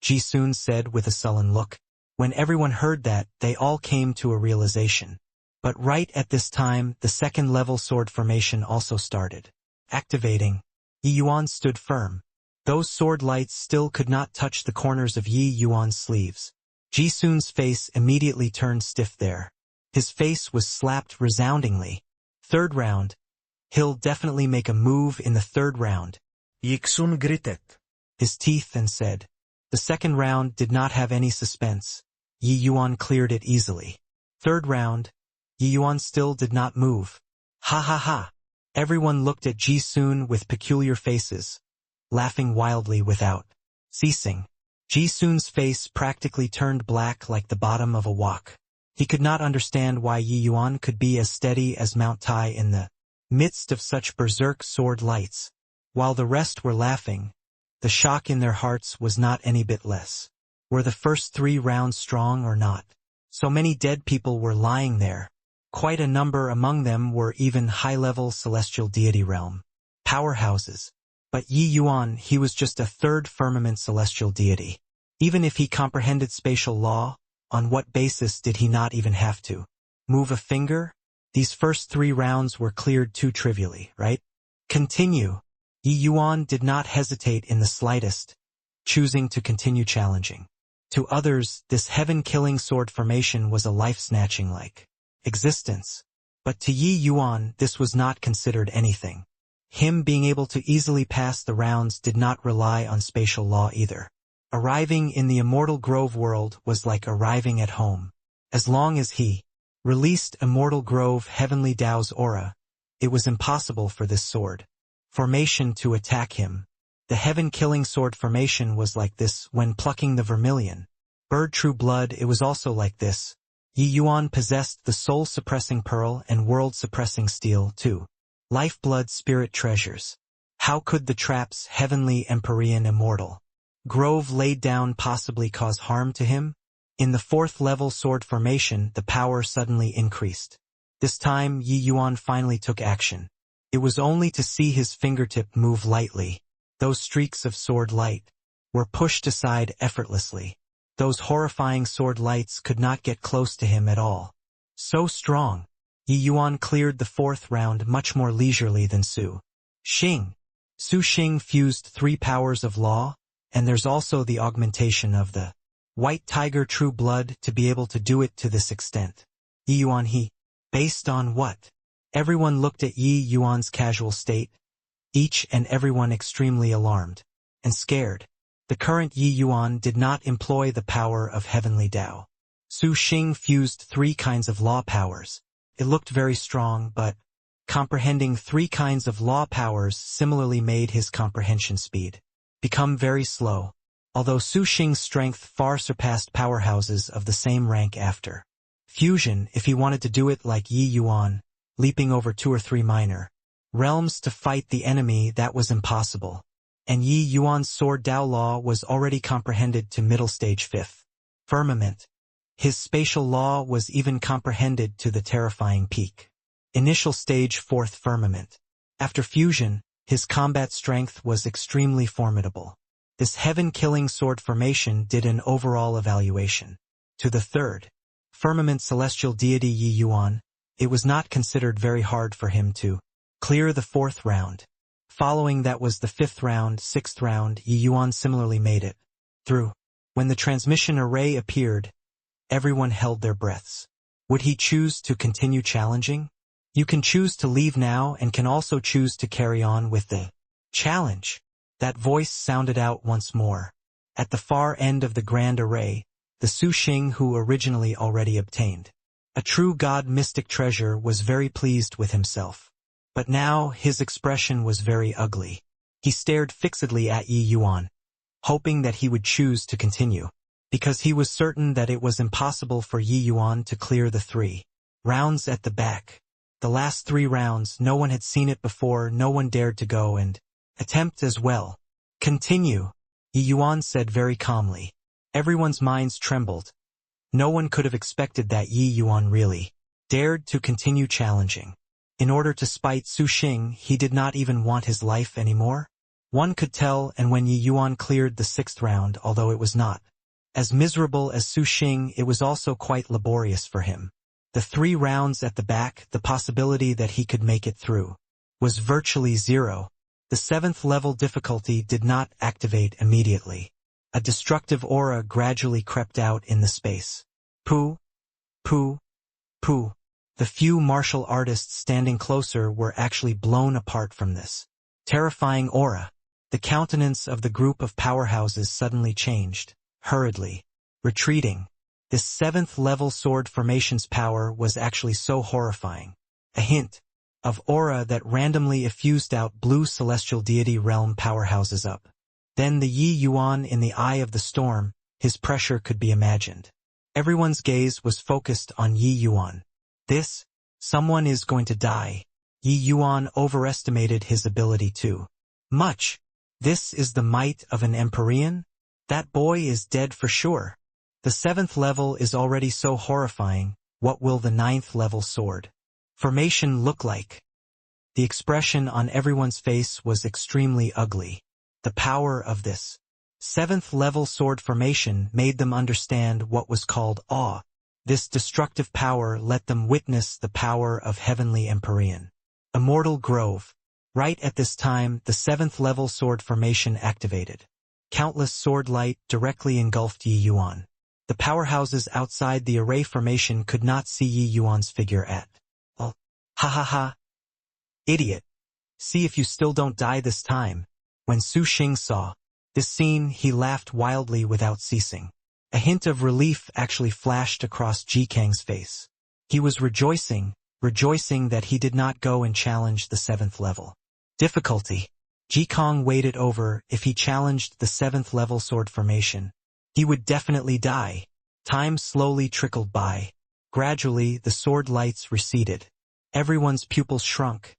Ji Sun said with a sullen look. When everyone heard that, they all came to a realization. But right at this time, the second level sword formation also started activating. Yi Yuan stood firm. Those sword lights still could not touch the corners of Yi Yuan's sleeves. Ji Sun's face immediately turned stiff there. His face was slapped resoundingly. Third round. He'll definitely make a move in the third round. Yixun gritted his teeth and said. The second round did not have any suspense. Yi Yuan cleared it easily. Third round. Yi Yuan still did not move. Ha ha ha. Everyone looked at Ji Sun with peculiar faces, laughing wildly without ceasing. Ji Sun's face practically turned black like the bottom of a wok. He could not understand why Yi Yuan could be as steady as Mount Tai in the midst of such berserk sword lights. While the rest were laughing, the shock in their hearts was not any bit less. Were the first 3 rounds strong or not? So many dead people were lying there. Quite a number among them were even high-level celestial deity realm powerhouses. But Yi Yuan, he was just a third firmament celestial deity. Even if he comprehended spatial law, on what basis did he not even have to move a finger? These first 3 rounds were cleared too trivially, right? Continue. Yi Yuan did not hesitate in the slightest, choosing to continue challenging. To others, this heaven-killing sword formation was a life-snatching like existence. But to Yi Yuan, this was not considered anything. Him being able to easily pass the rounds did not rely on spatial law either. Arriving in the Immortal Grove world was like arriving at home. As long as he released Immortal Grove Heavenly Tao's aura, it was impossible for this sword formation to attack him. The heaven-killing sword formation was like this when plucking the vermilion bird true blood. It was also like this. Yi Yuan possessed the soul-suppressing pearl and world-suppressing steel too. Lifeblood spirit treasures. How could the trap's heavenly Empyrean immortal grove laid down possibly cause harm to him? In the 4th level sword formation, the power suddenly increased. This time, Yi Yuan finally took action. It was only to see his fingertip move lightly. Those streaks of sword light were pushed aside effortlessly. Those horrifying sword lights could not get close to him at all. So strong. Yi Yuan cleared the 4th round much more leisurely than Su Xing. Su Xing fused 3 powers of law, and there's also the augmentation of the white tiger true blood to be able to do it to this extent. Yi Yuan based on what? Everyone looked at Yi Yuan's casual state, each and everyone extremely alarmed and scared. The current Yi Yuan did not employ the power of Heavenly Tao. Su Xing fused 3 kinds of law powers. It looked very strong, but comprehending 3 kinds of law powers similarly made his comprehension speed become very slow, although Su Xing's strength far surpassed powerhouses of the same rank after fusion. If he wanted to do it like Yi Yuan, leaping over 2 or 3 minor realms to fight the enemy, that was impossible. And Yi Yuan's sword Tao law was already comprehended to middle stage 5th firmament. His spatial law was even comprehended to the terrifying peak initial stage 4th firmament. After fusion, His combat strength was extremely formidable. This heaven-killing sword formation did an overall evaluation. To the third firmament celestial deity Yi Yuan, it was not considered very hard for him to clear the fourth round. Following that was the fifth round, sixth round. Yi Yuan similarly made it through. When the transmission array appeared, everyone held their breaths. Would he choose to continue challenging? You can choose to leave now and can also choose to carry on with the challenge. That voice sounded out once more. At the far end of the grand array, the Su Xing who originally already obtained a true god mystic treasure was very pleased with himself. But now his expression was very ugly. He stared fixedly at Yi Yuan, hoping that he would choose to continue, because he was certain that it was impossible for Yi Yuan to clear the 3 rounds at the back. The last 3 rounds, no one had seen it before, no one dared to go and attempt as well. Continue, Yi Yuan said very calmly. Everyone's minds trembled. No one could have expected that Yi Yuan really dared to continue challenging. In order to spite Su Xing, he did not even want his life anymore. One could tell, and when Yi Yuan cleared the 6th round, although it was not as miserable as Su Xing, it was also quite laborious for him. The 3 rounds at the back, the possibility that he could make it through was virtually zero. The 7th level difficulty did not activate immediately. A destructive aura gradually crept out in the space. Pooh, pooh, pooh. The few martial artists standing closer were actually blown apart from this terrifying aura. The countenance of the group of powerhouses suddenly changed, hurriedly retreating. This 7th level sword formation's power was actually so horrifying. A hint of aura that randomly effused out blue celestial deity realm powerhouses up. Then the Yi Yuan in the eye of the storm, his pressure could be imagined. Everyone's gaze was focused on Yi Yuan. Someone is going to die. Yi Yuan overestimated his ability too much. This is the might of an Empyrean? That boy is dead for sure. The 7th level is already so horrifying, what will the 9th level sword formation look like? The expression on everyone's face was extremely ugly. The power of this 7th level sword formation made them understand what was called awe. This destructive power let them witness the power of heavenly Empyrean. Immortal Grove. Right at this time, the 7th level sword formation activated. Countless sword light directly engulfed Yi Yuan. The powerhouses outside the array formation could not see Yi Yuan's figure at all. Ha ha ha. Idiot. See if you still don't die this time. When Su Xing saw this scene, he laughed wildly without ceasing. A hint of relief actually flashed across Ji Kang's face. He was rejoicing that he did not go and challenge the 7th level difficulty. Ji Kang weighed it over. If he challenged the 7th level sword formation, he would definitely die. Time slowly trickled by. Gradually, the sword lights receded. Everyone's pupils shrunk,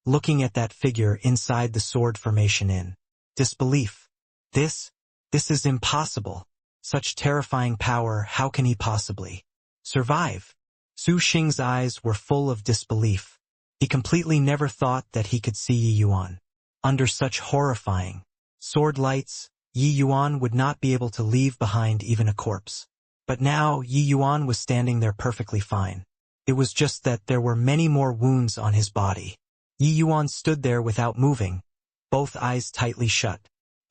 looking at that figure inside the sword formation in disbelief. This is impossible. Such terrifying power, how can he possibly survive? Su Xing's eyes were full of disbelief. He completely never thought that he could see Yi Yuan under such horrifying sword lights. Yi Yuan would not be able to leave behind even a corpse. But now Yi Yuan was standing there perfectly fine. It was just that there were many more wounds on his body. Yi Yuan stood there without moving, both eyes tightly shut.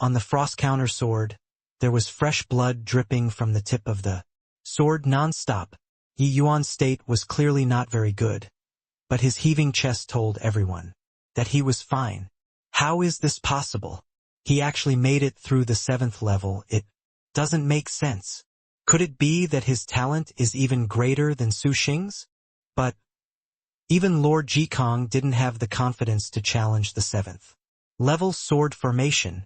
On the frost counter sword, there was fresh blood dripping from the tip of the sword non-stop. Yi Yuan's state was clearly not very good, but his heaving chest told everyone that he was fine. How is this possible? He actually made it through the 7th level. It doesn't make sense. Could it be that his talent is even greater than Su Xing's? But even Lord Ji Kang didn't have the confidence to challenge the 7th level sword formation.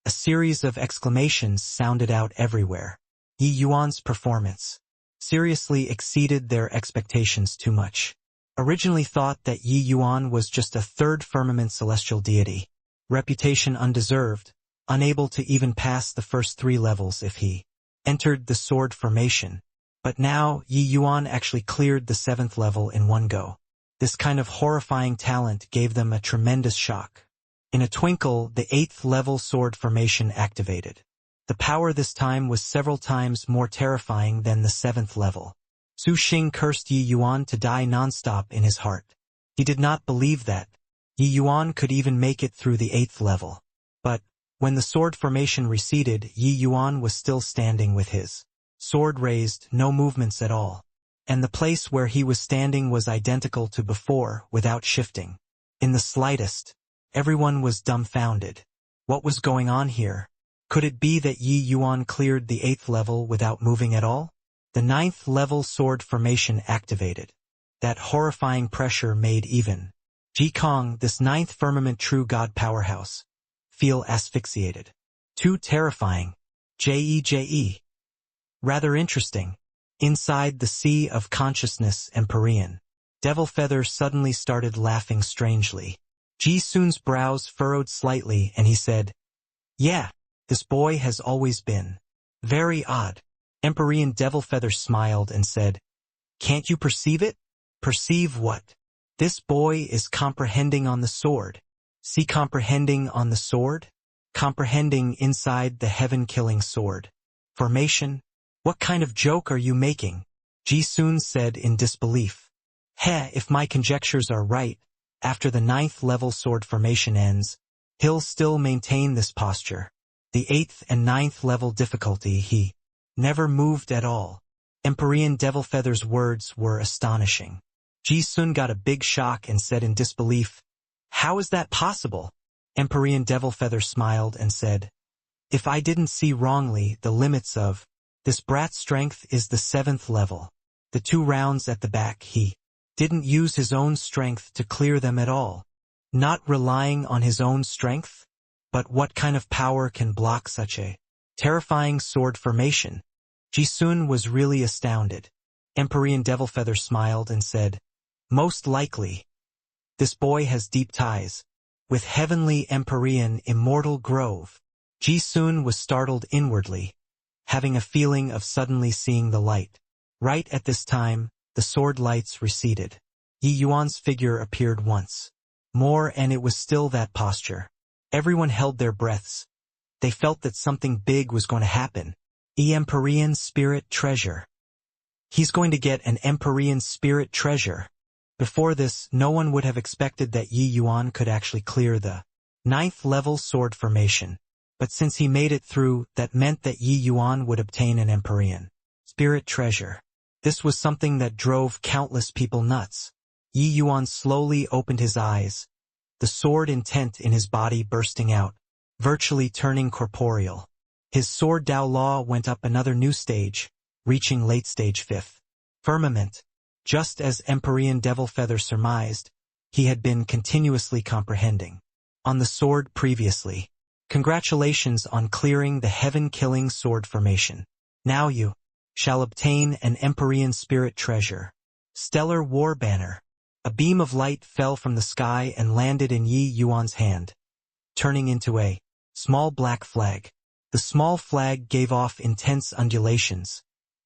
A series of exclamations sounded out everywhere. Yi Yuan's performance seriously exceeded their expectations too much. Originally thought that Yi Yuan was just a 3rd firmament celestial deity. Reputation undeserved, unable to even pass the first 3 levels if he entered the sword formation. But now, Yi Yuan actually cleared the 7th level in one go. This kind of horrifying talent gave them a tremendous shock. In a twinkle, the 8th level sword formation activated. The power this time was several times more terrifying than the 7th level. Su Xing cursed Yi Yuan to die nonstop in his heart. He did not believe that Yi Yuan could even make it through the 8th level. But, when the sword formation receded, Yi Yuan was still standing with his sword raised, no movements at all. And the place where he was standing was identical to before, without shifting. In the slightest, everyone was dumbfounded. What was going on here? Could it be that Yi Yuan cleared the 8th level without moving at all? The 9th level sword formation activated. That horrifying pressure made even Ji Kong, this 9th firmament true god powerhouse, feel asphyxiated. Too terrifying. J.E. Rather interesting. Inside the sea of consciousness, Empyrean Devil Feather suddenly started laughing strangely. Ji Sun's brows furrowed slightly and he said, "Yeah, this boy has always been very odd." Empyrean Devil Feather smiled and said, "Can't you perceive it?" "Perceive what?" "This boy is comprehending on the sword." "See comprehending on the sword?" "Comprehending inside the heaven-killing sword formation? What kind of joke are you making?" Ji Sun said in disbelief. If my conjectures are right, after the 9th level sword formation ends, he'll still maintain this posture. The 8th and 9th level difficulty he never moved at all. Empyrean Devil Feather's words were astonishing. Ji Sun got a big shock and said in disbelief, "How is that possible?" Empyrean Devil Feather smiled and said, "If I didn't see wrongly, the limits of this brat's strength is the 7th level. The 2 rounds at the back he didn't use his own strength to clear them at all. Not relying on his own strength? But what kind of power can block such a terrifying sword formation?" Ji Sun was really astounded. Empyrean Devil Feather smiled and said, "Most likely. This boy has deep ties with heavenly Empyrean immortal grove." Ji Sun was startled inwardly, having a feeling of suddenly seeing the light. Right at this time, the sword lights receded. Yi Yuan's figure appeared once more and it was still that posture. Everyone held their breaths. They felt that something big was going to happen. Empyrean Spirit Treasure. He's going to get an Empyrean Spirit Treasure. Before this, no one would have expected that Yi Yuan could actually clear the 9th level sword formation. But since he made it through, that meant that Yi Yuan would obtain an Empyrean Spirit Treasure. This was something that drove countless people nuts. Yi Yuan slowly opened his eyes, the sword intent in his body bursting out, virtually turning corporeal. His sword Dao Law went up another new stage, reaching late stage 5th firmament. Just as Empyrean Devil Feather surmised, he had been continuously comprehending on the sword previously. Congratulations on clearing the heaven-killing sword formation. Now you shall obtain an Empyrean Spirit Treasure. Stellar War Banner. A beam of light fell from the sky and landed in Yi Yuan's hand, turning into a small black flag. The small flag gave off intense undulations,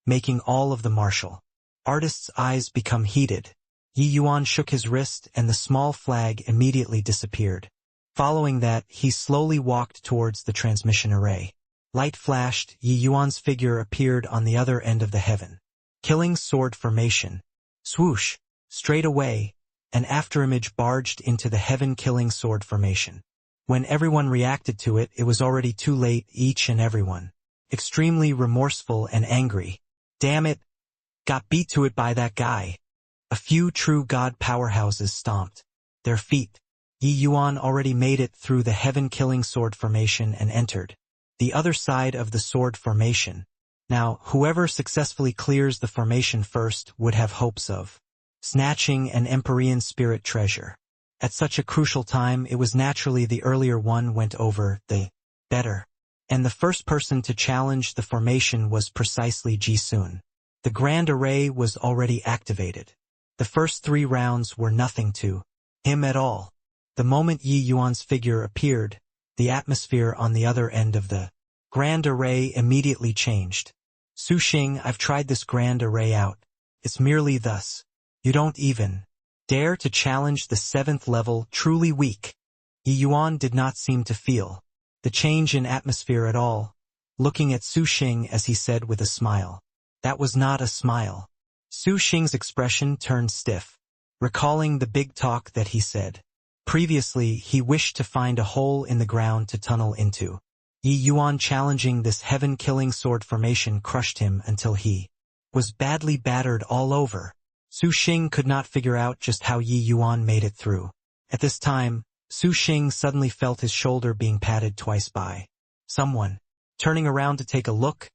making all of the martial artist's eyes become heated. Yi Yuan shook his wrist and the small flag immediately disappeared. Following that, he slowly walked towards the transmission array. Light flashed, Yi Yuan's figure appeared on the other end of the heaven-killing sword formation. Swoosh! Straight away, an afterimage barged into the heaven-killing sword formation. When everyone reacted to it, it was already too late, each and everyone extremely remorseful and angry. Damn it! Got beat to it by that guy. A few true god powerhouses stomped their feet. Yi Yuan already made it through the heaven-killing sword formation and entered the other side of the sword formation. Now, whoever successfully clears the formation first would have hopes of snatching an Empyrean Spirit Treasure. At such a crucial time, it was naturally the earlier one went over, the better. And the first person to challenge the formation was precisely Ji Sun. The Grand Array was already activated. The first 3 rounds were nothing to him at all. The moment Yi Yuan's figure appeared, the atmosphere on the other end of the Grand Array immediately changed. Su Xing, I've tried this Grand Array out. It's merely thus. You don't even dare to challenge the 7th level, truly weak. Yi Yuan did not seem to feel the change in atmosphere at all, looking at Su Xing as he said with a smile. That was not a smile. Su Xing's expression turned stiff, recalling the big talk that he said. Previously, he wished to find a hole in the ground to tunnel into. Yi Yuan challenging this heaven-killing sword formation crushed him until he was badly battered all over. Su Xing could not figure out just how Yi Yuan made it through. At this time, Su Xing suddenly felt his shoulder being patted twice by someone. Turning around to take a look,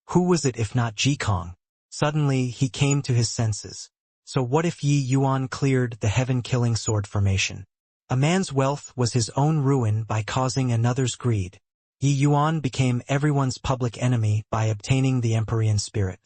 who was it if not Ji Kong? Suddenly, he came to his senses. So what if Yi Yuan cleared the heaven-killing sword formation? A man's wealth was his own ruin by causing another's greed. Yi Yuan became everyone's public enemy by obtaining the Empyrean spirit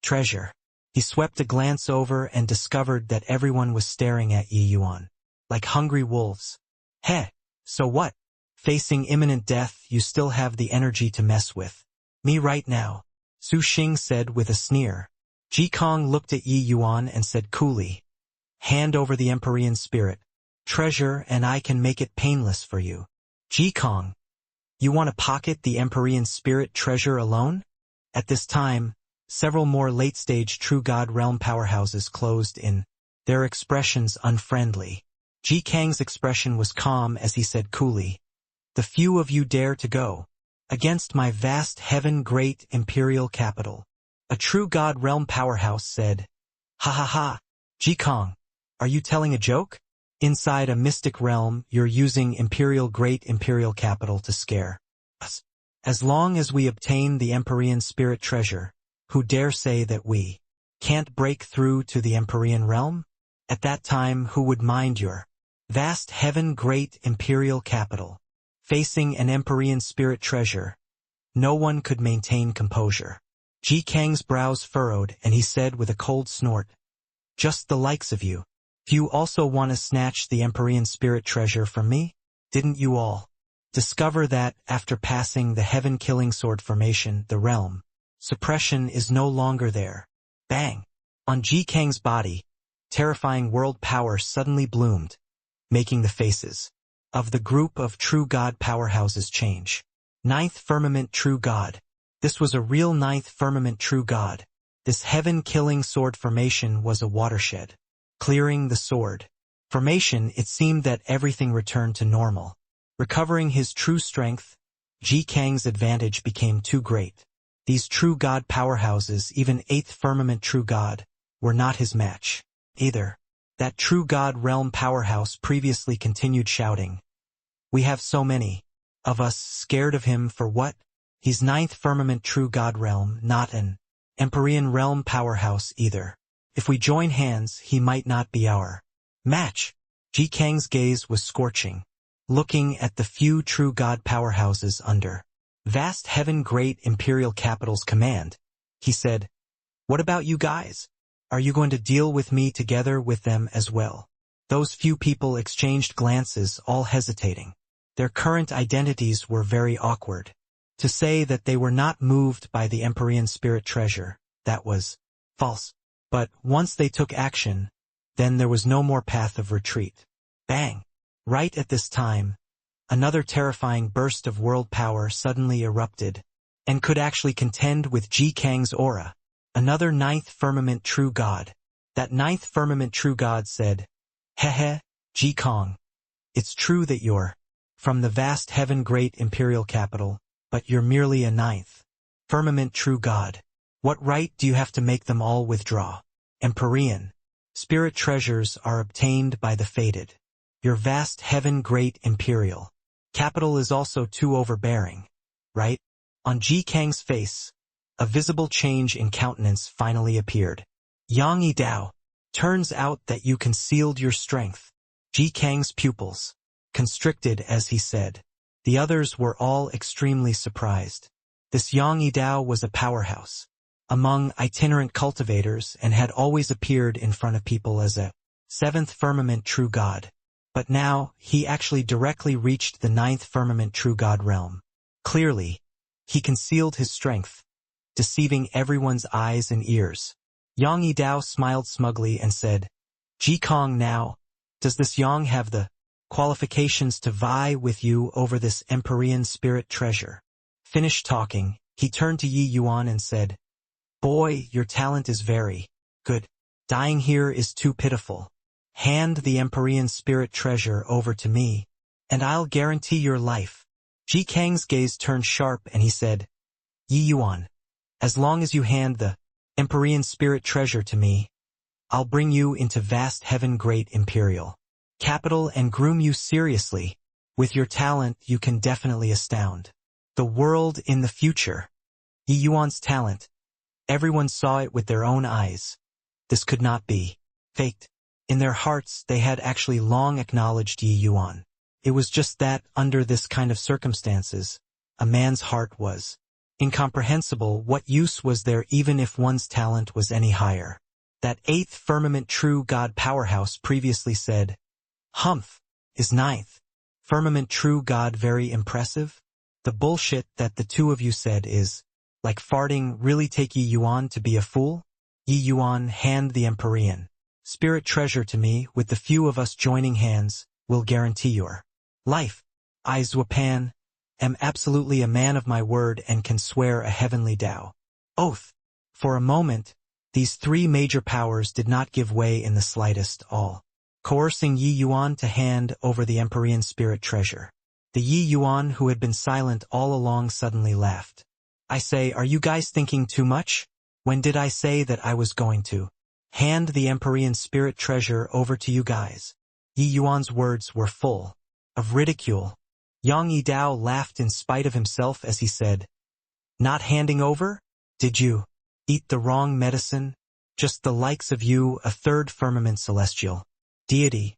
treasure. He swept a glance over and discovered that everyone was staring at Yi Yuan like hungry wolves. Heh, so what? Facing imminent death, you still have the energy to mess with me right now, Su Xing said with a sneer. Ji Kong looked at Yi Yuan and said coolly, hand over the Empyrean spirit treasure and I can make it painless for you. Ji Kong, you want to pocket the Empyrean spirit treasure alone? At this time, several more late-stage True God realm powerhouses closed in, their expressions unfriendly. Ji Kang's expression was calm as he said coolly, the few of you dare to go against my vast heaven great imperial capital. A True God realm powerhouse said, ha ha ha, Ji Kong, are you telling a joke? Inside a mystic realm, you're using great imperial capital to scare us. As long as we obtain the Empyrean spirit treasure, who dare say that we can't break through to the Empyrean realm? At that time, who would mind your vast heaven great imperial capital? Facing an Empyrean spirit treasure, no one could maintain composure. Ji Kang's brows furrowed and he said with a cold snort, just the likes of you. Do you also want to snatch the Empyrean spirit treasure from me? Didn't you all discover that, after passing the heaven-killing sword formation, the realm suppression is no longer there? Bang! On Ji Kang's body, terrifying world power suddenly bloomed, making the faces of the group of True God powerhouses change. Ninth Firmament True God. This was a real Ninth Firmament True God. This heaven-killing sword formation was a watershed. Clearing the sword formation, it seemed that everything returned to normal. Recovering his true strength, Ji Kang's advantage became too great. These True God powerhouses, even 8th Firmament True God, were not his match. Either. That True God realm powerhouse previously continued shouting, we have so many of us scared of him for what? He's 9th Firmament True God realm, not an Empyrean realm powerhouse either. If we join hands, he might not be our match. Ji Kang's gaze was scorching, looking at the few True God powerhouses under vast heaven great imperial capital's command. He said, what about you guys? Are you going to deal with me together with them as well? Those few people exchanged glances, all hesitating. Their current identities were very awkward. To say that they were not moved by the Empyrean spirit treasure, that was false. But once they took action, then there was no more path of retreat. Bang! Right at this time, another terrifying burst of world power suddenly erupted, and could actually contend with Ji Kang's aura. Another 9th Firmament True God. That 9th Firmament True God said, heh, Ji Kong. It's true that you're from the vast heaven great imperial capital, but you're merely a 9th Firmament True God. What right do you have to make them all withdraw? Empyrean spirit treasures are obtained by the fated. Your vast heaven great imperial capital is also too overbearing, right? On Ji Kang's face, a visible change in countenance finally appeared. Yang Yi Dao, turns out that you concealed your strength. Ji Kang's pupils constricted as he said. The others were all extremely surprised. This Yang Yi Dao was a powerhouse among itinerant cultivators and had always appeared in front of people as a 7th Firmament True God. But now, he actually directly reached the 9th Firmament True God realm. Clearly, he concealed his strength, deceiving everyone's eyes and ears. Yang Yi Dao smiled smugly and said, Ji Kong now, does this Yang have the qualifications to vie with you over this Empyrean spirit treasure. Finished talking, he turned to Yi Yuan and said, Boy, your talent is very good. Dying here is too pitiful. Hand the Empyrean spirit treasure over to me, and I'll guarantee your life. Ji Kang's gaze turned sharp and he said, Yi Yuan, as long as you hand the Empyrean spirit treasure to me, I'll bring you into vast heaven great imperial capital and groom you seriously. With your talent you can definitely astound the world in the future. Yi Yuan's talent. Everyone saw it with their own eyes. This could not be faked. In their hearts they had actually long acknowledged Yi Yuan. It was just that, under this kind of circumstances, a man's heart was incomprehensible. What use was there even if one's talent was any higher? That 8th firmament true God powerhouse previously said, Humph, is 9th firmament true God very impressive? The bullshit that the two of you said is like farting. Really take Yi Yuan to be a fool? Yi Yuan, hand the Empyrean spirit treasure to me. With the few of us joining hands, we'll guarantee your life. I Zuopan am absolutely a man of my word and can swear a heavenly Tao oath. For a moment, these three major powers did not give way in the slightest, all coercing Yi Yuan to hand over the Empyrean spirit treasure. The Yi Yuan, who had been silent all along, suddenly laughed. I say, are you guys thinking too much? When did I say that I was going to hand the Empyrean spirit treasure over to you guys? Yi Yuan's words were full of ridicule. Yang Yidao laughed in spite of himself as he said, Not handing over? Did you eat the wrong medicine? Just the likes of you, a 3rd firmament celestial deity,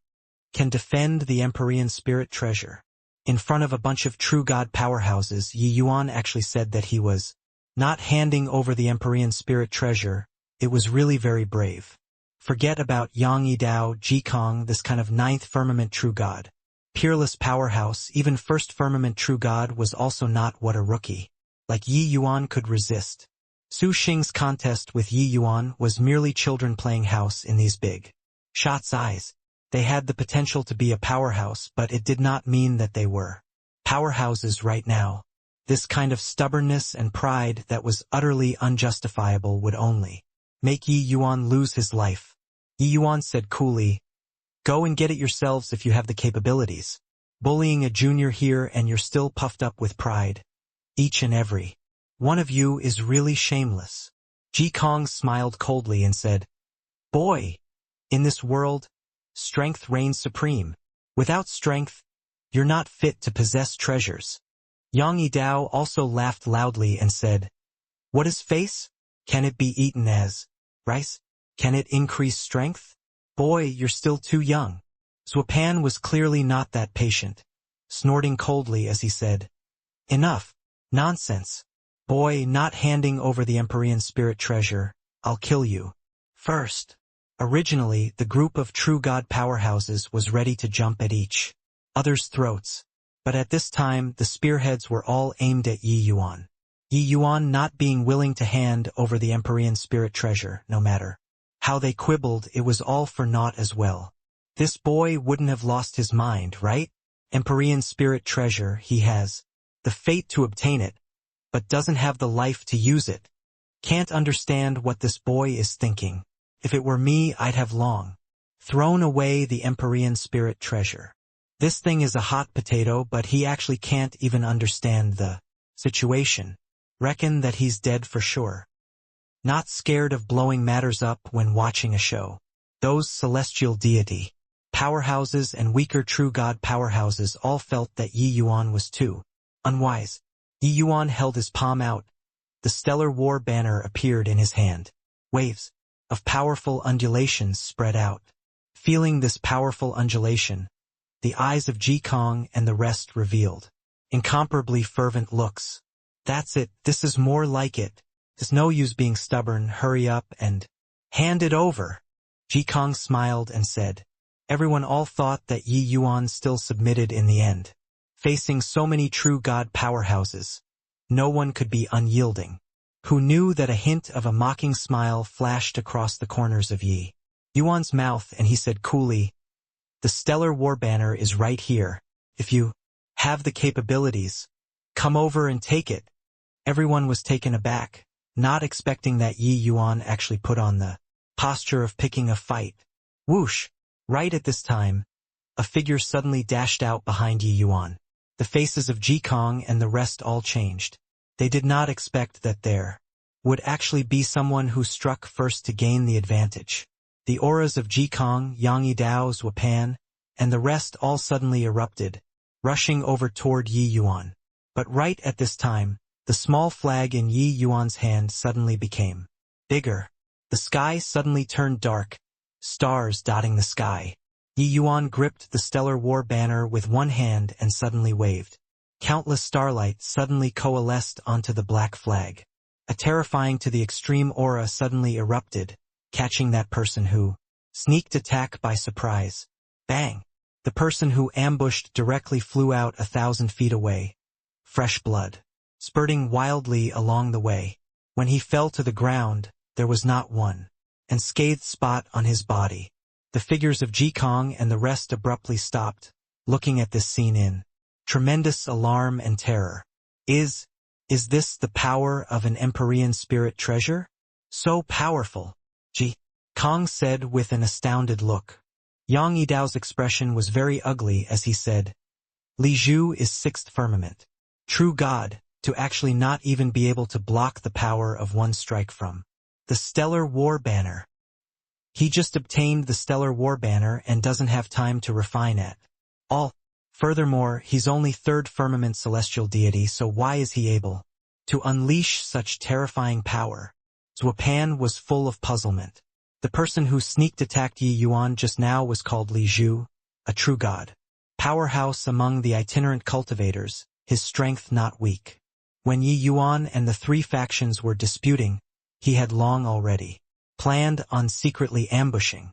can defend the Empyrean spirit treasure. In front of a bunch of true God powerhouses, Yi Yuan actually said that he was not handing over the Empyrean spirit treasure. It was really very brave. Forget about Yang Yidao, Ji Kong, this kind of 9th firmament true God. Peerless powerhouse, even 1st firmament true God was also not what a rookie like Yi Yuan could resist. Su Xing's contest with Yi Yuan was merely children playing house in these big shots' eyes. They had the potential to be a powerhouse, but it did not mean that they were powerhouses right now. This kind of stubbornness and pride that was utterly unjustifiable would only make Yi Yuan lose his life. Yi Yuan said coolly, Go and get it yourselves if you have the capabilities. Bullying a junior here and you're still puffed up with pride. Each and every one of you is really shameless. Ji Kong smiled coldly and said, Boy, in this world, strength reigns supreme. Without strength, you're not fit to possess treasures. Yang Yidao also laughed loudly and said, What is face? Can it be eaten as rice? Can it increase strength? Boy, you're still too young. Zuopan was clearly not that patient, snorting coldly as he said, Enough. Nonsense. Boy, not handing over the Empyrean spirit treasure. I'll kill you first. Originally, the group of true God powerhouses was ready to jump at each other's throats, but at this time the spearheads were all aimed at Yi Yuan. Yi Yuan not being willing to hand over the Empyrean spirit treasure. No matter how they quibbled, it was all for naught as well. This boy wouldn't have lost his mind, right? Empyrean spirit treasure, he has the fate to obtain it, but doesn't have the life to use it. Can't understand what this boy is thinking. If it were me, I'd have long thrown away the Empyrean spirit treasure. This thing is a hot potato, but he actually can't even understand the situation. Reckon that he's dead for sure. Not scared of blowing matters up when watching a show. Those celestial deity powerhouses and weaker true God powerhouses all felt that Yi Yuan was too unwise. Yi Yuan held his palm out. The stellar war banner appeared in his hand. Waves of powerful undulations spread out. Feeling this powerful undulation, the eyes of Ji Kong and the rest revealed incomparably fervent looks. That's it, this is more like it. There's no use being stubborn, hurry up and hand it over. Ji Kong smiled and said. Everyone all thought that Yi Yuan still submitted in the end. Facing so many true God powerhouses, no one could be unyielding. Who knew that a hint of a mocking smile flashed across the corners of Yi Yuan's mouth, and he said coolly, The stellar war banner is right here. If you have the capabilities, come over and take it. Everyone was taken aback, not expecting that Yi Yuan actually put on the posture of picking a fight. Whoosh! Right at this time, a figure suddenly dashed out behind Yi Yuan. The faces of Ji Kong and the rest all changed. They did not expect that there would actually be someone who struck first to gain the advantage. The auras of Ji Kong, Yang Yidao, Zhuo Pan, and the rest all suddenly erupted, rushing over toward Yi Yuan. But right at this time, the small flag in Yi Yuan's hand suddenly became bigger. The sky suddenly turned dark, stars dotting the sky. Yi Yuan gripped the stellar war banner with one hand and suddenly waved. Countless starlight suddenly coalesced onto the black flag. A terrifying to the extreme aura suddenly erupted, catching that person who sneaked attack by surprise. Bang! The person who ambushed directly flew out 1,000 feet away. Fresh blood, spurting wildly along the way. When he fell to the ground, there was not one unscathed spot on his body. The figures of Ji Kong and the rest abruptly stopped, looking at this scene in tremendous alarm and terror. Is this the power of an Empyrean spirit treasure? So powerful, Ji Kong said with an astounded look. Yang Yidao's expression was very ugly as he said, Li Zhu is sixth firmament. True God, to actually not even be able to block the power of one strike from the stellar war banner. He just obtained the stellar war banner and doesn't have time to refine it all. Furthermore, he's only third firmament celestial deity, so why is he able to unleash such terrifying power? Zhuo Pan was full of puzzlement. The person who sneaked attacked Yi Yuan just now was called Li Zhu, a true god. Powerhouse among the itinerant cultivators, his strength not weak. When Yi Yuan and the three factions were disputing, he had long already planned on secretly ambushing.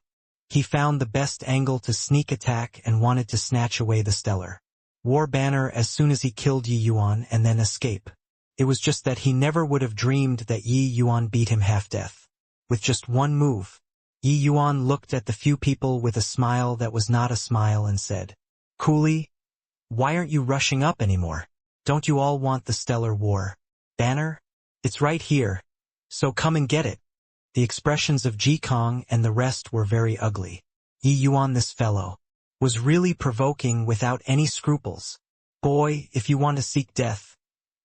He found the best angle to sneak attack and wanted to snatch away the stellar war banner as soon as he killed Yi Yuan and then escape. It was just that he never would have dreamed that Yi Yuan beat him half-death. With just one move, Yi Yuan looked at the few people with a smile that was not a smile and said, Coolly, why aren't you rushing up anymore? Don't you all want the stellar war banner? It's right here, so come and get it. The expressions of Ji Kong and the rest were very ugly. Yi Yuan, this fellow, was really provoking without any scruples. Boy, if you want to seek death,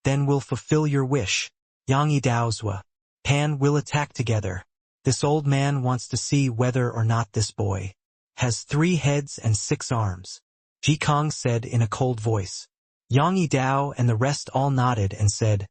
then we'll fulfill your wish. Yang Yidao, Zhuo Pan will attack together. This old man wants to see whether or not this boy has 3 heads and 6 arms. Ji Kong said in a cold voice. Yang Yidao and the rest all nodded and said,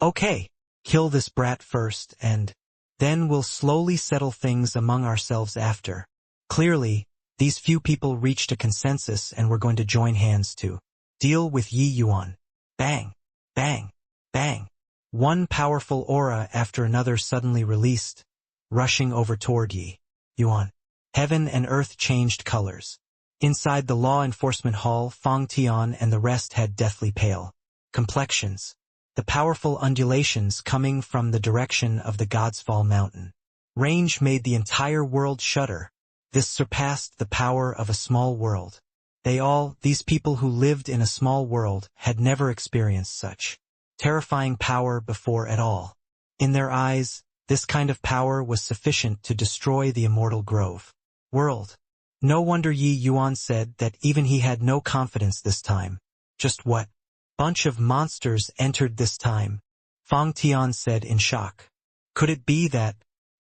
Okay, kill this brat first and then we'll slowly settle things among ourselves after. Clearly, these few people reached a consensus and were going to join hands to deal with Yi Yuan. Bang, bang, bang. One powerful aura after another suddenly released, rushing over toward Yi Yuan. Heaven and earth changed colors. Inside the law enforcement hall, Fang Tian and the rest had deathly pale complexions. The powerful undulations coming from the direction of the God's Fall mountain range made the entire world shudder. This surpassed the power of a small world. These people who lived in a small world, had never experienced such terrifying power before at all. In their eyes, this kind of power was sufficient to destroy the immortal Grove world. No wonder Yi Yuan said that even he had no confidence this time. Just what bunch of monsters entered this time? Fang Tian said in shock. Could it be that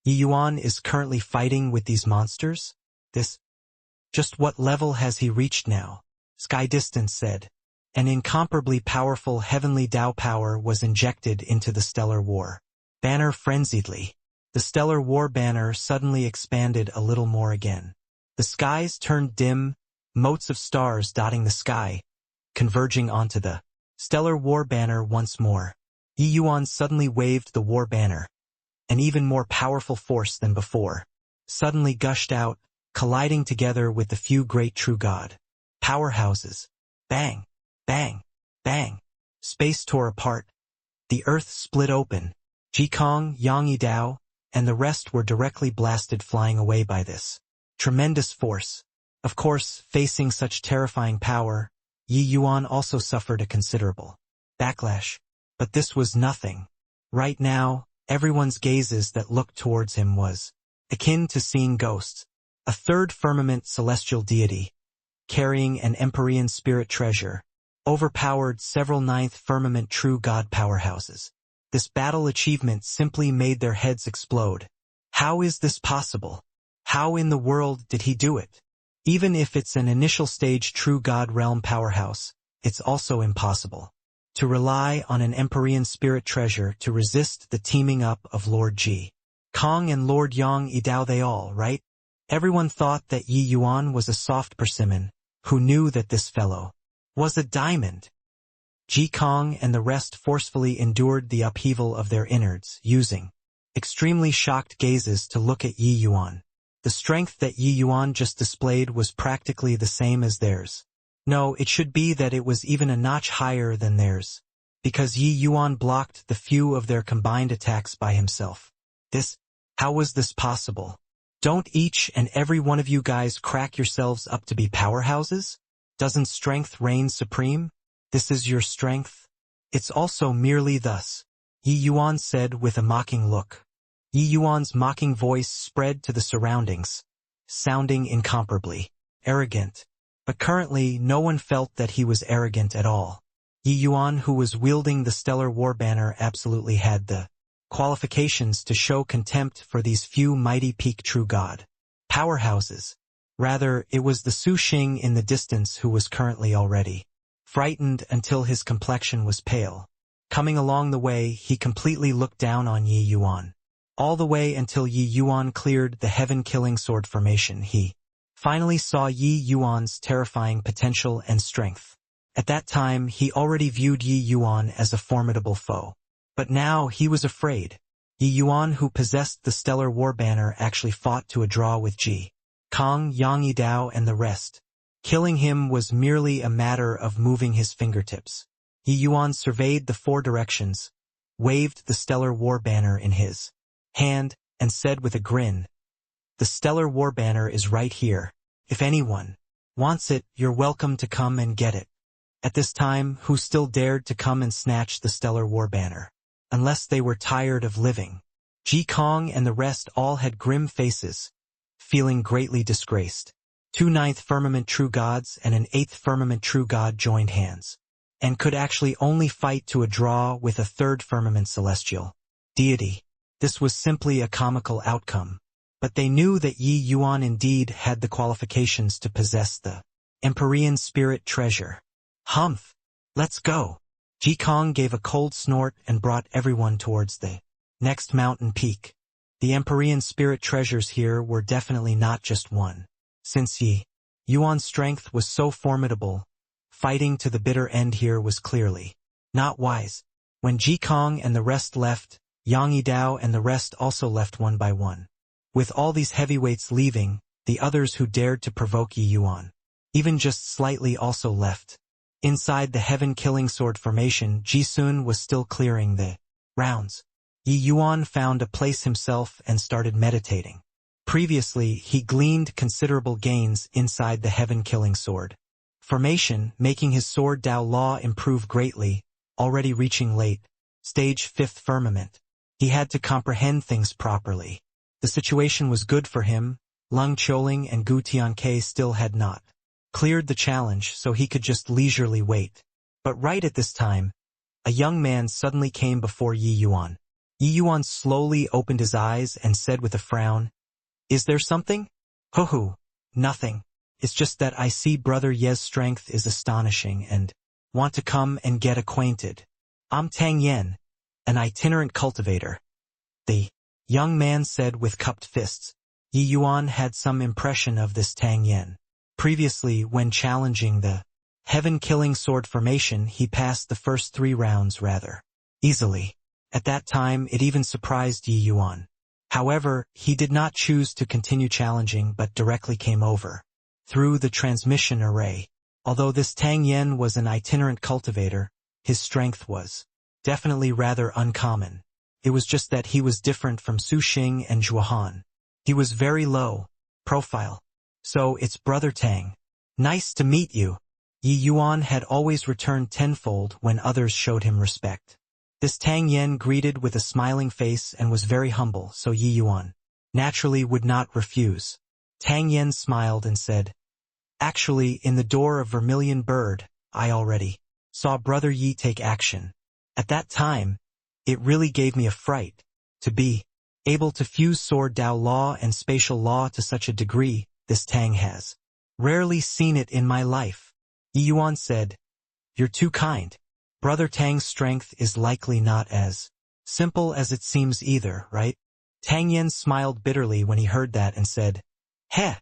Yi Yuan is currently fighting with these monsters? Just what level has he reached now? Sky Distance said. An incomparably powerful heavenly Dao power was injected into the stellar war banner frenziedly. The stellar war banner suddenly expanded a little more again. The skies turned dim, motes of stars dotting the sky, converging onto the stellar war banner once more. Yi Yuan suddenly waved the war banner. An even more powerful force than before suddenly gushed out, colliding together with the few great true God powerhouses. Bang, bang, bang. Space tore apart. The earth split open. Ji Kong, Yang Yidao, and the rest were directly blasted, flying away by this tremendous force. Of course, facing such terrifying power, Yi Yuan also suffered a considerable backlash. But this was nothing. Right now, everyone's gazes that looked towards him was akin to seeing ghosts. A third firmament celestial deity, carrying an Empyrean spirit treasure, overpowered several ninth firmament true god powerhouses. This battle achievement simply made their heads explode. How is this possible? How in the world did he do it? Even if it's an initial stage true god realm powerhouse, it's also impossible to rely on an Empyrean spirit treasure to resist the teaming up of Lord Ji Kong and Lord Yang Yidao. They all, right? Everyone thought that Yi Yuan was a soft persimmon, who knew that this fellow was a diamond. Ji Kong and the rest forcefully endured the upheaval of their innards, using extremely shocked gazes to look at Yi Yuan. The strength that Yi Yuan just displayed was practically the same as theirs. No, it should be that it was even a notch higher than theirs, because Yi Yuan blocked the few of their combined attacks by himself. How was this possible? Don't each and every one of you guys crack yourselves up to be powerhouses? Doesn't strength reign supreme? This is your strength? It's also merely thus, Yi Yuan said with a mocking look. Yi Yuan's mocking voice spread to the surroundings, sounding incomparably arrogant. But currently no one felt that he was arrogant at all. Yi Yuan, who was wielding the stellar war banner, absolutely had the qualifications to show contempt for these few mighty peak true god powerhouses. Rather, it was the Su Xing in the distance who was currently already frightened until his complexion was pale. Coming along the way, he completely looked down on Yi Yuan. All the way until Yi Yuan cleared the heaven-killing sword formation, he finally saw Yi Yuan's terrifying potential and strength. At that time, he already viewed Yi Yuan as a formidable foe. But now he was afraid. Yi Yuan, who possessed the stellar war banner, actually fought to a draw with Ji Kong, Yang Yidao, and the rest. Killing him was merely a matter of moving his fingertips. Yi Yuan surveyed the four directions, waved the stellar war banner in his hand, and said with a grin, "The stellar war banner is right here. If anyone wants it, you're welcome to come and get it." At this time, who still dared to come and snatch the stellar war banner? Unless they were tired of living. Ji Kong and the rest all had grim faces, feeling greatly disgraced. 2 ninth firmament true gods and an 8th firmament true god joined hands, and could actually only fight to a draw with a 3rd firmament celestial deity. This was simply a comical outcome. But they knew that Yi Yuan indeed had the qualifications to possess the Empyrean spirit treasure. Humph! Let's go! Ji Kong gave a cold snort and brought everyone towards the next mountain peak. The Empyrean spirit treasures here were definitely not just one. Since Yi Yuan's strength was so formidable, fighting to the bitter end here was clearly not wise. When Ji Kong and the rest left, Yang Yidao and the rest also left one by one. With all these heavyweights leaving, the others who dared to provoke Yi Yuan, even just slightly, also left. Inside the heaven-killing sword formation, Ji Sun was still clearing the rounds. Yi Yuan found a place himself and started meditating. Previously, he gleaned considerable gains inside the heaven-killing sword formation, making his sword Dao Law improve greatly, already reaching late stage 5th firmament. He had to comprehend things properly. The situation was good for him. Lung Choling and Gu Tianke still had not cleared the challenge, so he could just leisurely wait. But right at this time, a young man suddenly came before Yi Yuan. Yi Yuan slowly opened his eyes and said with a frown, "Is there something?" "Hoo-hoo, nothing. It's just that I see Brother Ye's strength is astonishing and want to come and get acquainted. I'm Tang Yen, an itinerant cultivator." The young man said with cupped fists. Yi Yuan had some impression of this Tang Yen. Previously, when challenging the heaven-killing sword formation, he passed the first 3 rounds rather easily. At that time, it even surprised Yi Yuan. However, he did not choose to continue challenging but directly came over through the transmission array. Although this Tang Yen was an itinerant cultivator, his strength was definitely rather uncommon. It was just that he was different from Su Xing and Zhuohan. He was very low profile. So it's Brother Tang. Nice to meet you. Yi Yuan had always returned tenfold when others showed him respect. This Tang Yen greeted with a smiling face and was very humble, so Yi Yuan naturally would not refuse. Tang Yen smiled and said, "Actually, in the door of Vermilion Bird, I already saw Brother Yi take action. At that time, it really gave me a fright. To be able to fuse sword Dao law and spatial law to such a degree, this Tang has rarely seen it in my life." Yi Yuan said, "You're too kind. Brother Tang's strength is likely not as simple as it seems either, right?" Tang Yen smiled bitterly when he heard that and said, "Heh,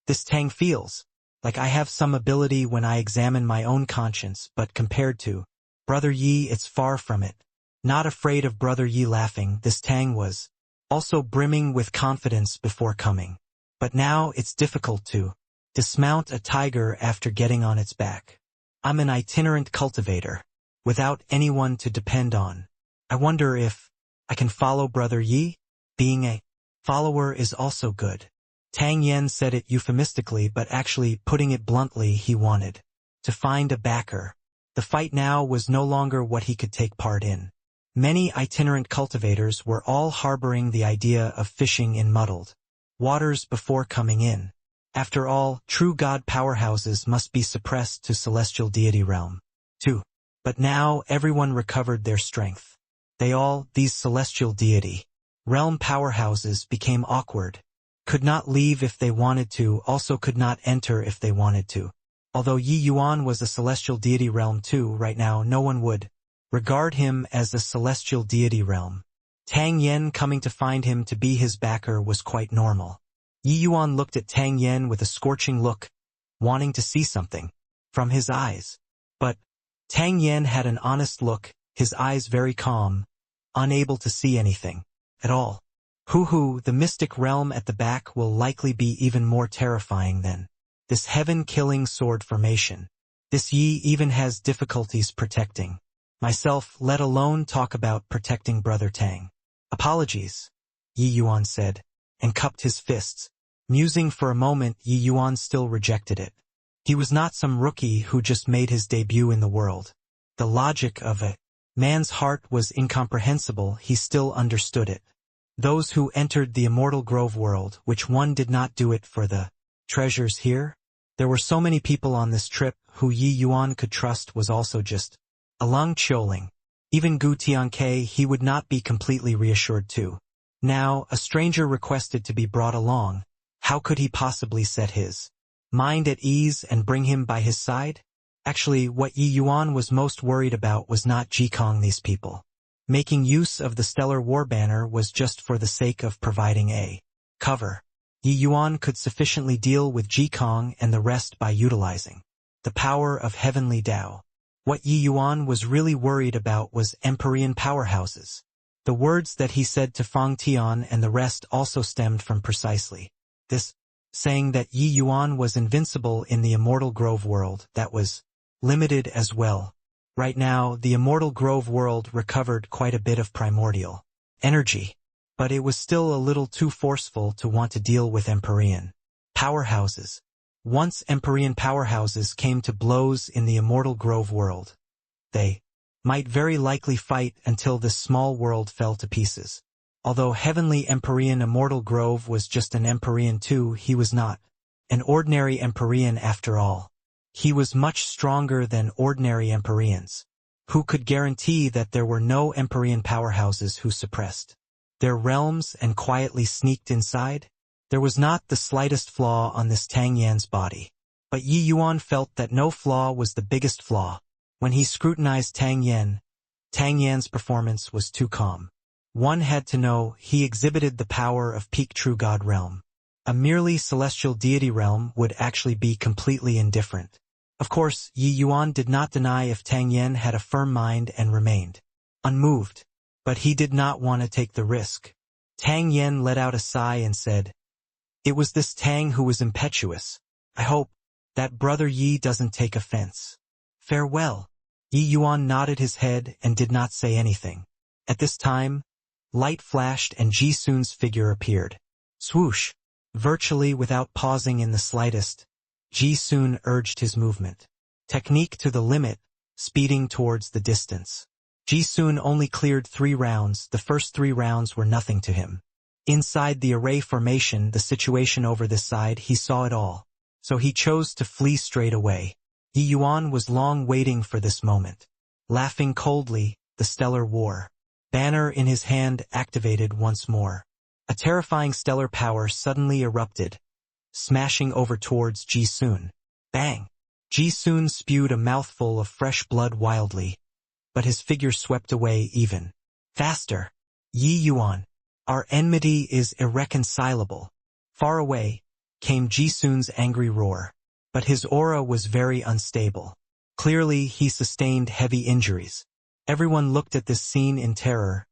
this Tang feels like I have some ability when I examine my own conscience, but compared to Brother Yi, it's far from it." Not afraid of Brother Yi laughing, this Tang was also brimming with confidence before coming. But now it's difficult to dismount a tiger after getting on its back. I'm an itinerant cultivator, without anyone to depend on. I wonder if I can follow Brother Yi? Being a follower is also good. Tang Yen said it euphemistically, but actually, putting it bluntly, he wanted to find a backer. The fight now was no longer what he could take part in. Many itinerant cultivators were all harboring the idea of fishing in muddled waters before coming in. After all, true god powerhouses must be suppressed to celestial deity realm, too. But now everyone recovered their strength. These celestial deity realm powerhouses became awkward. Could not leave if they wanted to, also could not enter if they wanted to. Although Yi Yuan was a celestial deity realm too, right now no one would regard him as a celestial deity realm. Tang Yen coming to find him to be his backer was quite normal. Yi Yuan looked at Tang Yen with a scorching look, wanting to see something from his eyes. But Tang Yen had an honest look, his eyes very calm, unable to see anything at all. The mystic realm at the back will likely be even more terrifying than this heaven-killing sword formation. This Yi even has difficulties protecting myself, let alone talk about protecting Brother Tang. Apologies, Yi Yuan said, and cupped his fists. Musing for a moment, Yi Yuan still rejected it. He was not some rookie who just made his debut in the world. The logic of a man's heart was incomprehensible, he still understood it. Those who entered the Immortal Grove world, which one did not do it for the treasures here? There were so many people on this trip who Yi Yuan could trust was also just Along Qiuling. Even Gu Tianke he would not be completely reassured too. Now, a stranger requested to be brought along. How could he possibly set his mind at ease and bring him by his side? Actually, what Yi Yuan was most worried about was not Jikong these people. Making use of the Stellar War Banner was just for the sake of providing a cover. Yi Yuan could sufficiently deal with Jikong and the rest by utilizing the power of Heavenly Dao. What Yi Yuan was really worried about was Empyrean powerhouses. The words that he said to Fang Tian and the rest also stemmed from precisely this, saying that Yi Yuan was invincible in the Immortal Grove world, that was limited as well. Right now, the Immortal Grove world recovered quite a bit of primordial energy, but it was still a little too forceful to want to deal with Empyrean powerhouses. Once Empyrean powerhouses came to blows in the Immortal Grove world, they might very likely fight until this small world fell to pieces. Although Heavenly Empyrean Immortal Grove was just an Empyrean too, he was not an ordinary Empyrean after all. He was much stronger than ordinary Empyreans. Who could guarantee that there were no Empyrean powerhouses who suppressed their realms and quietly sneaked inside? There was not the slightest flaw on this Tang Yan's body. But Yi Yuan felt that no flaw was the biggest flaw. When he scrutinized Tang Yan's performance was too calm. One had to know he exhibited the power of peak true god realm. A merely celestial deity realm would actually be completely indifferent. Of course, Yi Yuan did not deny if Tang Yan had a firm mind and remained unmoved. But he did not want to take the risk. Tang Yan let out a sigh and said, "It was this Tang who was impetuous. I hope that Brother Yi doesn't take offense. Farewell." Yi Yuan nodded his head and did not say anything. At this time, light flashed and Ji Sun's figure appeared. Swoosh! Virtually without pausing in the slightest, Ji soon urged his movement. Technique to the limit, speeding towards the distance. Ji soon only cleared 3 rounds, the first 3 rounds were nothing to him. Inside the array formation, the situation over this side, he saw it all. So he chose to flee straight away. Yi Yuan was long waiting for this moment. Laughing coldly, the stellar war banner in his hand activated once more. A terrifying stellar power suddenly erupted, smashing over towards Ji Soon. Bang! Ji Soon spewed a mouthful of fresh blood wildly, but his figure swept away even faster. Yi Yuan, our enmity is irreconcilable. Far away came Ji Soon's angry roar, but his aura was very unstable. Clearly, he sustained heavy injuries. Everyone looked at this scene in terror,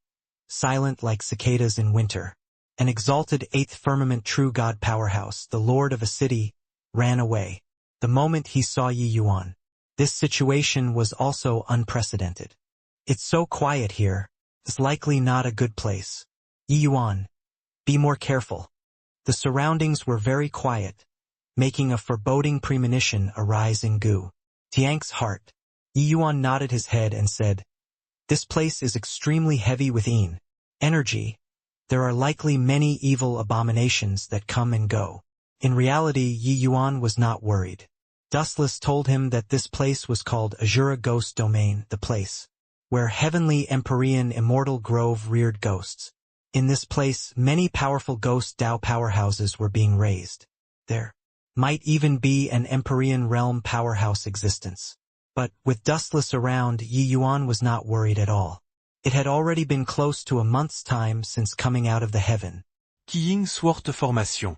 silent like cicadas in winter. An exalted 8th firmament true God powerhouse, the lord of a city, ran away. The moment he saw Yi Yuan. This situation was also unprecedented. It's so quiet here. It's likely not a good place. Yi Yuan, be more careful. The surroundings were very quiet, making a foreboding premonition arise in Gu Tian's heart. Yi Yuan nodded his head and said, "This place is extremely heavy with energy. There are likely many evil abominations that come and go." In reality, Yi Yuan was not worried. Dustless told him that this place was called Azura Ghost Domain, the place where heavenly Empyrean immortal grove reared ghosts. In this place, many powerful ghost Dao powerhouses were being raised. There might even be an Empyrean realm powerhouse existence. But, with Dustless around, Yi Yuan was not worried at all. It had already been close to a month's time since coming out of the heaven. Qiying Sword Formation.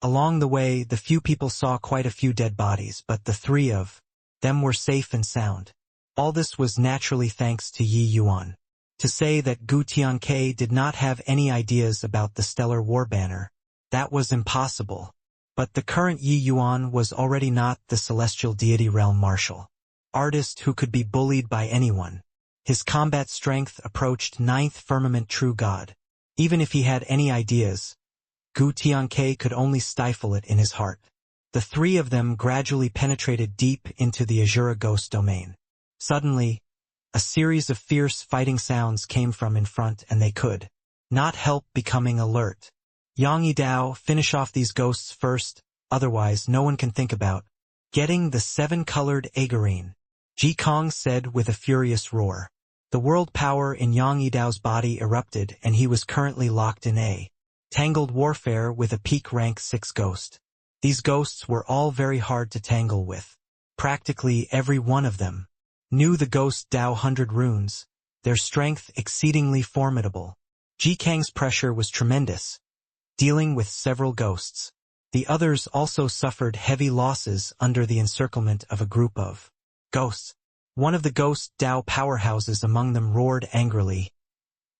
Along the way, the few people saw quite a few dead bodies, but the 3 of them were safe and sound. All this was naturally thanks to Yi Yuan. To say that Gu Tianke did not have any ideas about the stellar war banner, that was impossible. But the current Yi Yuan was already not the celestial deity realm marshal artist who could be bullied by anyone. His combat strength approached 9th firmament true God. Even if he had any ideas, Gu Tianke could only stifle it in his heart. The 3 of them gradually penetrated deep into the Azura Ghost Domain. Suddenly, a series of fierce fighting sounds came from in front and they could not help becoming alert. Yang Yidao, finish off these ghosts first, otherwise no one can think about getting the 7-colored Agarine. Ji Kong said with a furious roar. The world power in Yang Yidao's body erupted and he was currently locked in a tangled warfare with a peak rank 6 ghost. These ghosts were all very hard to tangle with. Practically every one of them knew the ghost Dao 100 runes, their strength exceedingly formidable. Ji Kang's pressure was tremendous, dealing with several ghosts. The others also suffered heavy losses under the encirclement of a group of ghosts. One of the ghost Dao powerhouses among them roared angrily,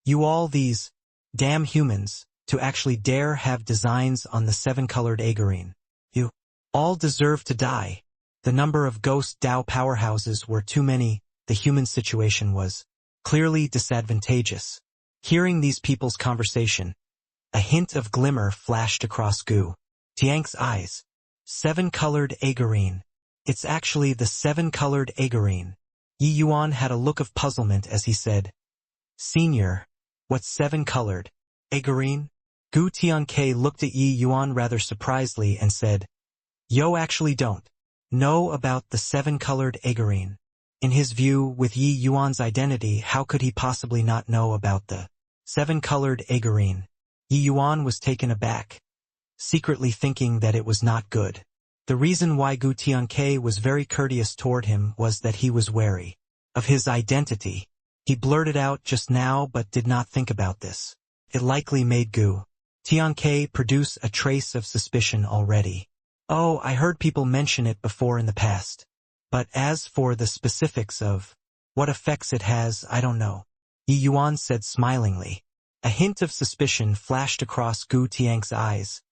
"You all these damn humans, to actually dare have designs on the 7-colored Agarine. You all deserve to die." The number of ghost Dao powerhouses were too many. The human situation was clearly disadvantageous. Hearing these people's conversation, a hint of glimmer flashed across Gu Tian's eyes. 7-colored Agarine. It's actually the 7-colored Agarine. Yi Yuan had a look of puzzlement as he said, "Senior, what's 7-colored Agarine?" Gu Tianke looked at Yi Yuan rather surprisedly and said, "Yo actually don't know about the 7-colored Agarine." In his view, with Yi Yuan's identity, how could he possibly not know about the 7-colored Agarine? Yi Yuan was taken aback, secretly thinking that it was not good. The reason why Gu Tianke was very courteous toward him was that he was wary of his identity. He blurted out just now but did not think about this. It likely made Gu Tianke produce a trace of suspicion already. "Oh, I heard people mention it before in the past. But as for the specifics of what effects it has, I don't know," Yi Yuan said smilingly. A hint of suspicion flashed across Gu Tian's eyes,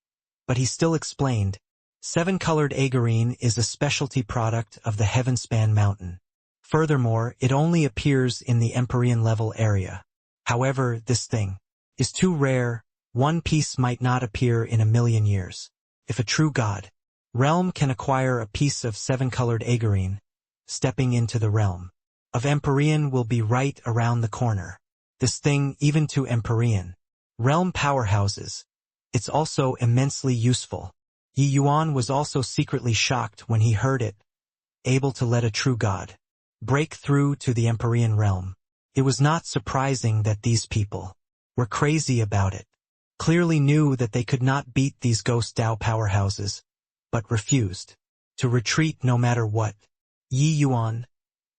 but he still explained, 7-colored Agarine is a specialty product of the Heavenspan Mountain. Furthermore, it only appears in the Empyrean level area. However, this thing is too rare One piece might not appear in a million years. If a true god realm can acquire a piece of seven-colored agarine, stepping into the realm of Empyrean will be right around the corner. This thing, even to Empyrean realm powerhouses, it's also immensely useful. Yi Yuan was also secretly shocked when he heard it, able to let a true god break through to the Empyrean realm. It was not surprising that these people were crazy about it, clearly knew that they could not beat these ghost Dao powerhouses, but refused to retreat no matter what. Yi Yuan,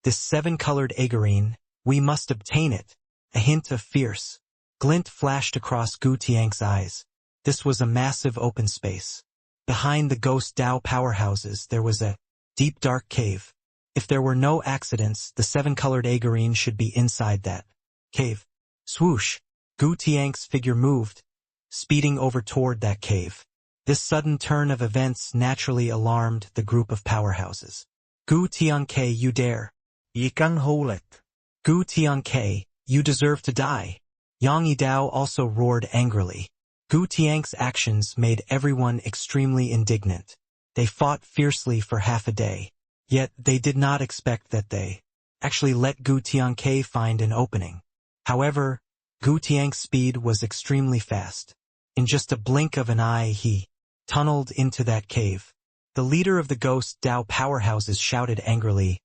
this seven-colored agarine, we must obtain it. A hint of fierce glint flashed across Gu Tiang's eyes. This was a massive open space. Behind the ghost Dao powerhouses there was a deep dark cave. If there were no accidents, the seven-colored agarine should be inside that cave. Swoosh! Gu Tiang's figure moved, speeding over toward that cave. This sudden turn of events naturally alarmed the group of powerhouses. Gu Tiangke, you dare! Yikang Houlet. Gu Tiangke, you deserve to die! Yang Yidao also roared angrily. Gu Tiang's actions made everyone extremely indignant. They fought fiercely for half a day. Yet they did not expect that they actually let Gu Tiangke find an opening. However, Gu Tiang's speed was extremely fast. In just a blink of an eye he tunneled into that cave. The leader of the ghost Dao powerhouses shouted angrily,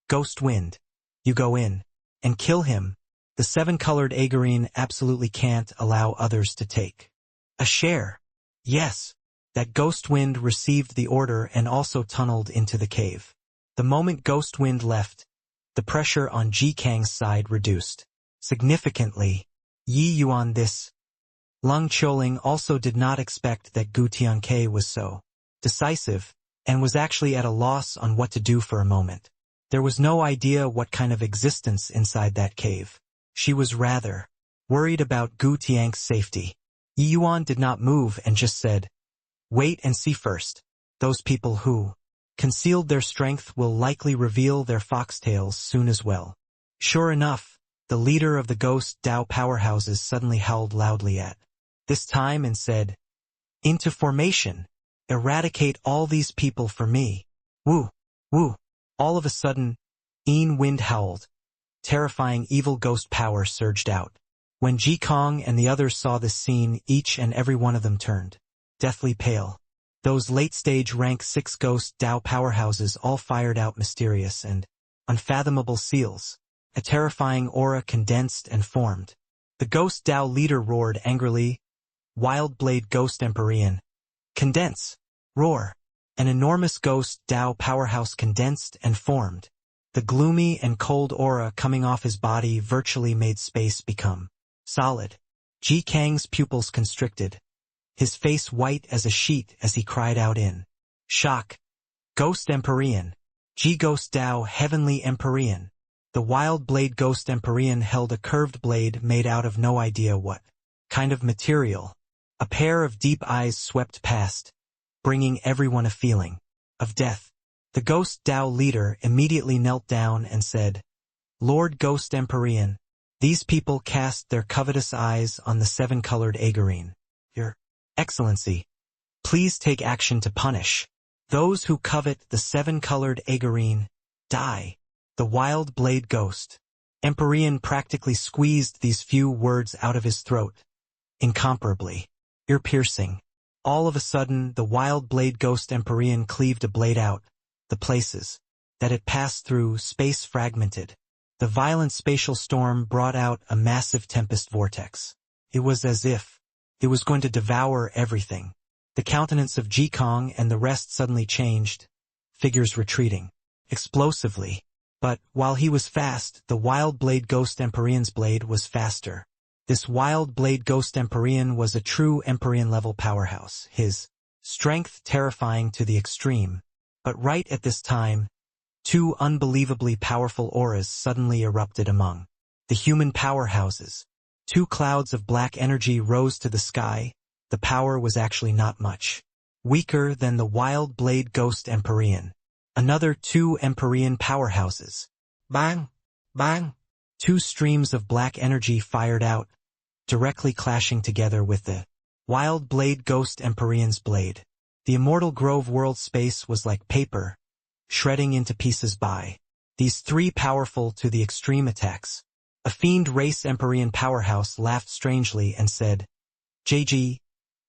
"Ghost Wind, you go in and kill him. The seven-colored agarine absolutely can't allow others to take a share." Yes, that Ghost Wind received the order and also tunneled into the cave. The moment Ghost Wind left, the pressure on Ji Kang's side reduced significantly. Yi Yuan, this Lung Qiuling also did not expect that Gu Tiangke was so decisive, and was actually at a loss on what to do for a moment. There was no idea what kind of existence inside that cave. She was rather worried about Gu Tiang's safety. Yi Yuan did not move and just said, "Wait and see first. Those people who concealed their strength will likely reveal their foxtails soon as well." Sure enough, the leader of the ghost Dao powerhouses suddenly howled loudly at this time and said, "Into formation! Eradicate all these people for me! Woo! Woo!" All of a sudden, Yin Wind howled. Terrifying evil ghost power surged out. When Ji Kong and the others saw this scene, each and every one of them turned deathly pale. Those late-stage rank 6 ghost Dao powerhouses all fired out mysterious and unfathomable seals. A terrifying aura condensed and formed. The ghost Dao leader roared angrily, "Wild Blade Ghost Empyrean! Condense! Roar!" An enormous ghost Dao powerhouse condensed and formed. The gloomy and cold aura coming off his body virtually made space become solid. Ji Kang's pupils constricted, his face white as a sheet as he cried out in shock, "Ghost Empyrean! Ji Ghost Dao Heavenly Empyrean!" The Wild Blade Ghost Empyrean held a curved blade made out of no idea what kind of material. A pair of deep eyes swept past, bringing everyone a feeling of death. The ghost Dao leader immediately knelt down and said, "Lord Ghost Empyrean, these people cast their covetous eyes on the seven-colored agarine. Your Excellency, please take action to punish those who covet the seven-colored agarine. Die." The Wild Blade Ghost Empyrean practically squeezed these few words out of his throat. Incomparably ear-piercing. All of a sudden, the Wild Blade Ghost Empyrean cleaved a blade out. The places that it passed through, space fragmented. The violent spatial storm brought out a massive tempest vortex. It was as if it was going to devour everything. The countenance of Ji Kong and the rest suddenly changed, figures retreating explosively. But while he was fast, the Wild Blade Ghost Empyrean's blade was faster. This Wild Blade Ghost Empyrean was a true Empyrean-level powerhouse, his strength terrifying to the extreme. But right at this time, 2 unbelievably powerful auras suddenly erupted among the human powerhouses. 2 clouds of black energy rose to the sky. The power was actually not much weaker than the Wild Blade Ghost Empyrean. Another 2 Empyrean powerhouses. Bang! Bang! 2 streams of black energy fired out, directly clashing together with the wild blade ghost Empyrean's blade. The immortal grove world space was like paper, shredding into pieces by these three powerful to the extreme attacks. A fiend race Empyrean powerhouse laughed strangely and said, JG,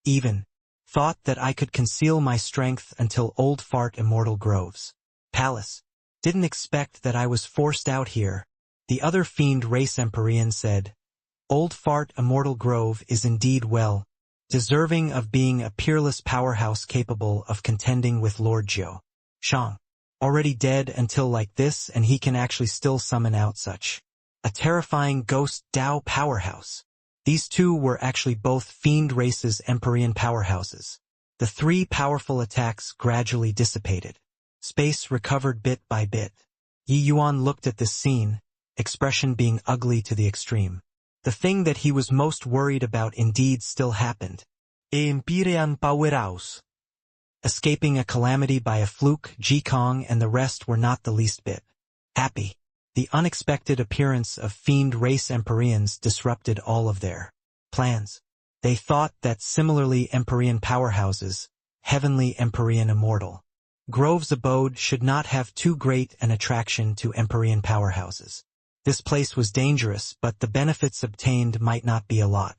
even thought that I could conceal my strength until old fart immortal groves. Palace. Didn't expect that I was forced out here. The other fiend race Empyrean said, Old fart immortal grove is indeed well deserving of being a peerless powerhouse capable of contending with Lord Jiu Shang. Already dead until like this, and he can actually still summon out such a terrifying ghost Dao powerhouse. These two were actually both fiend races Empyrean powerhouses. The three powerful attacks gradually dissipated. Space recovered bit by bit. Yi Yuan looked at this scene, expression being ugly to the extreme. The thing that he was most worried about indeed still happened. Empyrean powerhouse. Escaping a calamity by a fluke, Ji Kong and the rest were not the least bit happy. The unexpected appearance of fiend race Empyreans disrupted all of their plans. They thought that similarly Empyrean powerhouses, heavenly Empyrean immortal Grove's abode should not have too great an attraction to Empyrean powerhouses. This place was dangerous, but the benefits obtained might not be a lot.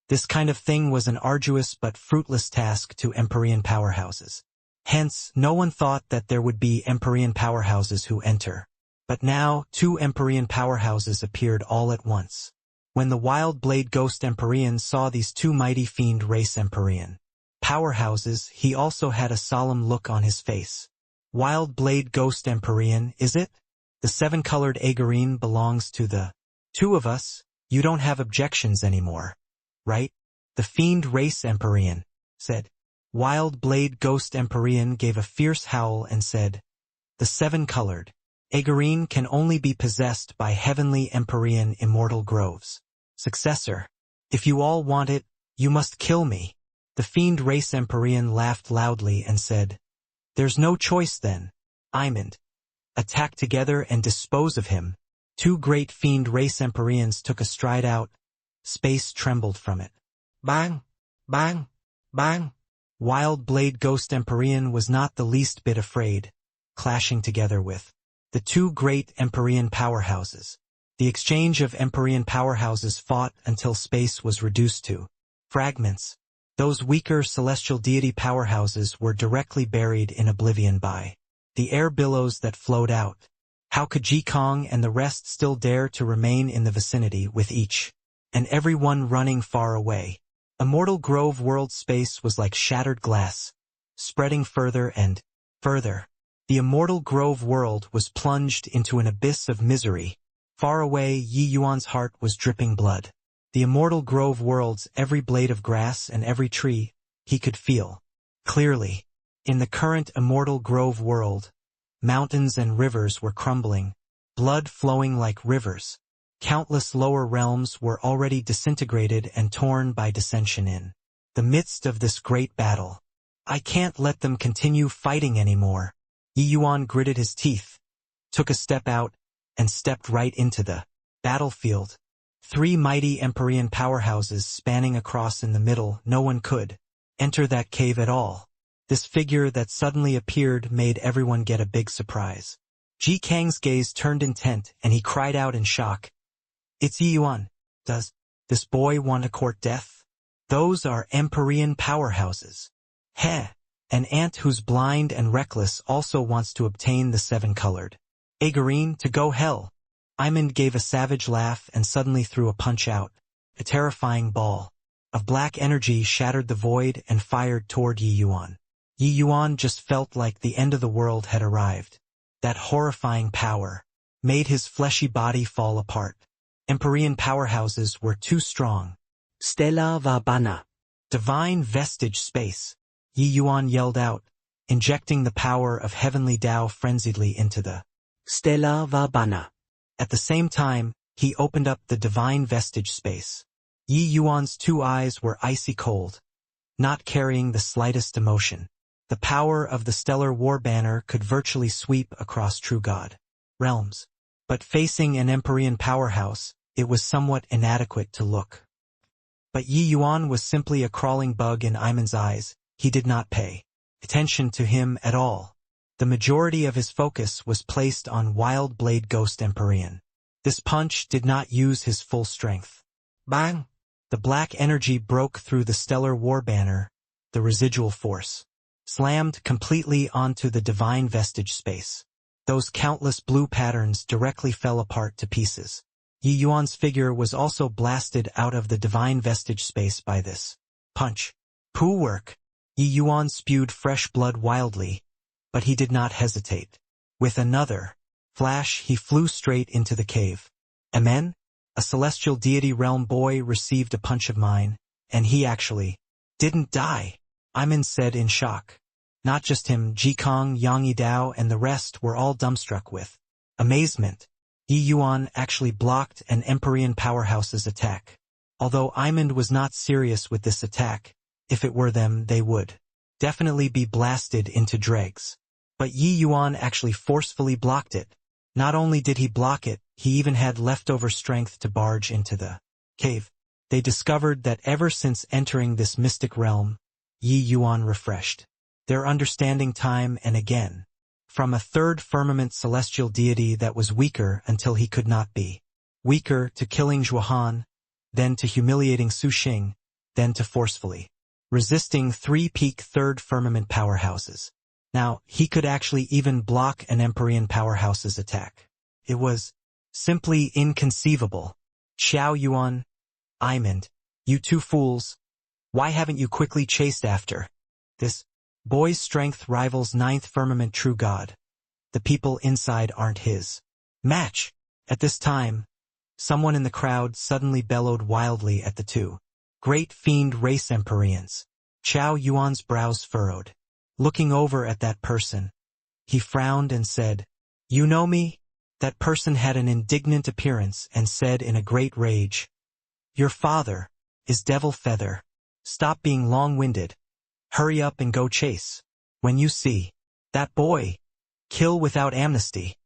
This kind of thing was an arduous but fruitless task to Empyrean powerhouses. Hence, no one thought that there would be Empyrean powerhouses who enter. But now, two Empyrean powerhouses appeared all at once. When the wild blade ghost Empyrean saw these two mighty fiend race Empyrean powerhouses, he also had a solemn look on his face. Wild blade ghost Empyrean, is it? The seven-colored Agarine belongs to the two of us. You don't have objections anymore, right? The fiend race Empyrean said. Wild blade ghost Empyrean gave a fierce howl and said, The seven-colored Agarine can only be possessed by heavenly Empyrean immortal groves successor. If you all want it, you must kill me. The fiend race Empyrean laughed loudly and said, There's no choice then. Imond. Attack together and dispose of him. Two great fiend race Empyreans took a stride out. Space trembled from it. Bang! Bang! Bang! Wild blade ghost Empyrean was not the least bit afraid, clashing together with the two great Empyrean powerhouses. The exchange of Empyrean powerhouses fought until space was reduced to fragments. Those weaker celestial deity powerhouses were directly buried in oblivion by the air billows that flowed out. How could Ji Kong and the rest still dare to remain in the vicinity with each and every one running far away? Immortal Grove world space was like shattered glass, spreading further and further. The Immortal Grove world was plunged into an abyss of misery. Far away, Yi Yuan's heart was dripping blood. The Immortal Grove world's every blade of grass and every tree, he could feel clearly. In the current Immortal Grove world, mountains and rivers were crumbling, blood flowing like rivers. Countless lower realms were already disintegrated and torn by dissension in the midst of this great battle. I can't let them continue fighting anymore. Yi Yuan gritted his teeth, took a step out, and stepped right into the battlefield. Three mighty Empyrean powerhouses spanning across in the middle. No one could enter that cave at all. This figure that suddenly appeared made everyone get a big surprise. Ji Kang's gaze turned intent, and he cried out in shock. It's Yi Yuan. Does this boy want to court death? Those are Empyrean powerhouses. Heh! An ant who's blind and reckless also wants to obtain the seven-colored Agarine to go hell. Imond gave a savage laugh and suddenly threw a punch out. A terrifying ball of black energy shattered the void and fired toward Yi Yuan. Yi Yuan just felt like the end of the world had arrived. That horrifying power made his fleshy body fall apart. Empyrean powerhouses were too strong. Stella Vabana. Divine vestige space. Yi Yuan yelled out, injecting the power of heavenly Tao frenziedly into the Stella Vabana. At the same time, he opened up the divine vestige space. Yi Yuan's two eyes were icy cold, not carrying the slightest emotion. The power of the stellar war banner could virtually sweep across true God realms. But facing an Empyrean powerhouse, it was somewhat inadequate to look. But Yi Yuan was simply a crawling bug in Iman's eyes. He did not pay attention to him at all. The majority of his focus was placed on Wild Blade Ghost Empyrean. This punch did not use his full strength. Bang! The black energy broke through the stellar war banner, the residual force, slammed completely onto the divine vestige space. Those countless blue patterns directly fell apart to pieces. Yi Yuan's figure was also blasted out of the divine vestige space by this punch. Poo work! Yi Yuan spewed fresh blood wildly, but he did not hesitate. With another flash, he flew straight into the cave. Amen? A celestial deity realm boy received a punch of mine, and he actually didn't die, Iman said in shock. Not just him, Ji Kong, Yang Yidao, and the rest were all dumbstruck with amazement. Yi Yuan actually blocked an Empyrean powerhouse's attack. Although Iman was not serious with this attack, if it were them they would definitely be blasted into dregs. But Yi Yuan actually forcefully blocked it. Not only did he block it, he even had leftover strength to barge into the cave. They discovered that ever since entering this mystic realm, Yi Yuan refreshed their understanding time and again. From a third firmament celestial deity that was weaker until he could not be weaker, to killing Zhuohan, then to humiliating Su Xing, then to forcefully resisting three peak third firmament powerhouses. Now, he could actually even block an Empyrean powerhouse's attack. It was simply inconceivable. Xiao Yuan, Iman, you two fools, why haven't you quickly chased after this? Boy's strength rivals ninth firmament true god. The people inside aren't his match. At this time, someone in the crowd suddenly bellowed wildly at the two great fiend race Empyreans. Xiao Yuan's brows furrowed. Looking over at that person, he frowned and said, "You know me?" That person had an indignant appearance and said in a great rage, "Your father is Devil Feather. Stop being long-winded. Hurry up and go chase. When you see that boy, kill without amnesty."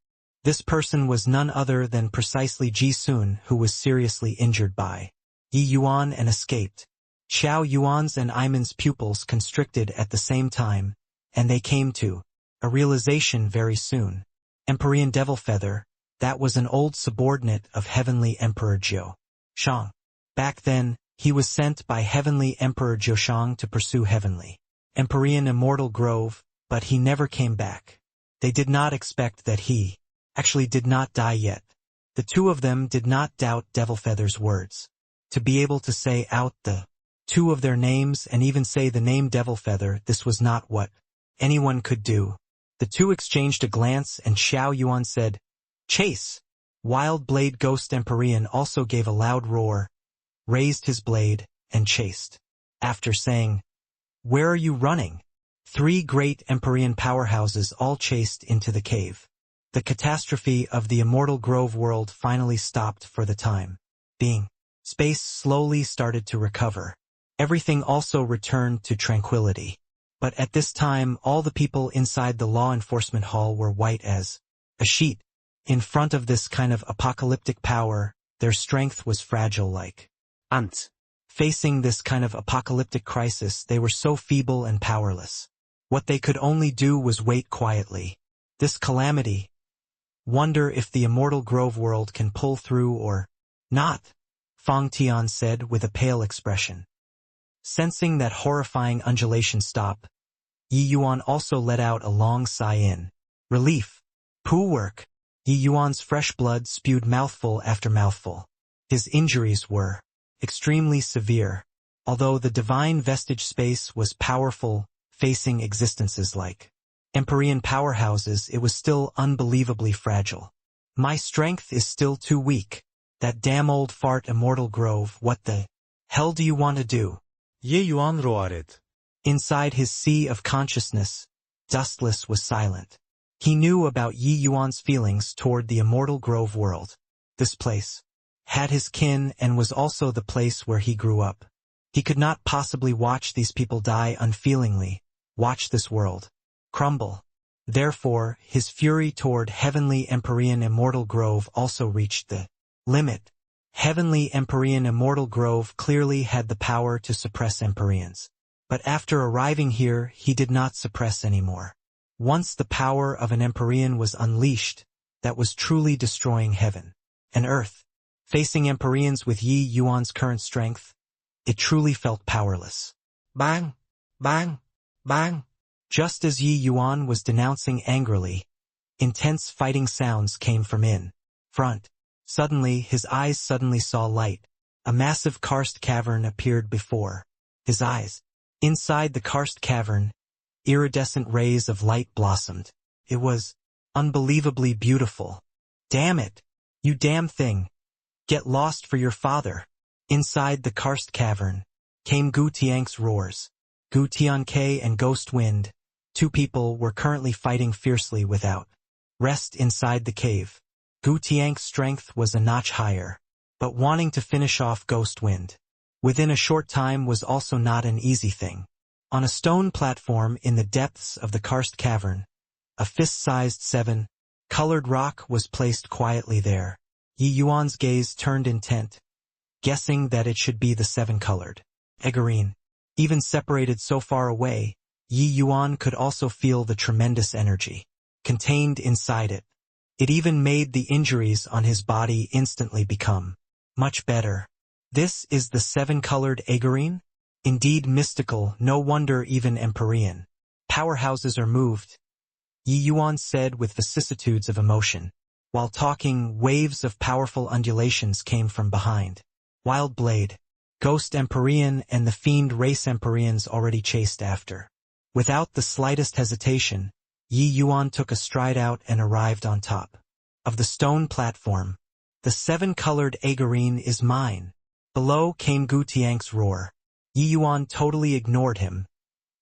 This person was none other than precisely Ji Sun, who was seriously injured by Yi Yuan and escaped. Xiao Yuan's and Iman's pupils constricted at the same time, and they came to a realization very soon. Empyrean Devil Feather, that was an old subordinate of Heavenly Emperor Jiu Shang. Back then, he was sent by Heavenly Emperor Jiu Shang to pursue Heavenly Empyrean Immortal Grove, but he never came back. They did not expect that he actually did not die yet. The two of them did not doubt Devil Feather's words. To be able to say out the two of their names and even say the name Devil Feather, this was not what anyone could do. The two exchanged a glance and Xiao Yuan said, "Chase!" Wild Blade Ghost Empyrean also gave a loud roar, raised his blade, and chased. After saying, "Where are you running?" Three great Empyrean powerhouses all chased into the cave. The catastrophe of the Immortal Grove world finally stopped for the time being. Space slowly started to recover. Everything also returned to tranquility. But at this time, all the people inside the law enforcement hall were white as a sheet. In front of this kind of apocalyptic power, their strength was fragile like ants. Facing this kind of apocalyptic crisis, they were so feeble and powerless. What they could only do was wait quietly. This calamity. Wonder if the Immortal Grove world can pull through or not, Fang Tian said with a pale expression. Sensing that horrifying undulation stop, Yi Yuan also let out a long sigh in relief. Poo work. Yi Yuan's fresh blood spewed mouthful after mouthful. His injuries were extremely severe. Although the divine vestige space was powerful, facing existences like Empyrean powerhouses, it was still unbelievably fragile. My strength is still too weak. That damn old fart Immortal Grove, what the hell do you want to do? Yi Yuan roared. Inside his sea of consciousness, Dustless was silent. He knew about Yi Yuan's feelings toward the Immortal Grove world. This place had his kin and was also the place where he grew up. He could not possibly watch these people die unfeelingly, watch this world crumble. Therefore, his fury toward Heavenly Empyrean Immortal Grove also reached the limit. Heavenly Empyrean Immortal Grove clearly had the power to suppress Empyreans. But after arriving here, he did not suppress anymore. Once the power of an Empyrean was unleashed, that was truly destroying heaven and earth. Facing Empyreans with Yi Yuan's current strength, it truly felt powerless. Bang! Bang! Bang! Just as Yi Yuan was denouncing angrily, intense fighting sounds came from in front. Suddenly, his eyes suddenly saw light. A massive karst cavern appeared before his eyes. Inside the karst cavern, iridescent rays of light blossomed. It was unbelievably beautiful. Damn it! You damn thing! Get lost for your father! Inside the karst cavern came Gu Tian's roars. Gu Tianke and Ghost Wind, two people, were currently fighting fiercely without rest inside the cave. Gu Tian's strength was a notch higher, but wanting to finish off Ghost Wind within a short time was also not an easy thing. On a stone platform in the depths of the karst cavern, a fist-sized 7-colored rock was placed quietly there. Yi Yuan's gaze turned intent, guessing that it should be the 7-colored Egerine. Even separated so far away, Yi Yuan could also feel the tremendous energy contained inside it. It even made the injuries on his body instantly become much better. This is the 7-colored Egerine? Indeed mystical, no wonder even Empyrean powerhouses are moved, Yi Yuan said with vicissitudes of emotion. While talking, waves of powerful undulations came from behind. Wild Blade, Ghost Empyrean and the Fiend Race Empyreans already chased after. Without the slightest hesitation, Yi Yuan took a stride out and arrived on top of the stone platform. The 7-colored Egerine is mine. Below came Gu Tian's roar. Yi Yuan totally ignored him,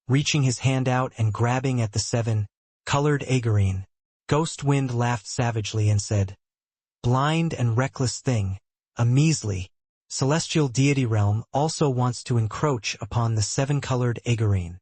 reaching his hand out and grabbing at the 7-colored Egerine. Ghost Wind laughed savagely and said, "Blind and reckless thing, a measly celestial deity realm also wants to encroach upon the 7-colored Egerine."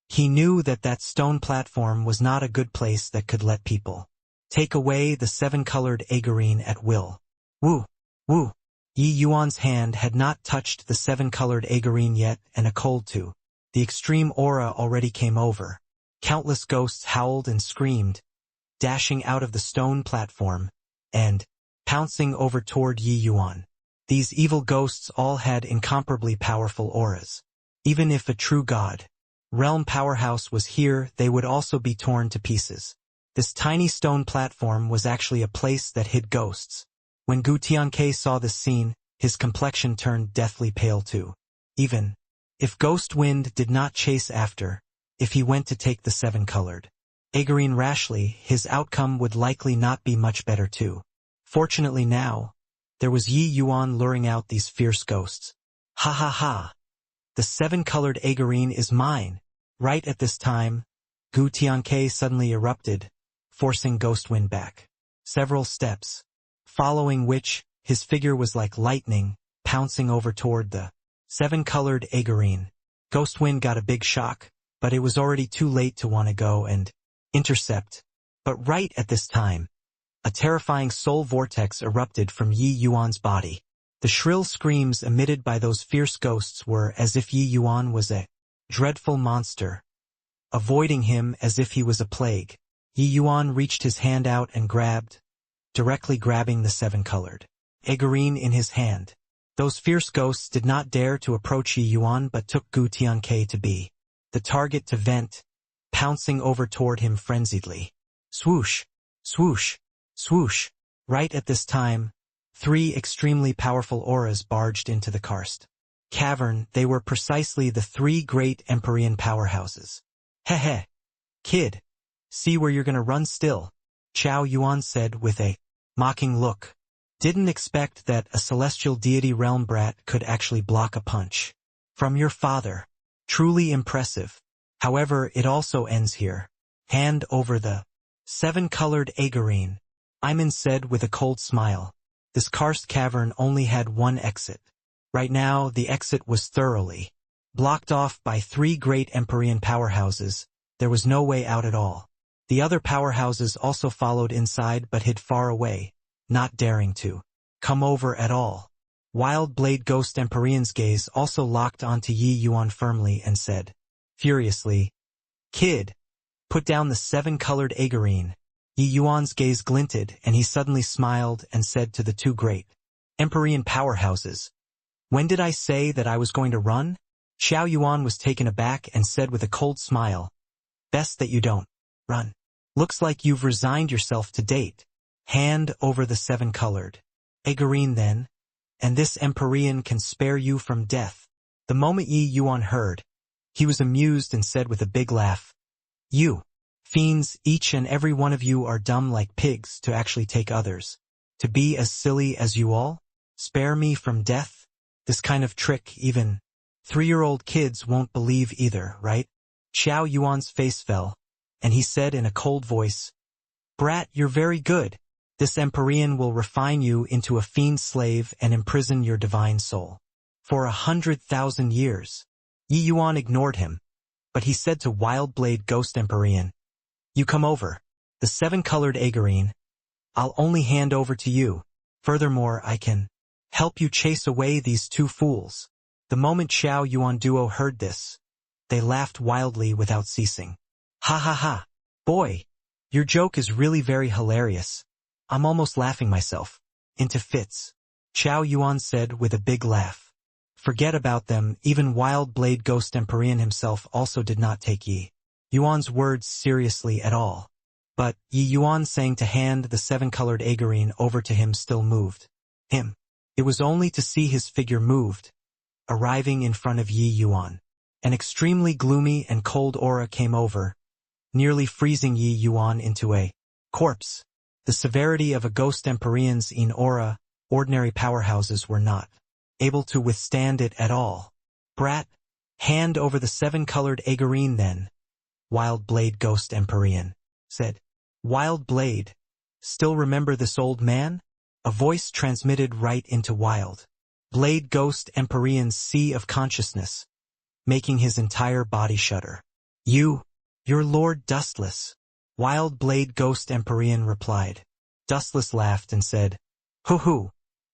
He knew that that stone platform was not a good place that could let people take away the 7-colored Egerine at will. Woo! Woo! Yi Yuan's hand had not touched the 7-colored Egerine yet, and a cold too. The extreme aura already came over. Countless ghosts howled and screamed, dashing out of the stone platform, and pouncing over toward Yi Yuan. These evil ghosts all had incomparably powerful auras. Even if a true god realm powerhouse was here, they would also be torn to pieces. This tiny stone platform was actually a place that hid ghosts. When Gu Tianke saw this scene, his complexion turned deathly pale too. Even if Ghost Wind did not chase after, if he went to take the 7-colored Egerine rashly, his outcome would likely not be much better too. Fortunately now, there was Yi Yuan luring out these fierce ghosts. Ha ha ha! The 7-colored Egerine is mine! Right at this time, Gu Tianke suddenly erupted, forcing Ghost Wind back several steps, following which, his figure was like lightning, pouncing over toward the 7-colored Egerine. Ghost Wind got a big shock, but it was already too late to want to go and intercept. But right at this time, a terrifying soul vortex erupted from Yi Yuan's body. The shrill screams emitted by those fierce ghosts were as if Yi Yuan was a dreadful monster, avoiding him as if he was a plague. Yi Yuan reached his hand out and directly grabbing the 7-colored Egerine in his hand. Those fierce ghosts did not dare to approach Yi Yuan but took Gu Tianke to be the target to vent, pouncing over toward him frenziedly. Swoosh! Swoosh! Swoosh! Right at this time, 3 extremely powerful auras barged into the karst cavern. They were precisely the 3 great Empyrean powerhouses. Heh, kid. See where you're gonna run still, Chao Yuan said with a mocking look. Didn't expect that a celestial deity realm brat could actually block a punch from your father. Truly impressive. However, it also ends here. Hand over the 7-colored Egerine, Iman said with a cold smile. This karst cavern only had one exit. Right now, the exit was thoroughly blocked off by 3 great Empyrean powerhouses. There was no way out at all. The other powerhouses also followed inside but hid far away, not daring to come over at all. Wild Blade Ghost Empyrean's gaze also locked onto Yi Yuan firmly and said, furiously, "Kid, put down the 7-colored agarine." Yi Yuan's gaze glinted and he suddenly smiled and said to the two great Empyrean powerhouses, "When did I say that I was going to run?" Xiao Yuan was taken aback and said with a cold smile, "Best that you don't run. Looks like you've resigned yourself to date. Hand over the 7-colored agarine then, and this Empyrean can spare you from death." The moment Yi Yuan heard, he was amused and said with a big laugh, "You fiends, each and every one of you are dumb like pigs to actually take others. To be as silly as you all? Spare me from death? This kind of trick even 3-year-old kids won't believe either, right?" Xiao Yuan's face fell, and he said in a cold voice, "Brat, you're very good. This Empyrean will refine you into a fiend slave and imprison your divine soul. For 100,000 years. Yi Yuan ignored him, but he said to Wild Blade Ghost Empyrean, "You come over. The 7-colored agarine, I'll only hand over to you. Furthermore, I can help you chase away these two fools." The moment Xiao Yuan duo heard this, they laughed wildly without ceasing. "Ha ha ha. Boy, your joke is really very hilarious. I'm almost laughing myself into fits," Xiao Yuan said with a big laugh. Forget about them, even Wild Blade Ghost Empyrean himself also did not take Yi Yuan's words seriously at all. But Yi Yuan saying to hand the 7-colored agarine over to him still moved him. It was only to see his figure moved, arriving in front of Yi Yuan. An extremely gloomy and cold aura came over, nearly freezing Yi Yuan into a corpse. The severity of a ghost Empyrean's aura, ordinary powerhouses were not able to withstand it at all. "Brat, hand over the 7-colored agarine then," Wild Blade Ghost Empyrean said. "Wild Blade, still remember this old man?" A voice transmitted right into Wild Blade Ghost Empyrean's sea of consciousness, making his entire body shudder. You're Lord Dustless," Wild Blade Ghost Empyrean replied. Dustless laughed and said, "Hoo-hoo,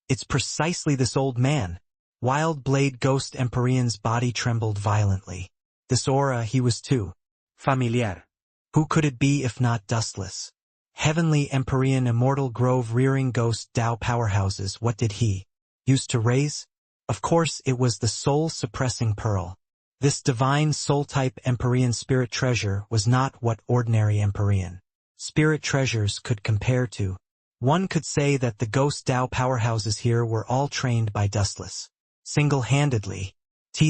it's precisely this old man." Wild Blade Ghost Empyrean's body trembled violently. This aura he was too familiar. Who could it be if not Dustless? Heavenly Empyrean Immortal Grove Rearing Ghost Tao powerhouses. What did he use to raise? Of course it was the soul-suppressing pearl. This divine soul-type Empyrean spirit treasure was not what ordinary Empyrean spirit treasures could compare to. One could say that the ghost Tao powerhouses here were all trained by Dustless, single-handedly.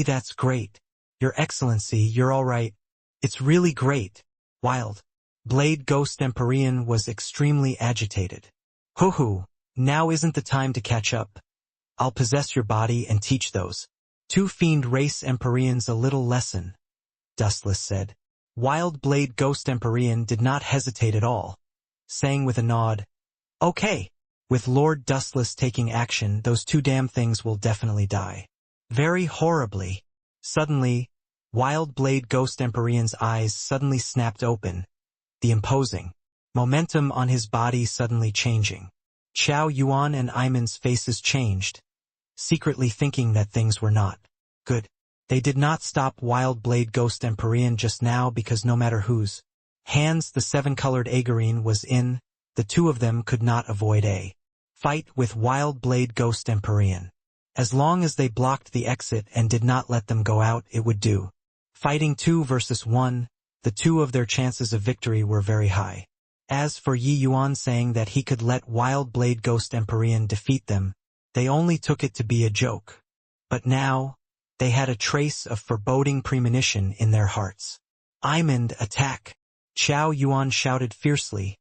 That's great. Your Excellency, you're all right. It's really great." Wild Blade Ghost Empyrean was extremely agitated. "Hoo-hoo, now isn't the time to catch up. I'll possess your body and teach those two fiend race Empyreans a little lesson," Dustless said. Wild Blade Ghost Empyrean did not hesitate at all, saying with a nod, "Okay. With Lord Dustless taking action, those two damn things will definitely die. Very horribly." Suddenly, Wild Blade Ghost Empyrean's eyes suddenly snapped open, the imposing momentum on his body suddenly changing. Xiao Yuan and Iman's faces changed, secretly thinking that things were not good. They did not stop Wild Blade Ghost Empyrean just now because no matter whose hands the 7-colored agarine was in, the two of them could not avoid a fight with Wild Blade Ghost Empyrean. As long as they blocked the exit and did not let them go out, it would do. Fighting 2 versus 1, the two of their chances of victory were very high. As for Yi Yuan saying that he could let Wild Blade Ghost Empyrean defeat them, they only took it to be a joke. But now, they had a trace of foreboding premonition in their hearts. "Imand, attack!" Xiao Yuan shouted fiercely,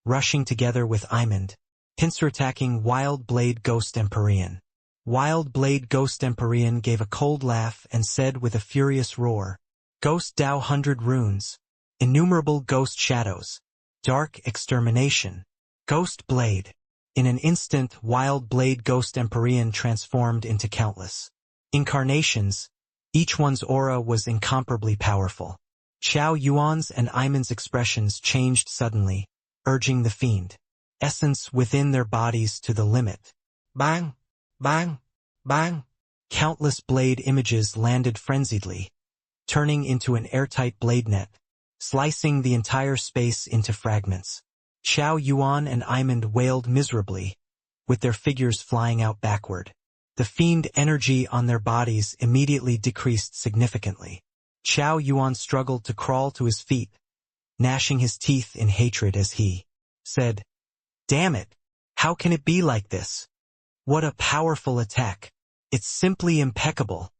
rushing together with Imand, pincer attacking Wild Blade Ghost Empyrean. Wild Blade Ghost Empyrean gave a cold laugh and said with a furious roar, "Ghost Tao 100 runes, innumerable ghost shadows, dark extermination, Ghost Blade." In an instant, Wild Blade Ghost Empyrean transformed into countless incarnations. Each one's aura was incomparably powerful. Xiao Yuan's and Imand's expressions changed suddenly, urging the fiend essence within their bodies to the limit. Bang! Bang! Bang! Countless blade images landed frenziedly, turning into an airtight blade net, slicing the entire space into fragments. Xiao Yuan and Imond wailed miserably, with their figures flying out backward. The fiend energy on their bodies immediately decreased significantly. Xiao Yuan struggled to crawl to his feet, gnashing his teeth in hatred as he said, "Damn it! How can it be like this? What a powerful attack! It's simply impeccable.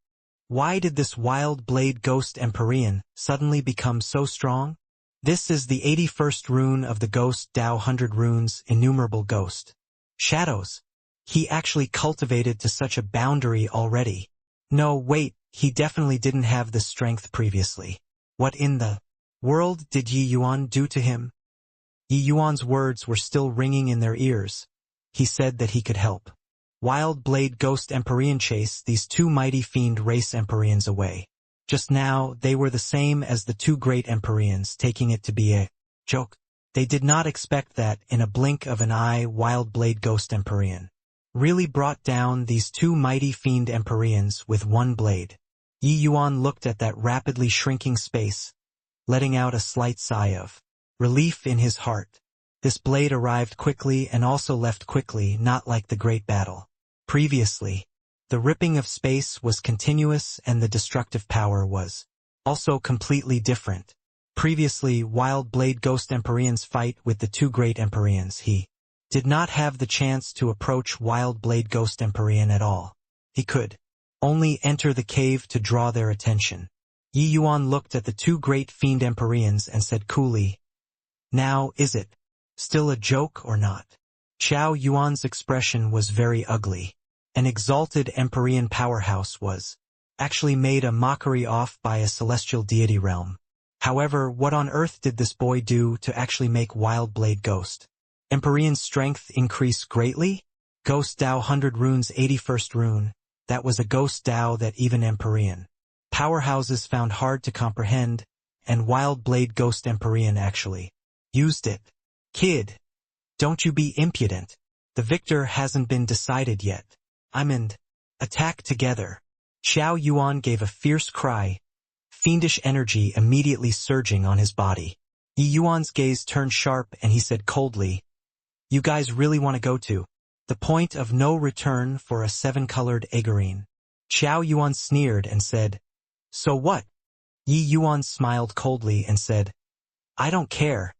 Why did this wild blade ghost Empyrean suddenly become so strong? This is the 81st rune of the Ghost Tao 100 Runes Innumerable Ghost. Shadows. He actually cultivated to such a boundary already. No, wait, he definitely didn't have this strength previously. What in the world did Yi Yuan do to him?" Yi Yuan's words were still ringing in their ears. He said that he could help. Wild Blade Ghost Empyrean chase these two mighty fiend race Empyreans away. Just now, they were the same as the two great Empyreans, taking it to be a joke. They did not expect that, in a blink of an eye, Wild Blade Ghost Empyrean really brought down these two mighty fiend Empyreans with one blade. Yi Yuan looked at that rapidly shrinking space, letting out a slight sigh of relief in his heart. This blade arrived quickly and also left quickly, not like the great battle. Previously, the ripping of space was continuous and the destructive power was also completely different. Previously, Wild Blade Ghost Empyrean's fight with the two great Empyreans, he did not have the chance to approach Wild Blade Ghost Empyrean at all. He could only enter the cave to draw their attention. Yi Yuan looked at the two great fiend Empyreans and said coolly, "Now, is it still a joke or not?" Xiao Yuan's expression was very ugly. An exalted Empyrean powerhouse was actually made a mockery of by a celestial deity realm. However, what on earth did this boy do to actually make Wild Blade Ghost Empyrean's strength increase greatly? Ghost Tao 100 Runes 81st Rune, that was a Ghost Tao that even Empyrean powerhouses found hard to comprehend, and Wild Blade Ghost Empyrean actually used it. "Kid, don't you be impudent. The victor hasn't been decided yet. Imond, attack together." Xiao Yuan gave a fierce cry, fiendish energy immediately surging on his body. Yi Yuan's gaze turned sharp and he said coldly, "You guys really want to go to the point of no return for a 7-colored Agarine?" Xiao Yuan sneered and said, "So what?" Yi Yuan smiled coldly and said, "I don't care,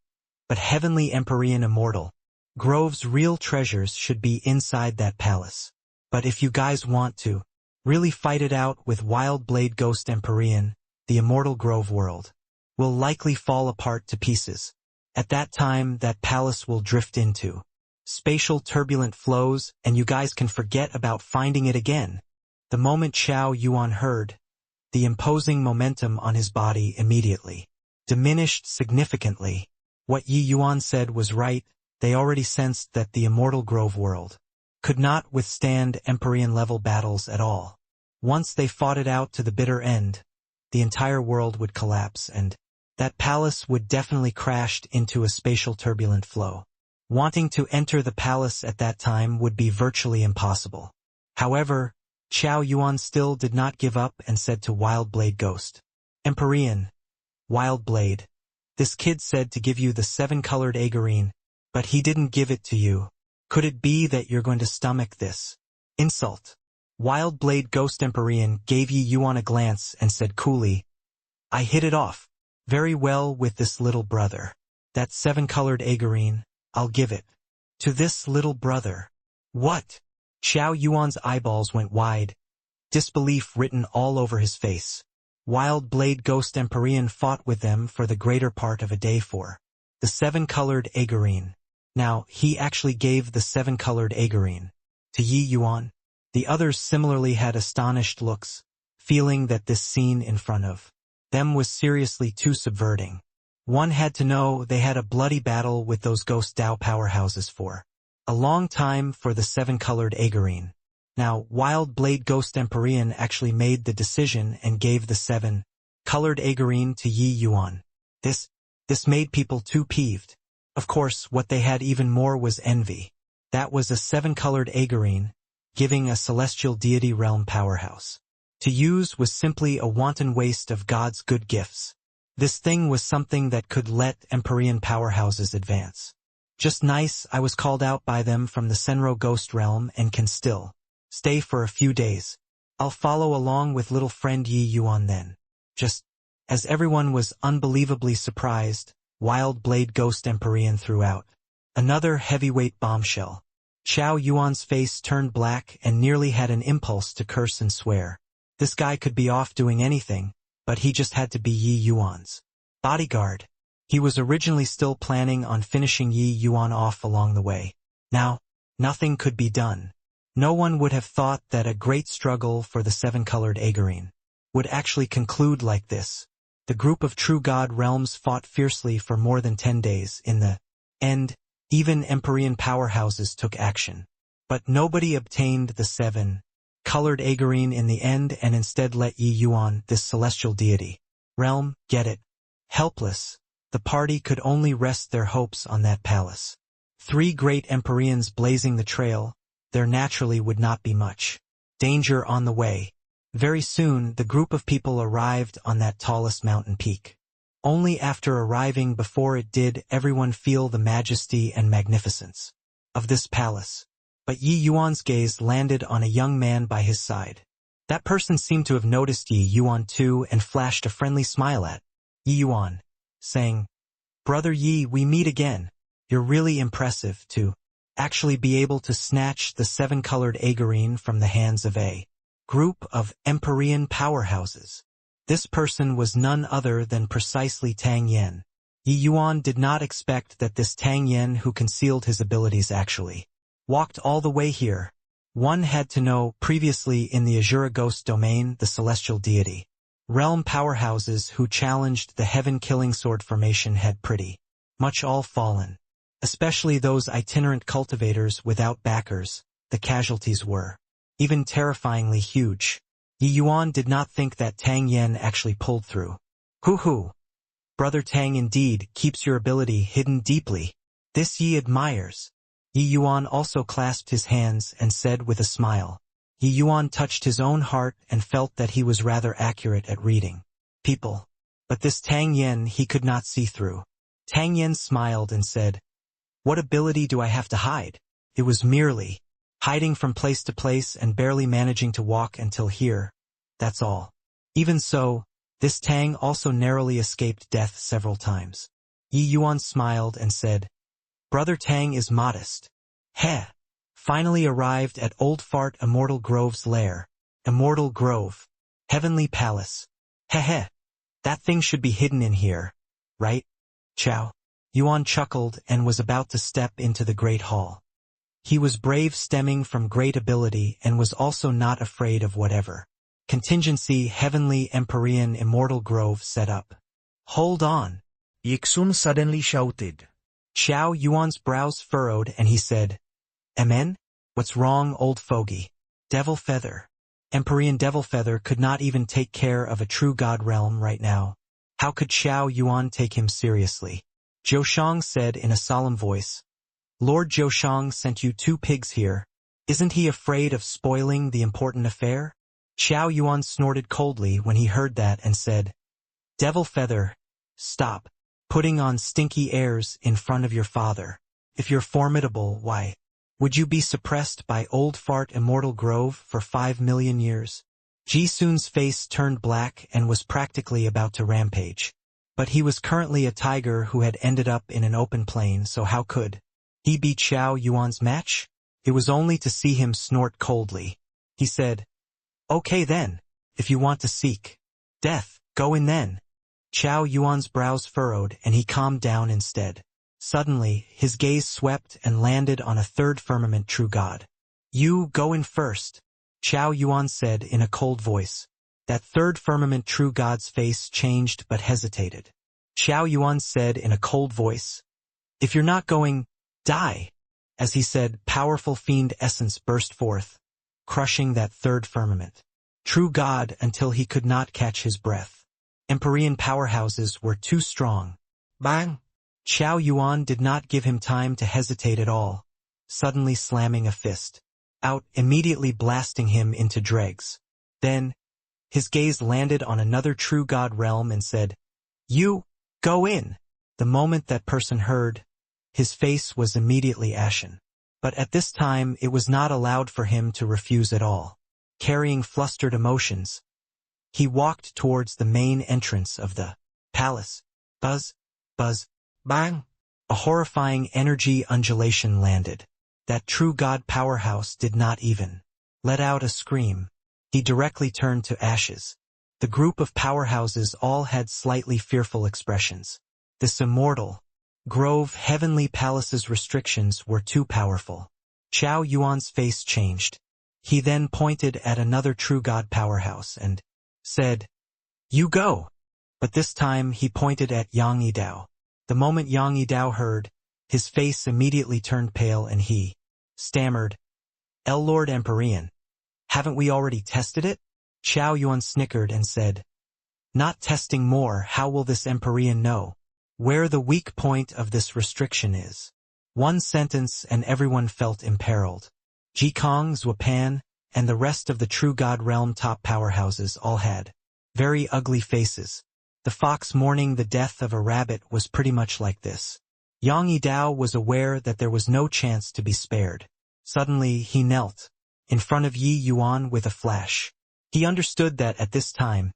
but Heavenly Empyrean Immortal Grove's real treasures should be inside that palace. But if you guys want to really fight it out with Wild Blade Ghost Empyrean, the Immortal Grove world will likely fall apart to pieces. At that time, that palace will drift into spatial turbulent flows, and you guys can forget about finding it again." The moment Xiao Yuan heard, the imposing momentum on his body immediately diminished significantly. What Yi Yuan said was right. They already sensed that the Immortal Grove world could not withstand Empyrean-level battles at all. Once they fought it out to the bitter end, the entire world would collapse and that palace would definitely crash into a spatial turbulent flow. Wanting to enter the palace at that time would be virtually impossible. However, Xiao Yuan still did not give up and said to Wild Blade Ghost Empyrean, "Wild Blade, this kid said to give you the 7-colored Agarine, but he didn't give it to you. Could it be that you're going to stomach this insult?" Wild Blade Ghost Empyrean gave Yi Yuan a glance and said coolly, "I hit it off very well with this little brother. That 7-colored Agarine, I'll give it to this little brother." "What?" Xiao Yuan's eyeballs went wide, disbelief written all over his face. Wild Blade Ghost Empyrean fought with them for the greater part of a day for the 7-colored Agarine. Now, he actually gave the 7-colored Agarine to Yi Yuan. The others similarly had astonished looks, feeling that this scene in front of them was seriously too subverting. One had to know they had a bloody battle with those Ghost Tao powerhouses for a long time for the 7-colored Agarine. Now, Wild Blade Ghost Empyrean actually made the decision and gave the 7-colored Agarine to Yi Yuan. This made people too peeved. Of course, what they had even more was envy. That was a 7-colored Agarine, giving a celestial deity realm powerhouse. To use was simply a wanton waste of God's good gifts. This thing was something that could let Empyrean powerhouses advance. Just nice, I was called out by them from the Senro ghost realm and can still stay for a few days. I'll follow along with little friend Yi Yuan then. Just as everyone was unbelievably surprised, Wild Blade Ghost Empyrean threw out another heavyweight bombshell. Xiao Yuan's face turned black and nearly had an impulse to curse and swear. This guy could be off doing anything, but he just had to be Yi Yuan's bodyguard. He was originally still planning on finishing Yi Yuan off along the way. Now, nothing could be done. No one would have thought that a great struggle for the seven-colored Agarine would actually conclude like this. The group of true god realms fought fiercely for more than 10 days. In the end, even Empyrean powerhouses took action. But nobody obtained the seven-colored Agarine in the end and instead let Yi Yuan, this celestial deity realm, get it. Helpless, the party could only rest their hopes on that palace. 3 great Empyreans blazing the trail, there naturally would not be much danger on the way. Very soon, the group of people arrived on that tallest mountain peak. Only after arriving before it did everyone feel the majesty and magnificence of this palace. But Yi Yuan's gaze landed on a young man by his side. That person seemed to have noticed Yi Yuan too and flashed a friendly smile at Yi Yuan, saying, "Brother Yi, we meet again. You're really impressive to actually be able to snatch the seven-colored Agarine from the hands of a group of Empyrean powerhouses." This person was none other than precisely Tang Yen. Yi Yuan did not expect that this Tang Yen who concealed his abilities actually walked all the way here. One had to know, previously in the Azura Ghost domain, the celestial deity realm powerhouses who challenged the heaven-killing sword formation had pretty much all fallen. Especially those itinerant cultivators without backers, the casualties were even terrifyingly huge. Yi Yuan did not think that Tang Yen actually pulled through. Hoo. Brother Tang indeed keeps your ability hidden deeply. This Yi admires. Yi Yuan also clasped his hands and said with a smile. Yi Yuan touched his own heart and felt that he was rather accurate at reading people. But this Tang Yen he could not see through. Tang Yen smiled and said, "What ability do I have to hide? It was merely hiding from place to place and barely managing to walk until here. That's all." Even so, this Tang also narrowly escaped death several times. Yi Yuan smiled and said, "Brother Tang is modest." Heh. Finally arrived at Old Fart Immortal Grove's lair. Immortal Grove. Heavenly Palace. Heh. That thing should be hidden in here, right? Chow. Yuan chuckled and was about to step into the great hall. He was brave stemming from great ability and was also not afraid of whatever contingency Heavenly Empyrean Immortal Grove set up. "Hold on." Yixun suddenly shouted. Xiao Yuan's brows furrowed and he said, "Amen? What's wrong, old fogey?" Devil Feather. Empyrean Devil Feather could not even take care of a true god realm right now. How could Xiao Yuan take him seriously? Zhou Shang said in a solemn voice, "Lord Zhou Shang sent you 2 pigs here. Isn't he afraid of spoiling the important affair?" Xiao Yuan snorted coldly when he heard that and said, "Devil Feather, stop putting on stinky airs in front of your father. If you're formidable, why would you be suppressed by Old Fart Immortal Grove for 5 million years?" Ji Sun's face turned black and was practically about to rampage. But he was currently a tiger who had ended up in an open plain, so how could he beat Xiao Yuan's match? It was only to see him snort coldly. He said, "Okay then, if you want to seek death, go in then." Xiao Yuan's brows furrowed and he calmed down instead. Suddenly, his gaze swept and landed on a 3rd firmament true god. "You go in first," Xiao Yuan said in a cold voice. That 3rd firmament true god's face changed but hesitated. Xiao Yuan said in a cold voice, "If you're not going, die." As he said, powerful fiend essence burst forth, crushing that 3rd firmament true god until he could not catch his breath. Empyrean powerhouses were too strong. Bang! Xiao Yuan did not give him time to hesitate at all, suddenly slamming a fist out, immediately blasting him into dregs. Then, his gaze landed on another true god realm and said, "You, go in." The moment that person heard, his face was immediately ashen. But at this time it was not allowed for him to refuse at all. Carrying flustered emotions, he walked towards the main entrance of the palace. Buzz, buzz, bang! A horrifying energy undulation landed. That true god powerhouse did not even let out a scream. He directly turned to ashes. The group of powerhouses all had slightly fearful expressions. This immortal, Grove Heavenly Palace's restrictions were too powerful. Qiao Yuan's face changed. He then pointed at another true god powerhouse and said, "You go." But this time he pointed at Yang Yidao. The moment Yang Yidao heard, his face immediately turned pale and he stammered, "Lord Empyrean, haven't we already tested it?" Qiao Yuan snickered and said, "Not testing more, how will this Empyrean know where the weak point of this restriction is?" One sentence and everyone felt imperiled. Jikong, Zhuapan, and the rest of the true god realm top powerhouses all had very ugly faces. The fox mourning the death of a rabbit was pretty much like this. Yang Yidao was aware that there was no chance to be spared. Suddenly he knelt in front of Yi Yuan with a flash. He understood that at this time,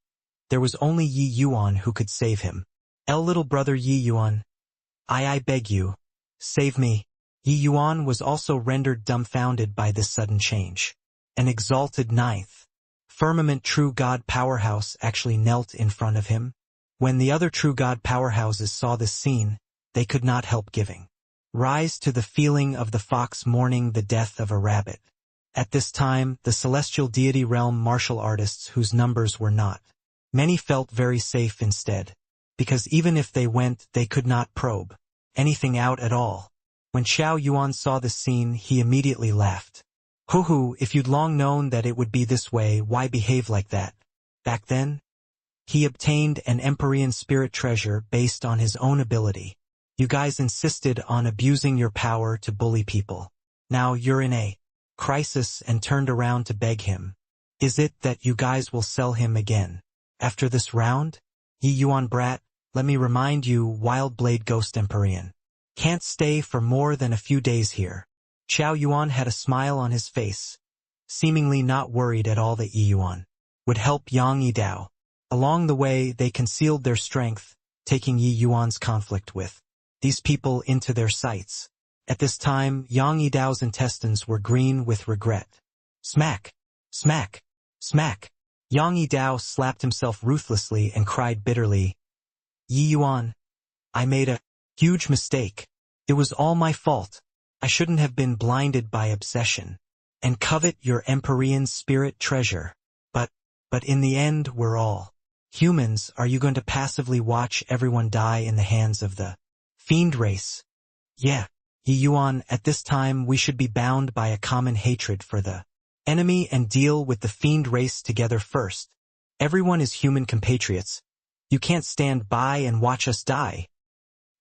there was only Yi Yuan who could save him. Little brother Yi Yuan, I beg you, save me." Yi Yuan was also rendered dumbfounded by this sudden change. An exalted ninth firmament true god powerhouse actually knelt in front of him. When the other true god powerhouses saw this scene, they could not help giving rise to the feeling of the fox mourning the death of a rabbit. At this time, the celestial deity realm martial artists whose numbers were not many felt very safe instead, because even if they went, they could not probe anything out at all. When Qiao Yuan saw this scene, he immediately laughed. "Hoo, if you'd long known that it would be this way, why behave like that? Back then, he obtained an Empyrean spirit treasure based on his own ability. You guys insisted on abusing your power to bully people. Now you're in a crisis and turned around to beg him. Is it that you guys will sell him again after this round? Yi Yuan brat, let me remind you, Wild Blade Ghost Empyrean can't stay for more than a few days here." Qiao Yuan had a smile on his face, seemingly not worried at all that Yi Yuan would help Yang Yidao. Along the way, they concealed their strength, taking Yi Yuan's conflict with these people into their sights. At this time, Yang Yidao's intestines were green with regret. Smack! Smack! Smack! Yang Yidao slapped himself ruthlessly and cried bitterly, "Yi Yuan, I made a huge mistake. It was all my fault. I shouldn't have been blinded by obsession and covet your Empyrean spirit treasure. But in the end, we're all humans. Are you going to passively watch everyone die in the hands of the fiend race? Yeah, Yi Yuan, at this time we should be bound by a common hatred for the enemy and deal with the fiend race together first. Everyone is human compatriots. You can't stand by and watch us die."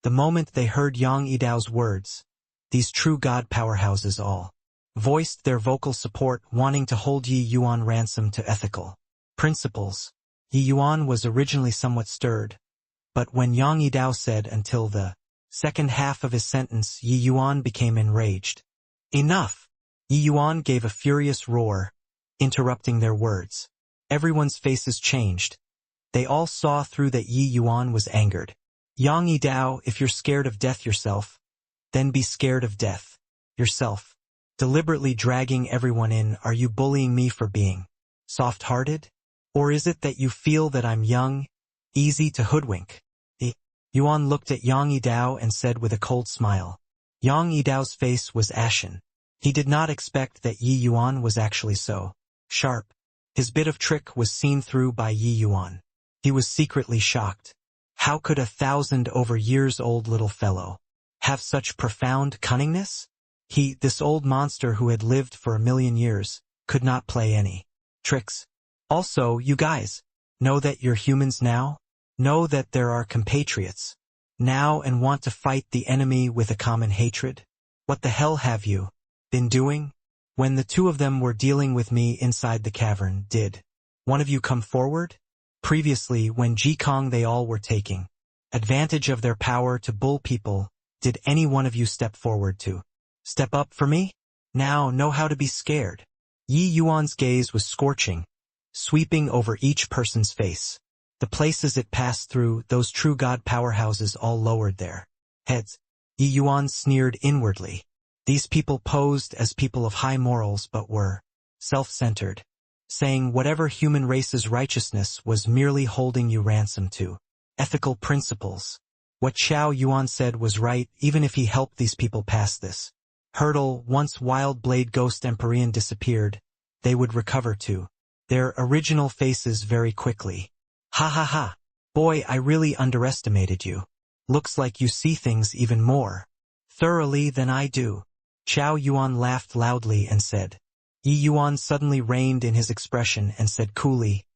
The moment they heard Yang Yidao's words, these true god powerhouses all voiced their vocal support, wanting to hold Yi Yuan ransom to ethical principles. Yi Yuan was originally somewhat stirred, but when Yang Yidao said until the second half of his sentence, Yi Yuan became enraged. "Enough!" Yi Yuan gave a furious roar, interrupting their words. Everyone's faces changed. They all saw through that Yi Yuan was angered. "Yang Yidao, if you're scared of death yourself, then be scared of death yourself. Deliberately dragging everyone in, are you bullying me for being soft-hearted? Or is it that you feel that I'm young, easy to hoodwink?" Yuan looked at Yang Yidao and said with a cold smile. Yang Yidao's face was ashen. He did not expect that Yi Yuan was actually so sharp. His bit of trick was seen through by Yi Yuan. He was secretly shocked. How could a 1,000-over-years-old little fellow have such profound cunningness? This old monster who had lived for 1,000,000 years, could not play any tricks. Also, you guys know that you're humans now? Know that there are compatriots now and want to fight the enemy with a common hatred? What the hell have you been doing? When the two of them were dealing with me inside the cavern, did one of you come forward? Previously, when Jikong they all were taking advantage of their power to bull people, did any one of you step forward to step up for me? Now know how to be scared. Yi Yuan's gaze was scorching, sweeping over each person's face. The places it passed through, those true god powerhouses all lowered their heads. Yi Yuan sneered inwardly. These people posed as people of high morals but were self-centered, saying whatever human race's righteousness was merely holding you ransom to ethical principles. What Xiao Yuan said was right, even if he helped these people pass this hurdle. Once Wild Blade Ghost Empyrean disappeared, they would recover to their original faces very quickly. Ha ha ha. Boy, I really underestimated you. Looks like you see things even more thoroughly than I do. Xiao Yuan laughed loudly and said. Yi Yuan suddenly reined in his expression and said coolly,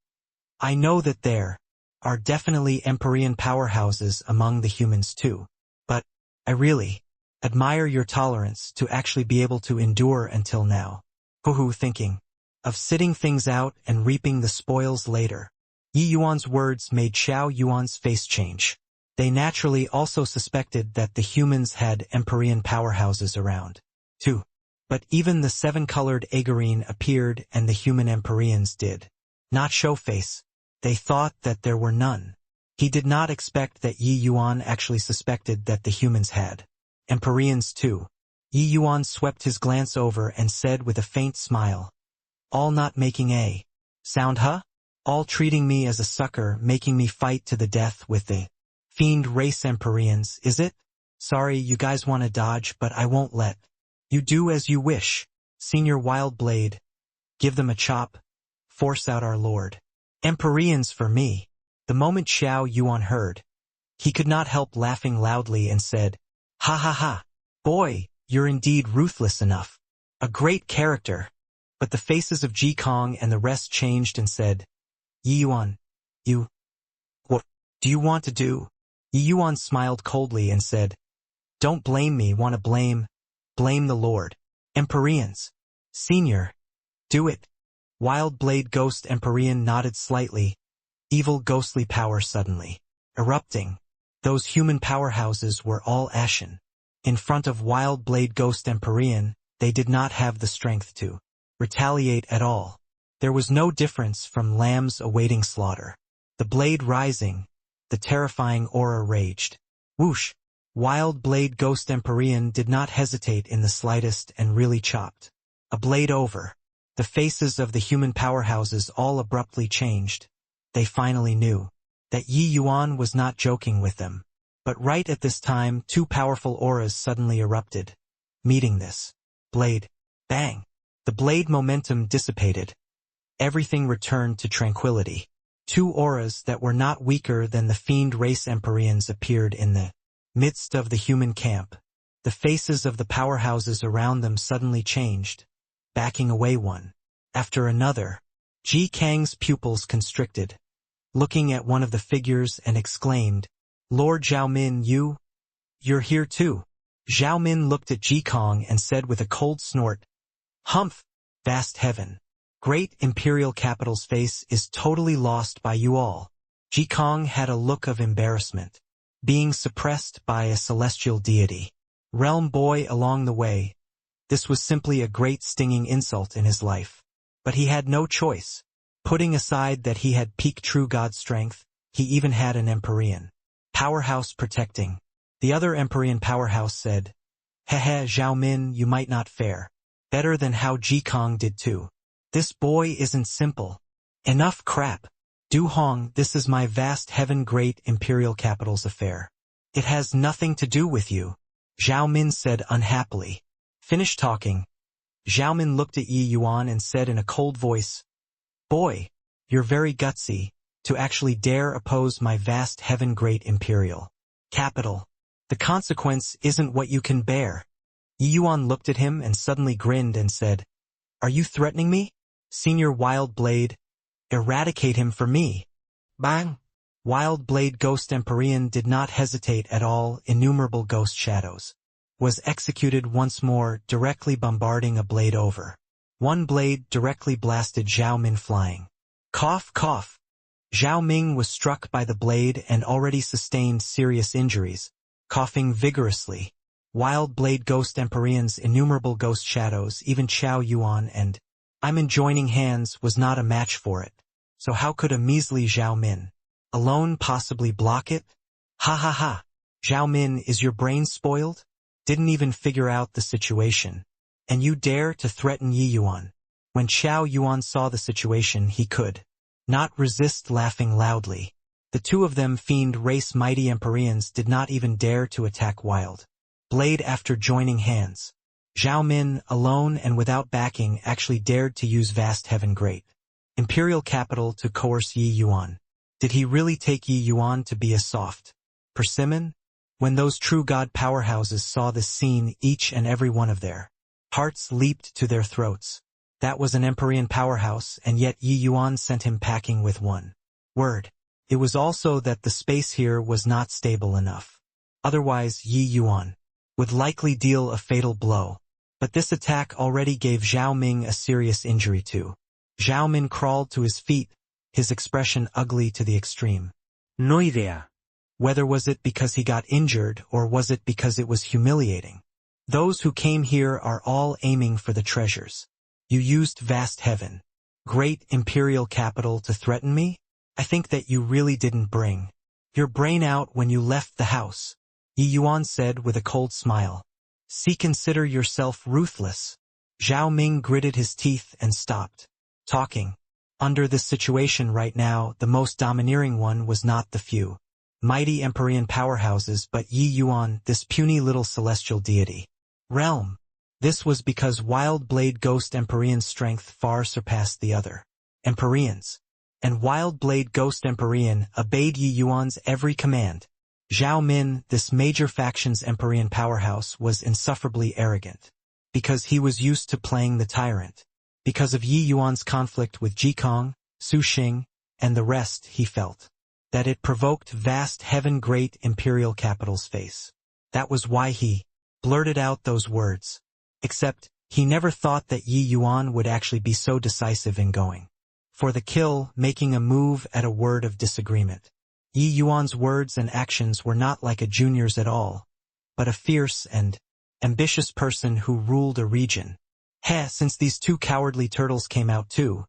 I know that there are definitely Empyrean powerhouses among the humans too, but I really admire your tolerance to actually be able to endure until now. Hoo-hoo, thinking of sitting things out and reaping the spoils later. Yi Yuan's words made Xiao Yuan's face change. They naturally also suspected that the humans had Empyrean powerhouses around too. But even the seven-colored Agarine appeared and the human Empyreans did not show face. They thought that there were none. He did not expect that Yi Yuan actually suspected that the humans had Empyreans too. Yi Yuan swept his glance over and said with a faint smile, all not making a sound, huh? All treating me as a sucker, making me fight to the death with the fiend race Empyreans, is it? Sorry, you guys want to dodge, but I won't let you do as you wish. Senior Wild Blade, give them a chop. Force out our lord. Empyreans for me. The moment Xiao Yuan heard, he could not help laughing loudly and said, ha ha ha. Boy, you're indeed ruthless enough. A great character. But the faces of Jikong and the rest changed and said, Yi Yuan, what do you want to do? Yi Yuan smiled coldly and said, don't blame me, want to blame the Lord. Empyreans. Senior. Do it. Wild Blade Ghost Empyrean nodded slightly, evil ghostly power suddenly erupting. Those human powerhouses were all ashen. In front of Wild Blade Ghost Empyrean, they did not have the strength to retaliate at all. There was no difference from lambs awaiting slaughter. The blade rising, the terrifying aura raged. Whoosh! Wild Blade Ghost Empyrean did not hesitate in the slightest and really chopped a blade over. The faces of the human powerhouses all abruptly changed. They finally knew that Yi Yuan was not joking with them. But right at this time, two powerful auras suddenly erupted, meeting this blade. Bang! The blade momentum dissipated. Everything returned to tranquility. Two auras that were not weaker than the fiend race Empyreans appeared in the midst of the human camp. The faces of the powerhouses around them suddenly changed, backing away one after another. Ji Kang's pupils constricted, looking at one of the figures and exclaimed, Lord Zhaomin, you're here too. Zhaomin looked at Jikong and said with a cold snort, Humph! Vast heaven! Great imperial capital's face is totally lost by you all. Jikong had a look of embarrassment, being suppressed by a celestial deity. Realm boy along the way. This was simply a great stinging insult in his life. But he had no choice. Putting aside that he had peak true god strength, he even had an Empyrean powerhouse protecting. The other Empyrean powerhouse said, Hehe, Zhaomin, you might not fare better than how Jikong did too. This boy isn't simple. Enough crap. Du Hong, this is my vast heaven great imperial capital's affair. It has nothing to do with you. Zhaomin said unhappily. Finish talking. Zhaomin looked at Yi Yuan and said in a cold voice, Boy, you're very gutsy, to actually dare oppose my vast heaven great imperial capital. The consequence isn't what you can bear. Yi Yuan looked at him and suddenly grinned and said, Are you threatening me? Senior Wild Blade, eradicate him for me. Bang! Wild Blade Ghost Empyrean did not hesitate at all. Innumerable ghost shadows was executed once more, directly bombarding a blade over. One blade directly blasted Zhao Min flying. Cough, cough. Zhao Ming was struck by the blade and already sustained serious injuries, coughing vigorously. Wild blade ghost Empyrean's innumerable ghost shadows, even Qiao Yuan and I'm in joining hands was not a match for it. So how could a measly Zhao Min alone possibly block it? Ha ha ha. Zhao Min, is your brain spoiled? Didn't even figure out the situation. And you dare to threaten Yi Yuan? When Qiao Yuan saw the situation, he could not resist laughing loudly. The two of them fiend race mighty Empyreans did not even dare to attack Wild Blade after joining hands. Zhao Min, alone and without backing, actually dared to use vast heaven great imperial capital to coerce Yi Yuan. Did he really take Yi Yuan to be a soft persimmon? When those true god powerhouses saw this scene, each and every one of their hearts leaped to their throats. That was an Empyrean powerhouse, and yet Yi Yuan sent him packing with one word. It was also that the space here was not stable enough. Otherwise, Yi Yuan would likely deal a fatal blow. But this attack already gave Zhao Ming a serious injury too. Zhao Min crawled to his feet, his expression ugly to the extreme. No idea. Whether was it because he got injured or was it because it was humiliating? Those who came here are all aiming for the treasures. You used vast heaven, great imperial capital to threaten me? I think that you really didn't bring your brain out when you left the house, Yi Yuan said with a cold smile. See, consider yourself ruthless. Zhao Ming gritted his teeth and stopped talking. Under this situation right now, the most domineering one was not the few mighty Empyrean powerhouses but Yi Yuan, this puny little celestial deity. Realm. This was because Wild Blade Ghost Empyrean's strength far surpassed the other Empyreans. And Wild Blade Ghost Empyrean obeyed Yi Yuan's every command. Zhao Min, this major faction's Empyrean powerhouse, was insufferably arrogant. Because he was used to playing the tyrant. Because of Yi Yuan's conflict with Jikong, Su Xing, and the rest, he felt that it provoked vast heaven great imperial capital's face. That was why he blurted out those words. Except, he never thought that Yi Yuan would actually be so decisive in going for the kill, making a move at a word of disagreement. Yi Yuan's words and actions were not like a junior's at all, but a fierce and ambitious person who ruled a region. Since these two cowardly turtles came out too,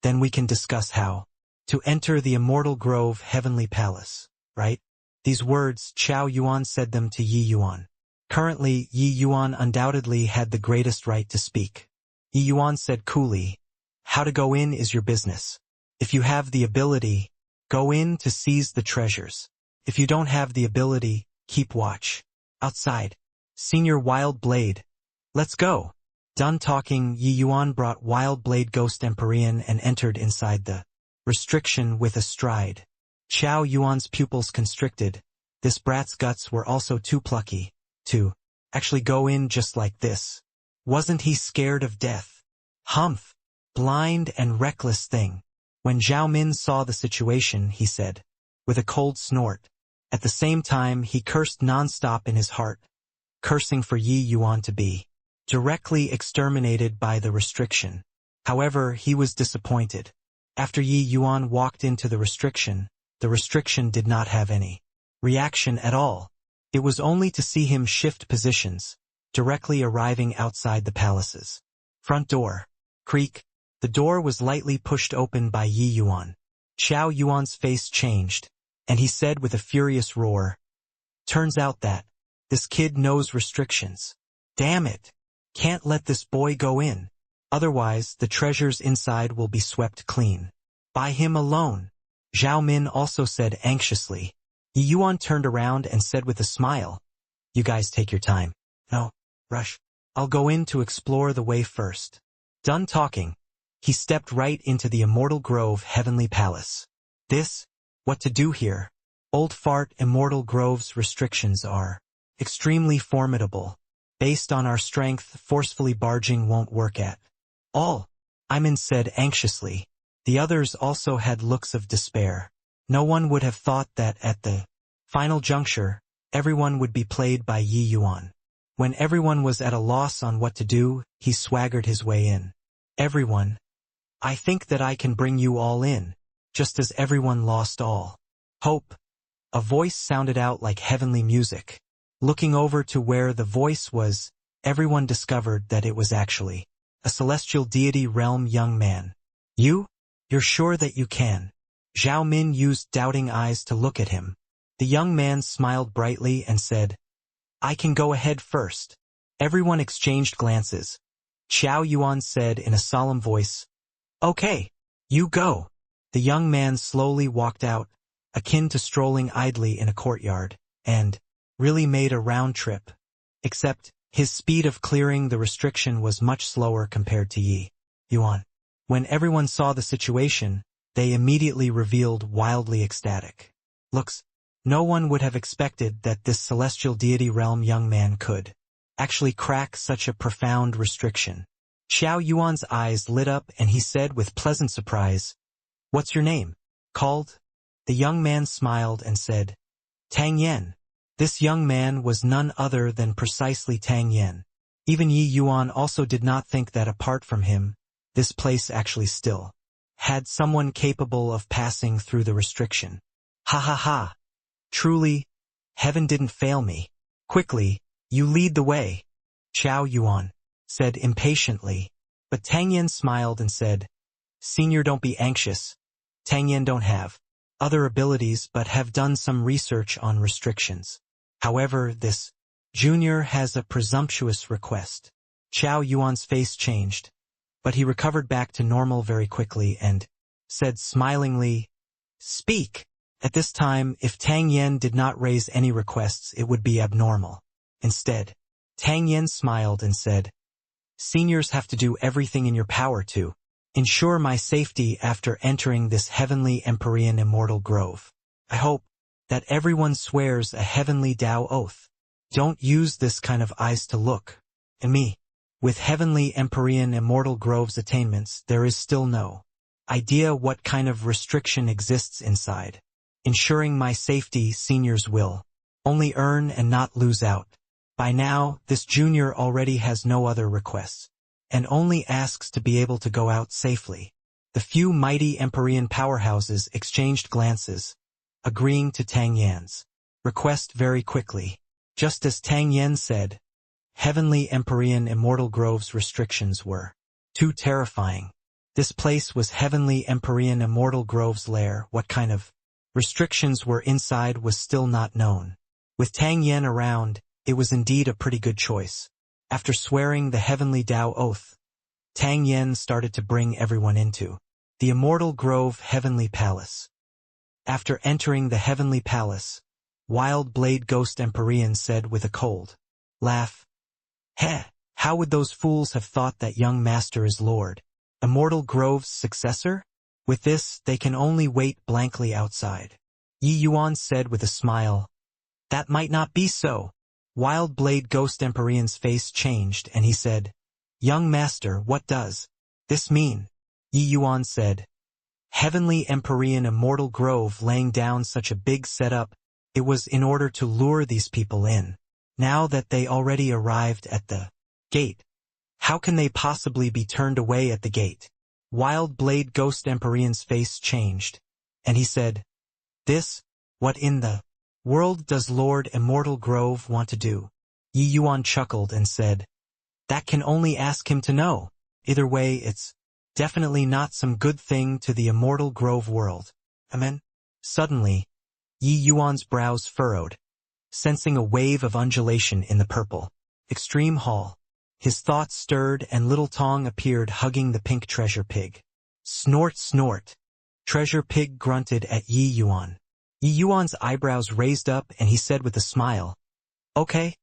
then we can discuss how to enter the immortal grove heavenly palace, right? These words, Qiao Yuan said them to Yi Yuan. Currently, Yi Yuan undoubtedly had the greatest right to speak. Yi Yuan said coolly, how to go in is your business. If you have the ability, go in to seize the treasures. If you don't have the ability, keep watch outside. Senior Wild Blade. Let's go. Done talking, Yi Yuan brought Wild Blade Ghost Empyrean and entered inside the restriction with a stride. Qiao Yuan's pupils constricted. This brat's guts were also too plucky to actually go in just like this. Wasn't he scared of death? Humph. Blind and reckless thing. When Zhao Min saw the situation, he said, with a cold snort. At the same time, he cursed non-stop in his heart, cursing for Yi Yuan to be directly exterminated by the restriction. However, he was disappointed. After Yi Yuan walked into the restriction did not have any reaction at all. It was only to see him shift positions, directly arriving outside the palace's front door. Creak. The door was lightly pushed open by Yi Yuan. Qiao Yuan's face changed, and he said with a furious roar, turns out that this kid knows restrictions. Damn it. Can't let this boy go in. Otherwise, the treasures inside will be swept clean. By him alone. Zhao Min also said anxiously. Yi Yuan turned around and said with a smile, you guys take your time. No, rush. I'll go in to explore the way first. Done talking. He stepped right into the Immortal Grove Heavenly Palace. What to do here? Old Fart Immortal Grove's restrictions are extremely formidable. Based on our strength, forcefully barging won't work at all. Iman said anxiously. The others also had looks of despair. No one would have thought that at the final juncture, everyone would be played by Yi Yuan. When everyone was at a loss on what to do, he swaggered his way in. Everyone, I think that I can bring you all in, just as everyone lost all hope. A voice sounded out like heavenly music. Looking over to where the voice was, everyone discovered that it was actually a celestial deity realm young man. You're sure that you can? Zhao Min used doubting eyes to look at him. The young man smiled brightly and said, I can go ahead first. Everyone exchanged glances. Qiao Yuan said in a solemn voice, Okay, you go. The young man slowly walked out, akin to strolling idly in a courtyard, and really made a round trip. Except, his speed of clearing the restriction was much slower compared to Yi Yuan. When everyone saw the situation, they immediately revealed wildly ecstatic looks. No one would have expected that this celestial deity realm young man could actually crack such a profound restriction. Xiao Yuan's eyes lit up and he said with pleasant surprise, What's your name? Called? The young man smiled and said, Tang Yen. This young man was none other than precisely Tang Yen. Even Yi Yuan also did not think that apart from him, this place actually still had someone capable of passing through the restriction. Ha ha ha. Truly, heaven didn't fail me. Quickly, you lead the way. Qiao Yuan said impatiently, but Tang Yen smiled and said, Senior, don't be anxious. Tang Yen don't have other abilities but have done some research on restrictions. However, this junior has a presumptuous request. Qiao Yuan's face changed, but he recovered back to normal very quickly and said smilingly, Speak. At this time, if Tang Yen did not raise any requests, it would be abnormal. Instead, Tang Yen smiled and said, Seniors have to do everything in your power to ensure my safety after entering this heavenly Empyrean immortal grove. I hope that everyone swears a heavenly Tao oath. Don't use this kind of eyes to look at me. With heavenly Empyrean immortal grove's attainments, there is still no idea what kind of restriction exists inside. Ensuring my safety, seniors will only earn and not lose out. By now, this junior already has no other requests, and only asks to be able to go out safely. The few mighty Empyrean powerhouses exchanged glances, agreeing to Tang Yan's request very quickly. Just as Tang Yan said, heavenly Empyrean immortal grove's restrictions were too terrifying. This place was heavenly Empyrean immortal grove's lair. What kind of restrictions were inside was still not known. With Tang Yen around, it was indeed a pretty good choice. After swearing the heavenly Tao oath, Tang Yen started to bring everyone into the immortal grove heavenly palace. After entering the heavenly palace, Wild Blade Ghost Empyrean said with a cold laugh, Heh, how would those fools have thought that young master is Lord Immortal Grove's successor? With this, they can only wait blankly outside. Yi Yuan said with a smile, That might not be so. Wild Blade Ghost Empyrean's face changed and he said, Young master, what does this mean? Yi Yuan said, Heavenly Empyrean Immortal Grove laying down such a big setup, it was in order to lure these people in. Now that they already arrived at the gate, how can they possibly be turned away at the gate? Wild Blade Ghost Empyrean's face changed, and he said, What in the world does Lord Immortal Grove want to do? Yi Yuan chuckled and said, That can only ask him to know. Either way, it's definitely not some good thing to the Immortal Grove world. Amen? Suddenly, Yi Yuan's brows furrowed, sensing a wave of undulation in the purple extreme hall. His thoughts stirred and little Tong appeared hugging the pink treasure pig. Snort, snort. Treasure pig grunted at Yi Yuan. Yi Yuan's eyebrows raised up and he said with a smile, Okay,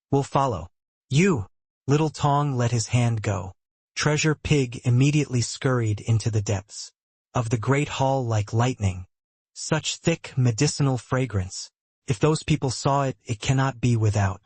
we'll follow. You. Little Tong let his hand go. Treasure pig immediately scurried into the depths of the great hall like lightning. Such thick medicinal fragrance. If those people saw it, it cannot be without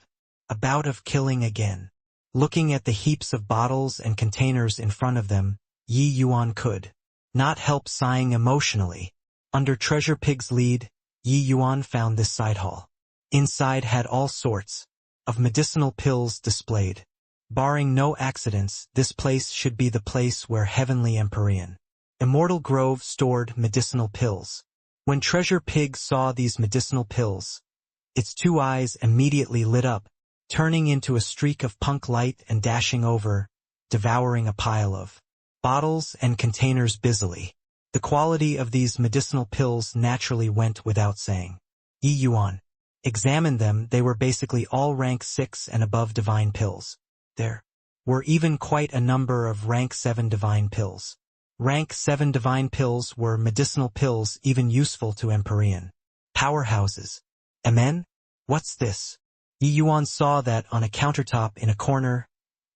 a bout of killing again. Looking at the heaps of bottles and containers in front of them, Yi Yuan could not help sighing emotionally. Under Treasure Pig's lead, Yi Yuan found this side hall. Inside had all sorts of medicinal pills displayed. Barring no accidents, this place should be the place where Heavenly Empyrean Immortal Grove stored medicinal pills. When Treasure Pig saw these medicinal pills, its 2 eyes immediately lit up, turning into a streak of punk light and dashing over, devouring a pile of bottles and containers busily. The quality of these medicinal pills naturally went without saying. Yi Yuan examined them. They were basically all rank 6 and above divine pills. There were even quite a number of rank 7 divine pills. Rank 7 divine pills were medicinal pills even useful to Empyrean powerhouses. Amen? What's this? Yi Yuan saw that on a countertop in a corner,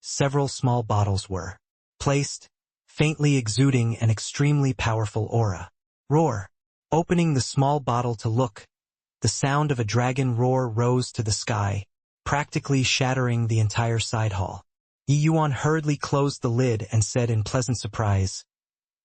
several small bottles were placed, faintly exuding an extremely powerful aura. Roar. Opening the small bottle to look, the sound of a dragon roar rose to the sky, practically shattering the entire side hall. Yi Yuan hurriedly closed the lid and said in pleasant surprise,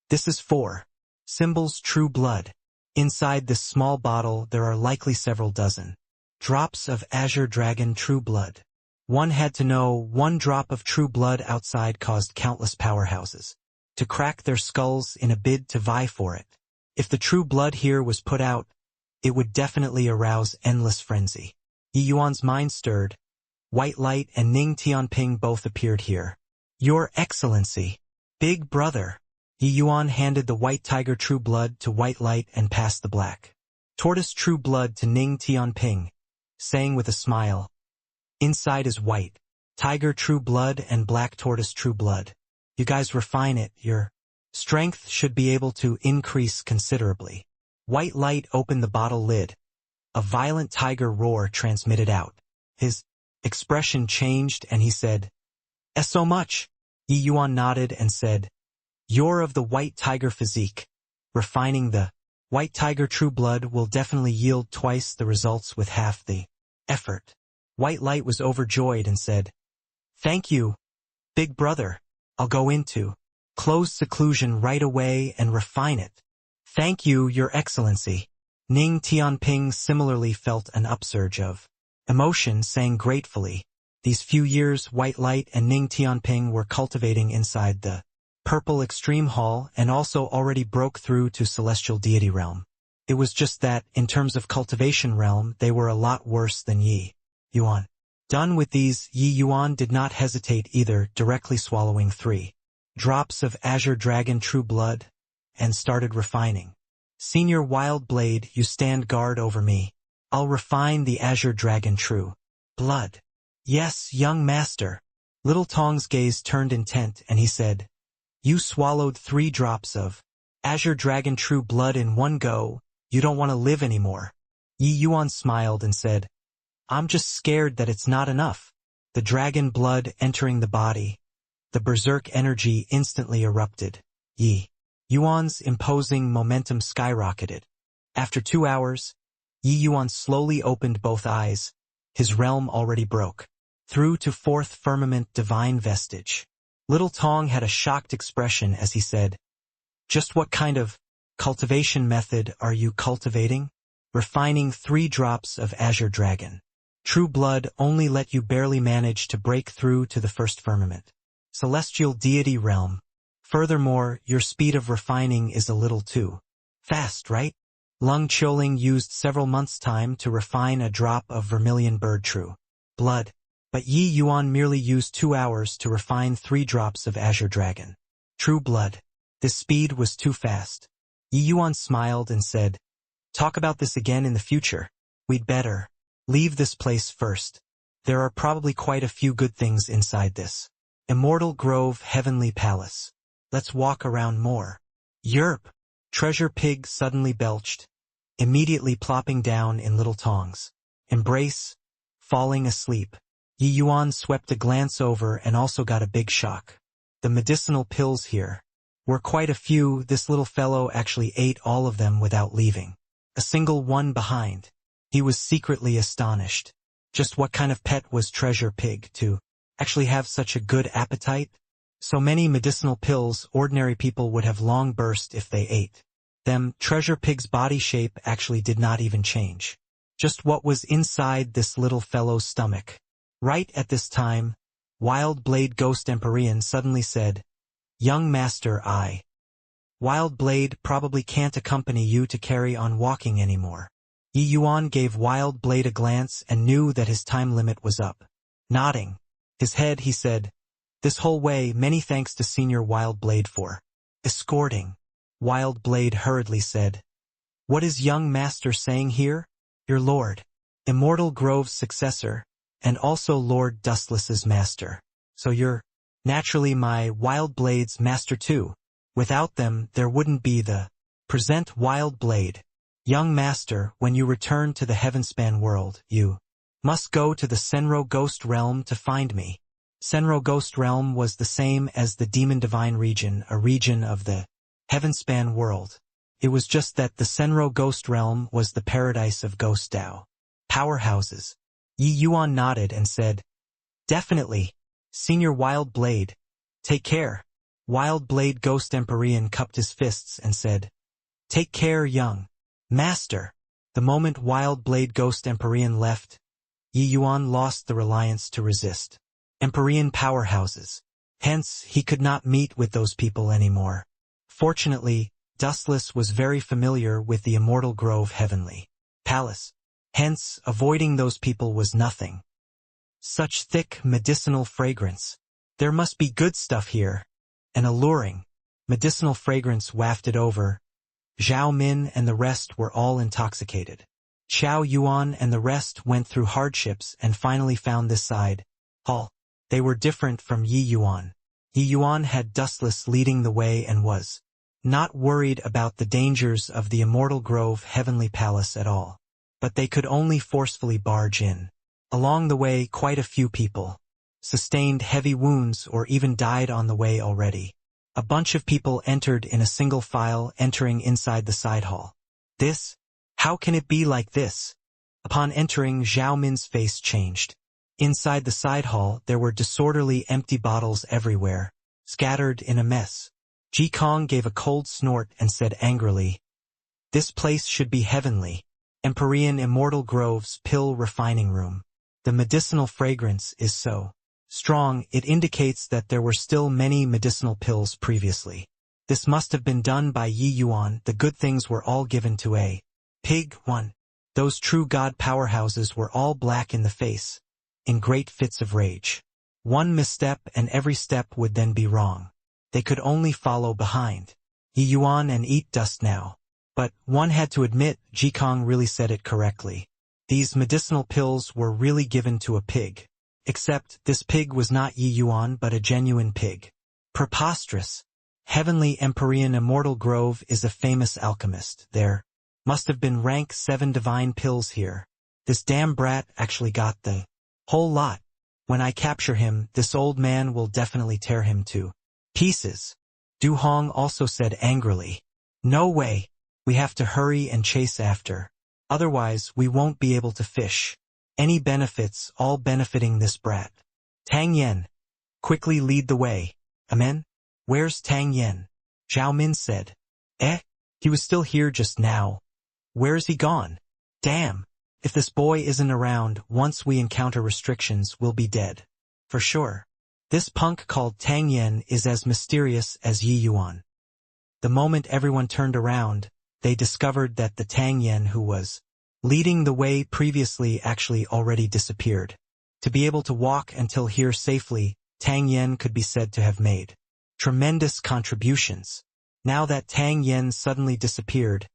"This is for Symbol's true blood. Inside this small bottle there are likely several dozen drops of Azure Dragon true blood." One had to know 1 drop of true blood outside caused countless powerhouses to crack their skulls in a bid to vie for it. If the true blood here was put out, it would definitely arouse endless frenzy. Yi Yuan's mind stirred. White Light and Ning Tianping both appeared here. "Your Excellency, Big Brother." Yi Yuan handed the White Tiger True Blood to White Light and passed the Black Tortoise True Blood to Ning Tianping, saying with a smile, "Inside is White Tiger True Blood and Black Tortoise True Blood. You guys refine it, your strength should be able to increase considerably." White Light opened the bottle lid. A violent tiger roar transmitted out. His expression changed and he said, "So much." Yi Yuan nodded and said, "You're of the White Tiger physique. Refining the White Tiger True Blood will definitely yield twice the results with half the effort." White Light was overjoyed and said, "Thank you, Big Brother. I'll go into closed seclusion right away and refine it." "Thank you, Your Excellency." Ning Tianping similarly felt an upsurge of emotion, saying gratefully, "These few years White Light and Ning Tianping were cultivating inside the Purple Extreme Hall and also already broke through to Celestial Deity Realm. It was just that, in terms of cultivation realm, they were a lot worse than Yi Yuan. Done with these, Yi Yuan did not hesitate either, directly swallowing 3 drops of Azure Dragon True Blood and started refining. "Senior Wild Blade, you stand guard over me. I'll refine the Azure Dragon True Blood." "Yes, young master." Little Tong's gaze turned intent and he said, "You swallowed 3 drops of Azure Dragon True Blood in one go. You don't want to live anymore." Yi Yuan smiled and said, "I'm just scared that it's not enough." The dragon blood entering the body, the berserk energy instantly erupted. Yi Yuan's imposing momentum skyrocketed. After 2 hours, Yi Yuan slowly opened both eyes. His realm already broke through to 4th firmament divine vestige. Little Tong had a shocked expression as he said, "Just what kind of cultivation method are you cultivating?" "Refining 3 drops of Azure Dragon True Blood only let you barely manage to break through to the 1st firmament Celestial Deity Realm. Furthermore, your speed of refining is a little too fast, right?" Lung Choling used several months' time to refine a drop of Vermilion Bird True Blood, but Yi Yuan merely used 2 hours to refine 3 drops of Azure Dragon True Blood. This speed was too fast. Yi Yuan smiled and said, "Talk about this again in the future. We'd better leave this place first. There are probably quite a few good things inside this Immortal Grove Heavenly Palace. Let's walk around more." "Yerp!" Treasure Pig suddenly belched, immediately plopping down in Little Tong's embrace, falling asleep. Yi Yuan swept a glance over and also got a big shock. The medicinal pills here were quite a few. This little fellow actually ate all of them without leaving a single one behind. He was secretly astonished. Just what kind of pet was Treasure Pig to actually have such a good appetite? So many medicinal pills ordinary people would have long burst if they ate them. Treasure Pig's body shape actually did not even change. Just what was inside this little fellow's stomach? Right at this time, Wild Blade Ghost Empyrean suddenly said, "Young master, Wild Blade probably can't accompany you to carry on walking anymore." Yi Yuan gave Wild Blade a glance and knew that his time limit was up. Nodding his head, he said, "This whole way, many thanks to Senior Wild Blade for escorting." Wild Blade hurriedly said, "What is young master saying here? Your lord, Immortal Grove's successor, and also Lord Dustless's master. So you're naturally my Wild Blade's master too. Without them, there wouldn't be the present Wild Blade. Young master, when you return to the Heavenspan world, you must go to the Senro Ghost Realm to find me." Senro Ghost Realm was the same as the Demon Divine region, a region of the Heavenspan world. It was just that the Senro Ghost Realm was the paradise of Ghost Dao powerhouses. Yi Yuan nodded and said, "Definitely, Senior Wild Blade. Take care." Wild Blade Ghost Empyrean cupped his fists and said, "Take care, young master." The moment Wild Blade Ghost Empyrean left, Yi Yuan lost the reliance to resist Empyrean powerhouses. Hence, he could not meet with those people anymore. Fortunately, Dustless was very familiar with the Immortal Grove Heavenly Palace. Hence, avoiding those people was nothing. Such thick medicinal fragrance. There must be good stuff here. An alluring medicinal fragrance wafted over. Zhao Min and the rest were all intoxicated. Xiao Yuan and the rest went through hardships and finally found this side hall. They were different from Yi Yuan. Yi Yuan had Dustless leading the way and was not worried about the dangers of the Immortal Grove Heavenly Palace at all. But they could only forcefully barge in. Along the way, quite a few people sustained heavy wounds or even died on the way already. A bunch of people entered in a single file, entering inside the side hall. This? How can it be like this? Upon entering, Zhao Min's face changed. Inside the side hall, there were disorderly empty bottles everywhere, scattered in a mess. Ji Kong gave a cold snort and said angrily, "This place should be heavenly. Empyrean Immortal Grove's pill refining room. The medicinal fragrance is so strong, it indicates that there were still many medicinal pills previously. This must have been done by Yi Yuan. The good things were all given to a pig one." Those true god powerhouses were all black in the face, in great fits of rage. One misstep and every step would then be wrong. They could only follow behind Yi Yuan and eat dust now. But one had to admit, Ji Kong really said it correctly. These medicinal pills were really given to a pig. Except, this pig was not Yi Yuan but a genuine pig. Preposterous. Heavenly Empyrean Immortal Grove is a famous alchemist. There must have been rank 7 divine pills here. This damn brat actually got the whole lot. When I capture him, this old man will definitely tear him to pieces. Du Hong also said angrily, "No way. We have to hurry and chase after. Otherwise, we won't be able to fish. Any benefits, all benefiting this brat. Tang Yen, quickly lead the way." "Amen? Where's Tang Yen?" Zhao Min said. He was still here just now. Where's he gone? Damn. If this boy isn't around, once we encounter restrictions, we'll be dead. For sure. This punk called Tang Yen is as mysterious as Yi Yuan. The moment everyone turned around, they discovered that the Tang Yen who was leading the way previously actually already disappeared. To be able to walk until here safely, Tang Yen could be said to have made tremendous contributions. Now that Tang Yen suddenly disappeared,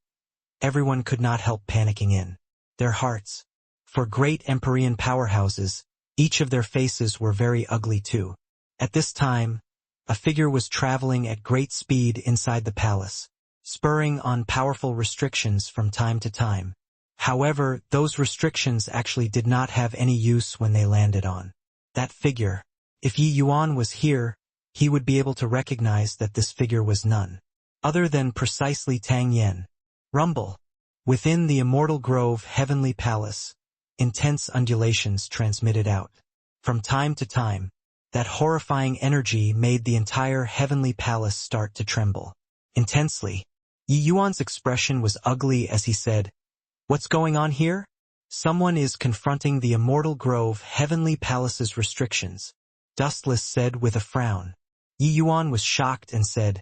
everyone could not help panicking in their hearts. For great Empyrean powerhouses, each of their faces were very ugly too. At this time, a figure was traveling at great speed inside the palace, spurring on powerful restrictions from time to time. However, those restrictions actually did not have any use when they landed on that figure. If Yi Yuan was here, he would be able to recognize that this figure was none other than precisely Tang Yen. Rumble. Within the Immortal Grove Heavenly Palace, intense undulations transmitted out. From time to time, that horrifying energy made the entire Heavenly Palace start to tremble intensely. Yi Yuan's expression was ugly as he said, "What's going on here? Someone is confronting the Immortal Grove Heavenly Palace's restrictions. Dustless said with a frown. Yi Yuan was shocked and said,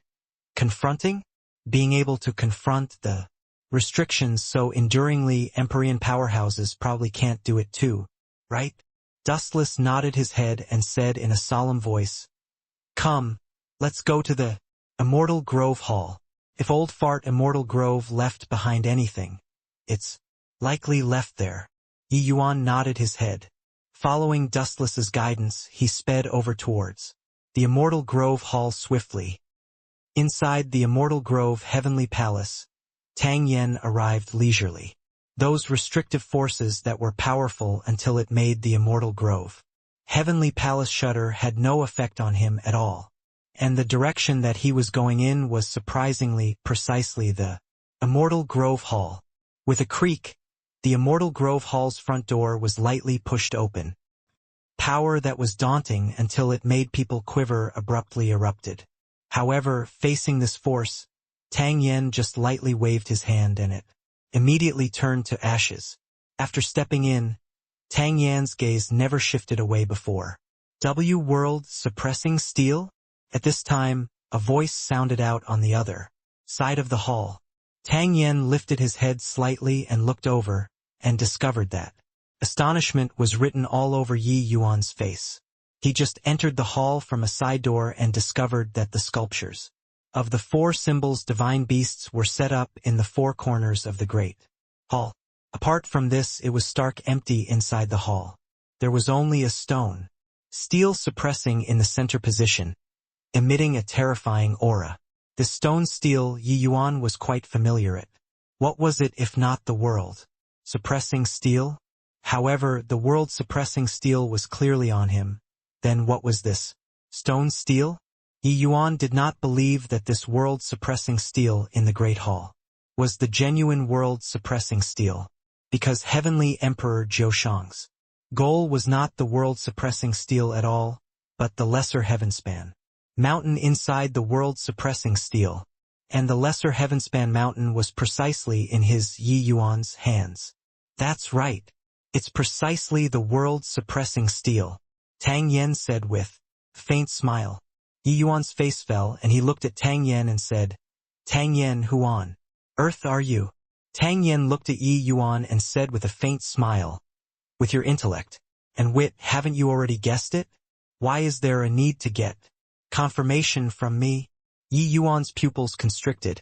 confronting? Being able to confront the restrictions so enduringly Empyrean powerhouses probably can't do it too, right? Dustless nodded his head and said in a solemn voice, come, let's go to the Immortal Grove Hall. If Old Fart Immortal Grove left behind anything, it's likely left there. Yi Yuan nodded his head. Following Dustless's guidance, he sped over towards the Immortal Grove Hall swiftly. Inside the Immortal Grove Heavenly Palace, Tang Yen arrived leisurely. Those restrictive forces that were powerful until it made the Immortal Grove Heavenly Palace shudder had no effect on him at all. And the direction that he was going in was surprisingly precisely the Immortal Grove Hall. With a creak, the Immortal Grove Hall's front door was lightly pushed open. Power that was daunting until it made people quiver abruptly erupted. However, facing this force, Tang Yen just lightly waved his hand and it immediately turned to ashes. After stepping in, Tang Yan's gaze never shifted away before. World suppressing steel? At this time, a voice sounded out on the other side of the hall. Tang Yen lifted his head slightly and looked over, and discovered that astonishment was written all over Yi Yuan's face. He just entered the hall from a side door and discovered that the sculptures of the four symbols divine beasts were set up in the four corners of the great hall. Apart from this, it was stark empty inside the hall. There was only a stone, steel suppressing in the center position, emitting a terrifying aura. This stone steel Yi Yuan was quite familiar with. What was it if not the world suppressing steel? However, the world suppressing steel was clearly on him. Then what was this stone steel? Yi Yuan did not believe that this world suppressing steel in the Great Hall was the genuine world suppressing steel, because Heavenly Emperor Zhoushang's goal was not the world suppressing steel at all, but the lesser heavenspan mountain inside the world suppressing steel, and the lesser heavenspan mountain was precisely in his Yi Yuan's hands. That's right. It's precisely the world suppressing steel, Tang Yen said with a faint smile. Yi Yuan's face fell and he looked at Tang Yen and said, Tang Yen, who on earth are you? Tang Yen looked at Yi Yuan and said with a faint smile, with your intellect and wit, haven't you already guessed it? Why is there a need to get confirmation from me? Yi Yuan's pupils constricted,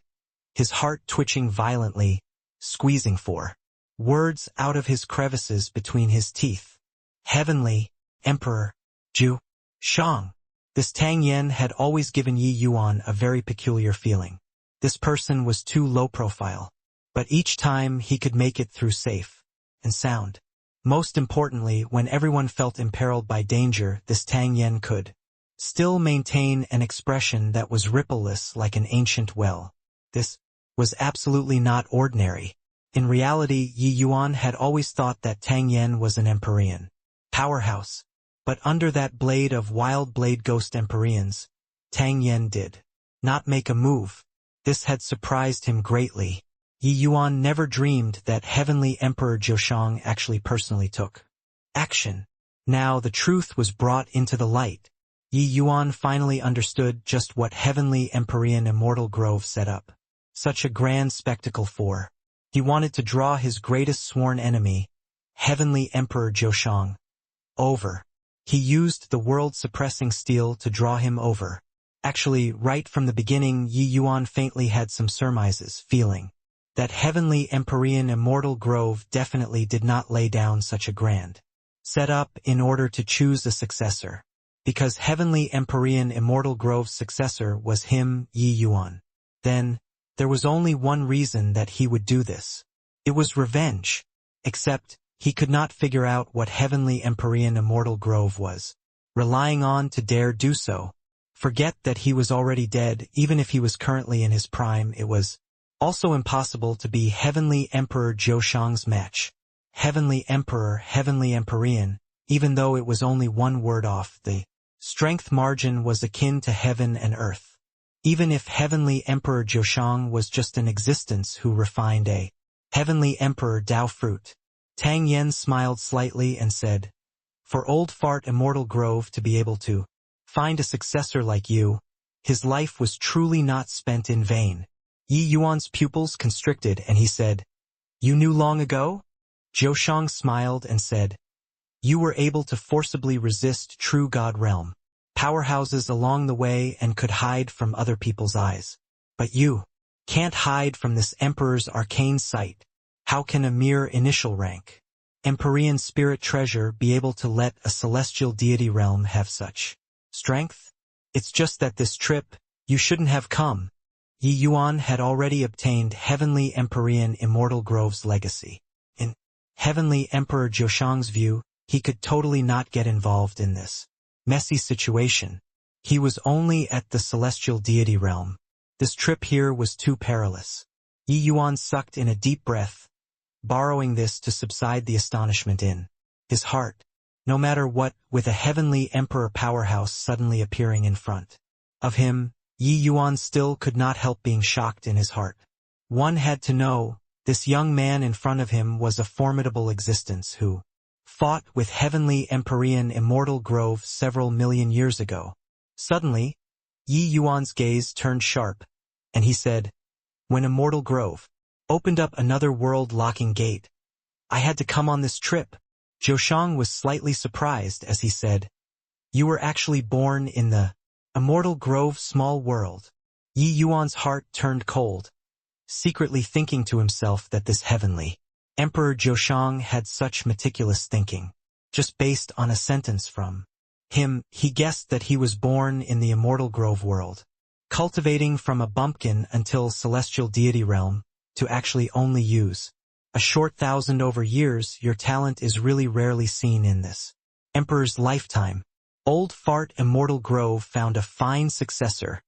his heart twitching violently, squeezing for words out of his crevices between his teeth. Heavenly Emperor Zhoushang. This Tang Yen had always given Yi Yuan a very peculiar feeling. This person was too low profile, but each time he could make it through safe and sound. Most importantly, when everyone felt imperiled by danger, this Tang Yen could still maintain an expression that was rippleless like an ancient well. This was absolutely not ordinary. In reality, Yi Yuan had always thought that Tang Yen was an Empyrean powerhouse. But under that blade of wild blade ghost Empyreans, Tang Yen did not make a move. This had surprised him greatly. Yi Yuan never dreamed that Heavenly Emperor Zhoushang actually personally took action. Now the truth was brought into the light. Yi Yuan finally understood just what Heavenly Empyrean Immortal Grove set up. Such a grand spectacle for. He wanted to draw his greatest sworn enemy, Heavenly Emperor Zhoushang, over. He used the world-suppressing steel to draw him over. Actually, right from the beginning, Yi Yuan faintly had some surmises, feeling that Heavenly Empyrean Immortal Grove definitely did not lay down such a grand set up in order to choose a successor. Because Heavenly Empyrean Immortal Grove's successor was him, Yi Yuan. Then, there was only one reason that he would do this. It was revenge. Except, he could not figure out what Heavenly Empyrean Immortal Grove was relying on to dare do so. Forget that he was already dead. Even if he was currently in his prime, it was also impossible to be Heavenly Emperor Zhoushang's match. Heavenly Emperor, Heavenly Empyrean, even though it was only one word off, the strength margin was akin to heaven and earth. Even if Heavenly Emperor Zhoushang was just an existence who refined a Heavenly Emperor Dao fruit. Tang Yen smiled slightly and said, For old fart Immortal Grove to be able to find a successor like you, his life was truly not spent in vain. Yi Yuan's pupils constricted and he said, "You knew long ago?" Zhou smiled and said, "You were able to forcibly resist true God realm powerhouses along the way and could hide from other people's eyes. But you can't hide from this Emperor's arcane sight. How can a mere initial rank Empyrean spirit treasure be able to let a celestial deity realm have such strength? It's just that this trip, you shouldn't have come." Yi Yuan had already obtained Heavenly Empyrean Immortal Grove's legacy. In Heavenly Emperor Zhou view, he could totally not get involved in this messy situation. He was only at the celestial deity realm. This trip here was too perilous. Yi Yuan sucked in a deep breath, borrowing this to subside the astonishment in his heart. No matter what, with a heavenly emperor powerhouse suddenly appearing in front of him, Yi Yuan still could not help being shocked in his heart. One had to know, this young man in front of him was a formidable existence who fought with Heavenly Empyrean Immortal Grove several million years ago. Suddenly, Yi Yuan's gaze turned sharp, and he said, "When Immortal Grove opened up another world-locking gate, I had to come on this trip." Zhou was slightly surprised as he said, "You were actually born in the Immortal Grove small world." Yi Yuan's heart turned cold, secretly thinking to himself that this heavenly Emperor Zhou had such meticulous thinking. Just based on a sentence from him, he guessed that he was born in the Immortal Grove world, cultivating from a bumpkin until celestial deity realm, to actually only use a short 1,000 over years. Your talent is really rarely seen in this Emperor's lifetime. Old fart Immortal Grove found a fine successor,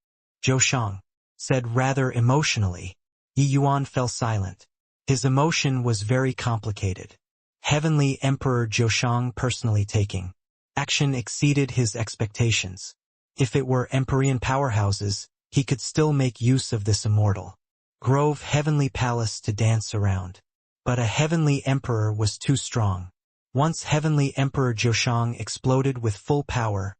Zhou said rather emotionally. Yi Yuan fell silent. His emotion was very complicated. Heavenly Emperor Zhou personally taking action exceeded his expectations. If it were Empyrean powerhouses, he could still make use of this Immortal Grove heavenly palace to dance around. But a heavenly emperor was too strong. Once Heavenly Emperor Zhou exploded with full power,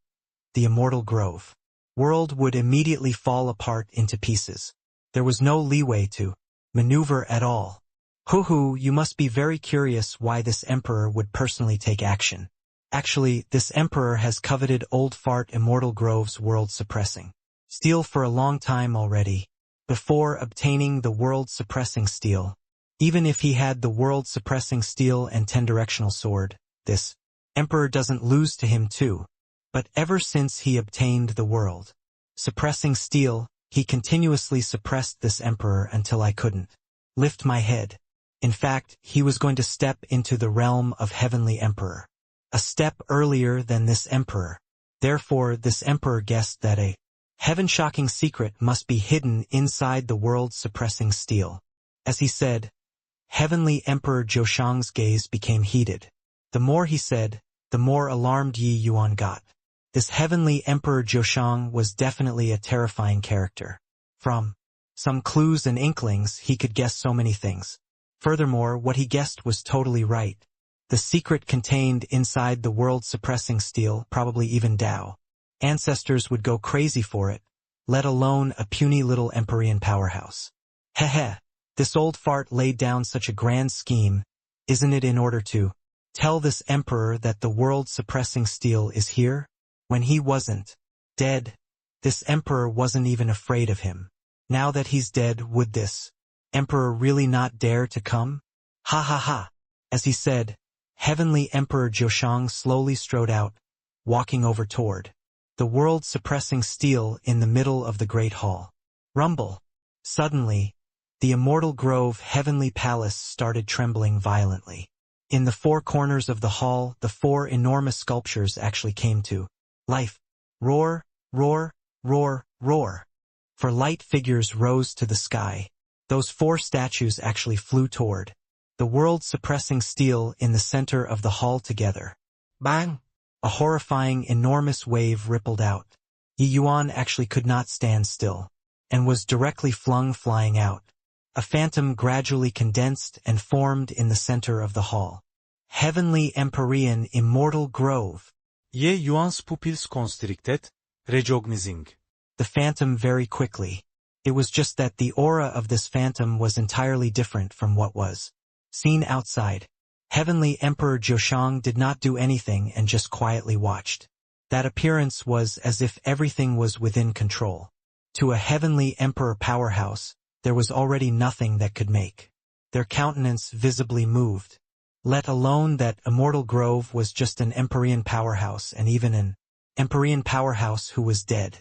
the Immortal Grove world would immediately fall apart into pieces. There was no leeway to maneuver at all. Hoo, you must be very curious why this emperor would personally take action. Actually, this emperor has coveted old fart Immortal Grove's world-suppressing steel for a long time already. Before obtaining the world-suppressing steel, even if he had the world-suppressing steel and 10-directional sword, this emperor doesn't lose to him too. But ever since he obtained the world-suppressing steel, he continuously suppressed this emperor until I couldn't lift my head. In fact, he was going to step into the realm of Heavenly Emperor, a step earlier than this emperor. Therefore, this emperor guessed that a heaven-shocking secret must be hidden inside the world-suppressing steel. As he said, Heavenly Emperor Zhou gaze became heated. The more he said, the more alarmed Yi Yuan got. This Heavenly Emperor Zhou was definitely a terrifying character. From some clues and inklings, he could guess so many things. Furthermore, what he guessed was totally right. The secret contained inside the world-suppressing steel, probably even Tao ancestors would go crazy for it, let alone a puny little Empyrean powerhouse. Heh, this old fart laid down such a grand scheme, isn't it, in order to tell this emperor that the world-suppressing steel is here? When he wasn't dead, this emperor wasn't even afraid of him. Now that he's dead, would this emperor really not dare to come? Ha. As he said, Heavenly Emperor Zhou slowly strode out, walking over toward the world-suppressing steel in the middle of the great hall. Rumble. Suddenly, the Immortal Grove heavenly palace started trembling violently. In the four corners of the hall, the four enormous sculptures actually came to life. Roar, roar, roar, roar. For light figures rose to the sky. Those four statues actually flew toward the world-suppressing steel in the center of the hall together. Bang! A horrifying, enormous wave rippled out. Yi Yuan actually could not stand still, and was directly flung flying out. A phantom gradually condensed and formed in the center of the hall. Heavenly Empyrean Immortal Grove. Je Yuan's pupils constricted, recognizing. The phantom very quickly. It was just that the aura of this phantom was entirely different from what was seen outside. Heavenly Emperor Zhoshang did not do anything and just quietly watched. That appearance was as if everything was within control. To a Heavenly Emperor powerhouse, there was already nothing that could make their countenance visibly moved. Let alone that Immortal Grove was just an Empyrean powerhouse and even an Empyrean powerhouse who was dead.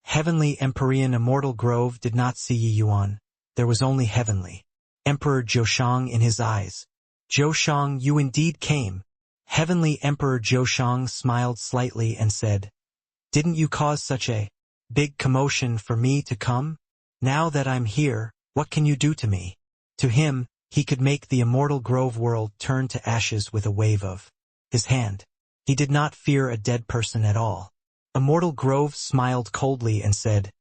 Heavenly Empyrean Immortal Grove did not see Yi Yuan. There was only Heavenly Emperor Zhoshang in his eyes. Zhoshang, you indeed came. Heavenly Emperor Zhoshang smiled slightly and said, didn't you cause such a big commotion for me to come? Now that I'm here, what can you do to me? To him, he could make the Immortal Grove world turn to ashes with a wave of his hand. He did not fear a dead person at all. Immortal Grove smiled coldly and said,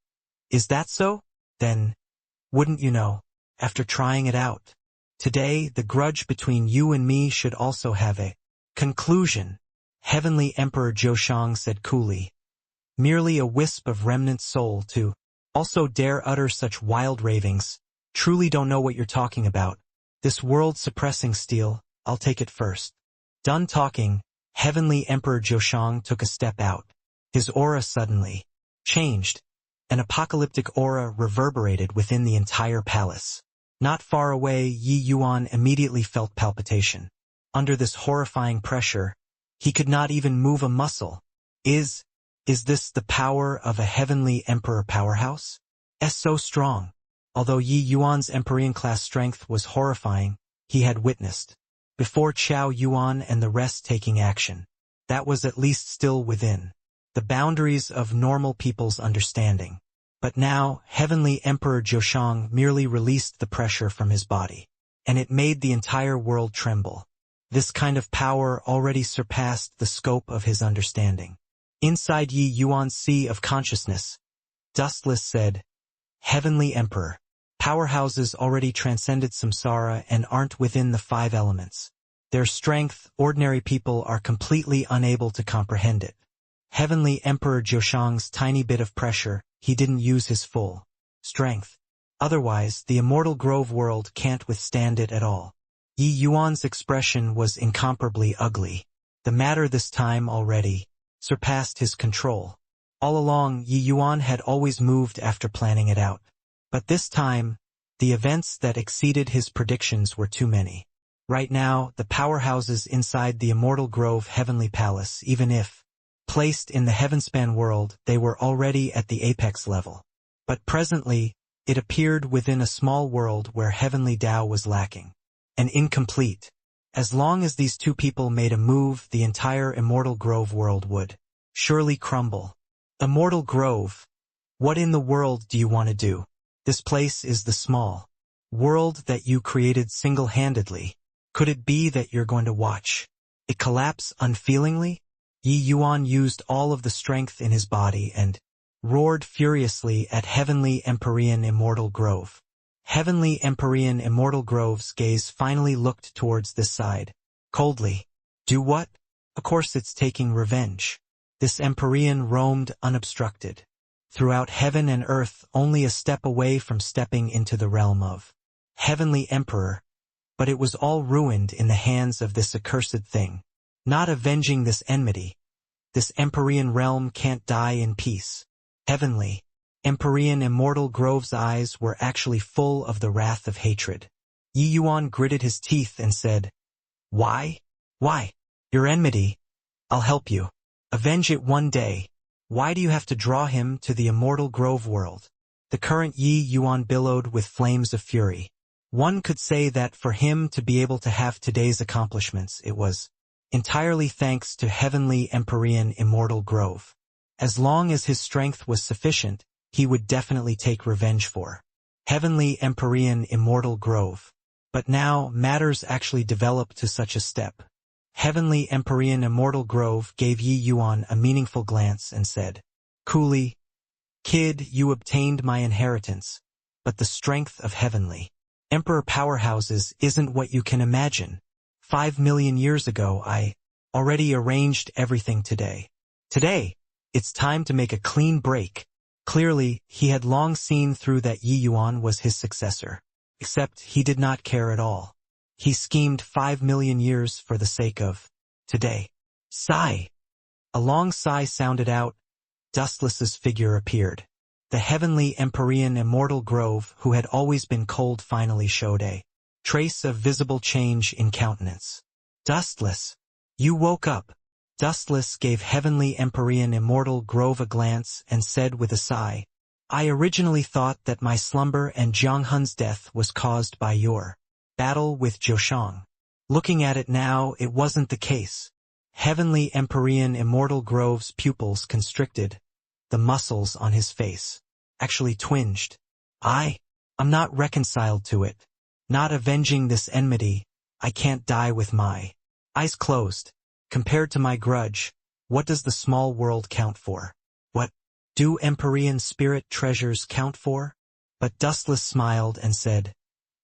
is that so? Then, wouldn't you know, after trying it out, today the grudge between you and me should also have a conclusion. Heavenly Emperor Zhoshang said coolly. Merely a wisp of remnant soul to also dare utter such wild ravings. Truly don't know what you're talking about. This world-suppressing steel, I'll take it first. Done talking, Heavenly Emperor Zhoshang took a step out. His aura suddenly changed. An apocalyptic aura reverberated within the entire palace. Not far away, Yi Yuan immediately felt palpitation. Under this horrifying pressure, he could not even move a muscle. Is this the power of a Heavenly Emperor powerhouse? So strong. Although Yi Yuan's Empyrean-class strength was horrifying, he had witnessed before Qiao Yuan and the rest taking action. That was at least still within the boundaries of normal people's understanding. But now, Heavenly Emperor Zhoshang merely released the pressure from his body, and it made the entire world tremble. This kind of power already surpassed the scope of his understanding. Inside Yi Yuan's sea of consciousness, Dustless said, Heavenly Emperor, powerhouses already transcended samsara and aren't within the 5 elements. Their strength, ordinary people are completely unable to comprehend it. Heavenly Emperor Zhoshang's tiny bit of pressure, he didn't use his full strength. Otherwise, the Immortal Grove world can't withstand it at all. Yi Yuan's expression was incomparably ugly. The matter this time already surpassed his control. All along, Yi Yuan had always moved after planning it out. But this time, the events that exceeded his predictions were too many. Right now, the powerhouses inside the Immortal Grove Heavenly Palace, even if placed in the Heavenspan world, they were already at the apex level. But presently, it appeared within a small world where Heavenly Tao was lacking and incomplete. As long as these two people made a move, the entire Immortal Grove world would surely crumble. Immortal Grove, what in the world do you want to do? This place is the small world that you created single-handedly. Could it be that you're going to watch it collapse unfeelingly? Yi Yuan used all of the strength in his body and roared furiously at Heavenly Empyrean Immortal Grove. Heavenly Empyrean Immortal Grove's gaze finally looked towards this side. Coldly. Do what? Of course it's taking revenge. This Empyrean roamed unobstructed throughout heaven and earth, only a step away from stepping into the realm of Heavenly Emperor, but it was all ruined in the hands of this accursed thing. Not avenging this enmity. This Empyrean realm can't die in peace. Heavenly Empyrean Immortal Grove's eyes were actually full of the wrath of hatred. Yi Yuan gritted his teeth and said, Why? Why? Your enmity. I'll help you. Avenge it one day. Why do you have to draw him to the Immortal Grove world? The current Yi Yuan billowed with flames of fury. One could say that for him to be able to have today's accomplishments, it was entirely thanks to Heavenly Empyrean Immortal Grove. As long as his strength was sufficient, he would definitely take revenge for Heavenly Empyrean Immortal Grove. But now, matters actually developed to such a step. Heavenly Empyrean Immortal Grove gave Yi Yuan a meaningful glance and said, coolly, Kid, you obtained my inheritance, but the strength of Heavenly Emperor powerhouses isn't what you can imagine. 5 million years ago I already arranged everything today. Today, it's time to make a clean break. Clearly, he had long seen through that Yi Yuan was his successor. Except he did not care at all. He schemed 5 million years for the sake of today. Sigh. A long sigh sounded out. Dustless's figure appeared. The heavenly Empyrean immortal grove who had always been cold finally showed a trace of visible change in countenance. Dustless. You woke up. Dustless gave heavenly Empyrean immortal grove a glance and said with a sigh, I originally thought that my slumber and Jianghun's death was caused by your battle with Zhoshang. Looking at it now, it wasn't the case. Heavenly Empyrean immortal grove's pupils constricted. The muscles on his face actually twinged. I'm not reconciled to it. Not avenging this enmity, I can't die with my eyes closed. Compared to my grudge, what does the small world count for? What do Empyrean spirit treasures count for? But Dustless smiled and said,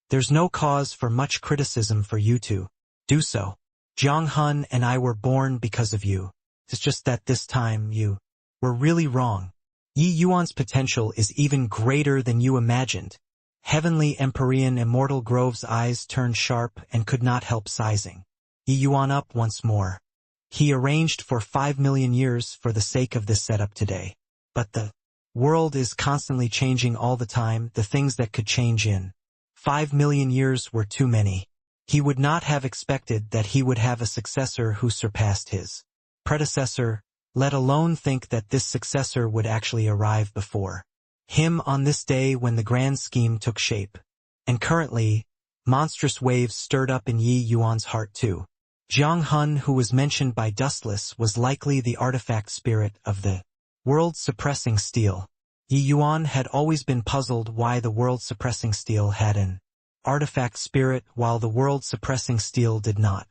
There's no cause for much criticism for you to do so. Jianghun and I were born because of you. It's just that this time you were really wrong. Yi Yuan's potential is even greater than you imagined. Heavenly Empyrean immortal grove's eyes turned sharp and could not help sizing Yi Yuan up once more. He arranged for 5 million years for the sake of this setup today. But the world is constantly changing all the time. The things that could change in 5 million years were too many. He would not have expected that he would have a successor who surpassed his predecessor, let alone think that this successor would actually arrive before him on this day when the grand scheme took shape. And currently, monstrous waves stirred up in Yi Yuan's heart too. Jianghun, who was mentioned by Dustless, was likely the artifact spirit of the world suppressing steel. Yi Yuan had always been puzzled why the world suppressing steel had an artifact spirit while the world suppressing steel did not.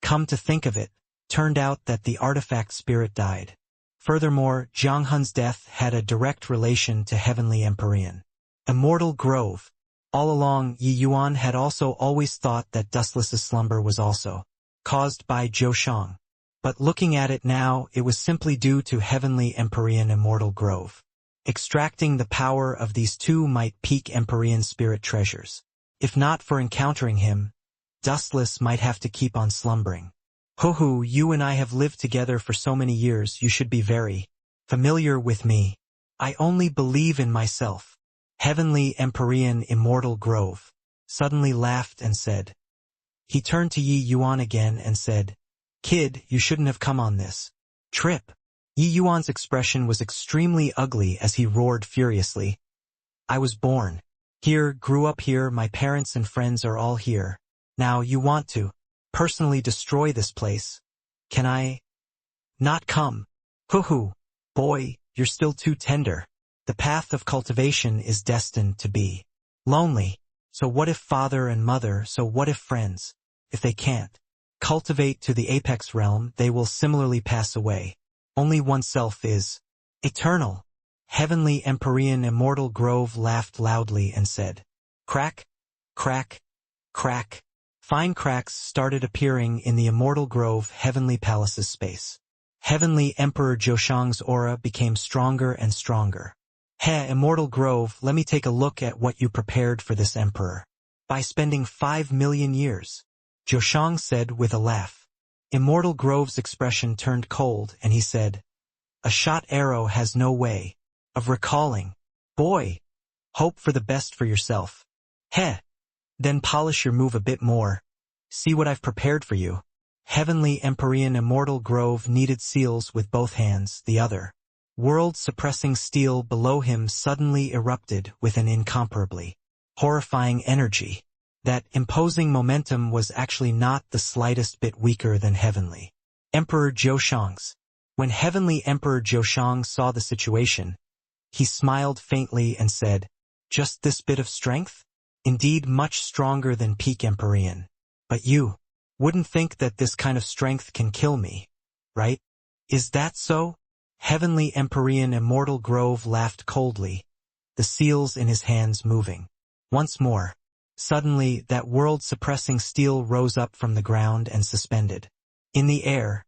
Come to think of it, turned out that the artifact spirit died. Furthermore, Jianghun's death had a direct relation to Heavenly Empyrean immortal grove. All along, Yi Yuan had also always thought that Dustless's slumber was also caused by Zhoshang. But looking at it now, it was simply due to Heavenly Empyrean immortal grove. Extracting the power of these two might peak Empyrean spirit treasures. If not for encountering him, Dustless might have to keep on slumbering. Hoo, you and I have lived together for so many years, you should be very familiar with me. I only believe in myself. Heavenly Empyrean immortal grove suddenly laughed and said. He turned to Yi Yuan again and said, Kid, you shouldn't have come on this trip. Yi Yuan's expression was extremely ugly as he roared furiously. I was born here, grew up here, my parents and friends are all here. Now you want to personally destroy this place. Can I not come? Hoo, boy, you're still too tender. The path of cultivation is destined to be lonely. So what if father and mother, so what if friends? If they can't cultivate to the apex realm, they will similarly pass away. Only oneself is eternal. Heavenly Empyrean immortal grove laughed loudly and said, Crack, crack, crack. Fine cracks started appearing in the immortal grove Heavenly Palace's space. Heavenly Emperor Zhoshang's aura became stronger and stronger. Immortal grove, let me take a look at what you prepared for this emperor. By spending 5 million years, Zhoshang said with a laugh. Immortal grove's expression turned cold and he said, A shot arrow has no way of recalling. Boy, hope for the best for yourself. Then polish your move a bit more. See what I've prepared for you. Heavenly Empyrean immortal grove kneaded seals with both hands. The other world-suppressing steel below him suddenly erupted with an incomparably horrifying energy. That imposing momentum was actually not the slightest bit weaker than Heavenly Emperor Zhoshang's. When Heavenly Emperor Zhoshang saw the situation, he smiled faintly and said, Just this bit of strength? Indeed much stronger than peak Empyrean. But you wouldn't think that this kind of strength can kill me, right? Is that so? Heavenly Empyrean immortal grove laughed coldly, the seals in his hands moving. Once more, Suddenly, that world-suppressing steel rose up from the ground and suspended. In the air,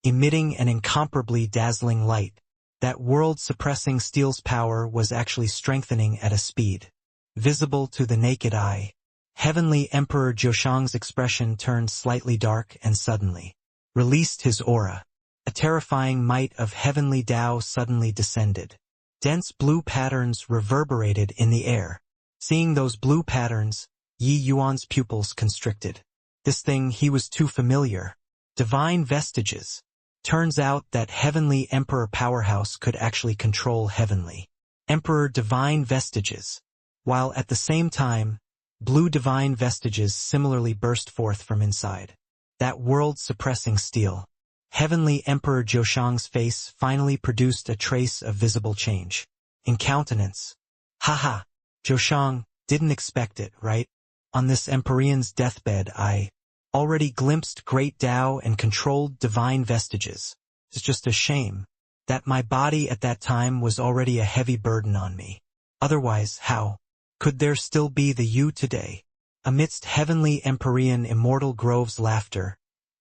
emitting an incomparably dazzling light, that world-suppressing steel's power was actually strengthening at a speed visible to the naked eye. Heavenly Emperor Joshang's expression turned slightly dark and suddenly released his aura. A terrifying might of heavenly Tao suddenly descended. Dense blue patterns reverberated in the air. Seeing those blue patterns, Yi Yuan's pupils constricted. This thing he was too familiar. Divine vestiges. Turns out that Heavenly Emperor Powerhouse could actually control Heavenly Emperor Divine Vestiges. While at the same time, blue divine vestiges similarly burst forth from inside. That world-suppressing steel. Heavenly Emperor Joshang's face finally produced a trace of visible change. In countenance. Haha, Joshang, didn't expect it, right? On this Emperor's deathbed I already glimpsed great Tao and controlled divine vestiges. It's just a shame that my body at that time was already a heavy burden on me. Otherwise, how could there still be the you today? Amidst Heavenly Empyrean Immortal Grove's laughter,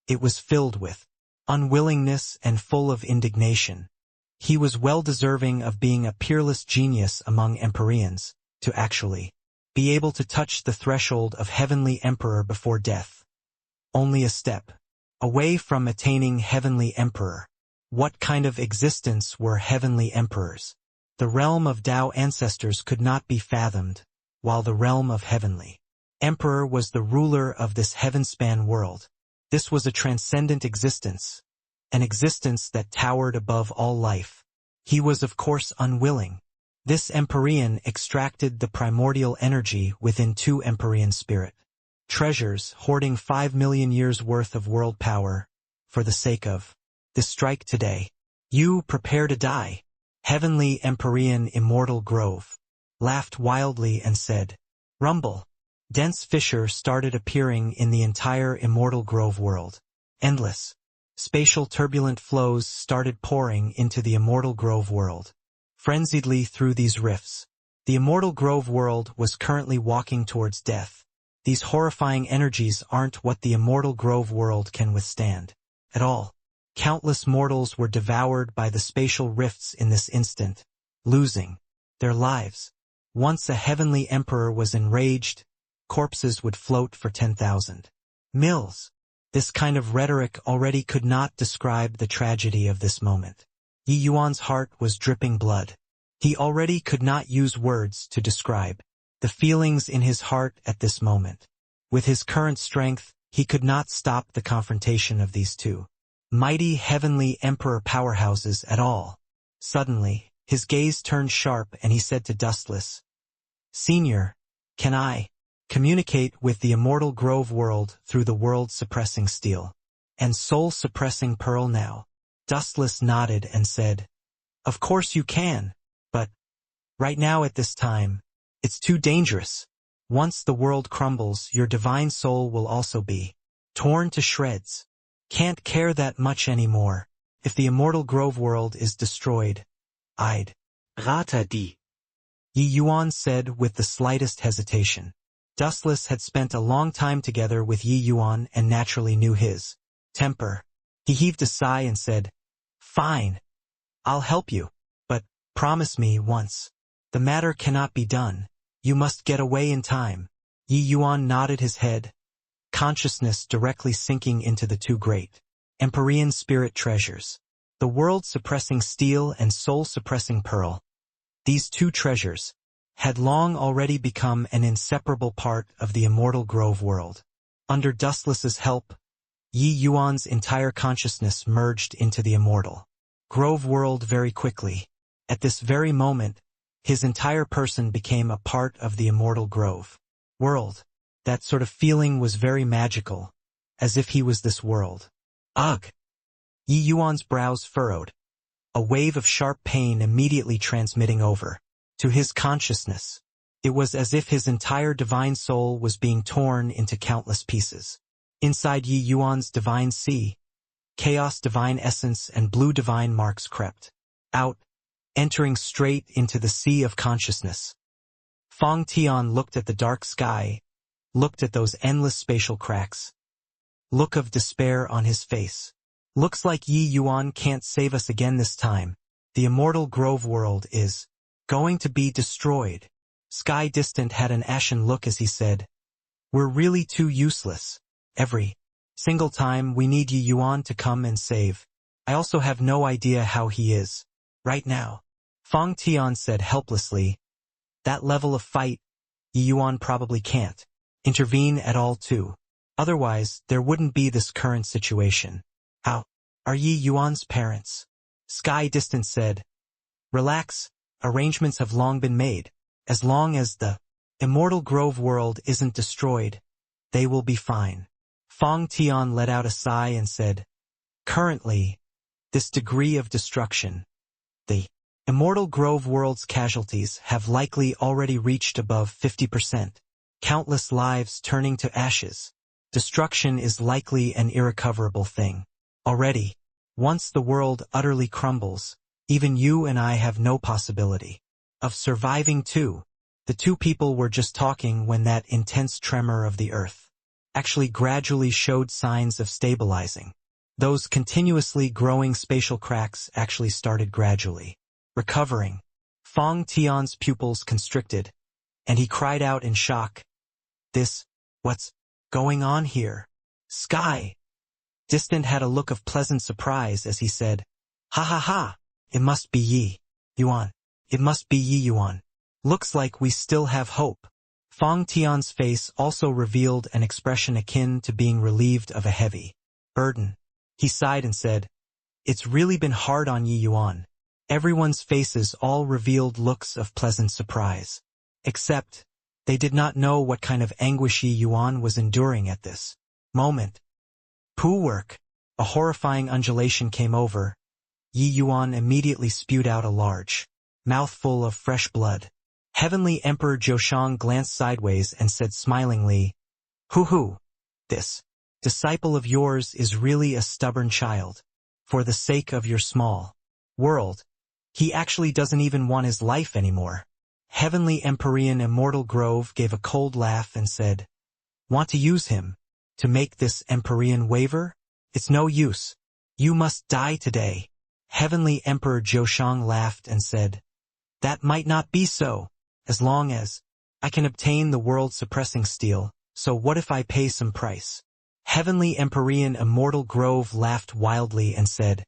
it was filled with unwillingness and full of indignation. He was well deserving of being a peerless genius among Empyreans, to actually be able to touch the threshold of Heavenly Emperor before death. Only a step away from attaining Heavenly Emperor. What kind of existence were Heavenly Emperors? The realm of Tao ancestors could not be fathomed, while the realm of Heavenly Emperor was the ruler of this heaven-span world. This was a transcendent existence, an existence that towered above all life. He was of course unwilling. This Empyrean extracted the primordial energy within two Empyrean spirit treasures, hoarding 5 million years worth of world power, for the sake of this strike today. You prepare to die. Heavenly Empyrean Immortal Grove laughed wildly and said, "Rumble." Dense fissure started appearing in the entire Immortal Grove world. Endless, spatial turbulent flows started pouring into the Immortal Grove world. Frenziedly through these rifts, the Immortal Grove world was currently walking towards death. These horrifying energies aren't what the Immortal Grove world can withstand at all. Countless mortals were devoured by the spatial rifts in this instant, losing their lives. Once a Heavenly Emperor was enraged, corpses would float for 10,000 mills. This kind of rhetoric already could not describe the tragedy of this moment. Yi Yuan's heart was dripping blood. He already could not use words to describe the feelings in his heart at this moment. With his current strength, he could not stop the confrontation of these two mighty Heavenly Emperor powerhouses at all. Suddenly, his gaze turned sharp and he said to Dustless, "Senior, can I communicate with the Immortal Grove world through the world-suppressing steel and soul-suppressing pearl now?" Dustless nodded and said, "Of course you can, but right now at this time, it's too dangerous. Once the world crumbles, your divine soul will also be torn to shreds. Can't care that much anymore. If the Immortal Grove world is destroyed, I'd rather die," Yi Yuan said with the slightest hesitation. Dustless had spent a long time together with Yi Yuan and naturally knew his temper. He heaved a sigh and said, "Fine. I'll help you. But promise me once. The matter cannot be done. You must get away in time." Yi Yuan nodded his head, consciousness directly sinking into the two great Empyrean spirit treasures, the world-suppressing steel and soul-suppressing pearl. These two treasures had long already become an inseparable part of the Immortal Grove world. Under Dustless's help, Yi Yuan's entire consciousness merged into the Immortal Grove world very quickly. At this very moment, his entire person became a part of the Immortal Grove world. That sort of feeling was very magical, as if he was this world. Ugh! Yi Yuan's brows furrowed, a wave of sharp pain immediately transmitting over to his consciousness. It was as if his entire divine soul was being torn into countless pieces. Inside Yi Yuan's divine sea, chaos divine essence and blue divine marks crept out, entering straight into the sea of consciousness. Fong Tian looked at the dark sky looked at those endless spatial cracks. Look of despair on his face. Looks like Yi Yuan can't save us again this time. The immortal Grove world is going to be destroyed. Sky Distant had an ashen look as he said, "We're really too useless. Every single time we need Yi Yuan to come and save. I also have no idea how he is right now." Fang Tian said helplessly, "That level of fight, Yi Yuan probably can't intervene at all too. Otherwise, there wouldn't be this current situation." "How are Yi Yuan's parents?" Sky Distant said, "Relax, arrangements have long been made. As long as the immortal Grove world isn't destroyed, they will be fine." Fang Tian let out a sigh and said, "Currently, this degree of destruction, the immortal Grove world's casualties have likely already reached above 50%. Countless lives turning to ashes. Destruction is likely an irrecoverable thing. Already, once the world utterly crumbles, even you and I have no possibility of surviving too." The two people were just talking when that intense tremor of the earth actually gradually showed signs of stabilizing. Those continuously growing spatial cracks actually started gradually recovering. Fang Tian's pupils constricted, and he cried out in shock, What's going on here?" Sky Distant had a look of pleasant surprise as he said, "Ha ha ha, it must be Yi Yuan. It must be Yi Yuan. Looks like we still have hope." Fang Tian's face also revealed an expression akin to being relieved of a heavy burden. He sighed and said, "It's really been hard on Yi Yuan." Everyone's faces all revealed looks of pleasant surprise. Except, they did not know what kind of anguish Yi Yuan was enduring at this moment. "Poo work." A horrifying undulation came over. Yi Yuan immediately spewed out a large mouthful of fresh blood. Heavenly Emperor Zhoshang glanced sideways and said smilingly, "Hoo-hoo, this disciple of yours is really a stubborn child. For the sake of your small world, he actually doesn't even want his life anymore." Heavenly Empyrean Immortal Grove gave a cold laugh and said, "Want to use him to make this Empyrean waver? It's no use. You must die today." Heavenly Emperor Zhoshang laughed and said, "That might not be so, as long as I can obtain the world-suppressing steel, so what if I pay some price?" Heavenly Empyrean Immortal Grove laughed wildly and said,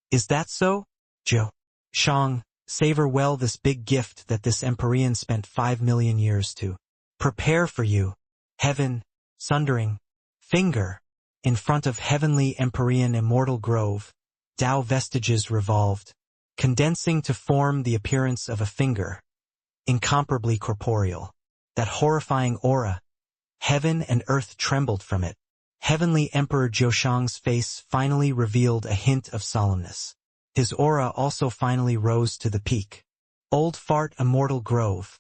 "Is that so? Zhoshang, savor well this big gift that this Empyrean spent 5 million years to prepare for you." Heaven, sundering finger. In front of Heavenly Empyrean Immortal Grove, Tao vestiges revolved, condensing to form the appearance of a finger. Incomparably corporeal. That horrifying aura. Heaven and earth trembled from it. Heavenly Emperor Zhoshang's face finally revealed a hint of solemnness. His aura also finally rose to the peak. "Old fart Immortal Grove.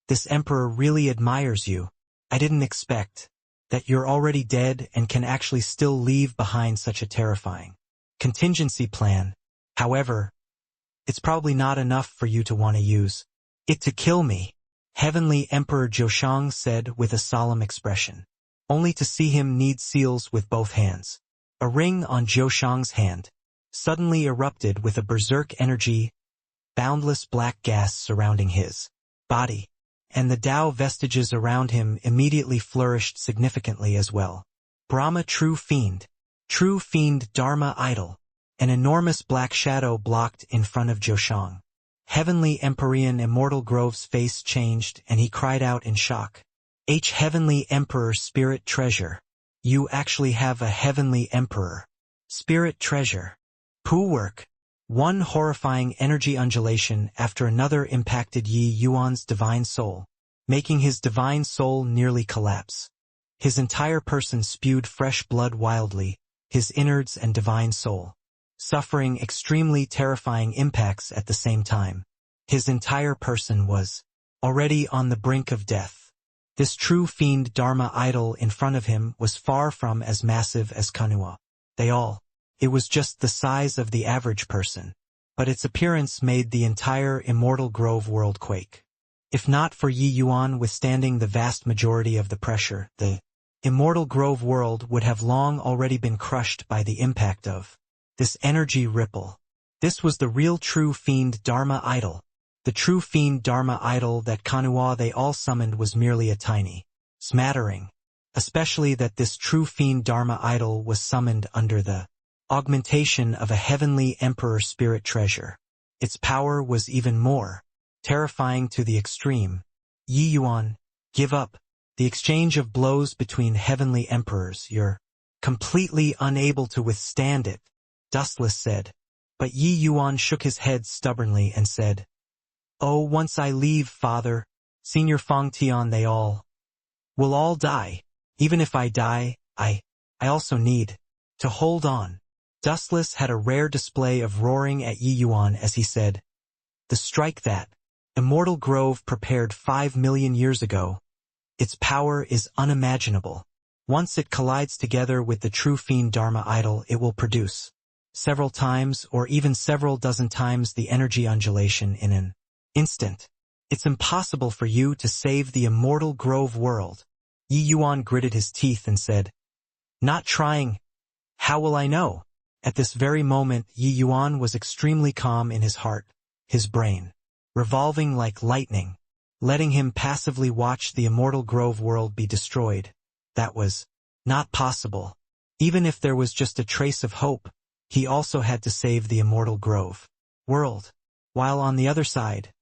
This emperor really admires you. I didn't expect that you're already dead and can actually still leave behind such a terrifying contingency plan. However, it's probably not enough for you to want to use it to kill me." Heavenly Emperor Zhoshang said with a solemn expression, only to see him knead seals with both hands. A ring on Zhoshang's hand suddenly erupted with a berserk energy, boundless black gas surrounding his body, and the Tao vestiges around him immediately flourished significantly as well. Brahma True Fiend Dharma Idol. An enormous black shadow blocked in front of Zhoshang. Heavenly Empyrean Immortal Grove's face changed and he cried out in shock, Heavenly Emperor Spirit Treasure. You actually have a Heavenly Emperor Spirit Treasure. Poo work. One horrifying energy undulation after another impacted Yi Yuan's divine soul, making his divine soul nearly collapse. His entire person spewed fresh blood wildly, his innards and divine soul, suffering extremely terrifying impacts at the same time. His entire person was already on the brink of death. This true fiend Dharma idol in front of him was far from as massive as Kanua. It was just the size of the average person, but its appearance made the entire Immortal Grove world quake. If not for Yi Yuan withstanding the vast majority of the pressure, the immortal Grove world would have long already been crushed by the impact of this energy ripple. This was the real true fiend Dharma idol. The true fiend Dharma idol that Kanua they all summoned was merely a tiny smattering, especially that this true fiend Dharma idol was summoned under the augmentation of a heavenly emperor spirit treasure. Its power was even more terrifying to the extreme. Yi Yuan, give up. The exchange of blows between heavenly emperors, you're completely unable to withstand it, Dustless said. But Yi Yuan shook his head stubbornly and said, Oh, once I leave, Father, Senior Feng Tian, they all will all die. Even if I die, I also need to hold on. Dustless had a rare display of roaring at Yi Yuan as he said, The strike that immortal grove prepared 5 million years ago. Its power is unimaginable. Once it collides together with the true fiend Dharma idol, it will produce several times or even several dozen times the energy undulation in an instant. It's impossible for you to save the immortal Grove world. Yi Yuan gritted his teeth and said, Not trying. How will I know? At this very moment, Yi Yuan was extremely calm in his heart, his brain revolving like lightning, letting him passively watch the immortal Grove world be destroyed. That was not possible. Even if there was just a trace of hope, he also had to save the immortal Grove world. While on the other side,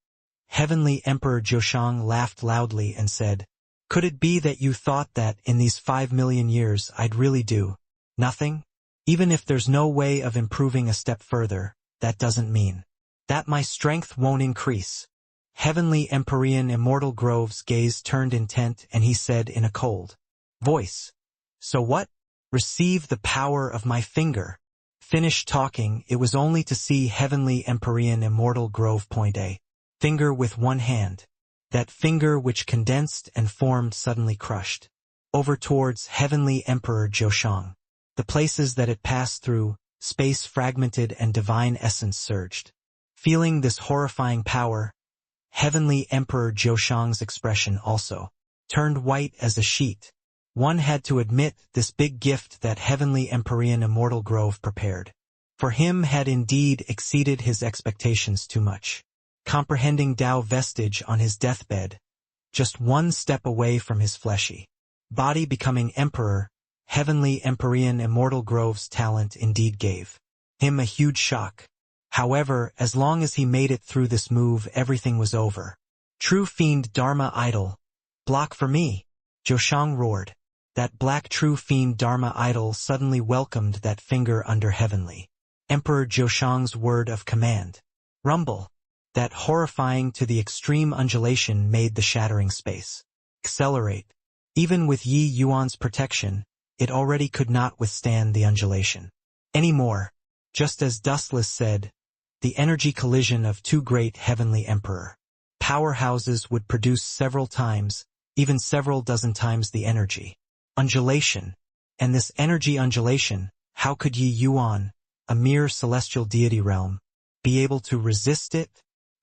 Heavenly Emperor Zhoshang laughed loudly and said, Could it be that you thought that in these 5 million years I'd really do nothing? Even if there's no way of improving a step further, that doesn't mean that my strength won't increase. Heavenly Empyrean Immortal Grove's gaze turned intent and he said in a cold voice, So what? Receive the power of my finger. Finished talking, it was only to see Heavenly Empyrean Immortal Grove point a finger with one hand. That finger which condensed and formed suddenly crushed over towards Heavenly Emperor Zhoshang. The places that it passed through, space fragmented and divine essence surged. Feeling this horrifying power, Heavenly Emperor Zhoshang's expression also turned white as a sheet. One had to admit this big gift that Heavenly Empyrean Immortal Grove prepared for him had indeed exceeded his expectations too much. Comprehending Tao vestige on his deathbed, just one step away from his fleshy body becoming emperor, Heavenly Empyrean Immortal Grove's talent indeed gave him a huge shock. However, as long as he made it through this move, everything was over. True fiend Dharma idol, block for me, Zhoshang roared. That black true fiend Dharma idol suddenly welcomed that finger under Heavenly Emperor Zhoshang's word of command. Rumble. That horrifying to the extreme undulation made the shattering space accelerate. Even with Yi Yuan's protection, it already could not withstand the undulation anymore. Just as Dustless said, the energy collision of two great heavenly emperor powerhouses would produce several times, even several dozen times the energy undulation. And this energy undulation, how could Yi Yuan, a mere celestial deity realm, be able to resist it?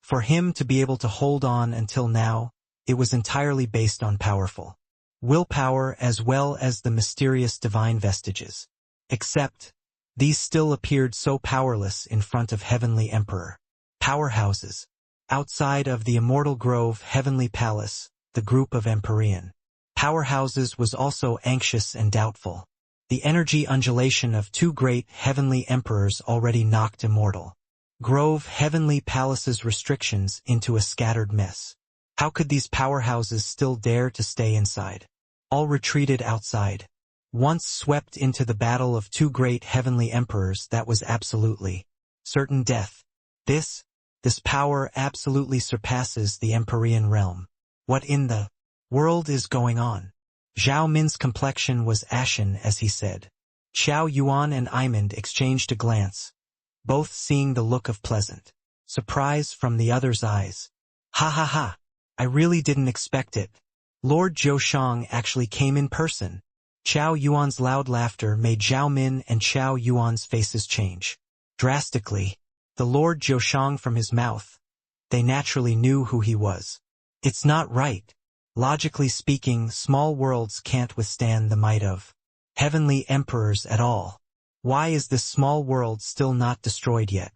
For him to be able to hold on until now, it was entirely based on powerful willpower as well as the mysterious divine vestiges. Except, these still appeared so powerless in front of Heavenly Emperor powerhouses. Outside of the Immortal Grove Heavenly Palace, the group of Empyrean powerhouses was also anxious and doubtful. The energy undulation of two great heavenly emperors already knocked Immortal Grove Heavenly Palace's restrictions into a scattered mess. How could these powerhouses still dare to stay inside? All retreated outside. Once swept into the battle of two great heavenly emperors, that was absolutely certain death. This power absolutely surpasses the Empyrean realm. What in the world is going on? Zhao Min's complexion was ashen as he said. Xiao Yuan and Imond exchanged a glance, both seeing the look of pleasant surprise from the other's eyes. Ha ha ha, I really didn't expect it. Lord Zhoshang actually came in person. Xiao Yuan's loud laughter made Zhao Min and Xiao Yuan's faces change drastically. The Lord Zhoshang from his mouth. They naturally knew who he was. It's not right. Logically speaking, small worlds can't withstand the might of heavenly emperors at all. Why is this small world still not destroyed yet?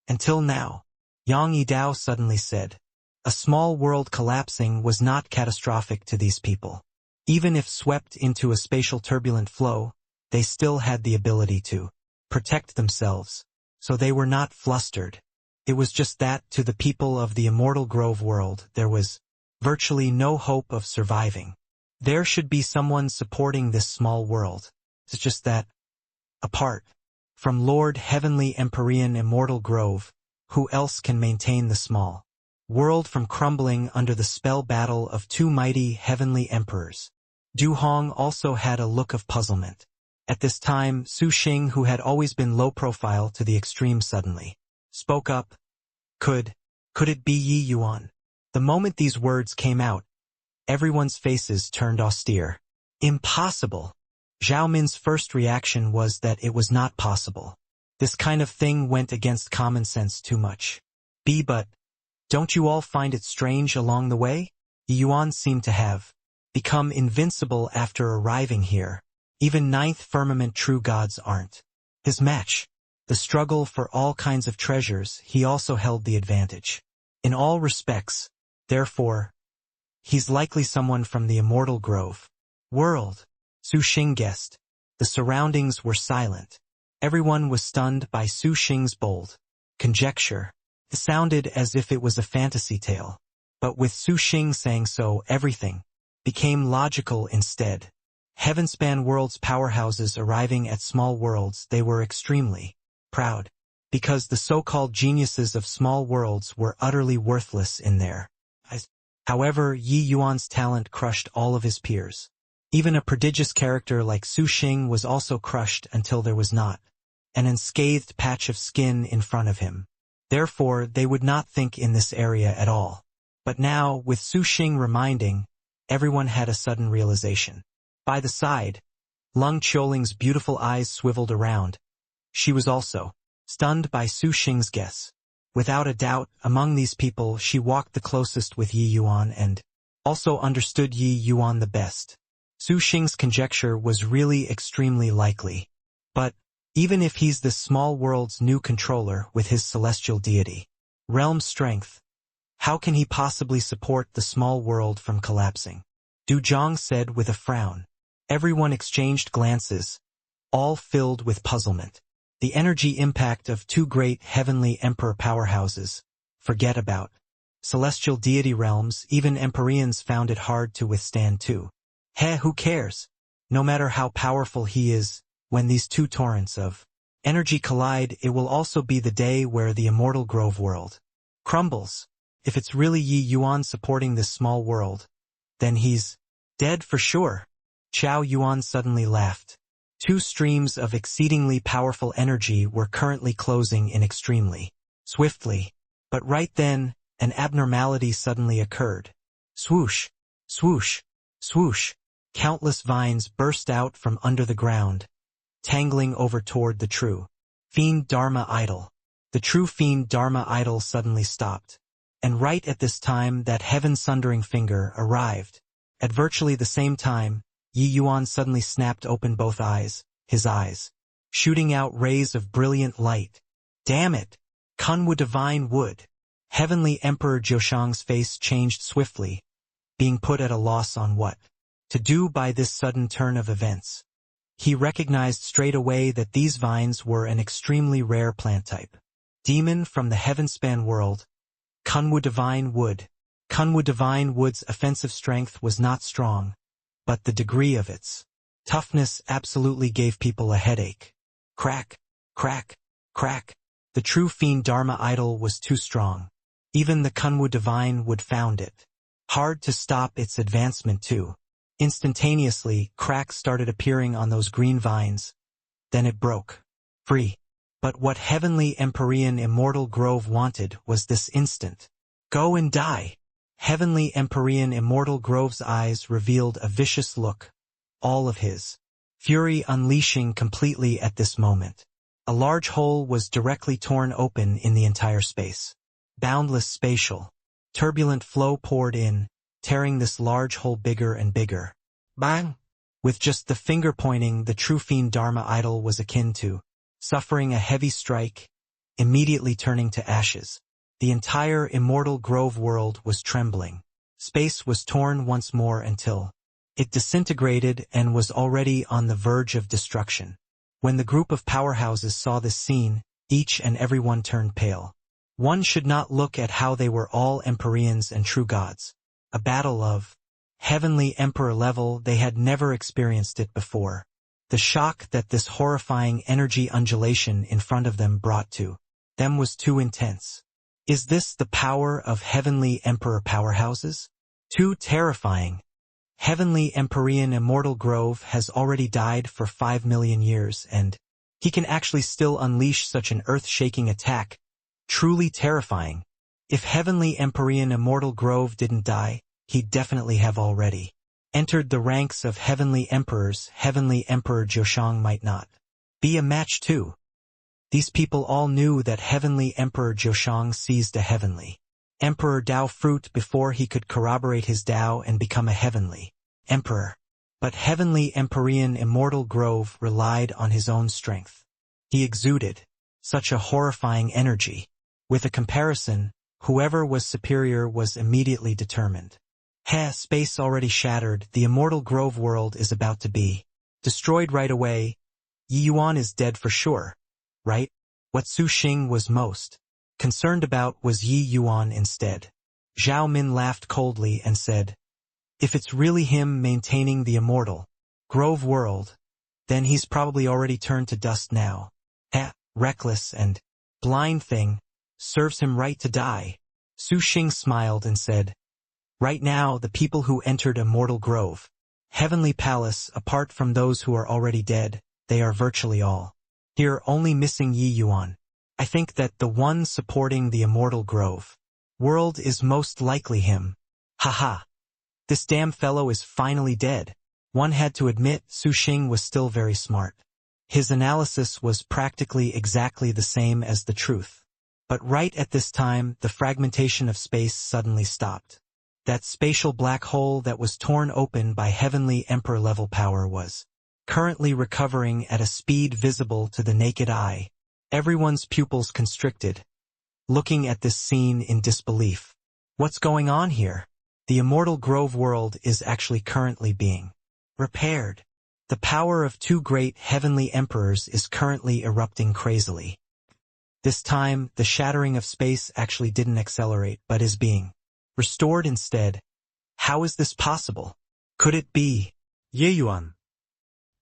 Until now. Yang Yidao suddenly said. A small world collapsing was not catastrophic to these people. Even if swept into a spatial turbulent flow, they still had the ability to protect themselves, so they were not flustered. It was just that, to the people of the Immortal Grove world, there was virtually no hope of surviving. There should be someone supporting this small world. It's just that, apart from Lord Heavenly Empyrean Immortal Grove, who else can maintain the small world from crumbling under the spell battle of two mighty heavenly emperors? Du Hong also had a look of puzzlement. At this time, Su Xing, who had always been low profile to the extreme, suddenly spoke up. Could it be Yi Yuan? The moment these words came out, everyone's faces turned austere. Impossible! Zhao Min's first reaction was that it was not possible. This kind of thing went against common sense too much. But don't you all find it strange along the way? Yi Yuan seemed to have become invincible after arriving here. Even ninth firmament true gods aren't his match. The struggle for all kinds of treasures, he also held the advantage. In all respects, therefore, he's likely someone from the Immortal Grove world. Su Xing guessed. The surroundings were silent. Everyone was stunned by Su Xing's bold conjecture. It sounded as if it was a fantasy tale. But with Su Xing saying so, everything became logical instead. Heavenspan worlds powerhouses arriving at small worlds, they were extremely proud, because the so-called geniuses of small worlds were utterly worthless in their eyes. However, Yi Yuan's talent crushed all of his peers. Even a prodigious character like Su Xing was also crushed until there was not an unscathed patch of skin in front of him. Therefore, they would not think in this area at all. But now, with Su Xing reminding, everyone had a sudden realization. By the side, Lung Qiuling's beautiful eyes swiveled around. She was also stunned by Su Xing's guess. Without a doubt, among these people she walked the closest with Yi Yuan and also understood Yi Yuan the best. Su Xing's conjecture was really extremely likely. But even if he's this small world's new controller with his celestial deity realm strength, how can he possibly support the small world from collapsing? Du Zhang said with a frown. Everyone exchanged glances, all filled with puzzlement. The energy impact of two great heavenly emperor powerhouses. Forget about celestial deity realms, even Empyreans found it hard to withstand too. Who cares? No matter how powerful he is, when these two torrents of energy collide, it will also be the day where the Immortal Grove world crumbles. If it's really Yi Yuan supporting this small world, then he's dead for sure. Qiao Yuan suddenly laughed. Two streams of exceedingly powerful energy were currently closing in extremely swiftly. But right then, an abnormality suddenly occurred. Swoosh, swoosh, swoosh. Countless vines burst out from under the ground, tangling over toward the true fiend Dharma idol. The true fiend Dharma idol suddenly stopped. And right at this time that heaven-sundering finger arrived. At virtually the same time, Yi Yuan suddenly snapped open both eyes, his eyes shooting out rays of brilliant light. Damn it! Kunwu Divine Wood! Heavenly Emperor Jiushang's face changed swiftly, being put at a loss on what to do by this sudden turn of events. He recognized straight away that these vines were an extremely rare plant type. Demon from the Heavenspan world, Kunwu Divine Wood. Kunwu Divine Wood's offensive strength was not strong, but the degree of its toughness absolutely gave people a headache. Crack, crack, crack. The true fiend Dharma idol was too strong. Even the Kunwu Divine Wood found it hard to stop its advancement too. Instantaneously, cracks started appearing on those green vines. Then it broke free. But what Heavenly Empyrean Immortal Grove wanted was this instant. Go and die. Heavenly Empyrean Immortal Grove's eyes revealed a vicious look, all of his fury unleashing completely at this moment. A large hole was directly torn open in the entire space. Boundless spatial, turbulent flow poured in, tearing this large hole bigger and bigger. Bang! With just the finger pointing, the true fiend Dharma idol was akin to suffering a heavy strike, immediately turning to ashes. The entire immortal grove world was trembling. Space was torn once more until it disintegrated and was already on the verge of destruction. When the group of powerhouses saw this scene, each and every one turned pale. One should not look at how they were all Empyreans and true gods. A battle of heavenly emperor level, they had never experienced it before. The shock that this horrifying energy undulation in front of them brought to them was too intense. Is this the power of heavenly emperor powerhouses? Too terrifying. Heavenly Empyrean Immortal Grove has already died for 5 million years, and he can actually still unleash such an earth-shaking attack. Truly terrifying. If Heavenly Empyrean Immortal Grove didn't die, he'd definitely have already entered the ranks of Heavenly Emperors. Heavenly Emperor Joshang might not be a match too. These people all knew that Heavenly Emperor Joshang seized a Heavenly Emperor Dao fruit before he could corroborate his Dao and become a Heavenly Emperor. But Heavenly Empyrean Immortal Grove relied on his own strength. He exuded such a horrifying energy. With a comparison, whoever was superior was immediately determined. Space already shattered, the Immortal Grove world is about to be destroyed right away. Yi Yuan is dead for sure, right? What Su Xing was most concerned about was Yi Yuan instead. Zhao Min laughed coldly and said, if it's really him maintaining the Immortal Grove world, then he's probably already turned to dust now. Reckless and blind thing, serves him right to die. Su Xing smiled and said, right now the people who entered Immortal Grove, Heavenly Palace, apart from those who are already dead, they are virtually all here, only missing Yi Yuan. I think that the one supporting the Immortal Grove world is most likely him. Haha. This damn fellow is finally dead. One had to admit Su Xing was still very smart. His analysis was practically exactly the same as the truth. But right at this time, the fragmentation of space suddenly stopped. That spatial black hole that was torn open by Heavenly Emperor-level power was currently recovering at a speed visible to the naked eye. Everyone's pupils constricted, looking at this scene in disbelief. What's going on here? The Immortal Grove world is actually currently being repaired. The power of two great heavenly emperors is currently erupting crazily. This time, the shattering of space actually didn't accelerate, but is being restored instead. How is this possible? Could it be? Ye Yuan.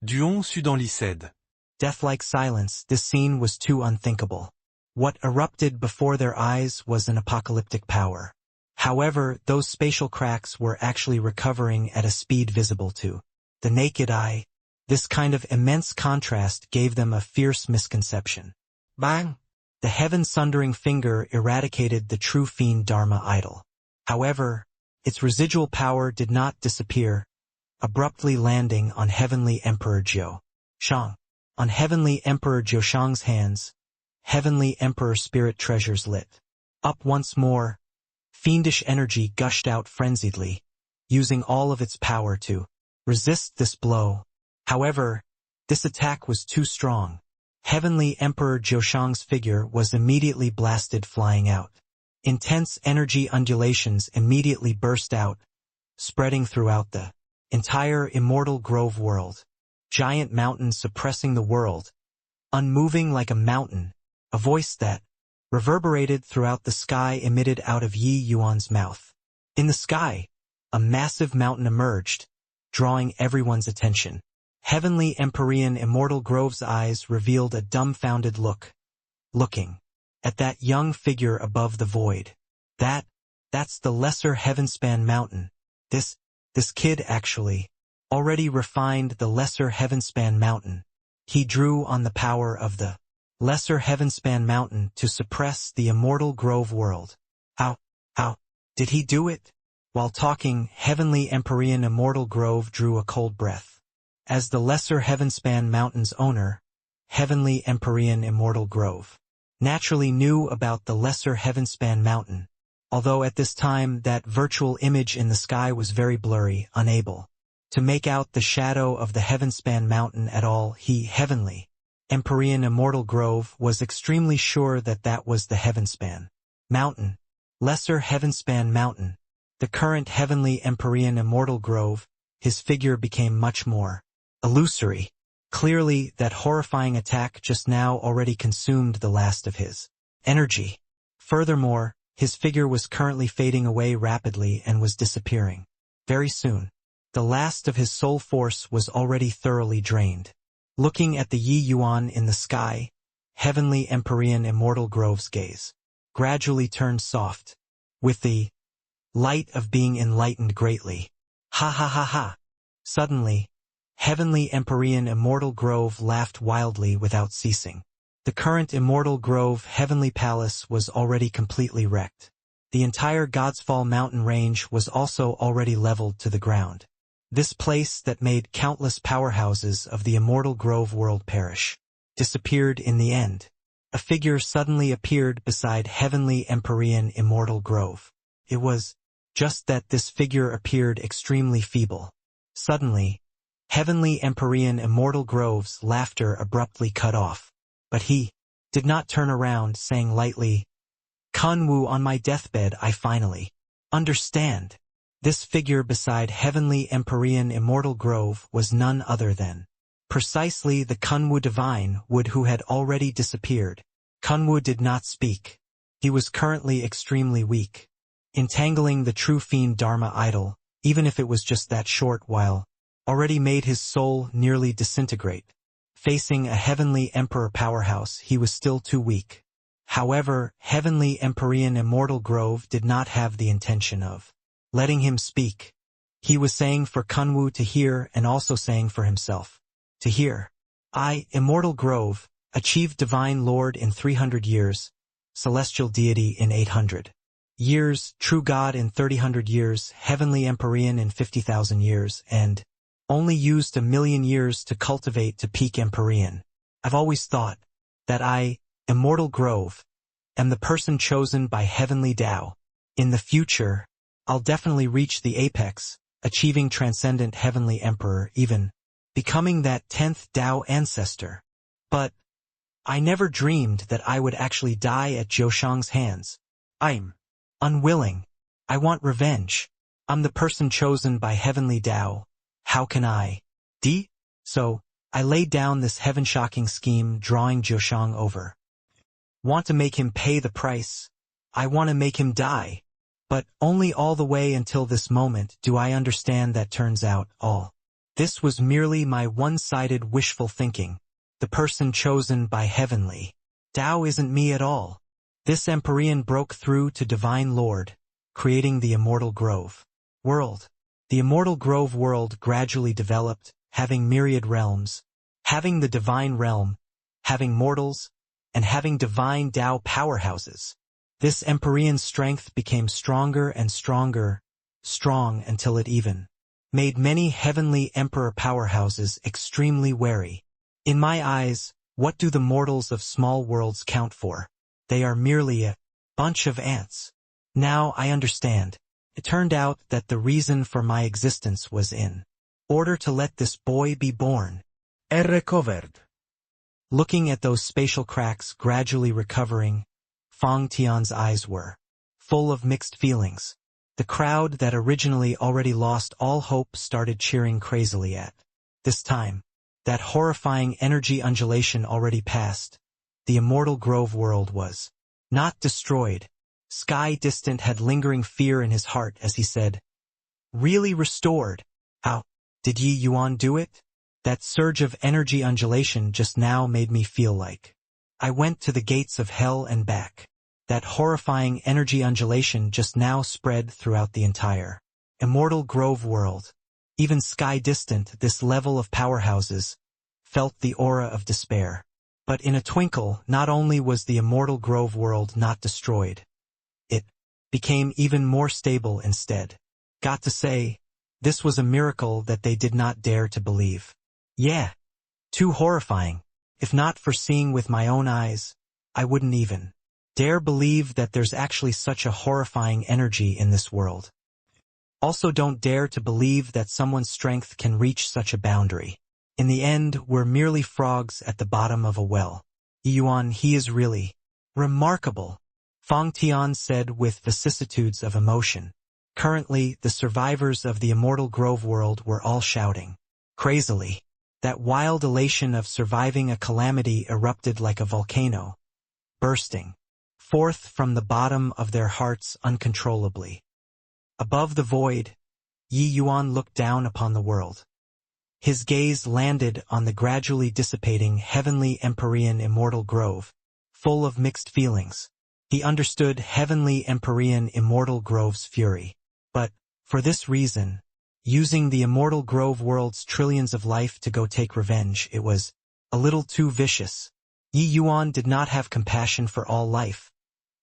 Duon su dans l'Icède. Death-like silence, this scene was too unthinkable. What erupted before their eyes was an apocalyptic power. However, those spatial cracks were actually recovering at a speed visible to the naked eye. This kind of immense contrast gave them a fierce misconception. Bang! The heaven-sundering finger eradicated the true fiend Dharma idol. However, its residual power did not disappear, abruptly landing on Heavenly Emperor Joshang. On Heavenly Emperor Joshang's hands, Heavenly Emperor spirit treasures lit up once more. Fiendish energy gushed out frenziedly, using all of its power to resist this blow. However, this attack was too strong. Heavenly Emperor Joshang's figure was immediately blasted, flying out. Intense energy undulations immediately burst out, spreading throughout the entire Immortal Grove world. Giant mountains suppressing the world, unmoving like a mountain. A voice that reverberated throughout the sky emitted out of Yi Yuan's mouth. In the sky, a massive mountain emerged, drawing everyone's attention. Heavenly Empyrean Immortal Grove's eyes revealed a dumbfounded look, looking at that young figure above the void. That's the Lesser Heavenspan Mountain. This kid actually already refined the Lesser Heavenspan Mountain. He drew on the power of the Lesser Heavenspan Mountain to suppress the Immortal Grove world. How did he do it? While talking, Heavenly Empyrean Immortal Grove drew a cold breath. As the Lesser Heavenspan Mountain's owner, Heavenly Empyrean Immortal Grove naturally knew about the Lesser Heavenspan Mountain. although at this time that virtual image in the sky was very blurry, unable to make out the shadow of the heavenspan mountain at all. He, heavenly, Empyrean immortal grove, was extremely sure that that was the heavenspan mountain, lesser heavenspan mountain, the current heavenly Empyrean immortal grove. His figure became much more illusory. Clearly, that horrifying attack just now already consumed the last of his energy. Furthermore, his figure was currently fading away rapidly and was disappearing. Very soon, the last of his soul force was already thoroughly drained. Looking at the Yi Yuan in the sky, heavenly Empyrean immortal grove's gaze gradually turned soft, with the light of being enlightened greatly. Ha ha ha ha! Suddenly, heavenly Empyrean immortal grove laughed wildly without ceasing. The current immortal grove heavenly palace was already completely wrecked. The entire Godsfall mountain range was also already leveled to the ground. This place that made countless powerhouses of the immortal grove world perish disappeared in the end. A figure suddenly appeared beside heavenly Empyrean immortal grove. It was just that this figure appeared extremely feeble. Suddenly, heavenly Empyrean immortal grove's laughter abruptly cut off. But he did not turn around, saying lightly, "Kunwu, on my deathbed I finally understand." This figure beside heavenly Empyrean immortal grove was none other than precisely the Kunwu divine wood who had already disappeared. Kunwu did not speak. He was currently extremely weak. Entangling the true fiend Dharma idol, even if it was just that short while, already made his soul nearly disintegrate. Facing a heavenly emperor powerhouse, he was still too weak. However, heavenly Empyrean immortal grove did not have the intention of letting him speak. He was saying for Kunwu to hear and also saying for himself to hear. I, immortal grove, achieved divine lord in 300 years, celestial deity in 800 years, true God in 300 years, heavenly Empyrean in 50,000 years, and only used 1,000,000 years to cultivate to peak Empyrean. I've always thought that I, immortal grove, am the person chosen by heavenly Tao. In the future, I'll definitely reach the apex, achieving transcendent heavenly emperor, even becoming that 10th Tao ancestor. But I never dreamed that I would actually die at Zhoushang's hands. I'm unwilling. I want revenge. I'm the person chosen by heavenly Tao. How can I? So, I laid down this heaven-shocking scheme, drawing Zhoushang over. Want to make him pay the price. I want to make him die. But only all the way until this moment do I understand that turns out all. This was merely my one-sided wishful thinking. The person chosen by heavenly Tao isn't me at all. This Empyrean broke through to Divine Lord, creating the Immortal Grove world. The Immortal Grove world gradually developed, having myriad realms, having the Divine Realm, having mortals, and having Divine Tao powerhouses. This Empyrean strength became stronger and stronger, strong until it even made many heavenly Emperor powerhouses extremely wary. In my eyes, what do the mortals of small worlds count for? They are merely a bunch of ants. Now I understand. It turned out that the reason for my existence was in order to let this boy be born. Recovered. Looking at those spatial cracks gradually recovering, Fang Tian's eyes were full of mixed feelings. The crowd that originally already lost all hope started cheering crazily at this time. That horrifying energy undulation already passed. The Immortal Grove world was not destroyed. Sky Distant had lingering fear in his heart as he said, "Really restored? How did Yi Yuan do it?" That surge of energy undulation just now made me feel like I went to the gates of hell and back. That horrifying energy undulation just now spread throughout the entire Immortal Grove world. Even Sky Distant, this level of powerhouses, felt the aura of despair. But in a twinkle, not only was the Immortal Grove world not destroyed, it became even more stable instead. Got to say, this was a miracle that they did not dare to believe. Yeah, too horrifying. If not for seeing with my own eyes, I wouldn't even Dare believe that there's actually such a horrifying energy in this world. Also don't dare to believe that someone's strength can reach such a boundary. In the end, we're merely frogs at the bottom of a well. Yi Yuan, he is really remarkable, Fang Tian said with vicissitudes of emotion. Currently, the survivors of the Immortal Grove world were all shouting. Crazily, that wild elation of surviving a calamity erupted like a volcano, bursting forth from the bottom of their hearts uncontrollably. Above the void, Yi Yuan looked down upon the world. His gaze landed on the gradually dissipating heavenly Empyrean Immortal Grove, full of mixed feelings. He understood heavenly Empyrean Immortal Grove's fury. But, for this reason, using the Immortal Grove world's trillions of life to go take revenge, it was a little too vicious. Yi Yuan did not have compassion for all life,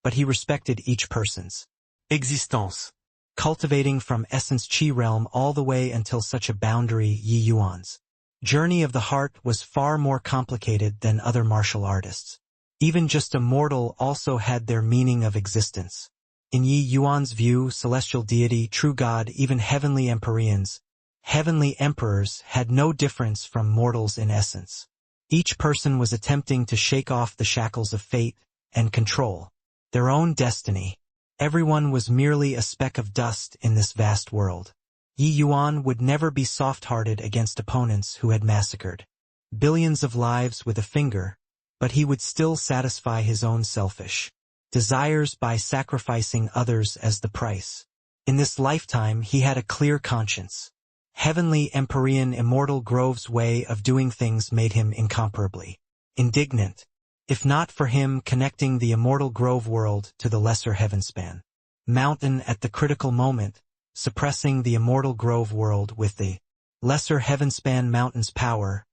but he respected each person's Existence. cultivating from essence Qi realm all the way until such a boundary. Yi Yuan's journey of the heart was far more complicated than other martial artists. Even just a mortal also had their meaning of existence. In Yi Yuan's view, celestial deity, true God, even heavenly Empyreans, heavenly emperors had no difference from mortals in essence. Each person was attempting to shake off the shackles of fate and control their own destiny. Everyone was merely a speck of dust in this vast world. Yi Yuan would never be soft-hearted against opponents who had massacred billions of lives with a finger, but he would still satisfy his own selfish desires by sacrificing others as the price. In this lifetime he had a clear conscience. Heavenly Empyrean Immortal Grove's way of doing things made him incomparably indignant, if not for him connecting the Immortal Grove world to the lesser heavenspan mountain at the critical moment, suppressing the Immortal Grove world with the lesser heavenspan mountain's power.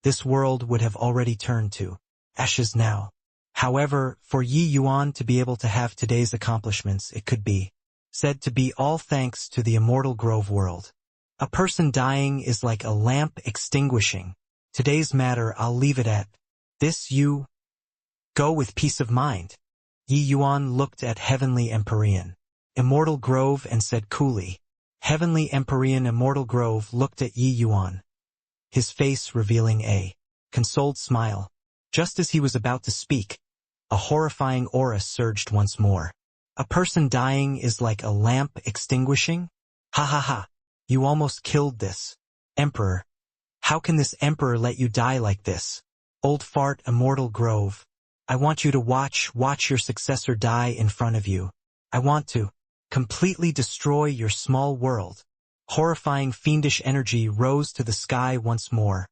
This world would have already turned to ashes now. However, for Yi Yuan to be able to have today's accomplishments, it could be said to be all thanks to the Immortal Grove world. A person dying is like a lamp extinguishing. Today's matter, I'll leave it at this. You go with peace of mind. Yi Yuan looked at Heavenly Empyrean Immortal Grove and said coolly. Heavenly Empyrean Immortal Grove looked at Yi Yuan, his face revealing a consoled smile. Just as he was about to speak, a horrifying aura surged once more. A person dying is like a lamp extinguishing? Ha ha ha. You almost killed this emperor. How can this emperor let you die like this? Old fart, Immortal Grove. I want you to watch your successor die in front of you. I want to completely destroy your small world. Horrifying fiendish energy rose to the sky once more,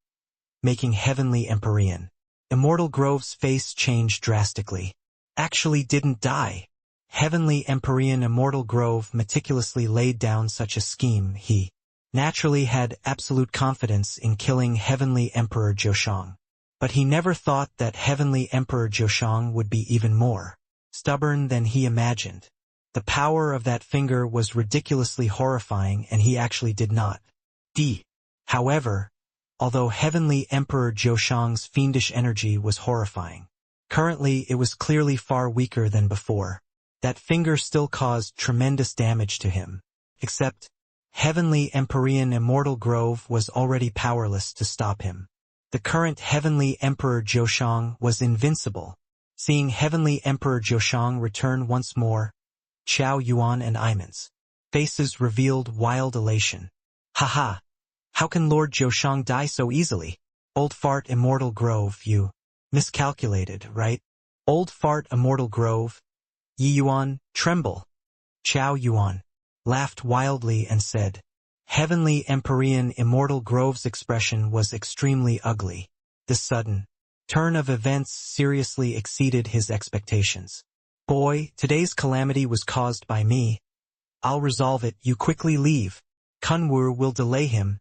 making Heavenly Empyrean Immortal Grove's face changed drastically. Actually didn't die. Heavenly Empyrean Immortal Grove meticulously laid down such a scheme. He naturally had absolute confidence in killing Heavenly Emperor Zhoshang. But he never thought that Heavenly Emperor Zhoshang would be even more stubborn than he imagined. The power of that finger was ridiculously horrifying, and he actually did not. However, although Heavenly Emperor Zhoshang's fiendish energy was horrifying, currently it was clearly far weaker than before. That finger still caused tremendous damage to him. Except, Heavenly Empyrean Immortal Grove was already powerless to stop him. The current Heavenly Emperor Zhoshang was invincible. Seeing Heavenly Emperor Zhoshang return once more, Qiao Yuan and Iman's faces revealed wild elation. Haha! How can Lord Zhoshang die so easily? Old fart, Immortal Grove, you miscalculated, right? Old fart, Immortal Grove. Yi Yuan, tremble. Qiao Yuan laughed wildly and said, Heavenly Empyrean Immortal Grove's expression was extremely ugly. This sudden turn of events seriously exceeded his expectations. Boy, today's calamity was caused by me. I'll resolve it. You quickly leave. Kunwu will delay him.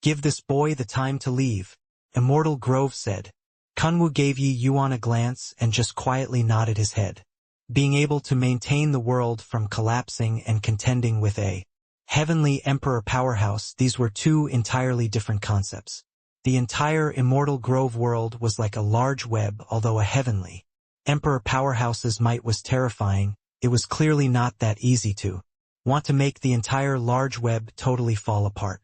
Give this boy the time to leave, Immortal Grove said. Kunwu gave Yi Yuan a glance and just quietly nodded his head. Being able to maintain the world from collapsing and contending with a Heavenly Emperor powerhouse, these were two entirely different concepts. The entire Immortal Grove world was like a large web, although a heavenly Emperor Powerhouse's might was terrifying. It was clearly not that easy to want to make the entire large web totally fall apart.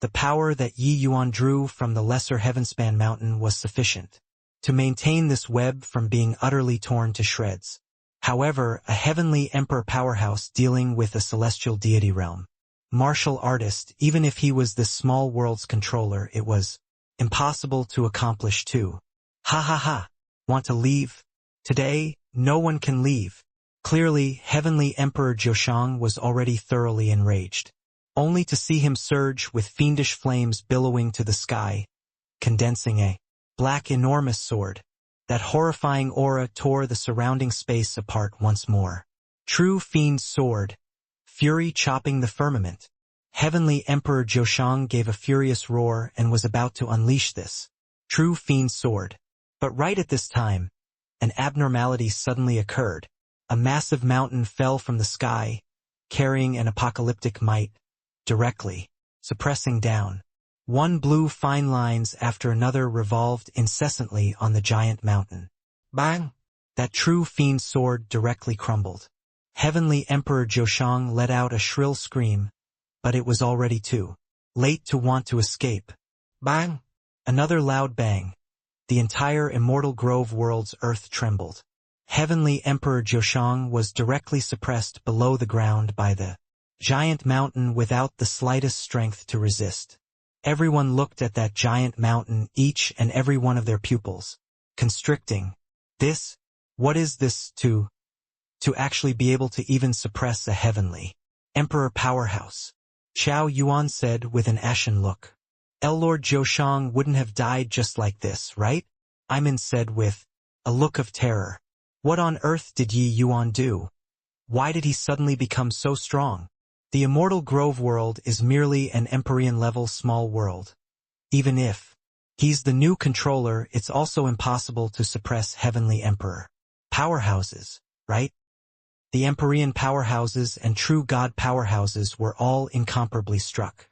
The power that Yi Yuan drew from the lesser Heavenspan mountain was sufficient to maintain this web from being utterly torn to shreds. However, a heavenly Emperor Powerhouse dealing with a celestial deity realm martial artist, even if he was this small world's controller, it was impossible to accomplish too. Ha ha ha. Want to leave? Today, no one can leave. Clearly, Heavenly Emperor Zhoshang was already thoroughly enraged. Only to see him surge with fiendish flames billowing to the sky, condensing a black enormous sword. That horrifying aura tore the surrounding space apart once more. True fiend's sword. Fury chopping the firmament. Heavenly Emperor Zhoshang gave a furious roar and was about to unleash this true fiend's sword. But right at this time, an abnormality suddenly occurred. A massive mountain fell from the sky, carrying an apocalyptic might, directly suppressing down. One blue fine lines after another revolved incessantly on the giant mountain. Bang! That true fiend's sword directly crumbled. Heavenly Emperor Zhoshang let out a shrill scream, but it was already too late to want to escape. Bang! Another loud bang. The entire Immortal Grove world's earth trembled. Heavenly Emperor Zhoshang was directly suppressed below the ground by the giant mountain without the slightest strength to resist. Everyone looked at that giant mountain, each and every one of their pupils constricting. This? What is this to actually be able to even suppress a heavenly Emperor Powerhouse? Xiao Yuan said with an ashen look. Lord Zhoshang wouldn't have died just like this, right? Iman said with a look of terror. What on earth did Yi Yuan do? Why did he suddenly become so strong? The Immortal Grove world is merely an Empyrean-level small world. Even if he's the new controller, it's also impossible to suppress Heavenly Emperor powerhouses, right? The Empyrean powerhouses and true God powerhouses were all incomparably struck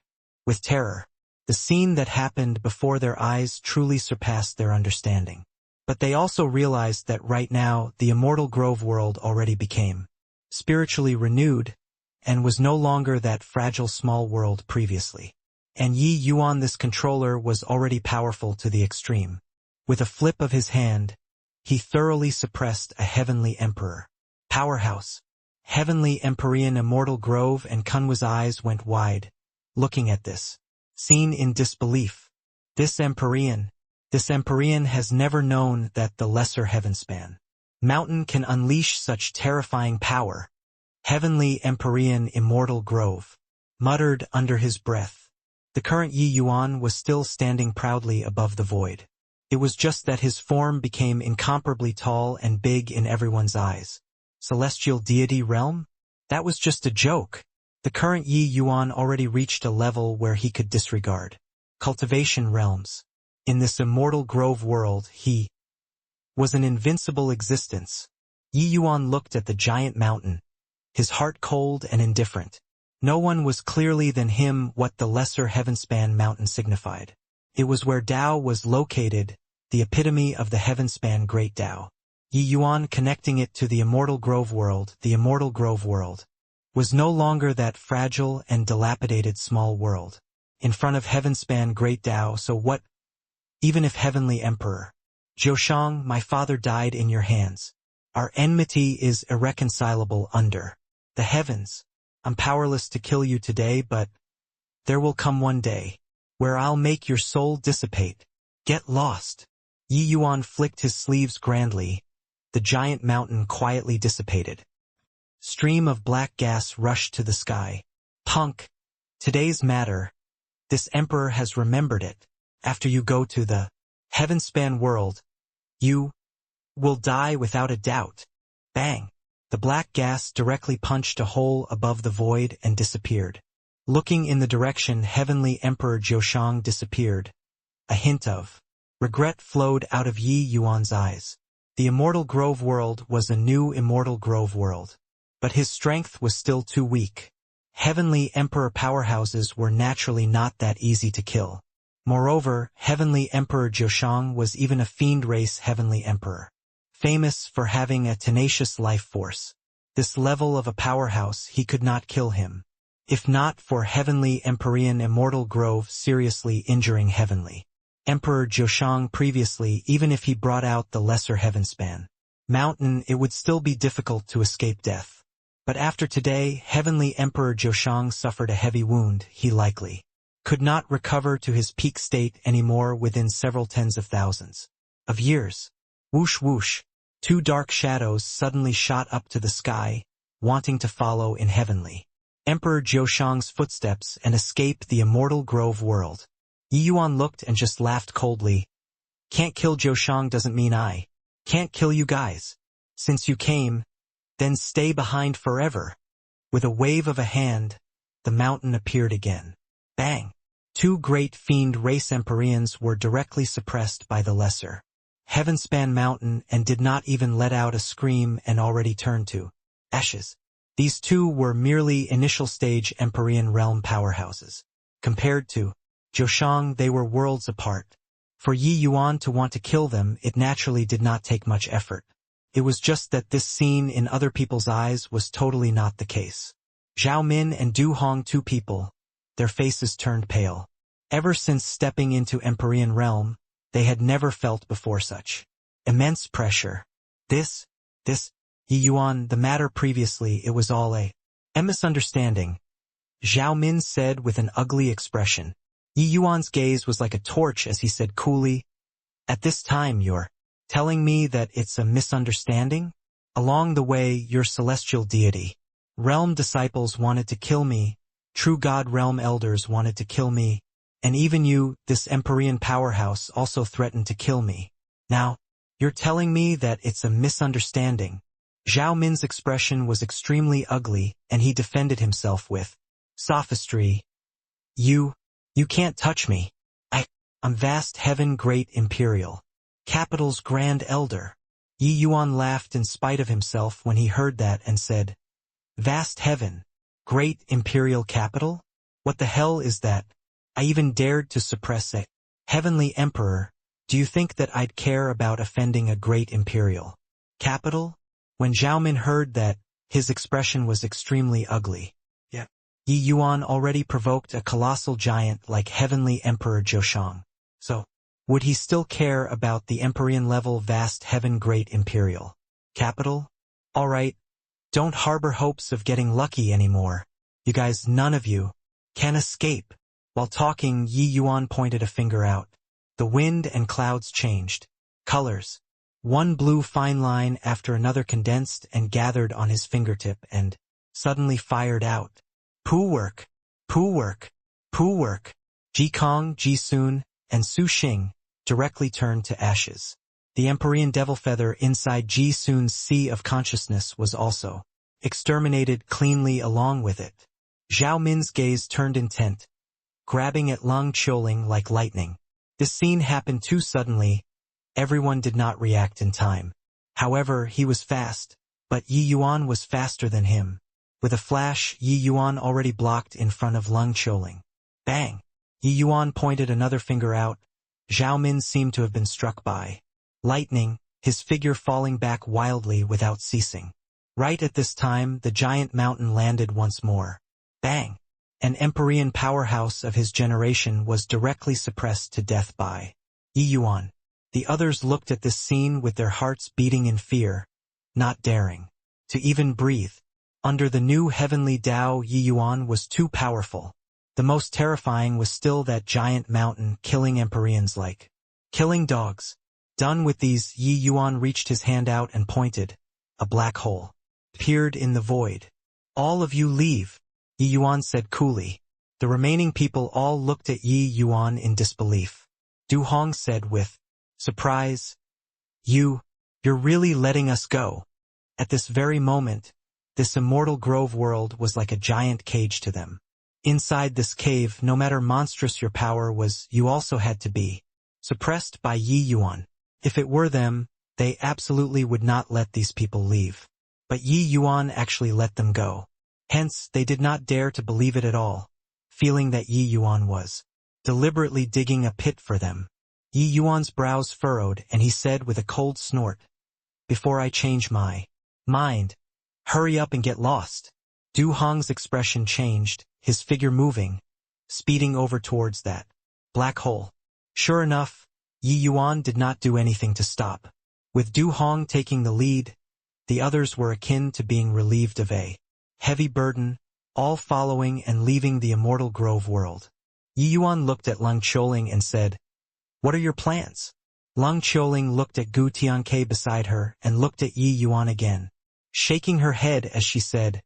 with terror. The scene that happened before their eyes truly surpassed their understanding. But they also realized that right now the Immortal Grove world already became spiritually renewed and was no longer that fragile small world previously. And Yi Yuan, this controller, was already powerful to the extreme. With a flip of his hand, he thoroughly suppressed a Heavenly Emperor powerhouse. Heavenly Empyrean Immortal Grove and Kunwa's eyes went wide, looking at this scene in disbelief. This Empyrean has never known that the lesser Heavenspan mountain can unleash such terrifying power. Heavenly Empyrean Immortal Grove muttered under his breath. The current Yi Yuan was still standing proudly above the void. It was just that his form became incomparably tall and big in everyone's eyes. Celestial deity realm? That was just a joke. The current Yi Yuan already reached a level where he could disregard cultivation realms. In this Immortal Grove world, he was an invincible existence. Yi Yuan looked at the giant mountain, his heart cold and indifferent. No one was clearly than him what the lesser Heavenspan mountain signified. It was where Tao was located, the epitome of the Heavenspan Great Tao. Yi Yuan connecting it to the Immortal Grove world. The Immortal Grove world was no longer that fragile and dilapidated small world in front of Heavenspan Great Tao. So what? Even if Heavenly Emperor Zhoshang, my father, died in your hands, our enmity is irreconcilable under the heavens. I'm powerless to kill you today, but there will come one day where I'll make your soul dissipate. Get lost. Yi Yuan flicked his sleeves grandly. The giant mountain quietly dissipated. Stream of black gas rushed to the sky. Punk. Today's matter. This emperor has remembered it. After you go to the Heavenspan world, you will die without a doubt. Bang. The black gas directly punched a hole above the void and disappeared. Looking in the direction Heavenly Emperor Zhoshang disappeared, a hint of regret flowed out of Yi Yuan's eyes. The Immortal Grove world was a new Immortal Grove world. But his strength was still too weak. Heavenly Emperor powerhouses were naturally not that easy to kill. Moreover, Heavenly Emperor Zhoshang was even a fiend race Heavenly Emperor. famous for having a tenacious life force. This level of a powerhouse, he could not kill him. If not for Heavenly Empyrean Immortal Grove seriously injuring Heavenly Emperor Joshang previously, even if he brought out the lesser Heavenspan Mountain, it would still be difficult to escape death. But after today, Heavenly Emperor Joshang suffered a heavy wound. He likely could not recover to his peak state anymore within several tens of thousands of years. Whoosh whoosh, two dark shadows suddenly shot up to the sky, wanting to follow in Heavenly Emperor Joshang's footsteps and escape the Immortal Grove world. Yi Yuan looked and just laughed coldly. Can't kill Joshang doesn't mean I can't kill you guys. Since you came, then stay behind forever. With a wave of a hand, the mountain appeared again. Bang! Two great fiend race Empyreans were directly suppressed by the lesser Heavenspan Mountain and did not even let out a scream and already turned to ashes. These two were merely initial stage Empyrean realm powerhouses. Compared to Joshang, they were worlds apart. For Yi Yuan to want to kill them, it naturally did not take much effort. It was just that this scene in other people's eyes was totally not the case. Zhao Min and Du Hong, two people, their faces turned pale. Ever since stepping into Empyrean realm, they had never felt before such immense pressure. This, Yi Yuan, the matter previously, it was all a misunderstanding, Zhao Min said with an ugly expression. Yi Yuan's gaze was like a torch as he said coolly, "At this time you're telling me that it's a misunderstanding? Along the way, your celestial deity realm disciples wanted to kill me, true God realm elders wanted to kill me, and even you, this Empyrean powerhouse, also threatened to kill me. Now, you're telling me that it's a misunderstanding." Zhao Min's expression was extremely ugly, and he defended himself with sophistry. You can't touch me. I'm vast heaven great imperial capital's grand elder. Yi Yuan laughed in spite of himself when he heard that and said, "Vast heaven, great imperial capital? What the hell is that? I even dared to suppress a heavenly emperor. Do you think that I'd care about offending a great imperial capital?" When Zhao Min heard that, his expression was extremely ugly. Yi Yuan already provoked a colossal giant like Heavenly Emperor Joshang. So, would he still care about the Empyrean level vast heaven great imperial capital? Alright, don't harbor hopes of getting lucky anymore. You guys, none of you can escape. While talking, Yi Yuan pointed a finger out. The wind and clouds changed colors. One blue fine line after another condensed and gathered on his fingertip and suddenly fired out. Poo work, poo work, poo work. Ji Kong, Ji Sun, and Su Xing directly turned to ashes. The Empyrean devil feather inside Ji Sun's sea of consciousness was also exterminated cleanly along with it. Zhao Min's gaze turned intent, grabbing at Lung Qiuling like lightning. This scene happened too suddenly. Everyone did not react in time. However, he was fast, but Yi Yuan was faster than him. With a flash, Yi Yuan already blocked in front of Lung Qiuling. Bang! Yi Yuan pointed another finger out. Zhao Min seemed to have been struck by lightning, his figure falling back wildly without ceasing. Right at this time, the giant mountain landed once more. Bang! An Empyrean powerhouse of his generation was directly suppressed to death by Yi Yuan. The others looked at this scene with their hearts beating in fear, not daring to even breathe. Under the new heavenly Tao, Yi Yuan was too powerful. The most terrifying was still that giant mountain killing Empyreans like killing dogs. Done with these, Yi Yuan reached his hand out and pointed. A black hole appeared in the void. "All of you leave," Yi Yuan said coolly. The remaining people all looked at Yi Yuan in disbelief. Du Hong said with surprise, You're really letting us go?" At this very moment, this Immortal Grove world was like a giant cage to them. Inside this cave, no matter monstrous your power was, you also had to be suppressed by Yi Yuan. If it were them, they absolutely would not let these people leave. But Yi Yuan actually let them go. Hence, they did not dare to believe it at all, feeling that Yi Yuan was deliberately digging a pit for them. Yi Yuan's brows furrowed, and he said with a cold snort, before I change my mind. Hurry up and get lost. Du Hong's expression changed, his figure moving, speeding over towards that black hole. Sure enough, Yi Yuan did not do anything to stop. With Du Hong taking the lead, the others were akin to being relieved of a heavy burden, all following and leaving the immortal grove world. Yi Yuan looked at Leng Qiuling and said, "What are your plans?" Leng Qiuling looked at Gu Tianke beside her and looked at Yi Yuan again, shaking her head as she said,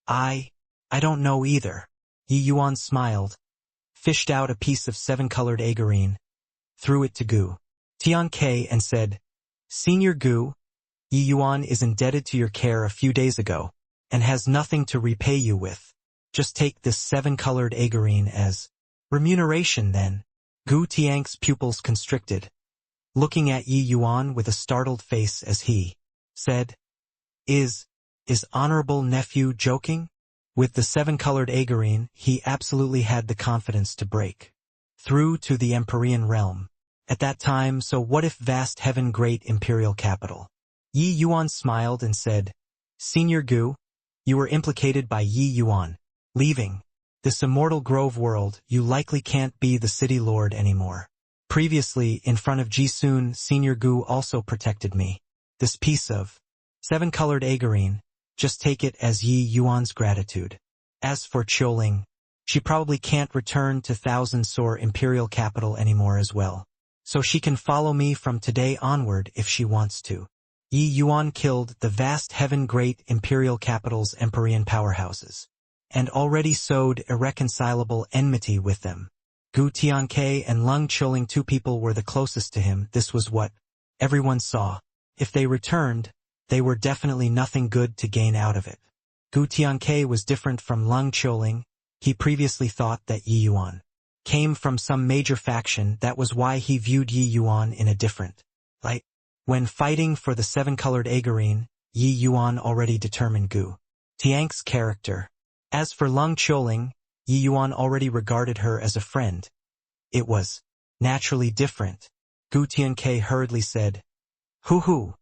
I don't know either." Yi Yuan smiled, fished out a piece of 7-colored agarine, threw it to Gu Tianke and said, "Senior Gu, Yi Yuan is indebted to your care a few days ago, and has nothing to repay you with. Just take this 7-colored agarine as remuneration then." Gu Tianke's pupils constricted, looking at Yi Yuan with a startled face as he said, Is honorable nephew joking?" With the 7-colored agarine, he absolutely had the confidence to break through to the Empyrean realm. At that time, so what if vast heaven great imperial capital? Yi Yuan smiled and said, "Senior Gu, you were implicated by Yi Yuan. Leaving this immortal grove world, you likely can't be the city lord anymore. Previously, in front of Jisun, Senior Gu also protected me. This piece of 7-colored agarine, just take it as Yi Yuan's gratitude. As for Qiuling, she probably can't return to Thousand Sor imperial capital anymore as well. So she can follow me from today onward if she wants to." Yi Yuan killed the vast heaven great imperial capital's Empyrean powerhouses, and already sowed irreconcilable enmity with them. Gu Tianke and Leng Qiuling, 2 people were the closest to him. This was what everyone saw. If they returned, they were definitely nothing good to gain out of it. Gu Tianke was different from Leng Qiuling. He previously thought that Yi Yuan came from some major faction. That was why he viewed Yi Yuan in a different light. When fighting for the 7-colored agarine, Yi Yuan already determined Gu Tianke's character. As for Leng Qiuling, Yi Yuan already regarded her as a friend. It was naturally different. Gu Tianke hurriedly said, Hoo,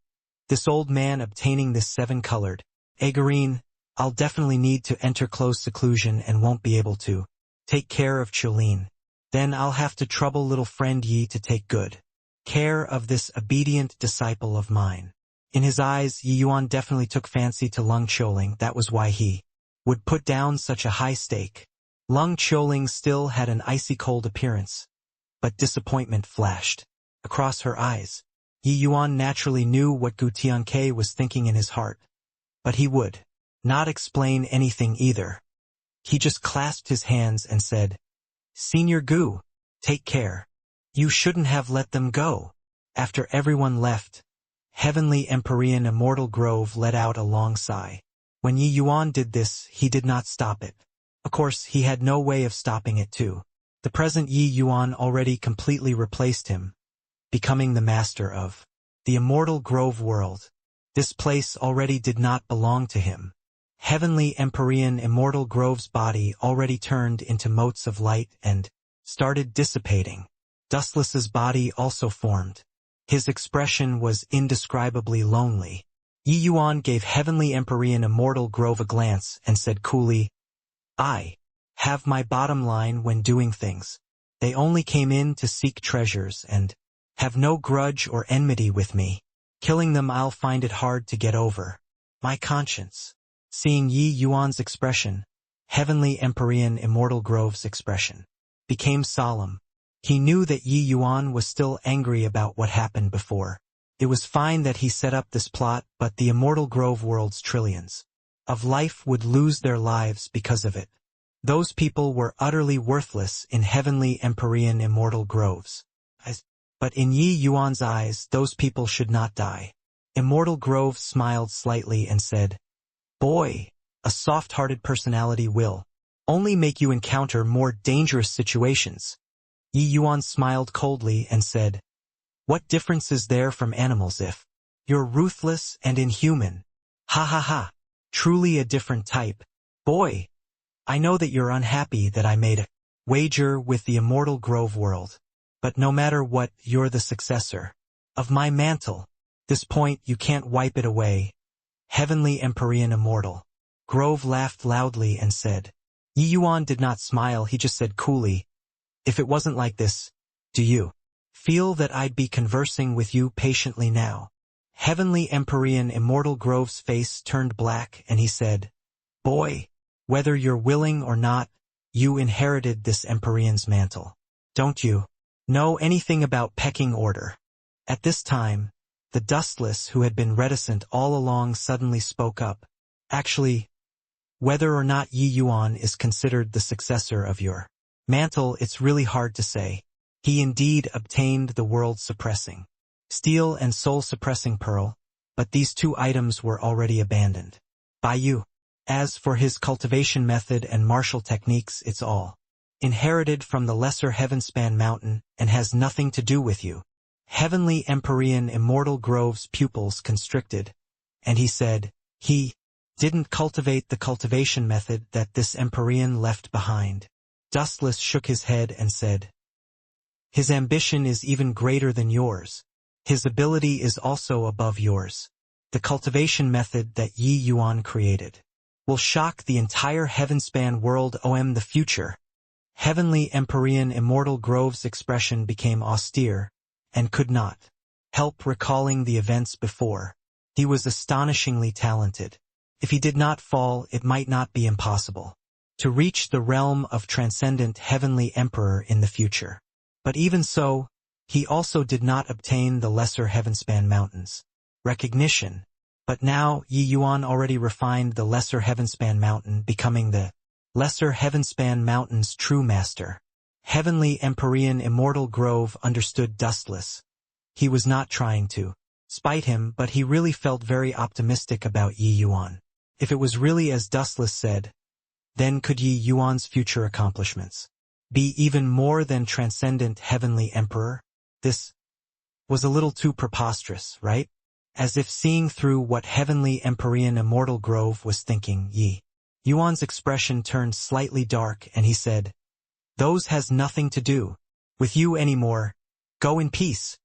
this old man obtaining this 7-colored agarine, I'll definitely need to enter close seclusion and won't be able to take care of Qiuling. Then I'll have to trouble little friend Yi to take good care of this obedient disciple of mine." In his eyes, Yi Yuan definitely took fancy to Leng Qiuling. That was why he would put down such a high stake. Leng Qiuling still had an icy cold appearance, but disappointment flashed across her eyes. Yi Yuan naturally knew what Gu Tianke was thinking in his heart, but he would not explain anything either. He just clasped his hands and said, "Senior Gu, take care. You shouldn't have let them go." After everyone left, Heavenly Empyrean Immortal Grove let out a long sigh. When Yi Yuan did this, he did not stop it. Of course, he had no way of stopping it too. The present Yi Yuan already completely replaced him, becoming the master of the Immortal Grove world. This place already did not belong to him. Heavenly Empyrean Immortal Grove's body already turned into motes of light and started dissipating. Dustless's body also formed. His expression was indescribably lonely. Yi Yuan gave Heavenly Empyrean Immortal Grove a glance and said coolly, "I have my bottom line when doing things. They only came in to seek treasures and have no grudge or enmity with me. Killing them I'll find it hard to get over my conscience." Seeing Yi Yuan's expression, Heavenly Empyrean Immortal Grove's expression became solemn. He knew that Yi Yuan was still angry about what happened before. It was fine that he set up this plot, but the Immortal Grove world's trillions of life would lose their lives because of it. Those people were utterly worthless in Heavenly Empyrean Immortal Groves. But in Yi Yuan's eyes, those people should not die. Immortal Grove smiled slightly and said, "Boy, a soft-hearted personality will only make you encounter more dangerous situations." Yi Yuan smiled coldly and said, "What difference is there from animals if you're ruthless and inhuman? Ha ha ha, truly a different type. Boy, I know that you're unhappy that I made a wager with the Immortal Grove world, but no matter what, you're the successor of my mantle. This point, you can't wipe it away. Heavenly Empyrean Immortal. Grove laughed loudly and said. Yi Yuan did not smile, he just said coolly, if it wasn't like this, do you feel that I'd be conversing with you patiently now? Heavenly Empyrean Immortal Grove's face turned black and he said, boy, whether you're willing or not, you inherited this Empyrean's mantle. Don't you know anything about pecking order? At this time, the Dustless, who had been reticent all along, suddenly spoke up. Actually, whether or not Yi Yuan is considered the successor of your mantle, it's really hard to say. He indeed obtained the world-suppressing steel and soul-suppressing pearl, but these two items were already abandoned by you. As for his cultivation method and martial techniques, it's all inherited from the lesser Heavenspan Mountain and has nothing to do with you. Heavenly Empyrean Immortal Grove's pupils constricted, and he said, he didn't cultivate the cultivation method that this Empyrean left behind. Dustless shook his head and said, his ambition is even greater than yours. His ability is also above yours. The cultivation method that Yi Yuan created will shock the entire Heavenspan world. The future. Heavenly Empyrean Immortal Grove's expression became austere, and could not help recalling the events before. He was astonishingly talented. If he did not fall, it might not be impossible to reach the realm of transcendent Heavenly Emperor in the future. But even so, he also did not obtain the lesser Heavenspan Mountains recognition. But now Yi Yuan already refined the lesser Heavenspan Mountain, becoming the lesser Heavenspan Mountain's true master. Heavenly Empyrean Immortal Grove understood Dustless. He was not trying to spite him, but he really felt very optimistic about Yi Yuan. If it was really as Dustless said, then could Yi Yuan's future accomplishments be even more than transcendent Heavenly Emperor? This was a little too preposterous, right? As if seeing through what Heavenly Empyrean Immortal Grove was thinking, Yi Yuan's expression turned slightly dark and he said, those has nothing to do with you anymore. Go in peace.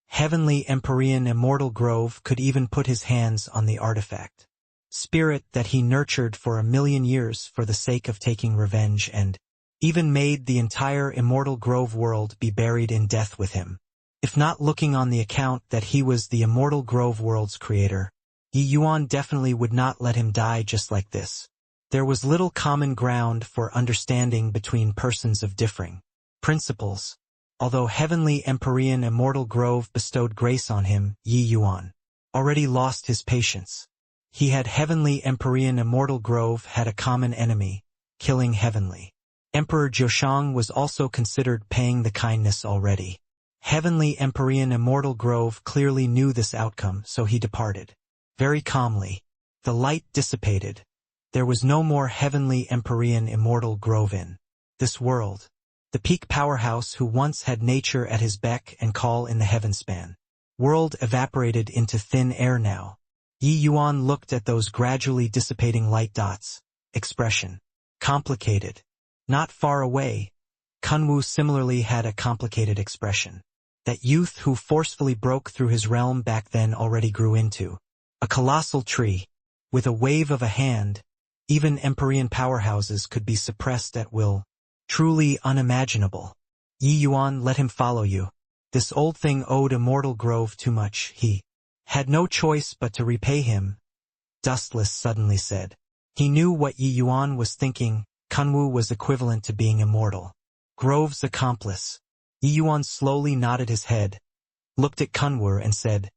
Heavenly Empyrean Immortal Grove could even put his hands on the artifact spirit that he nurtured for 1,000,000 years for the sake of taking revenge, and even made the entire Immortal Grove world be buried in death with him. If not looking on the account that he was the Immortal Grove world's creator, Yi Yuan definitely would not let him die just like this. There was little common ground for understanding between persons of differing principles. Although Heavenly Empyrean Immortal Grove bestowed grace on him, Yi Yuan already lost his patience. He had Heavenly Empyrean Immortal Grove had a common enemy, killing Heavenly Emperor Zhoshang was also considered paying the kindness already. Heavenly Empyrean Immortal Grove clearly knew this outcome, so he departed. Very calmly. The light dissipated. There was no more Heavenly Empyrean Immortal Grove in this world. The peak powerhouse who once had nature at his beck and call in the Heavenspan world evaporated into thin air now. Yi Yuan looked at those gradually dissipating light dots. Expression. Complicated. Not far away, Kunwu similarly had a complicated expression. That youth who forcefully broke through his realm back then already grew into a colossal tree. With a wave of a hand, even Empyrean powerhouses could be suppressed at will. Truly unimaginable. Yi Yuan, let him follow you. This old thing owed Immortal Grove too much. He had no choice but to repay him, Dustless suddenly said. He knew what Yi Yuan was thinking. Kunwu was equivalent to being immortal. Grove's accomplice. Yi Yuan slowly nodded his head, looked at Kunwu and said,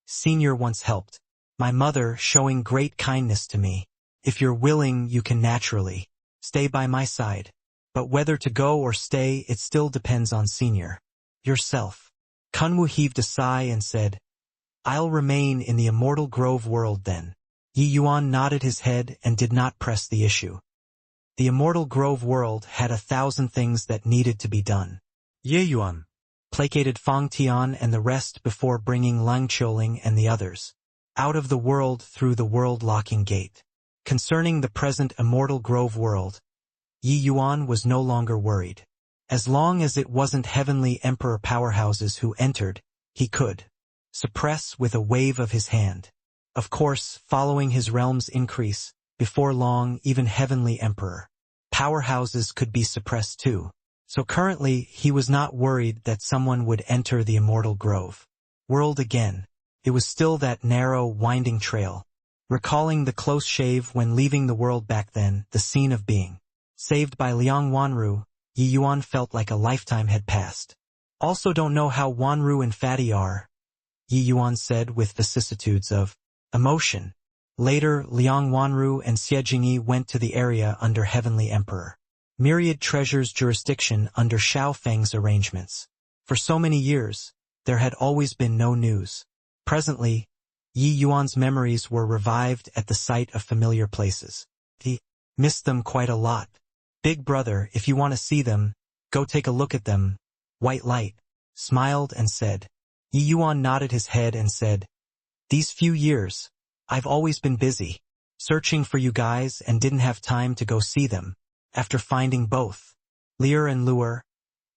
Senior once helped my mother, showing great kindness to me. If you're willing, you can naturally stay by my side. But whether to go or stay, it still depends on Senior yourself. Kunwu heaved a sigh and said, I'll remain in the Immortal Grove world then. Yi Yuan nodded his head and did not press the issue. The Immortal Grove world had 1,000 things that needed to be done. Ye Yuan Placated Fang Tian and the rest before bringing Lang Qiuling and the others out of the world through the world-locking gate. Concerning the present Immortal Grove world, Yi Yuan was no longer worried. As long as it wasn't Heavenly Emperor powerhouses who entered, he could suppress with a wave of his hand. Of course, following his realm's increase, before long even heavenly emperor powerhouses could be suppressed too. So currently he was not worried that someone would enter the immortal grove world again. It was still that narrow, winding trail. Recalling the close shave when leaving the world back then, the scene of being saved by Liang Wanru, Yi Yuan felt like a lifetime had passed. Also don't know how Wanru and Fatty are, Yi Yuan said with vicissitudes of emotion. Later, Liang Wanru and Xie Jingyi went to the area under Heavenly Emperor Myriad Treasure's jurisdiction under Xiao Feng's arrangements. For so many years, there had always been no news. Presently, Yi Yuan's memories were revived at the sight of familiar places. He missed them quite a lot. Big brother, if you want to see them, go take a look at them. White Light smiled and said. Yi Yuan nodded his head and said, these few years, I've always been busy, searching for you guys and didn't have time to go see them. After finding both, Lear and Lure,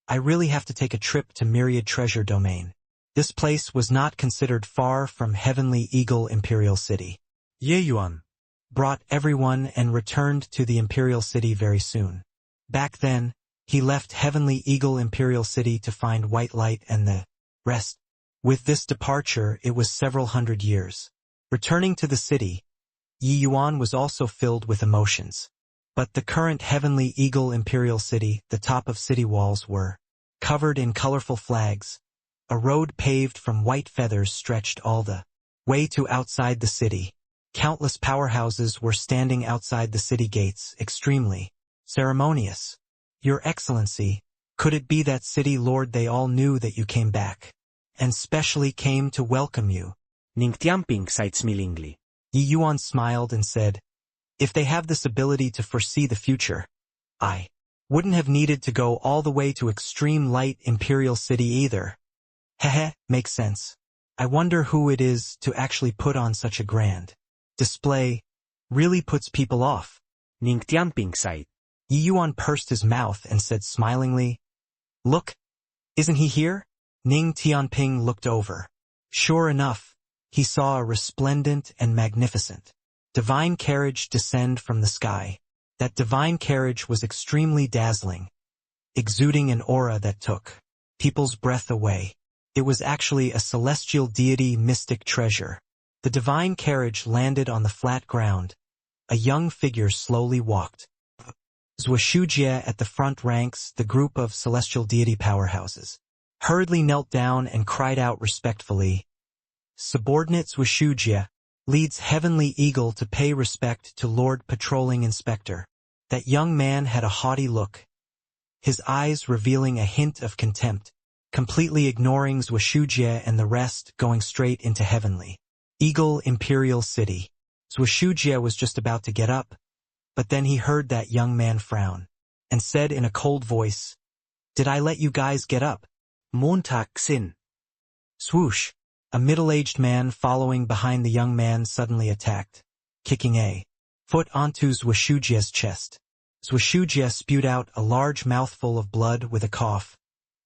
I really have to take a trip to Myriad Treasure Domain. This place was not considered far from Heavenly Eagle Imperial City. Ye Yuan Brought everyone and returned to the Imperial City very soon. Back then, he left Heavenly Eagle Imperial City to find White Light and the rest. With this departure, it was several hundred years. Returning to the city, Yi Yuan was also filled with emotions. But the current Heavenly Eagle Imperial City, the top of city walls were covered in colorful flags. A road paved from white feathers stretched all the way to outside the city. Countless powerhouses were standing outside the city gates, extremely ceremonious. Your Excellency, could it be that city lord they all knew that you came back, and specially came to welcome you? Ning Tianping sighed smilingly. Yi Yuan smiled and said, if they have this ability to foresee the future, I wouldn't have needed to go all the way to Extreme Light Imperial City either. Heh, makes sense. I wonder who it is to actually put on such a grand display. Really puts people off. Ning Tianping sighed. Yi Yuan pursed his mouth and said smilingly, look, isn't he here? Ning Tianping looked over. Sure enough, he saw a resplendent and magnificent divine carriage descend from the sky. That divine carriage was extremely dazzling, exuding an aura that took people's breath away. It was actually a celestial deity mystic treasure. The divine carriage landed on the flat ground. A young figure slowly walked. Zhuoshujie at the front ranks, the group of celestial deity powerhouses hurriedly knelt down and cried out respectfully. Subordinate Zhuoshujie leads Heavenly Eagle to pay respect to Lord Patrolling Inspector. That young man had a haughty look, his eyes revealing a hint of contempt, completely ignoring Zhuoshujie and the rest, going straight into Heavenly Eagle Imperial City. Zhuoshujie was just about to get up, but then he heard that young man frown, and said in a cold voice, did I let you guys get up? Montak Xin. Swoosh! A middle-aged man following behind the young man suddenly attacked, kicking a foot onto Zhuoshujie's chest. Zhuoshujie spewed out a large mouthful of blood with a cough,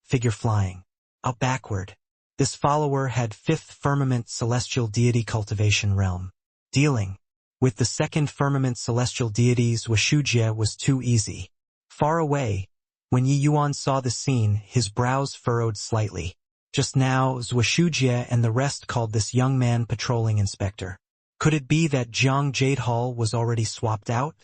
figure flying out backward. This follower had 5th Firmament Celestial Deity Cultivation Realm. Dealing with the 2nd Firmament Celestial Deity Zhuoshujie was too easy. Far away, when Yi Yuan saw the scene, his brows furrowed slightly. Just now, Zhuoshujie and the rest called this young man Patrolling Inspector. Could it be that Jiang Jade Hall was already swapped out?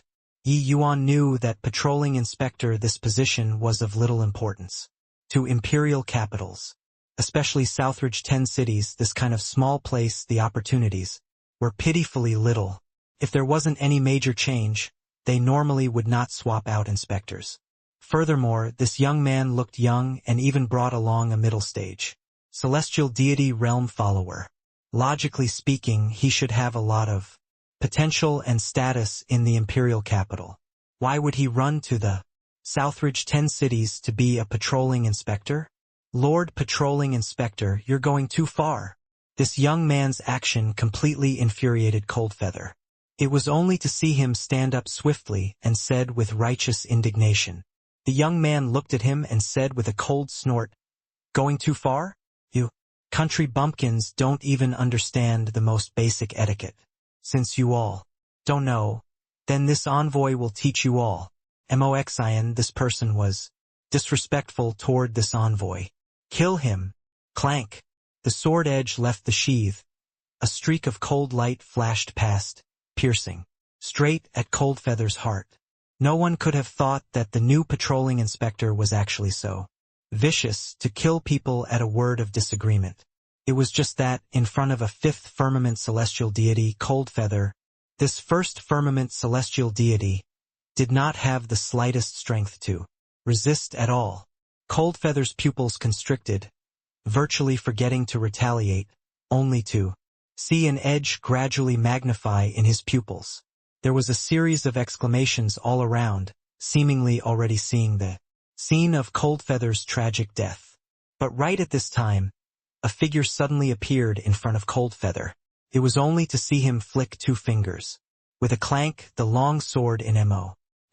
Yi Yuan knew that Patrolling Inspector, this position was of little importance to imperial capitals, especially Southridge 10 cities. This kind of small place, the opportunities were pitifully little. If there wasn't any major change, they normally would not swap out inspectors. Furthermore, this young man looked young and even brought along a middle stage celestial deity realm follower. Logically speaking, he should have a lot of potential and status in the imperial capital. Why would he run to the Southridge 10 cities to be a patrolling inspector? Lord Patrolling Inspector, you're going too far. This young man's action completely infuriated Coldfeather. It was only to see him stand up swiftly and said with righteous indignation. The young man looked at him and said with a cold snort, going too far? You Country bumpkins don't even understand the most basic etiquette. Since you all don't know, then this envoy will teach you all. Moxion, this person was disrespectful toward this envoy. Kill him. Clank. The sword edge left the sheath. A streak of cold light flashed past, piercing straight at Coldfeather's heart. No one could have thought that the new patrolling inspector was actually so vicious to kill people at a word of disagreement. It was just that, in front of a fifth firmament celestial deity, Coldfeather, this first firmament celestial deity did not have the slightest strength to resist at all. Coldfeather's pupils constricted, virtually forgetting to retaliate, only to see an edge gradually magnify in his pupils. There was a series of exclamations all around, seemingly already seeing the scene of Coldfeather's tragic death. But right at this time, a figure suddenly appeared in front of Coldfeather. It was only to see him flick two fingers. With a clank, the long sword in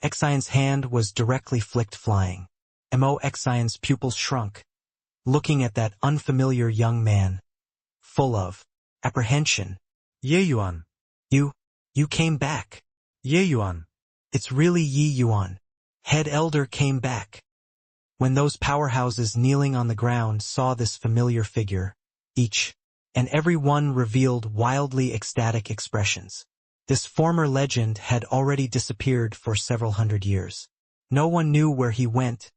Moxion's hand was directly flicked flying. Moxion's pupils shrunk, looking at that unfamiliar young man, full of apprehension. Ye Yuan. You came back. Ye Yuan. It's really Yi Yuan. Head Elder came back. When those powerhouses kneeling on the ground saw this familiar figure, each and every one revealed wildly ecstatic expressions. This former legend had already disappeared for several hundred years. No one knew where he went,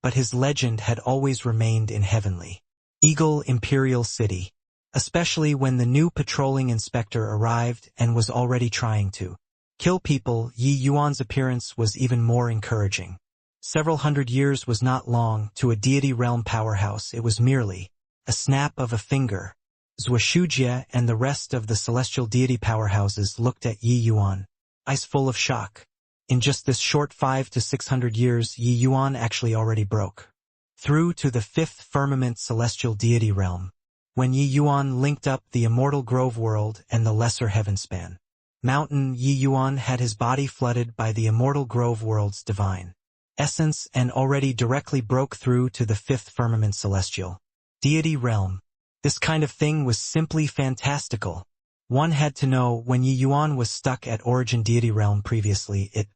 but his legend had always remained in Heavenly Eagle Imperial City, especially when the new patrolling inspector arrived and was already trying to kill people. Yi Yuan's appearance was even more encouraging. Several hundred years was not long to a deity realm powerhouse. It was merely a snap of a finger. Zhuoshujie and the rest of the celestial deity powerhouses looked at Yi Yuan, eyes full of shock. In just this short 500 to 600 years, Yi Yuan actually already broke through to the fifth firmament celestial deity realm. When Yi Yuan linked up the immortal Grove world and the lesser heavenspan mountain, Yi Yuan had his body flooded by the immortal Grove world's divine essence and already directly broke through to the fifth firmament celestial deity realm. This kind of thing was simply fantastical. One had to know when Yi Yuan was stuck at origin deity realm previously, it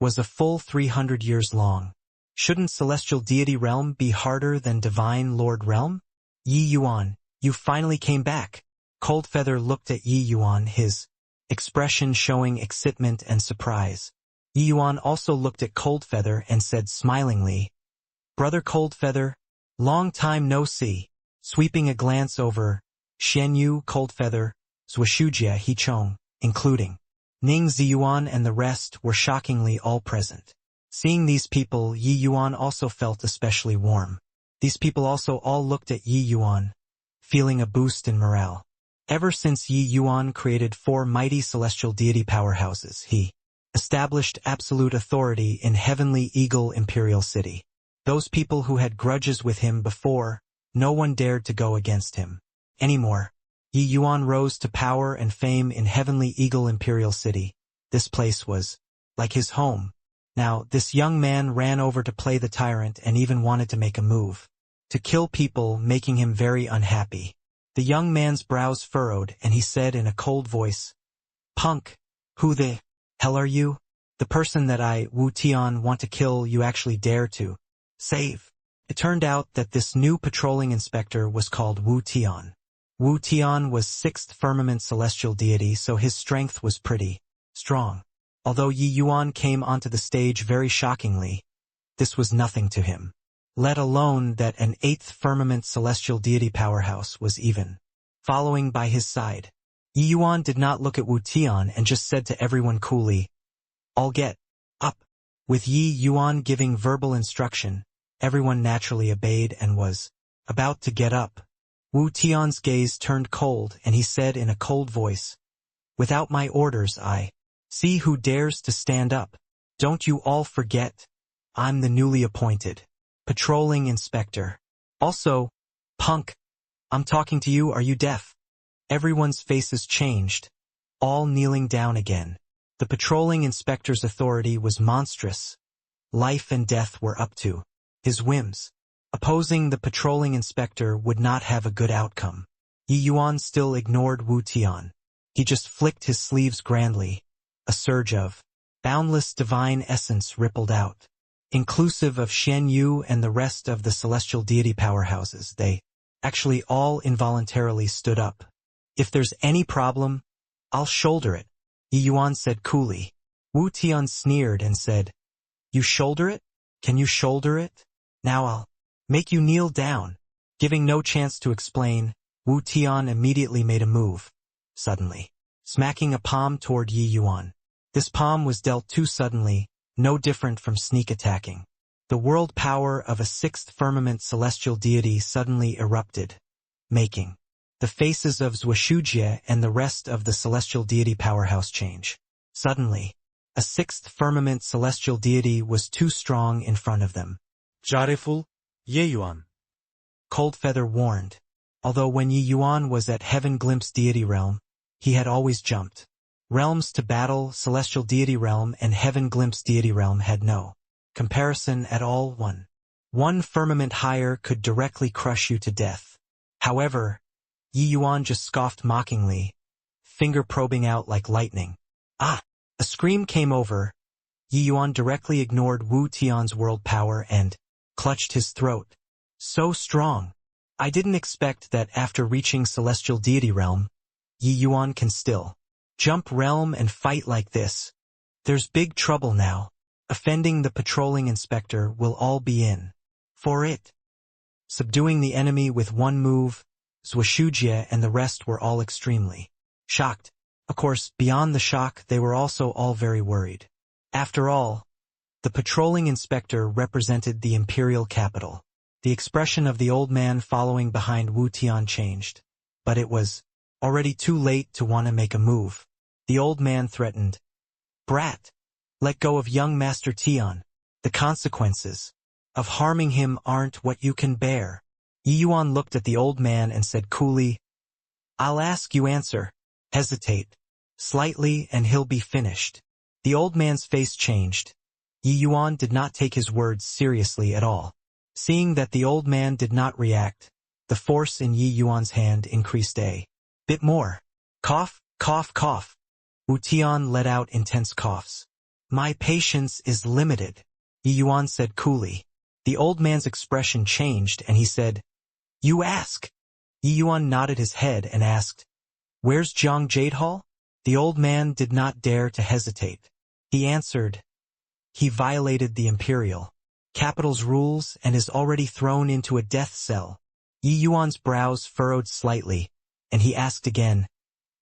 was a full 300 years long. Shouldn't celestial deity realm be harder than divine lord realm? Yi Yuan, you finally came back. Coldfeather looked at Yi Yuan, his expression showing excitement and surprise. Yi Yuan also looked at Coldfeather and said smilingly, "Brother Coldfeather, long time no see." Sweeping a glance over Xianyu, Coldfeather, Zhuoshujie, Hichong, including Ning Ziyuan and the rest, were shockingly all present. Seeing these people, Yi Yuan also felt especially warm. These people also all looked at Yi Yuan, feeling a boost in morale. Ever since Yi Yuan created 4 mighty celestial deity powerhouses, he established absolute authority in Heavenly Eagle Imperial City. Those people who had grudges with him before, no one dared to go against him anymore. Yi Yuan rose to power and fame in Heavenly Eagle Imperial City. This place was like his home. Now, this young man ran over to play the tyrant and even wanted to make a move to kill people, making him very unhappy. The young man's brows furrowed and he said in a cold voice, "Punk, who the hell are you? The person that I, Wu Tian, want to kill you actually dare to save." It turned out that this new patrolling inspector was called Wu Tian. Wu Tian was 6th firmament celestial deity, so his strength was pretty strong. Although Yi Yuan came onto the stage very shockingly, this was nothing to him. Let alone that an 8th firmament celestial deity powerhouse was even following by his side. Yi Yuan did not look at Wu Tian and just said to everyone coolly, "All get up." With Yi Yuan giving verbal instruction, everyone naturally obeyed and was about to get up. Wu Tian's gaze turned cold and he said in a cold voice, "Without my orders I see who dares to stand up. Don't you all forget, I'm the newly appointed patrolling inspector. Also, punk, I'm talking to you, are you deaf?" Everyone's faces changed, all kneeling down again. The patrolling inspector's authority was monstrous. Life and death were up to his whims. Opposing the patrolling inspector would not have a good outcome. Yi Yuan still ignored Wu Tian. He just flicked his sleeves grandly. A surge of boundless divine essence rippled out. Inclusive of Shen Yu and the rest of the celestial deity powerhouses, they actually all involuntarily stood up. If there's any problem, I'll shoulder it, Yi Yuan said coolly. Wu Tian sneered and said, You shoulder it? Can you shoulder it? Now I'll make you kneel down. Giving no chance to explain, Wu Tian immediately made a move. Suddenly, smacking a palm toward Yi Yuan. This palm was dealt too suddenly, no different from sneak attacking. The world power of a sixth firmament celestial deity suddenly erupted, making the faces of Zhuoshujie and the rest of the celestial deity powerhouse change. Suddenly, a sixth firmament celestial deity was too strong in front of them. Jareful, Ye Yuan. Coldfeather warned. Although when Yi Yuan was at Heaven Glimpse deity realm, he had always jumped realms to battle. Celestial deity realm and Heaven Glimpse deity realm had no comparison at all. One firmament higher could directly crush you to death. However, Yi Yuan just scoffed mockingly, finger probing out like lightning. Ah! A scream came over. Yi Yuan directly ignored Wu Tian's world power and clutched his throat. So strong. I didn't expect that after reaching celestial deity realm, Yi Yuan can still jump realm and fight like this. There's big trouble now. Offending the patrolling inspector will all be in for it. Subduing the enemy with one move, Zhuoshujie and the rest were all extremely shocked. Of course, beyond the shock, they were also all very worried. After all, the patrolling inspector represented the imperial capital. The expression of the old man following behind Wu Tian changed. But it was already too late to want to make a move. The old man threatened. Brat! Let go of young Master Tian. The consequences of harming him aren't what you can bear. Yi Yuan looked at the old man and said coolly, I'll ask you answer. Hesitate slightly and he'll be finished. The old man's face changed. Yi Yuan did not take his words seriously at all. Seeing that the old man did not react, the force in Yi Yuan's hand increased a bit more. Cough, cough, cough. Wu Tian let out intense coughs. My patience is limited, Yi Yuan said coolly. The old man's expression changed and he said, You ask. Yi Yuan nodded his head and asked, Where's Jiang Jade Hall? The old man did not dare to hesitate. He answered, He violated the imperial capital's rules and is already thrown into a death cell. Yi Yuan's brows furrowed slightly, and he asked again,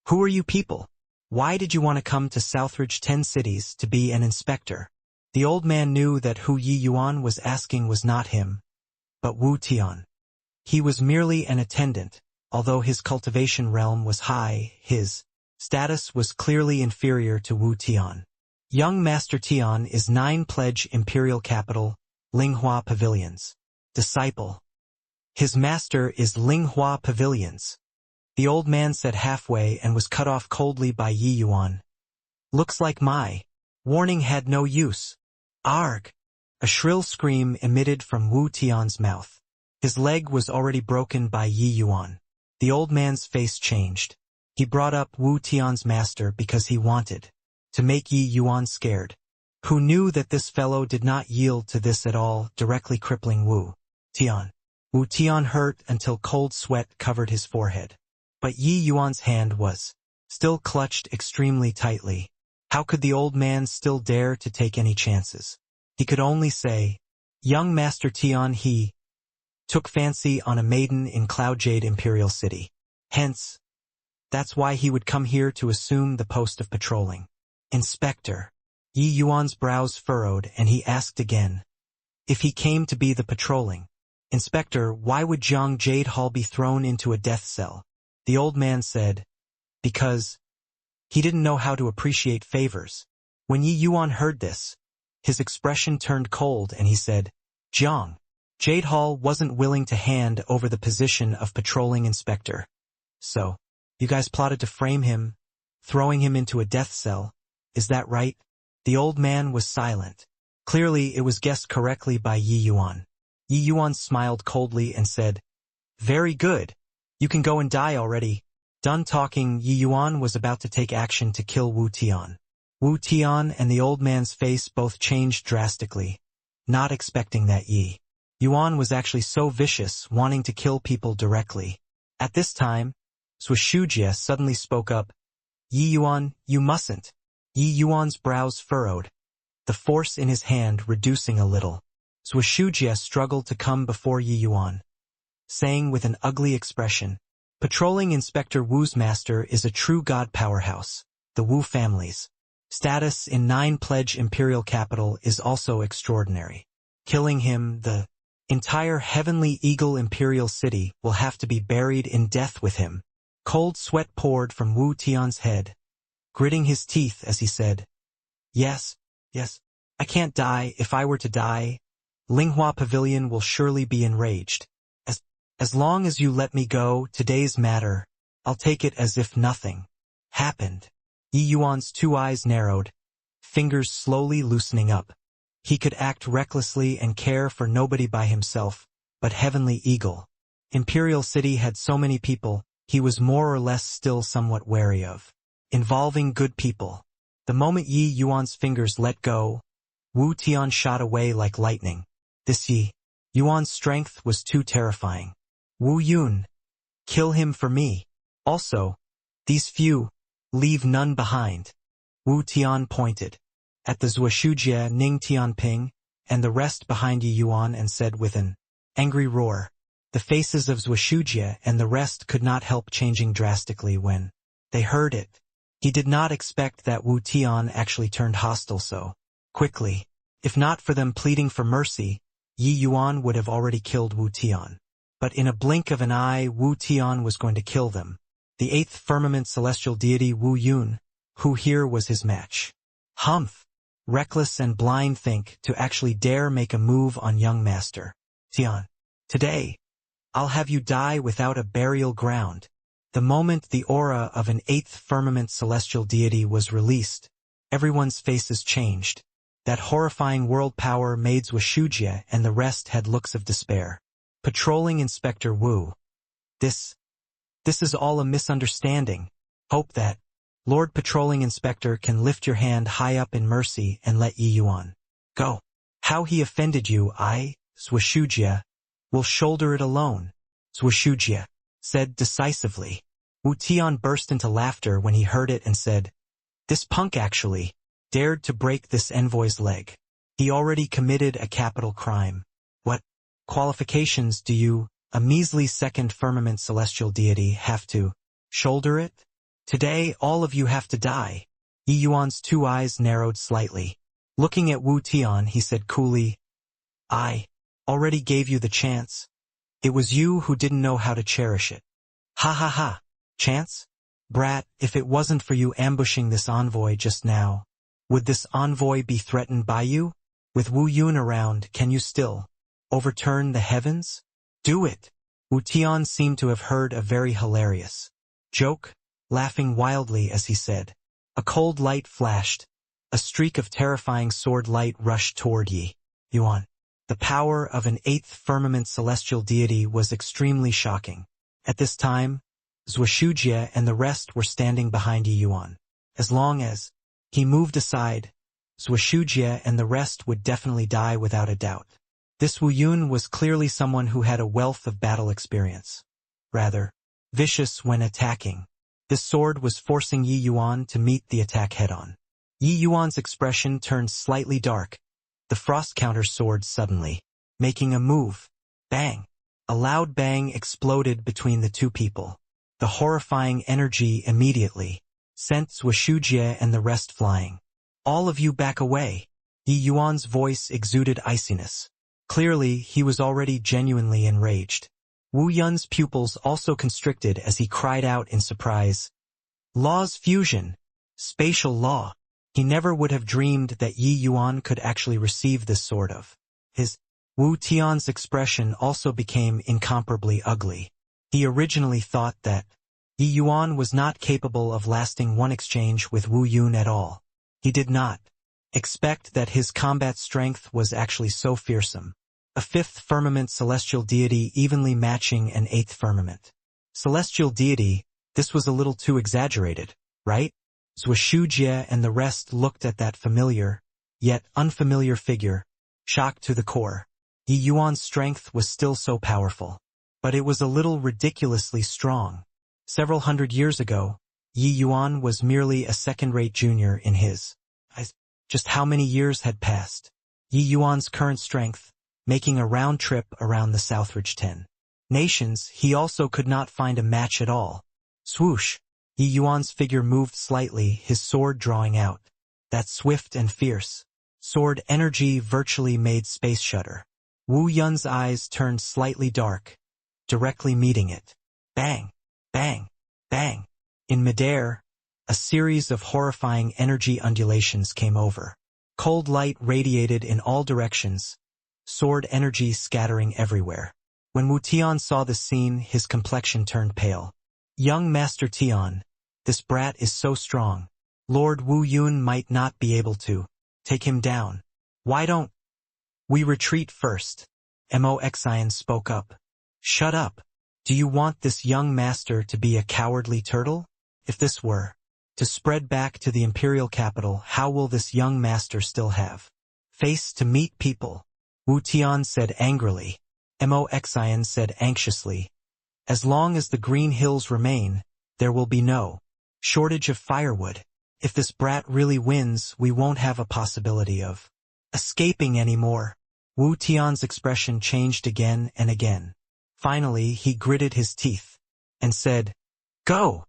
Who are you people? Why did you want to come to Southridge 10 cities to be an inspector? The old man knew that who Yi Yuan was asking was not him, but Wu Tian. He was merely an attendant. Although his cultivation realm was high, his status was clearly inferior to Wu Tian. Young Master Tian is 9 Pledge Imperial Capital, Linghua Pavilions. Disciple. His master is Linghua Pavilions. The old man said halfway and was cut off coldly by Yi Yuan. Looks like my warning had no use. Arg! A shrill scream emitted from Wu Tian's mouth. His leg was already broken by Yi Yuan. The old man's face changed. He brought up Wu Tian's master because he wanted to make Yi Yuan scared. Who knew that this fellow did not yield to this at all, directly crippling Wu Tian. Wu Tian hurt until cold sweat covered his forehead. But Yi Yuan's hand was still clutched extremely tightly. How could the old man still dare to take any chances? He could only say, Young Master Tian, he took fancy on a maiden in Cloud Jade Imperial City. Hence, that's why he would come here to assume the post of patrolling inspector. Yi Yuan's brows furrowed and he asked again, if he came to be the patrolling inspector, why would Jiang Jade Hall be thrown into a death cell? The old man said, because he didn't know how to appreciate favors. When Yi Yuan heard this, his expression turned cold and he said, Jiang Jade Hall wasn't willing to hand over the position of patrolling inspector. So, you guys plotted to frame him, throwing him into a death cell, is that right? The old man was silent. Clearly it was guessed correctly by Yi Yuan. Yi Yuan smiled coldly and said, "Very good. You can go and die already." Done talking, Yi Yuan was about to take action to kill Wu Tian. Wu Tian and the old man's face both changed drastically, not expecting that Yi Yuan was actually so vicious, wanting to kill people directly. At this time, Zhuoshujie suddenly spoke up, "Yi Yuan, you mustn't." Yi Yuan's brows furrowed, the force in his hand reducing a little. Zhuoshujie struggled to come before Yi Yuan, saying with an ugly expression, "Patrolling Inspector Wu's master is a true god powerhouse. The Wu family's status in 9 Pledge Imperial Capital is also extraordinary. Killing him, the entire Heavenly Eagle Imperial City will have to be buried in death with him." Cold sweat poured from Wu Tian's head, gritting his teeth as he said, Yes, I can't die. If I were to die, Linghua Pavilion will surely be enraged. As long as you let me go, today's matter, I'll take it as if nothing happened." Yi Yuan's 2 eyes narrowed, fingers slowly loosening up. He could act recklessly and care for nobody by himself, but Heavenly Eagle Imperial City had so many people, he was more or less still somewhat wary of involving good people. The moment Yi Yuan's fingers let go, Wu Tian shot away like lightning. This Yi Yuan's strength was too terrifying. "Wu Yun, kill him for me. Also, these few, leave none behind." Wu Tian pointed at the Zhuoshujie, Ning Tianping, and the rest behind Yi Yuan and said with an angry roar. The faces of Zhuoshujie and the rest could not help changing drastically when they heard it. He did not expect that Wu Tian actually turned hostile so quickly. If not for them pleading for mercy, Yi Yuan would have already killed Wu Tian. But in a blink of an eye, Wu Tian was going to kill them. The 8th firmament celestial deity Wu Yun, who here was his match. Humph! Reckless and blind think to actually dare make a move on young master Tian. Today, I'll have you die without a burial ground. The moment the aura of an 8th firmament celestial deity was released, everyone's faces changed. That horrifying world power made Zhuoshujie and the rest had looks of despair. Patrolling Inspector Wu. This is all a misunderstanding. Hope that Lord Patrolling Inspector can lift your hand high up in mercy and let Yi Yuan go. How he offended you, I, Zhuoshujie, will shoulder it alone. Zhuoshujie said decisively. Wu Tian burst into laughter when he heard it and said, "This punk actually dared to break this envoy's leg. He already committed a capital crime. What qualifications do you, a measly 2nd firmament celestial deity, have to shoulder it? Today all of you have to die." Yi Yuan's 2 eyes narrowed slightly. Looking at Wu Tian, he said coolly, "I already gave you the chance. It was you who didn't know how to cherish it." "Ha ha ha. Chance? Brat, if it wasn't for you ambushing this envoy just now, would this envoy be threatened by you? With Wu Yun around, can you still overturn the heavens? Do it." Wu Tian seemed to have heard a very hilarious joke, laughing wildly as he said. A cold light flashed. A streak of terrifying sword light rushed toward Yi Yuan. The power of an 8th firmament celestial deity was extremely shocking. At this time, Zhuoshujie and the rest were standing behind Yi Yuan. As long as he moved aside, Zhuoshujie and the rest would definitely die without a doubt. This Wu Yun was clearly someone who had a wealth of battle experience. Rather vicious when attacking. This sword was forcing Yi Yuan to meet the attack head-on. Yi Yuan's expression turned slightly dark. The frost counter sword suddenly making a move. Bang! A loud bang exploded between the two people. The horrifying energy immediately sent Zhuoshujie and the rest flying. "All of you back away." Yi Yuan's voice exuded iciness. Clearly, he was already genuinely enraged. Wu Yun's pupils also constricted as he cried out in surprise. Law's fusion. Spatial law. He never would have dreamed that Yi Yuan could actually receive this sort of. His Wu Tian's expression also became incomparably ugly. He originally thought that Yi Yuan was not capable of lasting one exchange with Wu Yun at all. He did not expect that his combat strength was actually so fearsome. A fifth firmament celestial deity evenly matching an eighth firmament. Celestial deity, this was a little too exaggerated, right? Zhuxujie and the rest looked at that familiar, yet unfamiliar figure, shocked to the core. Yi Yuan's strength was still so powerful. But it was a little ridiculously strong. Several hundred years ago, Yi Yuan was merely a second-rate junior in his eyes. Just how many years had passed? Yi Yuan's current strength, making a round trip around the Southridge 10 nations, he also could not find a match at all. Swoosh! Yi Yuan's figure moved slightly, his sword drawing out. That swift and fierce sword energy virtually made space shudder. Wu Yun's eyes turned slightly dark, directly meeting it. Bang! Bang! Bang! In midair, a series of horrifying energy undulations came over. Cold light radiated in all directions, sword energy scattering everywhere. When Wu Tian saw the scene, his complexion turned pale. Young Master Tian, this brat is so strong. Lord Wu Yun might not be able to take him down. Why don't we retreat first? Mo Xian spoke up. Shut up. Do you want this young master to be a cowardly turtle? If this were to spread back to the imperial capital, how will this young master still have face to meet people? Wu Tian said angrily. Mo Xian said anxiously. As long as the green hills remain, there will be no shortage of firewood. If this brat really wins, we won't have a possibility of escaping anymore. Wu Tian's expression changed again and again. Finally, he gritted his teeth and said, Go!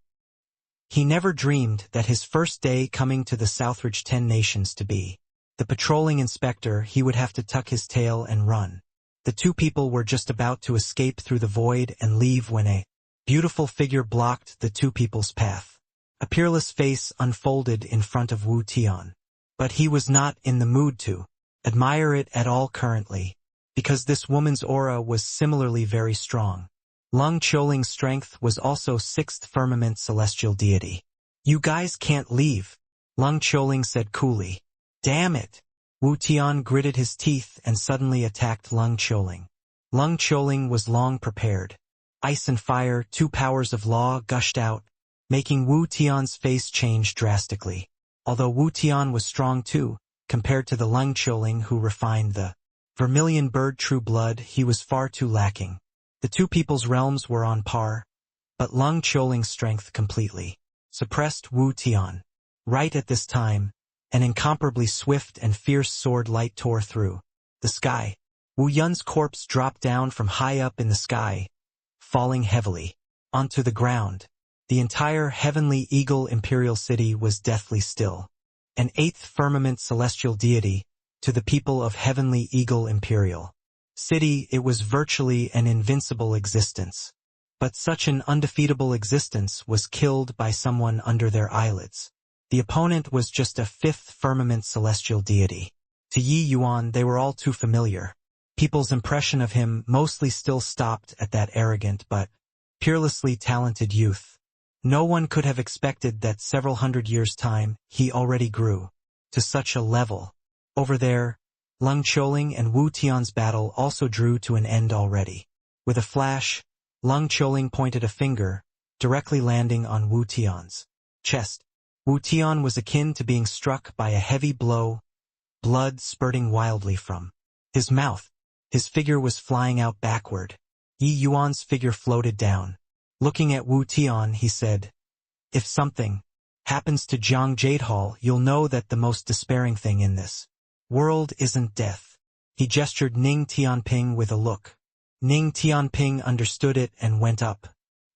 He never dreamed that his first day coming to the Southridge 10 nations to be the patrolling inspector, he would have to tuck his tail and run. The two people were just about to escape through the void and leave when a beautiful figure blocked the two people's path. A peerless face unfolded in front of Wu Tian. But he was not in the mood to admire it at all currently, because this woman's aura was similarly very strong. Lung Qiuling's strength was also sixth firmament celestial deity. You guys can't leave, Lung Qiuling said coolly. Damn it! Wu Tian gritted his teeth and suddenly attacked Lung Qiuling. Lung Qiuling was long prepared. Ice and fire, two powers of law, gushed out, making Wu Tian's face change drastically. Although Wu Tian was strong too, compared to the Lung Qiuling who refined the vermilion bird true blood, he was far too lacking. The two people's realms were on par, but Lung Qiuling's strength completely suppressed Wu Tian. Right at this time, an incomparably swift and fierce sword light tore through the sky. Wu Yun's corpse dropped down from high up in the sky, falling heavily onto the ground. The entire Heavenly Eagle Imperial City was deathly still. An eighth firmament celestial deity, to the people of Heavenly Eagle Imperial City, it was virtually an invincible existence. But such an undefeatable existence was killed by someone under their eyelids. The opponent was just a fifth firmament celestial deity. To Yi Yuan they were all too familiar. People's impression of him mostly still stopped at that arrogant but peerlessly talented youth. No one could have expected that several hundred years' time he already grew to such a level. Over there, Lung Qiuling and Wu Tian's battle also drew to an end already. With a flash, Lung Qiuling pointed a finger, directly landing on Wu Tian's chest. Wu Tian was akin to being struck by a heavy blow, blood spurting wildly from his mouth. His figure was flying out backward. Yi Yuan's figure floated down. Looking at Wu Tian, he said, If something happens to Jiang Jadehall, you'll know that the most despairing thing in this world isn't death. He gestured Ning Tianping with a look. Ning Tianping understood it and went up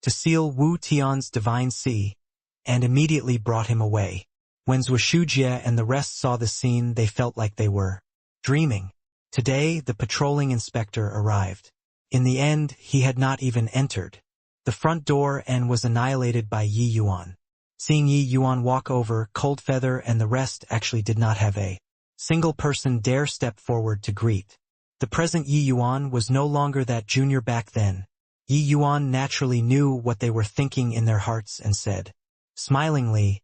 to seal Wu Tian's divine sea, and immediately brought him away. When Zhuxujie and the rest saw the scene, they felt like they were dreaming. Today, the patrolling inspector arrived. In the end, he had not even entered the front door and was annihilated by Yi Yuan. Seeing Yi Yuan walk over, Coldfeather and the rest actually did not have a single person dare step forward to greet. The present Yi Yuan was no longer that junior back then. Yi Yuan naturally knew what they were thinking in their hearts and said, smilingly,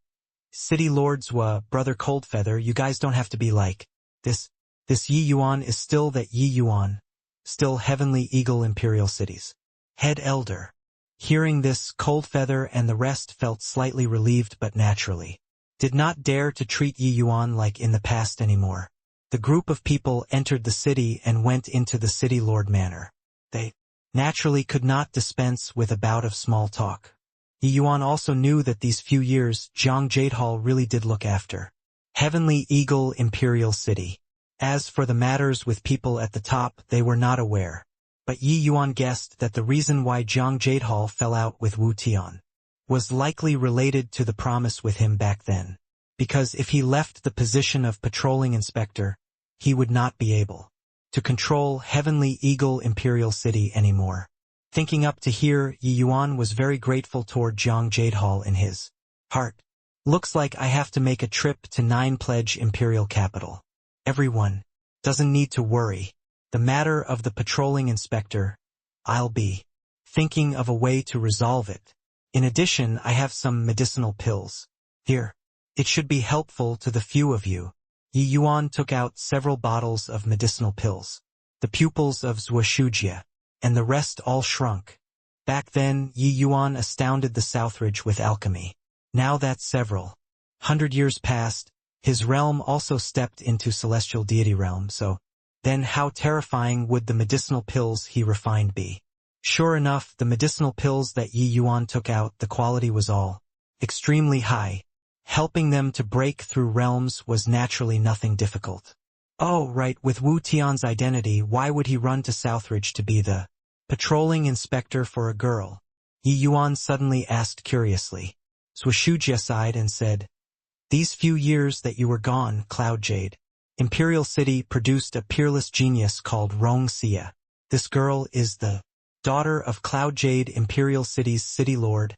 City Lord Zhua, Brother Coldfeather, you guys don't have to be like this. This Yi Yuan is still that Yi Yuan. still Heavenly Eagle Imperial City's head elder. Hearing this, Coldfeather and the rest felt slightly relieved but naturally did not dare to treat Yi Yuan like in the past anymore. The group of people entered the city and went into the city lord manor. They naturally could not dispense with a bout of small talk. Yi Yuan also knew that these few years Jiang Jadehall really did look after Heavenly Eagle Imperial City. As for the matters with people at the top, they were not aware. But Yi Yuan guessed that the reason why Jiang Jadehall fell out with Wu Tian was likely related to the promise with him back then. Because if he left the position of patrolling inspector, he would not be able to control Heavenly Eagle Imperial City anymore. Thinking up to here, Yi Yuan was very grateful toward Jiang Jadehall in his heart. Looks like I have to make a trip to 9 Pledge Imperial Capital. Everyone doesn't need to worry. The matter of the patrolling inspector, I'll be thinking of a way to resolve it. In addition, I have some medicinal pills. Here. It should be helpful to the few of you. Yi Yuan took out several bottles of medicinal pills. The pupils of Zhuoshujie and the rest all shrunk. Back then, Yi Yuan astounded the Southridge with alchemy. Now that several 100 years passed, his realm also stepped into celestial deity realm, so then how terrifying would the medicinal pills he refined be? Sure enough, the medicinal pills that Yi Yuan took out, the quality was all extremely high. Helping them to break through realms was naturally nothing difficult. Oh, right, with Wu Tian's identity, why would he run to Southridge to be the patrolling inspector for a girl? Yi Yuan suddenly asked curiously. Zhuoshujie sighed and said, "These few years that you were gone, Cloud Jade, Imperial City produced a peerless genius called Rong Xie. This girl is the daughter of Cloud Jade Imperial City's city lord,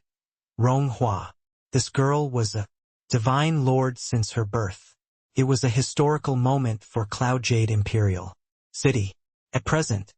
Rong Hua. This girl was a divine lord since her birth. It was a historical moment for Cloud Jade Imperial City. At present,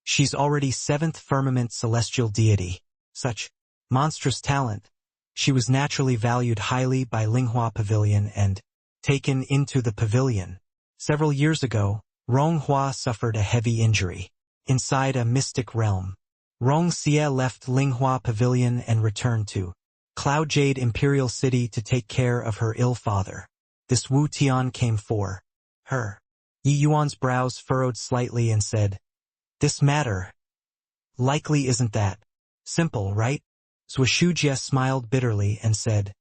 she's already 7th firmament celestial deity. Such monstrous talent. She was naturally valued highly by Linghua Pavilion and taken into the pavilion. Several years ago, Rong Hua suffered a heavy injury inside a mystic realm. Rong Xie left Linghua Pavilion and returned to Cloud Jade Imperial City to take care of her ill father. This Wu Tian came for her." Yi Yuan's brows furrowed slightly and said, "This matter likely isn't that simple, right?" Zhuoshujie smiled bitterly and said,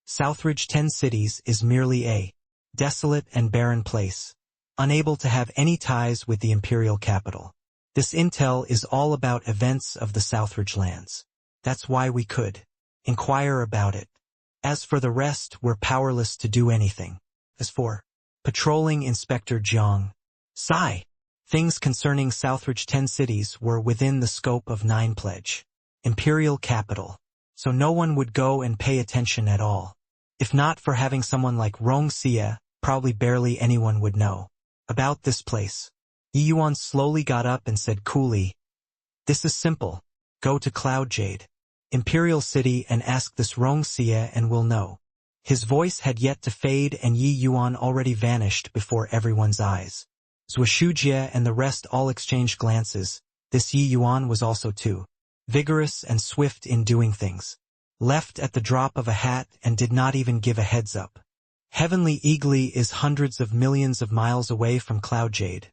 "Southridge 10 Cities is merely a desolate and barren place, unable to have any ties with the imperial capital. This intel is all about events of the Southridge lands. That's why we could inquire about it. As for the rest, we're powerless to do anything. As for patrolling Inspector Jiang Sai, things concerning Southridge 10 Cities were within the scope of 9 Pledge Imperial Capital, so no one would go and pay attention at all. If not for having someone like Rong Xie, probably barely anyone would know about this place." Yi Yuan slowly got up and said coolly, "This is simple. Go to Cloud Jade Imperial City and ask this Rong Xie and we'll know." His voice had yet to fade and Yi Yuan already vanished before everyone's eyes. Zhuoshujie and the rest all exchanged glances. This Yi Yuan was also too vigorous and swift in doing things. Left at the drop of a hat and did not even give a heads up. Heavenly Eagle is hundreds of millions of miles away from Cloud Jade.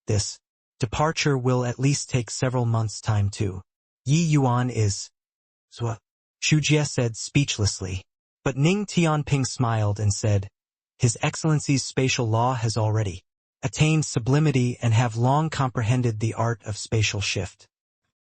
This departure will at least take several months' time too. Yi Yuan is... Zhuoshujie said speechlessly. But Ning Tianping smiled and said, "His Excellency's spatial law has already attained sublimity and have long comprehended the art of spatial shift.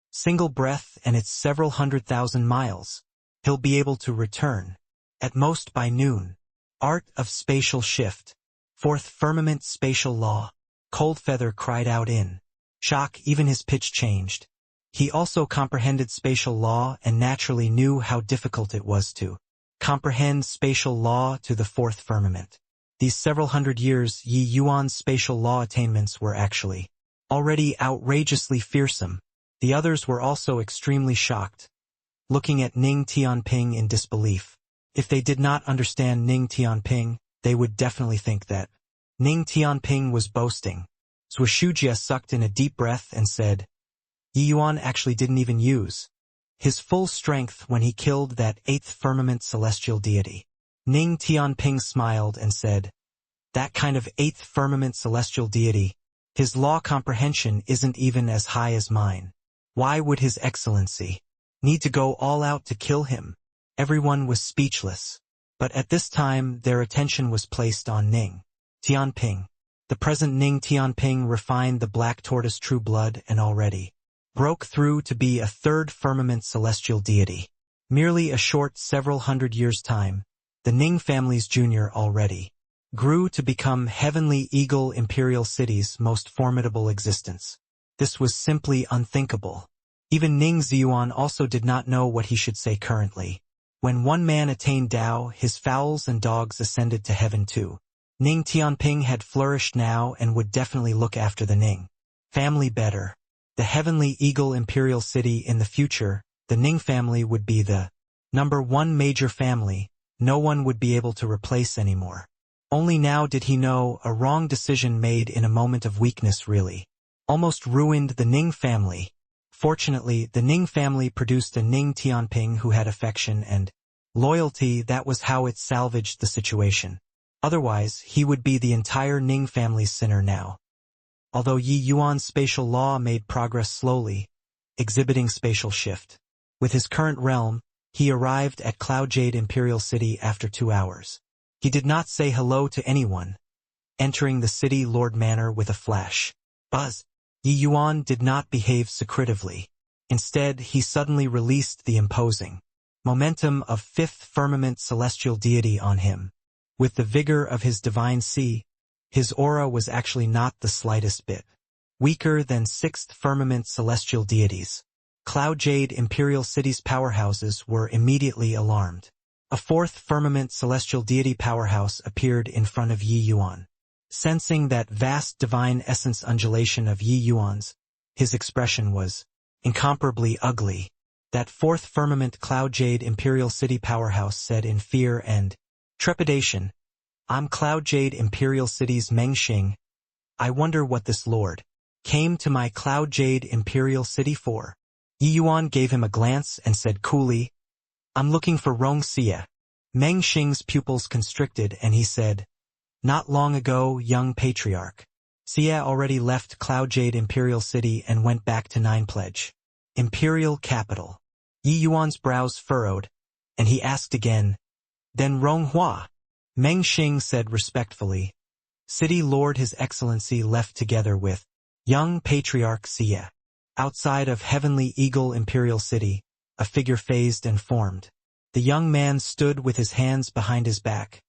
Single breath and it's several 100,000 miles. He'll be able to return, at most by noon. Art of spatial shift. 4th firmament spatial law." Coldfeather cried out in shock. Even his pitch changed. He also comprehended spatial law and naturally knew how difficult it was to comprehend spatial law to the 4th firmament. These several hundred years, Yi Yuan's spatial law attainments were actually already outrageously fearsome. The others were also extremely shocked, looking at Ning Tianping in disbelief. If they did not understand Ning Tianping, they would definitely think that Ning Tianping was boasting. Zhuoshujie sucked in a deep breath and said, Yi Yuan actually didn't even use his full strength when he killed that 8th firmament celestial deity. Ning Tianping smiled and said, that kind of 8th firmament celestial deity, his law comprehension isn't even as high as mine. Why would His Excellency need to go all out to kill him? Everyone was speechless. But at this time their attention was placed on Ning Tianping. The present Ning Tianping refined the black tortoise true blood and already broke through to be a 3rd firmament celestial deity. Merely a short several hundred years' time, the Ning family's junior already grew to become Heavenly Eagle Imperial City's most formidable existence. This was simply unthinkable. Even Ning Ziyuan also did not know what he should say currently. When one man attained Tao, his fowls and dogs ascended to heaven too. Ning Tianping had flourished now and would definitely look after the Ning family better. The Heavenly Eagle Imperial City in the future, the Ning family would be the #1 major family, no one would be able to replace anymore. Only now did he know a wrong decision made in a moment of weakness really almost ruined the Ning family. Fortunately, the Ning family produced a Ning Tianping who had affection and loyalty. That was how it salvaged the situation. Otherwise, he would be the entire Ning family's sinner now. Although Yi Yuan's spatial law made progress slowly, exhibiting spatial shift. With his current realm, he arrived at Cloud Jade Imperial City after 2 hours. He did not say hello to anyone, entering the city Lord Manor with a flash. Buzz. Yi Yuan did not behave secretively. Instead, he suddenly released the imposing momentum of 5th firmament celestial deity on him. With the vigor of his divine sea, his aura was actually not the slightest bit weaker than 6th firmament celestial deities. Cloud Jade Imperial City's powerhouses were immediately alarmed. A 4th firmament celestial deity powerhouse appeared in front of Yi Yuan. Sensing that vast divine essence undulation of Yi Yuan's, his expression was incomparably ugly. That 4th firmament Cloud Jade Imperial City powerhouse said in fear and trepidation, I'm Cloud Jade Imperial City's Meng Xing. I wonder what this lord came to my Cloud Jade Imperial City for. Yi Yuan gave him a glance and said coolly, I'm looking for Rong Xie. Meng Xing's pupils constricted and he said, not long ago, young patriarch. Xie already left Cloud Jade Imperial City and went back to Nine Pledge Imperial capital. Yi Yuan's brows furrowed, and he asked again, then Rong Hua? Meng Xing said respectfully, City Lord His Excellency left together with young patriarch Xie. Outside of Heavenly Eagle Imperial City, a figure phased and formed. The young man stood with his hands behind his back,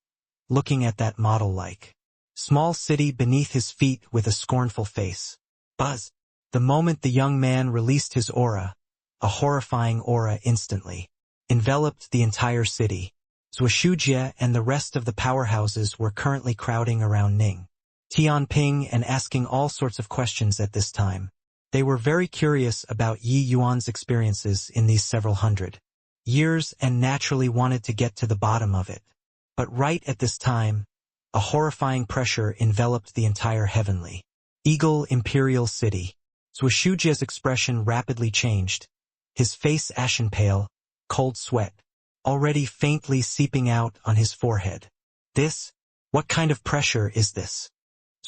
looking at that model-like small city beneath his feet with a scornful face. Buzz. The moment the young man released his aura, a horrifying aura instantly enveloped the entire city. Zhuoshujie and the rest of the powerhouses were currently crowding around Ning Tianping and asking all sorts of questions at this time. They were very curious about Yi Yuan's experiences in these several hundred years and naturally wanted to get to the bottom of it. But right at this time, a horrifying pressure enveloped the entire Heavenly Eagle Imperial City. Zhuoshujie's expression rapidly changed, his face ashen pale, cold sweat already faintly seeping out on his forehead. What kind of pressure is this?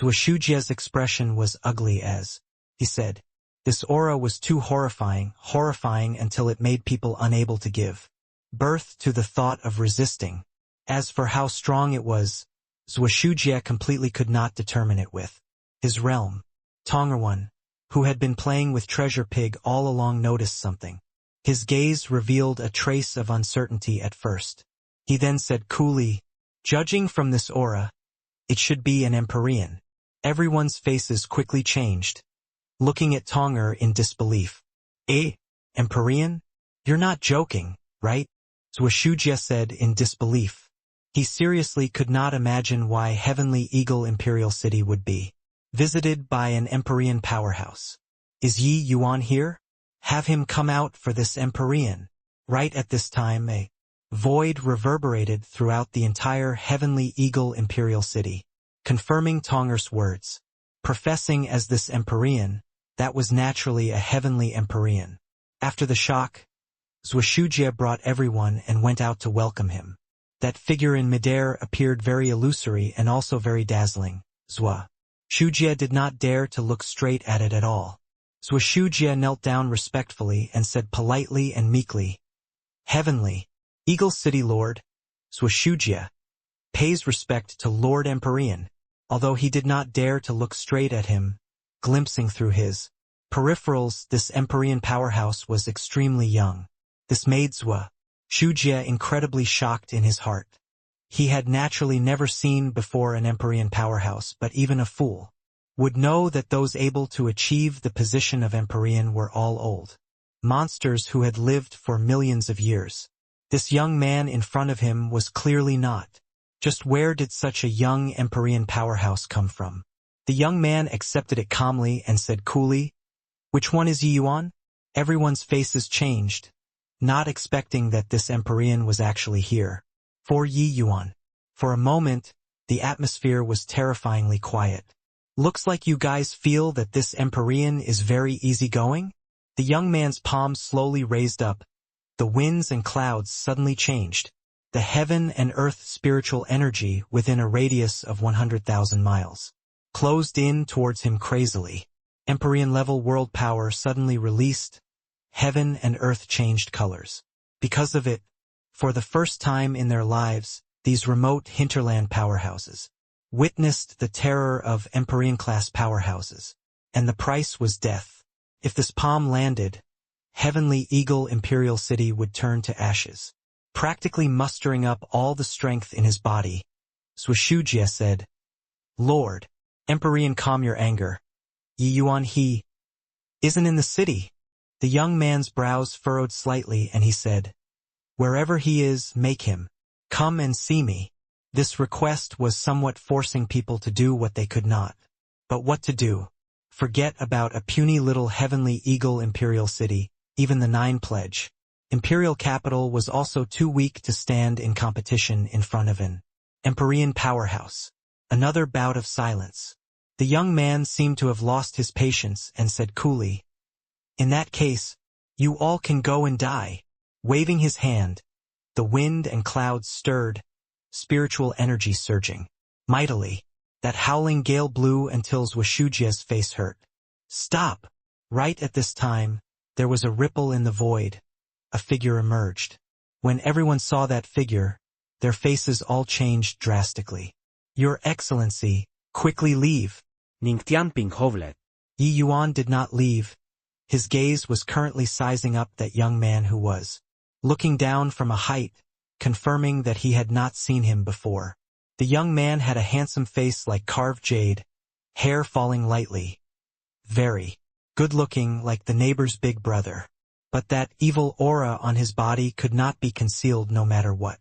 Zhuoshujie's expression was ugly as he said, this aura was too horrifying until it made people unable to give birth to the thought of resisting. As for how strong it was, Zhuoshujie completely could not determine it with his realm. Tongerwan, who had been playing with Treasure Pig all along, noticed something. His gaze revealed a trace of uncertainty at first. He then said coolly, judging from this aura, it should be an Empyrean. Everyone's faces quickly changed, looking at Tonger in disbelief. Empyrean? You're not joking, right? Zhuoshujie said in disbelief. He seriously could not imagine why Heavenly Eagle Imperial City would be visited by an Empyrean powerhouse. Is Yi Yuan here? Have him come out for this Empyrean. Right at this time a void reverberated throughout the entire Heavenly Eagle Imperial City, confirming Tonger's words. professing as this Empyrean, that was naturally a heavenly Empyrean. After the shock, Zwashujia brought everyone and went out to welcome him. That figure in midair appeared very illusory and also very dazzling. Zwashujia did not dare to look straight at it at all. Zwashujia knelt down respectfully and said politely and meekly, "Heavenly, Eagle City Lord, Zwashujia pays respect to Lord Empyrean," although he did not dare to look straight at him, glimpsing through his peripherals. This Empyrean powerhouse was extremely young. This made Zwashujia incredibly shocked in his heart. He had naturally never seen before an Empyrean powerhouse, but even a fool would know that those able to achieve the position of Empyrean were all old monsters who had lived for millions of years. This young man in front of him was clearly not. Just where did such a young Empyrean powerhouse come from? The young man accepted it calmly and said coolly, "Which one is Yi Yuan?" Everyone's faces changed, not expecting that this Empyrean was actually here. For Yi Yuan. For a moment, the atmosphere was terrifyingly quiet. "Looks like you guys feel that this Empyrean is very easygoing?" The young man's palms slowly raised up. The winds and clouds suddenly changed. The heaven and earth spiritual energy within a radius of 100,000 miles closed in towards him crazily. Empyrean-level world power suddenly released. Heaven and earth changed colors. Because of it, for the first time in their lives, these remote hinterland powerhouses witnessed the terror of Empyrean-class powerhouses. And the price was death. If this palm landed, Heavenly Eagle Imperial City would turn to ashes. Practically mustering up all the strength in his body, Zwashujia said, "Lord, Empyrean, calm your anger. Yi Yuan, he isn't in the city." The young man's brows furrowed slightly and he said, "Wherever he is, make him come and see me." This request was somewhat forcing people to do what they could not. But what to do? Forget about a puny little Heavenly Eagle Imperial City, even the Nine Pledge. Imperial capital was also too weak to stand in competition in front of an Empyrean powerhouse. Another bout of silence. The young man seemed to have lost his patience and said coolly, "In that case, you all can go and die." Waving his hand, the wind and clouds stirred, spiritual energy surging mightily. That howling gale blew until Zwashujia's face hurt. "Stop!" Right at this time, there was a ripple in the void. A figure emerged. When everyone saw that figure, their faces all changed drastically. "Your Excellency, quickly leave." Ningtian Hovlet. Yi Yuan did not leave. His gaze was currently sizing up that young man who was looking down from a height, confirming that he had not seen him before. The young man had a handsome face like carved jade, hair falling lightly. Very good-looking, like the neighbor's big brother. But that evil aura on his body could not be concealed no matter what.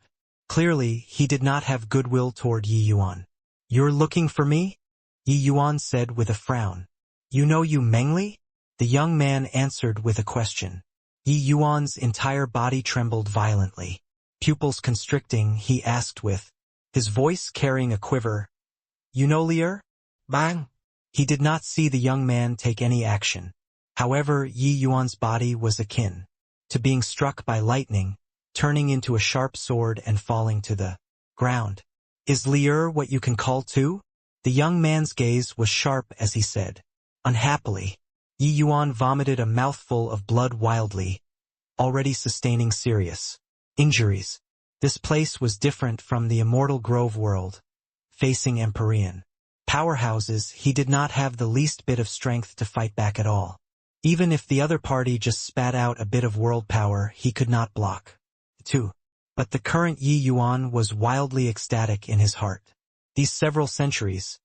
Clearly, he did not have goodwill toward Yi Yuan. "You're looking for me?" Yi Yuan said with a frown. "You know you Mengli?" The young man answered with a question. Yi Yuan's entire body trembled violently. Pupils constricting, he asked with his voice carrying a quiver, "You know Lier?" Bang! He did not see the young man take any action. However, Yi Yuan's body was akin to being struck by lightning, turning into a sharp sword and falling to the ground. "Is Lier what you can call too?" The young man's gaze was sharp as he said. Unhappily, Yi Yuan vomited a mouthful of blood wildly, already sustaining serious injuries. This place was different from the Immortal Grove world. Facing Empyrean powerhouses, he did not have the least bit of strength to fight back at all. Even if the other party just spat out a bit of world power, he could not block. 2. But the current Yi Yuan was wildly ecstatic in his heart. These several centuries,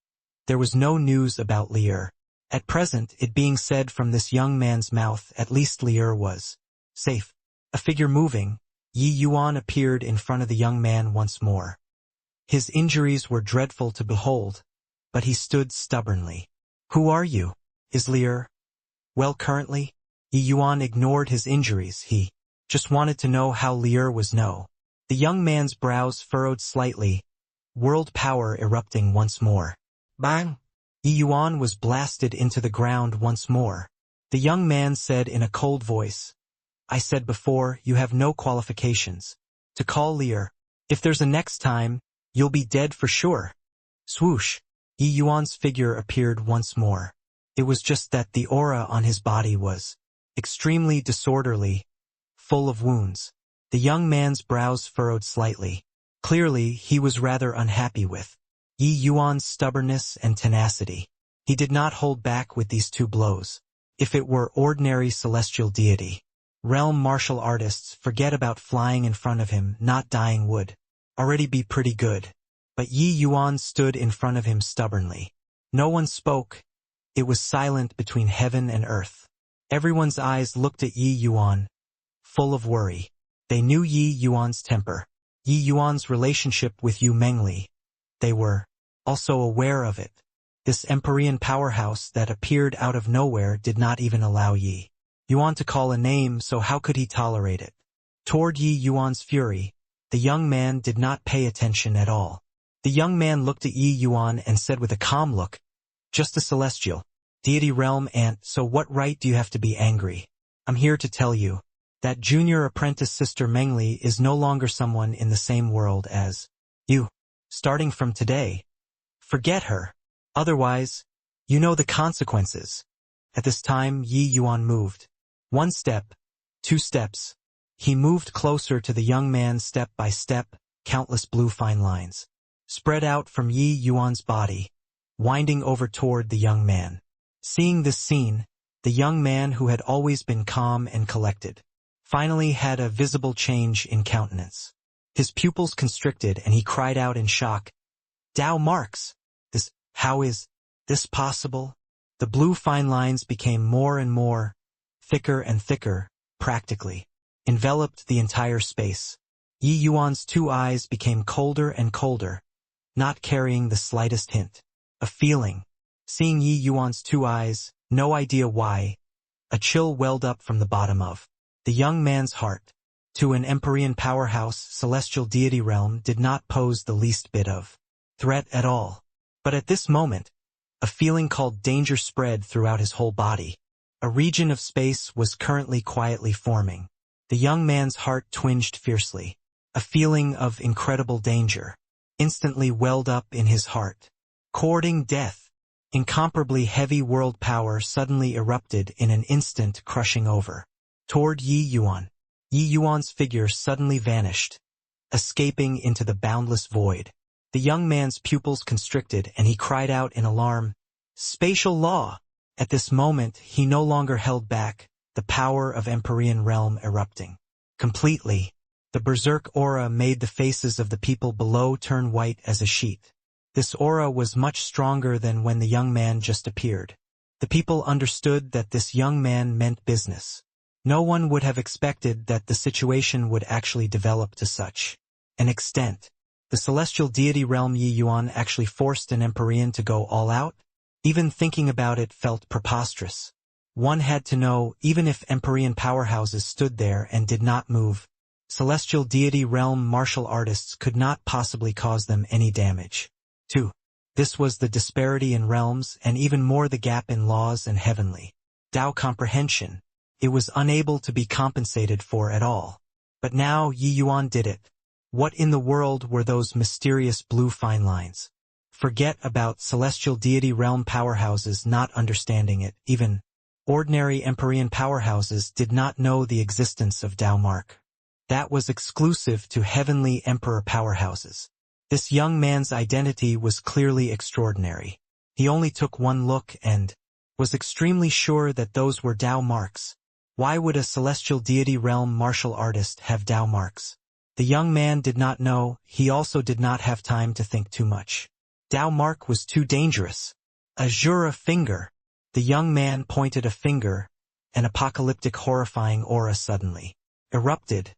there was no news about Lier. At present, it being said from this young man's mouth, at least Lier was safe. A figure moving, Yi Yuan appeared in front of the young man once more. His injuries were dreadful to behold, but he stood stubbornly. "Who are you? Is Lier well currently?" Yi Yuan ignored his injuries. He just wanted to know how Lier was. No. The young man's brows furrowed slightly, world power erupting once more. Bang! Yi Yuan was blasted into the ground once more. The young man said in a cold voice, "I said before, you have no qualifications to call Lear. If there's a next time, you'll be dead for sure." Swoosh! Yi Yuan's figure appeared once more. It was just that the aura on his body was extremely disorderly, full of wounds. The young man's brows furrowed slightly. Clearly, he was rather unhappy with Yi Yuan's stubbornness and tenacity. He did not hold back with these two blows. If it were ordinary celestial deity, realm martial artists forget about flying in front of him, not dying would already be pretty good. But Yi Yuan stood in front of him stubbornly. No one spoke. It was silent between heaven and earth. Everyone's eyes looked at Yi Yuan, full of worry. They knew Yi Yuan's temper, Yi Yuan's relationship with Yu Mengli. They were also aware of it. This Empyrean powerhouse that appeared out of nowhere did not even allow Yi Yuan to call a name, so how could he tolerate it? Toward Yi Yuan's fury, the young man did not pay attention at all. The young man looked at Yi Yuan and said with a calm look, "Just a celestial deity realm ant, so what right do you have to be angry? I'm here to tell you that junior apprentice Sister Mengli is no longer someone in the same world as you. Starting from today, forget her. Otherwise, you know the consequences." At this time, Yi Yuan moved. 1 step, 2 steps. He moved closer to the young man step by step, countless blue fine lines spread out from Yi Yuan's body, winding over toward the young man. Seeing this scene, the young man who had always been calm and collected, finally had a visible change in countenance. His pupils constricted and he cried out in shock, "Tao marks! How is this possible?" The blue fine lines became more and more, thicker and thicker, practically enveloped the entire space. Yi Yuan's 2 eyes became colder and colder, not carrying the slightest hint of feeling. Seeing Yi Yuan's 2 eyes, no idea why, a chill welled up from the bottom of the young man's heart. To an Empyrean powerhouse, celestial deity realm did not pose the least bit of threat at all. But at this moment, a feeling called danger spread throughout his whole body. A region of space was currently quietly forming. The young man's heart twinged fiercely. A feeling of incredible danger instantly welled up in his heart. Courting death, incomparably heavy world power suddenly erupted in an instant, crushing over toward Yi Yuan. Yi Yuan's figure suddenly vanished, escaping into the boundless void. The young man's pupils constricted and he cried out in alarm, "Spatial law!" At this moment, he no longer held back, the power of Empyrean realm erupting completely. The berserk aura made the faces of the people below turn white as a sheet. This aura was much stronger than when the young man just appeared. The people understood that this young man meant business. No one would have expected that the situation would actually develop to such an extent. The celestial deity realm Yi Yuan actually forced an Empyrean to go all out? Even thinking about it felt preposterous. One had to know, even if Empyrean powerhouses stood there and did not move, celestial deity realm martial artists could not possibly cause them any damage. 2. This was the disparity in realms and even more the gap in laws and heavenly Tao comprehension. It was unable to be compensated for at all. But now Yi Yuan did it. What in the world were those mysterious blue fine lines? Forget about celestial deity realm powerhouses not understanding it. Even ordinary Empyrean powerhouses did not know the existence of Tao mark. That was exclusive to heavenly emperor powerhouses. This young man's identity was clearly extraordinary. He only took one look and was extremely sure that those were Tao marks. Why would a celestial deity realm martial artist have Tao marks? The young man did not know. He also did not have time to think too much. Tao mark was too dangerous. Azura finger. The young man pointed a finger. An apocalyptic horrifying aura suddenly erupted,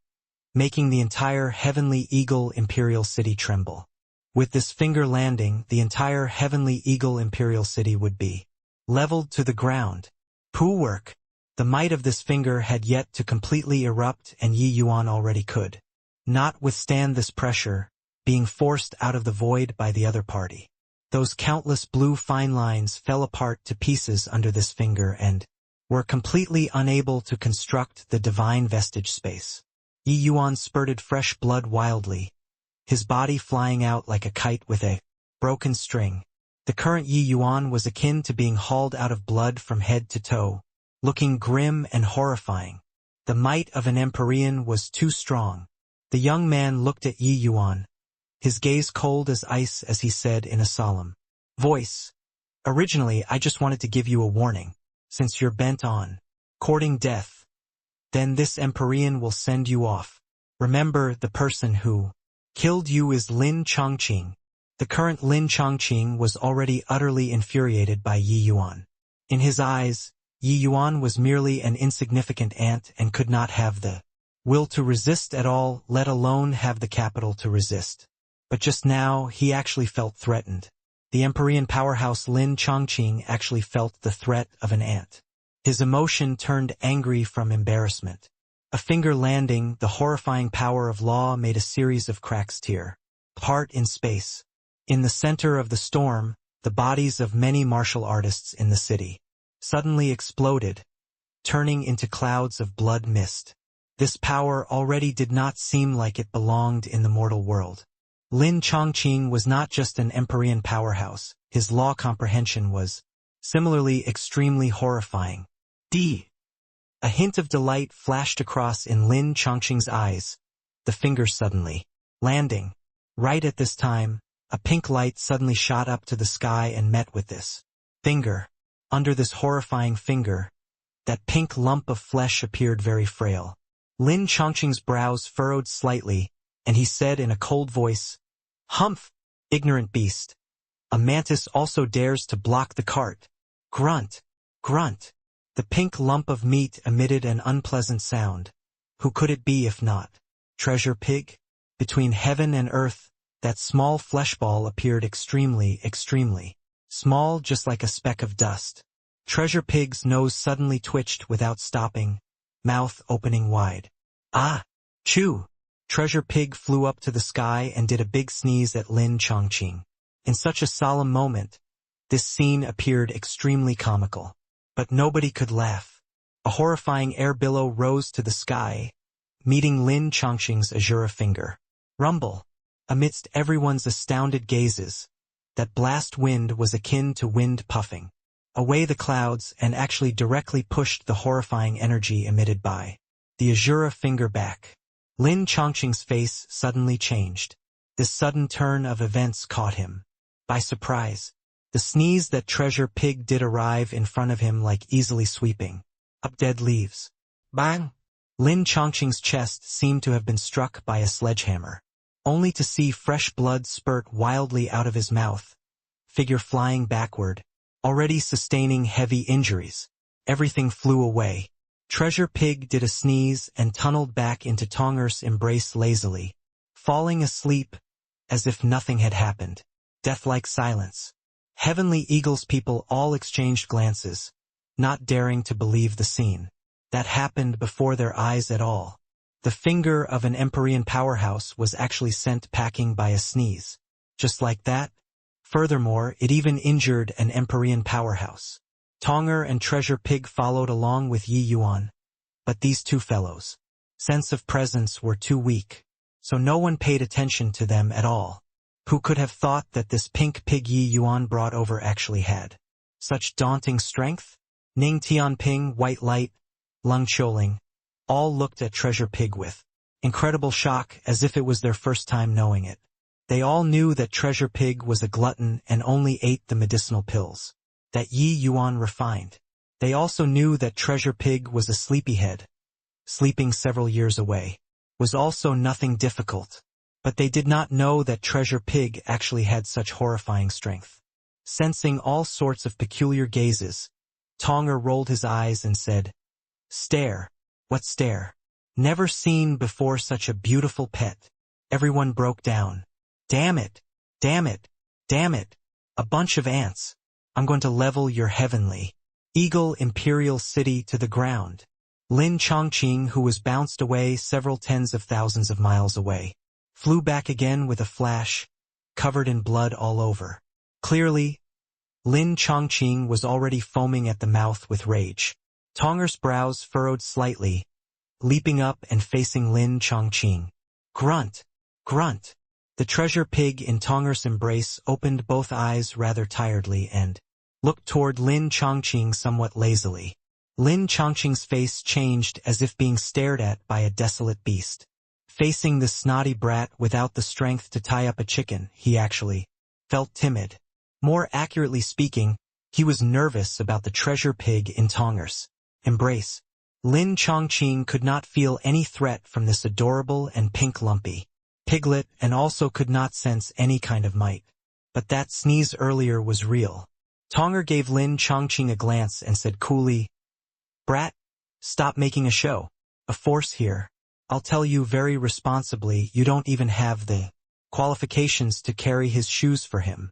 making the entire heavenly eagle imperial city tremble. With this finger landing, the entire heavenly eagle imperial city would be leveled to the ground. Poo work. The might of this finger had yet to completely erupt, and Yi Yuan already could not withstand this pressure, being forced out of the void by the other party. Those countless blue fine lines fell apart to pieces under this finger and were completely unable to construct the divine vestige space. Yi Yuan spurted fresh blood wildly, his body flying out like a kite with a broken string. The current Yi Yuan was akin to being hauled out of blood from head to toe, looking grim and horrifying. The might of an Empyrean was too strong. The young man looked at Yi Yuan, his gaze cold as ice as he said in a solemn voice, "Originally, I just wanted to give you a warning. Since you're bent on courting death, then this Empyrean will send you off. Remember, the person who killed you is Lin Chongqing." The current Lin Chongqing was already utterly infuriated by Yi Yuan. In his eyes, Yi Yuan was merely an insignificant ant and could not have the will to resist at all, let alone have the capital to resist. But just now, he actually felt threatened. The Empyrean powerhouse Lin Chongqing actually felt the threat of an ant. His emotion turned angry from embarrassment. A finger landing, the horrifying power of law made a series of cracks tear apart in space. In the center of the storm, the bodies of many martial artists in the city suddenly exploded, turning into clouds of blood mist. This power already did not seem like it belonged in the mortal world. Lin Chongqing was not just an Empyrean powerhouse, his law comprehension was similarly extremely horrifying. A hint of delight flashed across in Lin Chongqing's eyes, the finger suddenly landing. Right at this time, a pink light suddenly shot up to the sky and met with this finger. Under this horrifying finger, that pink lump of flesh appeared very frail. Lin Chongqing's brows furrowed slightly, and he said in a cold voice, "Humph, ignorant beast. A mantis also dares to block the cart. Grunt, grunt." The pink lump of meat emitted an unpleasant sound. Who could it be if not Treasure Pig? Between heaven and earth, that small flesh ball appeared extremely small, just like a speck of dust. Treasure Pig's nose suddenly twitched without stopping, mouth opening wide. "Ah! Chew!" Treasure Pig flew up to the sky and did a big sneeze at Lin Chongqing. In such a solemn moment, this scene appeared extremely comical. But nobody could laugh. A horrifying air billow rose to the sky, meeting Lin Chongqing's azure finger. Rumble! Amidst everyone's astounded gazes, that blast wind was akin to wind puffing away the clouds and actually directly pushed the horrifying energy emitted by the azure finger back. Lin Chongqing's face suddenly changed. This sudden turn of events caught him by surprise. The sneeze that Treasure Pig did arrive in front of him like easily sweeping up dead leaves. Bang! Lin Chongqing's chest seemed to have been struck by a sledgehammer, only to see fresh blood spurt wildly out of his mouth, figure flying backward, already sustaining heavy injuries. Everything flew away. Treasure Pig did a sneeze and tunneled back into Tonger's embrace lazily, falling asleep as if nothing had happened. Death-like silence. Heavenly Eagles people all exchanged glances, not daring to believe the scene that happened before their eyes at all. The finger of an Empyrean powerhouse was actually sent packing by a sneeze. Just like that. Furthermore, it even injured an Empyrean powerhouse. Tonger and Treasure Pig followed along with Yi Yuan. But these two fellows' sense of presence were too weak, so no one paid attention to them at all. Who could have thought that this pink pig Yi Yuan brought over actually had such daunting strength? Ning Tianping, White Light, Lung Choling, all looked at Treasure Pig with incredible shock as if it was their first time knowing it. They all knew that Treasure Pig was a glutton and only ate the medicinal pills that Yi Yuan refined. They also knew that Treasure Pig was a sleepyhead, sleeping several years away, was also nothing difficult. But they did not know that Treasure Pig actually had such horrifying strength. Sensing all sorts of peculiar gazes, Tonger rolled his eyes and said, "Stare. What stare? Never seen before such a beautiful pet." Everyone broke down. "Damn it! Damn it! Damn it! A bunch of ants. I'm going to level your heavenly Eagle Imperial City to the ground." Lin Chongqing, who was bounced away several tens of thousands of miles away, flew back again with a flash, covered in blood all over. Clearly, Lin Chongqing was already foaming at the mouth with rage. Tonger's brows furrowed slightly, leaping up and facing Lin Chongqing. Grunt! Grunt! The treasure pig in Tonger's embrace opened both eyes rather tiredly and looked toward Lin Chongqing somewhat lazily. Lin Chongqing's face changed as if being stared at by a desolate beast. Facing the snotty brat without the strength to tie up a chicken, he actually felt timid. More accurately speaking, he was nervous about the treasure pig in Tonger's embrace. Lin Chongqing could not feel any threat from this adorable and pink lumpy piglet and also could not sense any kind of might. But that sneeze earlier was real. Tonger gave Lin Chongqing a glance and said coolly, "Brat, stop making a show. A force here. I'll tell you very responsibly you don't even have the qualifications to carry his shoes for him.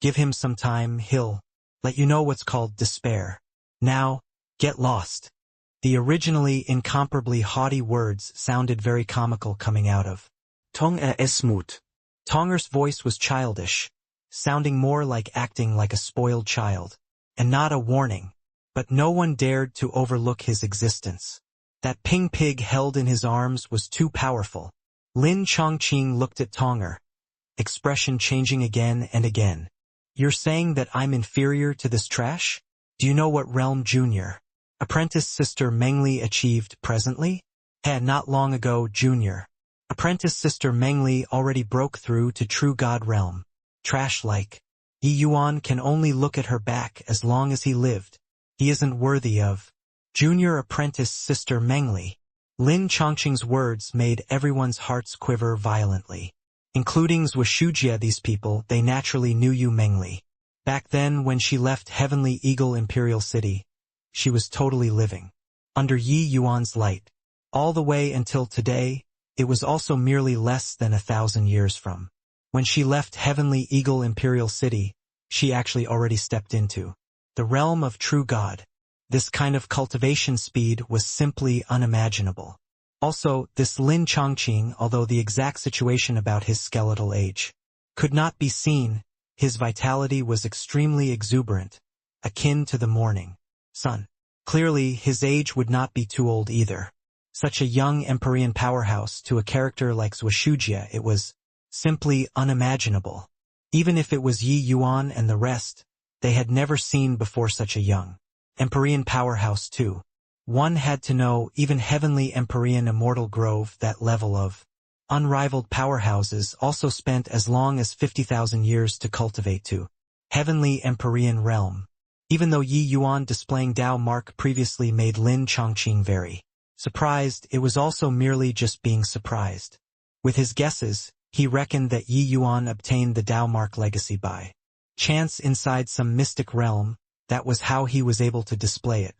Give him some time, he'll let you know what's called despair. Now, get lost." The originally incomparably haughty words sounded very comical coming out of Tong es moot. Tonger's voice was childish, sounding more like acting like a spoiled child, and not a warning, but no one dared to overlook his existence. That ping pig held in his arms was too powerful. Lin Chongqing looked at Tonger, expression changing again and again. "You're saying that I'm inferior to this trash? Do you know what realm Junior Apprentice Sister Mengli achieved presently? Not long ago Junior Apprentice Sister Mengli already broke through to True God realm. Trash-like. Yi Yuan can only look at her back as long as he lived. He isn't worthy of Junior Apprentice Sister Mengli." Lin Chongqing's words made everyone's hearts quiver violently. Including Zhushujia, these people, they naturally knew Yu Mengli. Back then when she left Heavenly Eagle Imperial City, she was totally living under Yi Yuan's light. All the way until today, it was also merely less than 1,000 years from when she left Heavenly Eagle Imperial City, she actually already stepped into the realm of True God. This kind of cultivation speed was simply unimaginable. Also, this Lin Chongqing, although the exact situation about his skeletal age could not be seen, his vitality was extremely exuberant, akin to the morning sun. Clearly, his age would not be too old either. Such a young Empyrean powerhouse to a character like Zhushujia, it was simply unimaginable. Even if it was Yi Yuan and the rest, they had never seen before such a young Empyrean powerhouse too. One had to know even Heavenly Empyrean Immortal Grove, that level of unrivaled powerhouses, also spent as long as 50,000 years to cultivate to Heavenly Empyrean realm. Even though Yi Yuan displaying Dao Mark previously made Lin Chongqing very surprised, it was also merely just being surprised. With his guesses, he reckoned that Yi Yuan obtained the Dao Mark legacy by chance inside some mystic realm. That was how he was able to display it.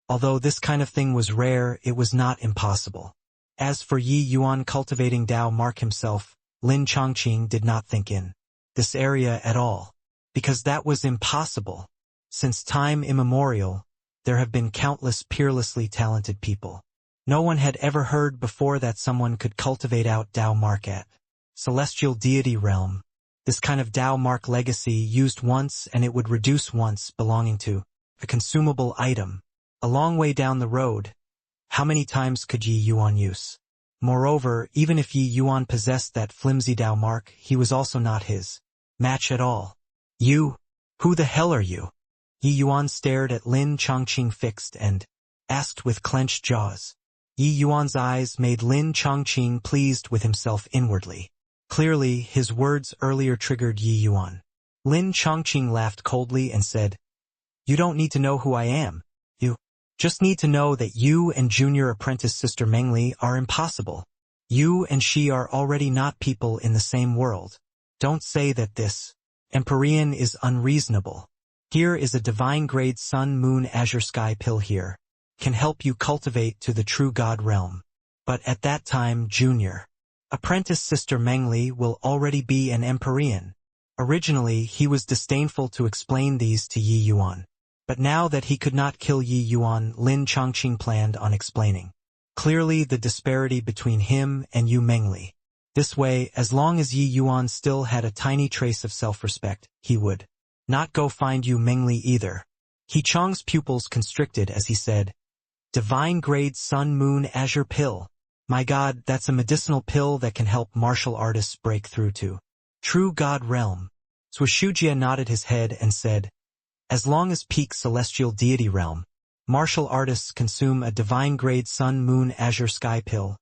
Although this kind of thing was rare, it was not impossible. As for Yi Yuan cultivating Dao Mark himself, Lin Chongqing did not think in this area at all, because that was impossible. Since time immemorial, there have been countless peerlessly talented people. No one had ever heard before that someone could cultivate out Dao Mark at celestial deity realm. This kind of Dao Mark legacy used once and it would reduce once, belonging to a consumable item. A long way down the road, how many times could Yi Yuan use? Moreover, even if Yi Yuan possessed that flimsy Dao Mark, he was also not his match at all. "You? Who the hell are you?" Yi Yuan stared at Lin Chongqing fixed and asked with clenched jaws. Yi Yuan's eyes made Lin Chongqing pleased with himself inwardly. Clearly, his words earlier triggered Yi Yuan. Lin Chongqing laughed coldly and said, "You don't need to know who I am. You just need to know that you and Junior Apprentice Sister Mengli are impossible. You and she are already not people in the same world. Don't say that this Empyrean is unreasonable. Here is a divine-grade sun, moon, azure sky pill here. Can help you cultivate to the True God realm. But at that time, Junior Apprentice Sister Mengli will already be an Empyrean." Originally, he was disdainful to explain these to Yi Yuan. But now that he could not kill Yi Yuan, Lin Chongqing planned on explaining clearly the disparity between him and Yu Mengli. This way, as long as Yi Yuan still had a tiny trace of self-respect, he would not go find Yu Mingli either. He Chang's pupils constricted as he said, "Divine grade Sun Moon Azure Pill. My God, that's a medicinal pill that can help martial artists break through to True God Realm." Swashujia nodded his head and said, "As long as peak Celestial Deity Realm, martial artists consume a divine grade Sun Moon Azure Sky Pill,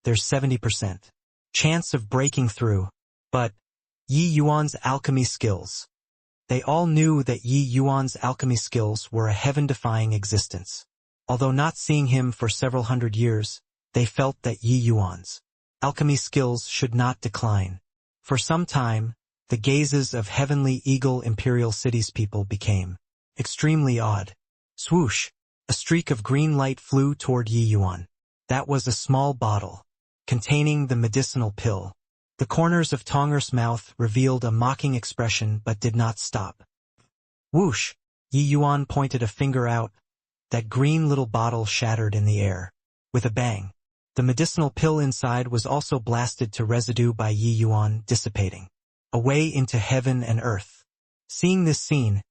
there's 70% chance of breaking through." But Yi Yuan's alchemy skills. They all knew that Yi Yuan's alchemy skills were a heaven-defying existence. Although not seeing him for several hundred years, they felt that Yi Yuan's alchemy skills should not decline. For some time, the gazes of Heavenly Eagle Imperial City's people became extremely odd. Swoosh! A streak of green light flew toward Yi Yuan. That was a small bottle containing the medicinal pill. The corners of Tonger's mouth revealed a mocking expression but did not stop. Whoosh! Yi Yuan pointed a finger out. That green little bottle shattered in the air. With a bang. The medicinal pill inside was also blasted to residue by Yi Yuan, dissipating away into heaven and earth. Seeing this scene,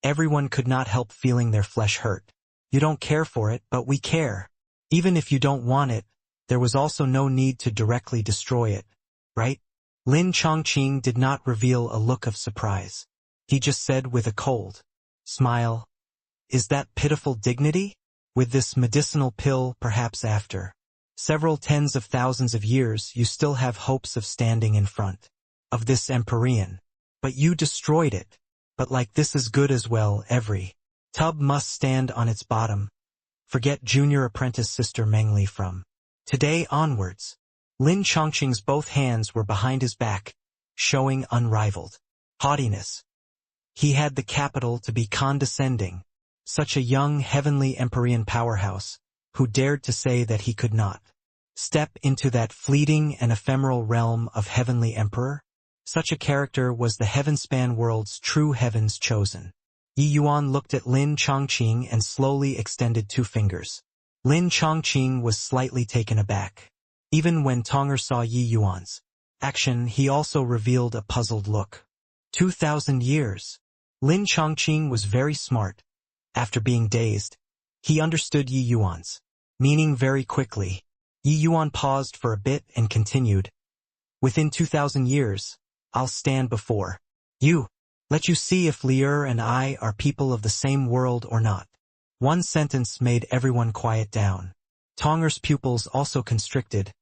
everyone could not help feeling their flesh hurt. You don't care for it, but we care. Even if you don't want it, there was also no need to directly destroy it, right? Lin Chongqing did not reveal a look of surprise. He just said with a cold smile, "Is that pitiful dignity? With this medicinal pill, perhaps after several tens of thousands of years you still have hopes of standing in front of this Empyrean. But you destroyed it. But like this is good as well, every tub must stand on its bottom. Forget junior apprentice Sister Mengli from today onwards." Lin Chongqing's both hands were behind his back, showing unrivaled haughtiness. He had the capital to be condescending. Such a young heavenly Empyrean powerhouse, who dared to say that he could not step into that fleeting and ephemeral realm of heavenly emperor? Such a character was the heaven-span world's true heavens chosen. Yi Yuan looked at Lin Chongqing and slowly extended 2 fingers. Lin Chongqing was slightly taken aback. Even when Tonger saw Yi Yuan's action, he also revealed a puzzled look. 2,000 years. Lin Chongqing was very smart. After being dazed, he understood Yi Yuan's meaning very quickly. Yi Yuan paused for a bit and continued, "Within 2,000 years, I'll stand before you. Let you see if Lier and I are people of the same world or not." One sentence made everyone quiet down. Tonger's pupils also constricted.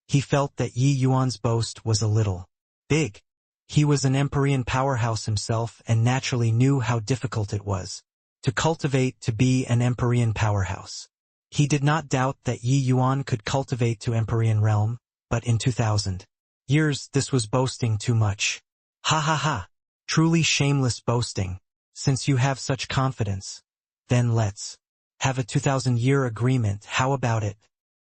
He felt that Yi Yuan's boast was a little big. He was an Empyrean powerhouse himself and naturally knew how difficult it was to cultivate to be an Empyrean powerhouse. He did not doubt that Yi Yuan could cultivate to Empyrean realm, but in 2,000 years this was boasting too much. Ha ha ha! Truly shameless boasting. Since you have such confidence, then let's have a 2,000-year agreement. How about it?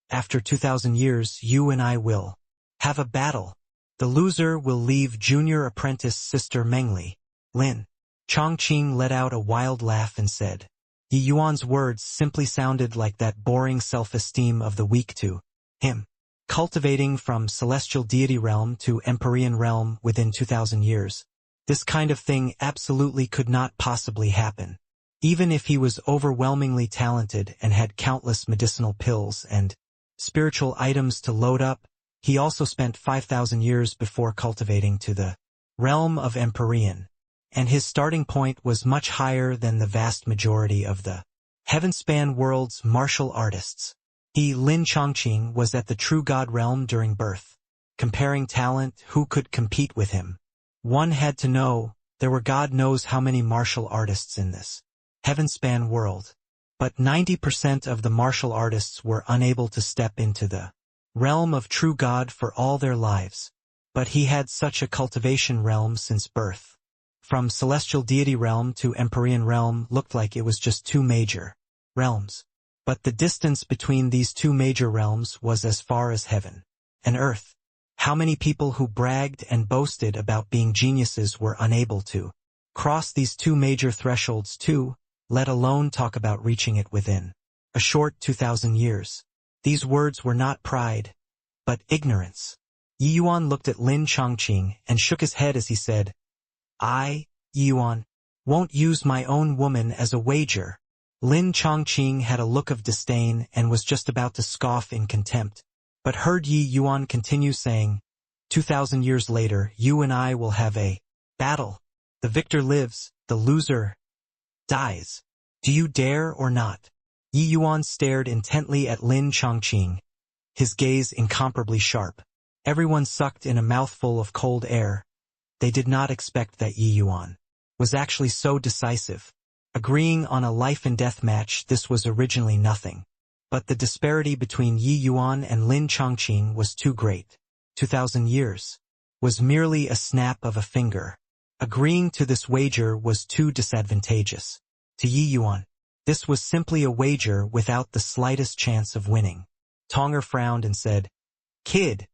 After 2,000 years, you and I will have a battle. The loser will leave junior apprentice Sister Mengli. Lin Chongqing let out a wild laugh and said, Yi Yuan's words simply sounded like that boring self-esteem of the weak to him. Cultivating from celestial deity realm to Empyrean realm within 2,000 years. This kind of thing absolutely could not possibly happen. Even if he was overwhelmingly talented and had countless medicinal pills and spiritual items to load up, he also spent 5,000 years before cultivating to the realm of Empyrean, and his starting point was much higher than the vast majority of the heaven-span world's martial artists. He, Lin Chongqing, was at the true God realm during birth. Comparing talent, who could compete with him? One had to know, there were God knows how many martial artists in this heaven-span world. But 90% of the martial artists were unable to step into the realm of true God for all their lives. But he had such a cultivation realm since birth. From celestial deity realm to Empyrean realm looked like it was just 2 major realms. But the distance between these 2 major realms was as far as heaven and earth. How many people who bragged and boasted about being geniuses were unable to cross these 2 major thresholds too, let alone talk about reaching it within a short 2,000 years. These words were not pride, but ignorance. Yi Yuan looked at Lin Chongqing and shook his head as he said, I, Yi Yuan, won't use my own woman as a wager. Lin Chongqing had a look of disdain and was just about to scoff in contempt, but heard Yi Yuan continue saying, 2,000 years later, you and I will have a battle. The victor lives, the loser dies. Do you dare or not? Yi Yuan stared intently at Lin Chongqing, his gaze incomparably sharp. Everyone sucked in a mouthful of cold air. They did not expect that Yi Yuan was actually so decisive. Agreeing on a life-and-death match, this was originally nothing. But the disparity between Yi Yuan and Lin Chongqing was too great. 2,000 years was merely a snap of a finger. Agreeing to this wager was too disadvantageous. To Yi Yuan, this was simply a wager without the slightest chance of winning. Tonger frowned and said, Kid,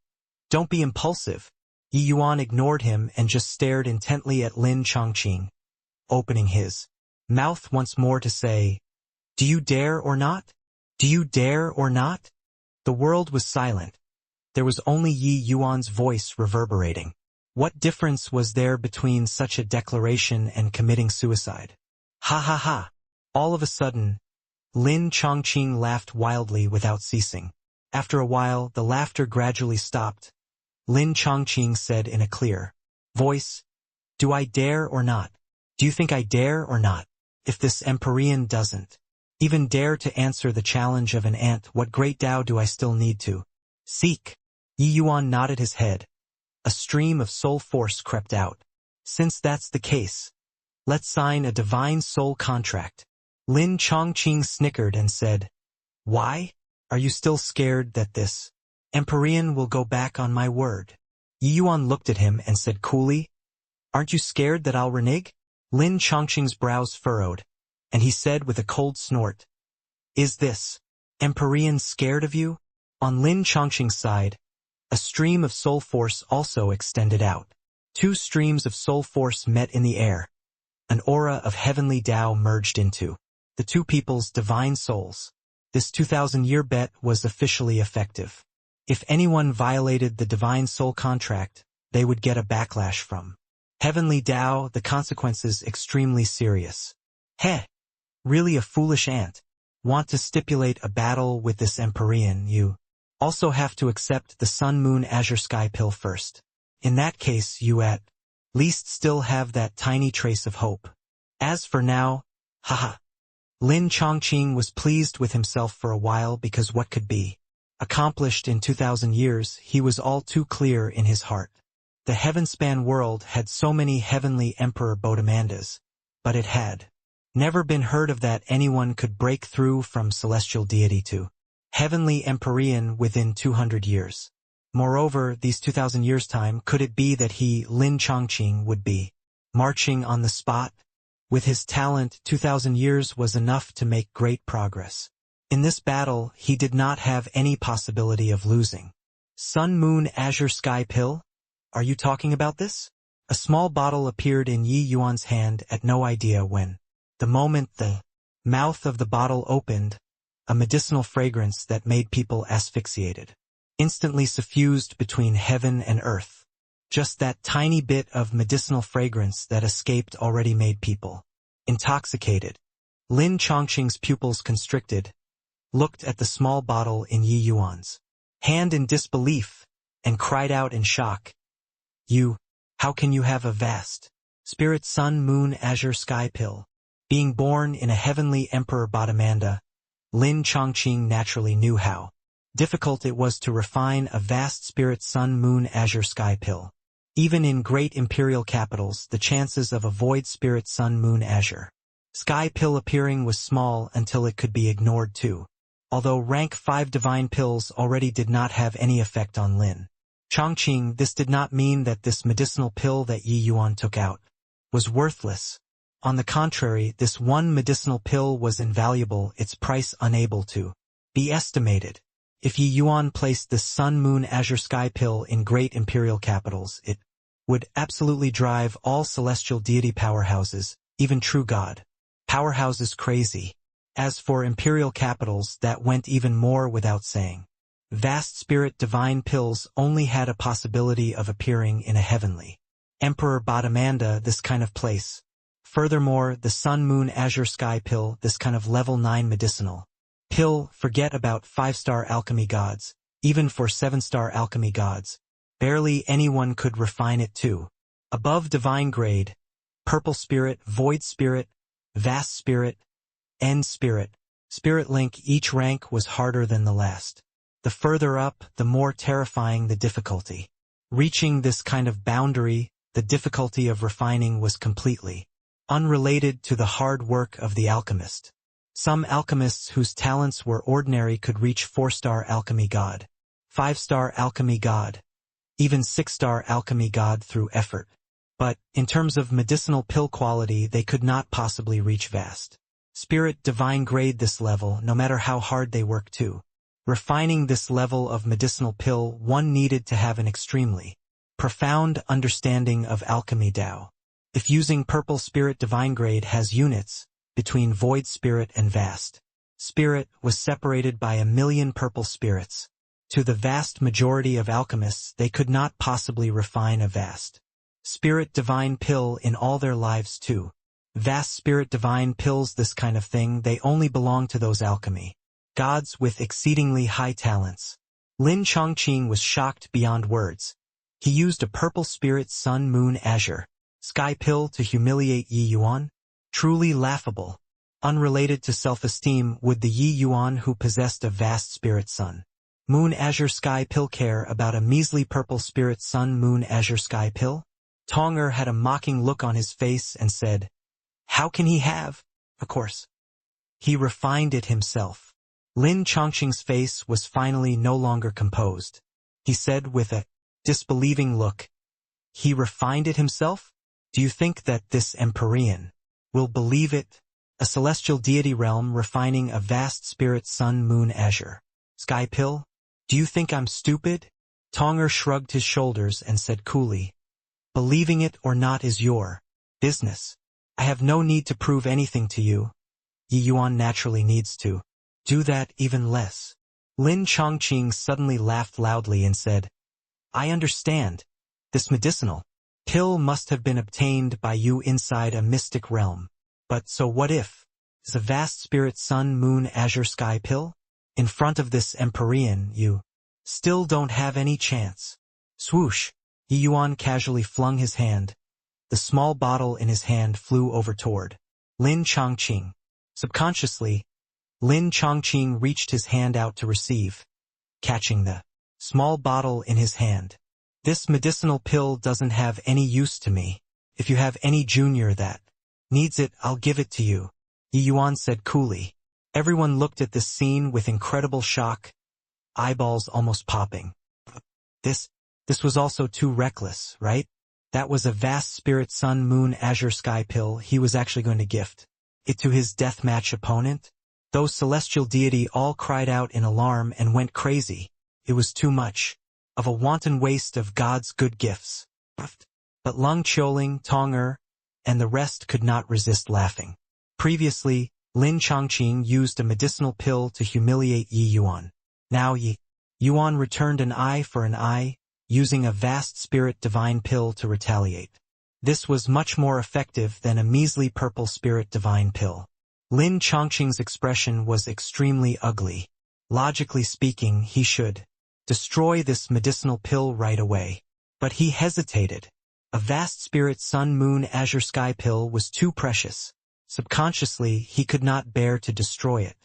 don't be impulsive. Yi Yuan ignored him and just stared intently at Lin Chongqing, opening his mouth once more to say, Do you dare or not? Do you dare or not? The world was silent. There was only Yi Yuan's voice reverberating. What difference was there between such a declaration and committing suicide? Ha ha ha! All of a sudden, Lin Chongqing laughed wildly without ceasing. After a while, the laughter gradually stopped. Lin Chongqing said in a clear voice, Do I dare or not? Do you think I dare or not? If this Empyrean doesn't even dare to answer the challenge of an ant, what great Tao do I still need to seek? Yi Yuan nodded his head. A stream of soul force crept out. Since that's the case, let's sign a divine soul contract. Lin Chongqing snickered and said, Why? Are you still scared that this Empyrean will go back on my word? Yi Yuan looked at him and said coolly, Aren't you scared that I'll renege? Lin Chongqing's brows furrowed, and he said with a cold snort, Is this Empyrean scared of you? On Lin Chongqing's side, a stream of soul force also extended out. Two streams of soul force met in the air. An aura of heavenly Tao merged into the two people's divine souls. This 2,000-year bet was officially effective. If anyone violated the divine soul contract, they would get a backlash from heavenly Tao, the consequences extremely serious. Heh! Really a foolish ant. Want to stipulate a battle with this Empyrean, you also have to accept the Sun Moon Azure Sky pill first. In that case you at least still have that tiny trace of hope. As for now, haha. Lin Chongqing was pleased with himself for a while because what could be accomplished in 2,000 years, he was all too clear in his heart. The heaven-span world had so many heavenly Emperor Bodemandas, but it had never been heard of that anyone could break through from celestial deity to heavenly Empyrean within 200 years. Moreover, these 2,000 years' time, could it be that he, Lin Chongqing, would be marching on the spot? With his talent, 2,000 years was enough to make great progress. In this battle, he did not have any possibility of losing. Sun Moon Azure Sky Pill? Are you talking about this? A small bottle appeared in Yi Yuan's hand at no idea when. The moment the mouth of the bottle opened, a medicinal fragrance that made people asphyxiated instantly suffused between heaven and earth. Just that tiny bit of medicinal fragrance that escaped already made people intoxicated. Lin Chongqing's pupils constricted, looked at the small bottle in Yi Yuan's hand in disbelief, and cried out in shock. How can you have a vast spirit Sun Moon Azure Sky pill? Being born in a heavenly Emperor Bodhimanda, Lin Chongqing naturally knew how difficult it was to refine a vast spirit Sun Moon Azure Sky pill. Even in great imperial capitals, the chances of a void spirit Sun Moon Azure Sky pill appearing was small until it could be ignored too. Although rank 5 divine pills already did not have any effect on Lin Chongqing, this did not mean that this medicinal pill that Yi Yuan took out was worthless. On the contrary, this one medicinal pill was invaluable, its price unable to be estimated. If Yi Yuan placed this Sun Moon Azure Sky pill in great imperial capitals, it would absolutely drive all celestial deity powerhouses, even true God powerhouses crazy. As for imperial capitals, that went even more without saying. Vast spirit divine pills only had a possibility of appearing in a heavenly Emperor Bodhimanda, this kind of place. Furthermore, the Sun Moon Azure Sky pill, this kind of level 9 medicinal pill, forget about 5-star alchemy gods, even for 7-star alchemy gods. Barely anyone could refine it to above divine grade. Purple spirit, void spirit, vast spirit, end spirit, spirit link, each rank was harder than the last. The further up, the more terrifying the difficulty. Reaching this kind of boundary, the difficulty of refining was completely unrelated to the hard work of the alchemist. Some alchemists whose talents were ordinary could reach 4-star alchemy god, 5-star alchemy god, even 6-star alchemy god through effort. But, in terms of medicinal pill quality, they could not possibly reach vast spirit divine grade this level, no matter how hard they worked to. Refining this level of medicinal pill, one needed to have an extremely profound understanding of alchemy Tao. If using purple spirit divine grade has units between void spirit and vast spirit was separated by 1,000,000 purple spirits. To the vast majority of alchemists, they could not possibly refine a vast spirit divine pill in all their lives too. Vast spirit divine pills, this kind of thing, they only belong to those alchemy gods with exceedingly high talents. Lin Chongqing was shocked beyond words. He used a purple spirit Sun Moon Azure Sky pill to humiliate Yi Yuan? Truly laughable. Unrelated to self-esteem, would the Yi Yuan who possessed a vast spirit Sun Moon Azure Sky pill care about a measly purple spirit Sun Moon Azure Sky pill? Tong'er had a mocking look on his face and said, "How can he have? Of course. He refined it himself." Lin Chongqing's face was finally no longer composed. He said with a disbelieving look, "He refined it himself? Do you think that this Empyrean will believe it? A celestial deity realm refining a vast spirit Sun Moon Azure Sky pill? Do you think I'm stupid?" Tong'er shrugged his shoulders and said coolly, "Believing it or not is your business. I have no need to prove anything to you. Yi Yuan naturally needs to do that even less." Lin Chongqing suddenly laughed loudly and said, "I understand. This medicinal pill must have been obtained by you inside a mystic realm. But so what if it's a vast spirit Sun Moon Azure Sky pill? In front of this Empyrean, you still don't have any chance." Swoosh! Yi Yuan casually flung his hand. The small bottle in his hand flew over toward Lin Chongqing. Subconsciously, Lin Chongqing reached his hand out to receive, catching the small bottle in his hand. "This medicinal pill doesn't have any use to me. If you have any junior that needs it, I'll give it to you," Yi Yuan said coolly. Everyone looked at this scene with incredible shock, eyeballs almost popping. This was also too reckless, right? That was a vast spirit Sun Moon Azure Sky pill. He was actually going to gift it to his deathmatch opponent? Those celestial deity all cried out in alarm and went crazy. It was too much of a wanton waste of God's good gifts. But Lung Qiuling, Tong'er, and the rest could not resist laughing. Previously, Lin Chongqing used a medicinal pill to humiliate Yi Yuan. Now Yi Yuan returned an eye for an eye, using a vast spirit divine pill to retaliate. This was much more effective than a measly purple spirit divine pill. Lin Chongqing's expression was extremely ugly. Logically speaking, he should destroy this medicinal pill right away. But he hesitated. A vast spirit Sun Moon Azure Sky pill was too precious. Subconsciously, he could not bear to destroy it.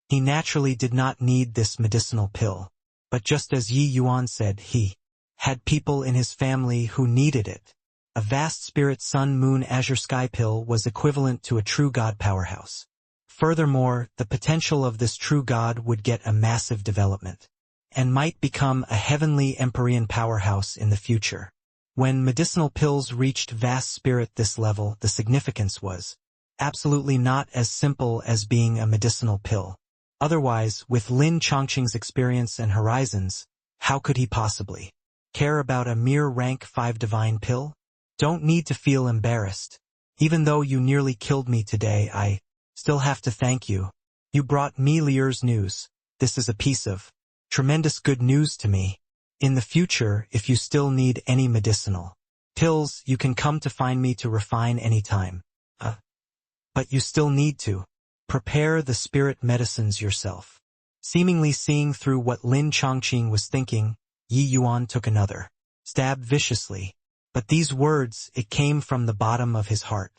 He naturally did not need this medicinal pill. But just as Yi Yuan said, he had people in his family who needed it. A vast spirit Sun Moon Azure Sky pill was equivalent to a true god powerhouse. Furthermore, the potential of this true god would get a massive development, and might become a heavenly Empyrean powerhouse in the future. When medicinal pills reached vast spirit this level, the significance was absolutely not as simple as being a medicinal pill. Otherwise, with Lin Chongqing's experience and horizons, how could he possibly care about a mere rank 5 divine pill? Don't need to feel embarrassed. Even though you nearly killed me today, I still have to thank you. You brought me Lier's news. This is a piece of Tremendous good news to me. In the future, if you still need any medicinal pills, you can come to find me to refine any time. But you still need to prepare the spirit medicines yourself. Seemingly seeing through what Lin Chongqing was thinking, Yi Yuan took another stab viciously. But these words, it came from the bottom of his heart.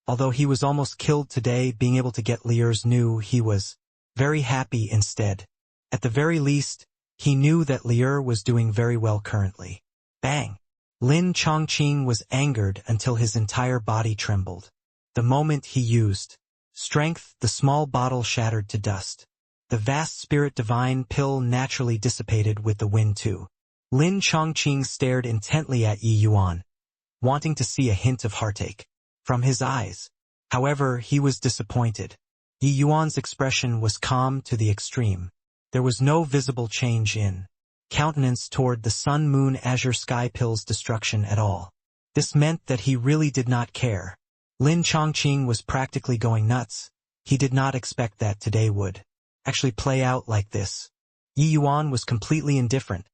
Although he was almost killed today, being able to get Lier's new, he was very happy instead. At the very least, he knew that Lier was doing very well currently. Bang! Lin Chongqing was angered until his entire body trembled. The moment he used strength, the small bottle shattered to dust. The vast spirit divine pill naturally dissipated with the wind too. Lin Chongqing stared intently at Yi Yuan, wanting to see a hint of heartache from his eyes. However, he was disappointed. Yi Yuan's expression was calm to the extreme. There was no visible change in countenance toward the sun moon azure sky pill's destruction at all. This meant that he really did not care. Lin Chongqing was practically going nuts. He did not expect that today would actually play out like this. Yi Yuan was completely indifferent.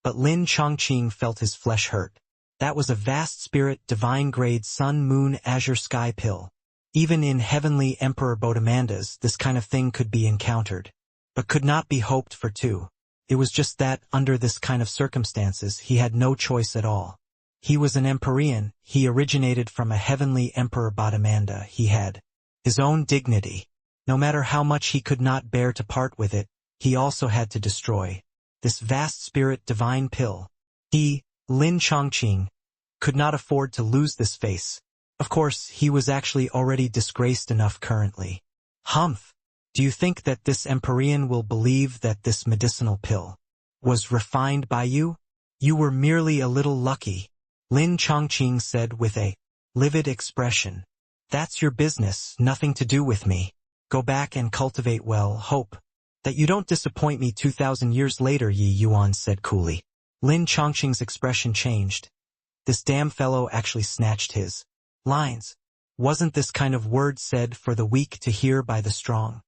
But Lin Chongqing felt his flesh hurt. That was a vast spirit divine-grade sun moon azure sky pill. Even in Heavenly Emperor Bodemanda's, this kind of thing could be encountered, but could not be hoped for too. It was just that, under this kind of circumstances, he had no choice at all. He was an Empyrean, he originated from a Heavenly Emperor Bodamanda, he had his own dignity. No matter how much he could not bear to part with it, he also had to destroy this vast spirit divine pill. He, Lin Chongqing, could not afford to lose this face. Of course, he was actually already disgraced enough currently. Humph! Do you think that this Empyrean will believe that this medicinal pill was refined by you? You were merely a little lucky, Lin Chongqing said with a livid expression. That's your business, nothing to do with me. Go back and cultivate well, hope that you don't disappoint me 2,000 years later, Yi Yuan said coolly. Lin Chongqing's expression changed. This damn fellow actually snatched his lines. Wasn't this kind of word said for the weak to hear by the strong?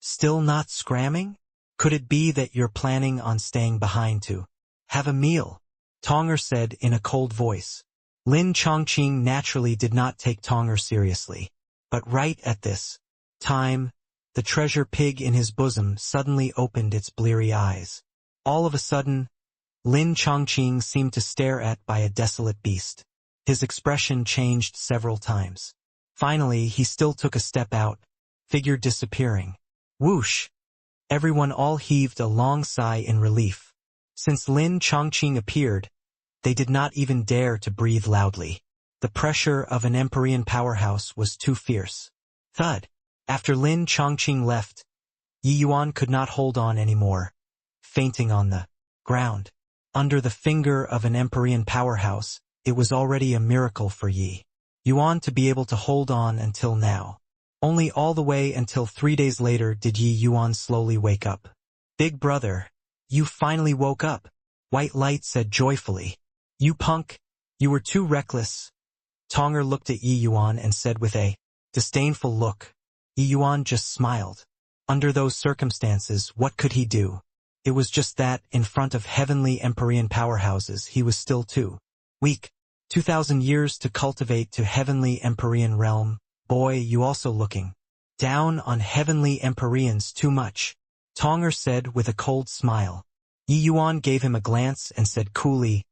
Still not scramming? Could it be that you're planning on staying behind to have a meal? Tonger said in a cold voice. Lin Chongqing naturally did not take Tonger seriously. But right at this time, the treasure pig in his bosom suddenly opened its bleary eyes. All of a sudden, Lin Chongqing seemed to stare at by a desolate beast. His expression changed several times. Finally, he still took a step out, figure disappearing. Whoosh! Everyone all heaved a long sigh in relief. Since Lin Chongqing appeared, they did not even dare to breathe loudly. The pressure of an Empyrean powerhouse was too fierce. Thud! After Lin Chongqing left, Yi Yuan could not hold on anymore, fainting on the ground. Under the finger of an Empyrean powerhouse, it was already a miracle for Yi Yuan to be able to hold on until now. Only all the way until 3 days later did Yi Yuan slowly wake up. Big brother, you finally woke up, White Light said joyfully. You punk, you were too reckless. Tonger looked at Yi Yuan and said with a disdainful look. Yi Yuan just smiled. Under those circumstances, what could he do? It was just that, in front of heavenly Empyrean powerhouses, he was still too weak. 2,000 years to cultivate to heavenly Empyrean realm. Boy, you also looking down on heavenly Empyreans too much, Tonger said with a cold smile. Yi Yuan gave him a glance and said coolly,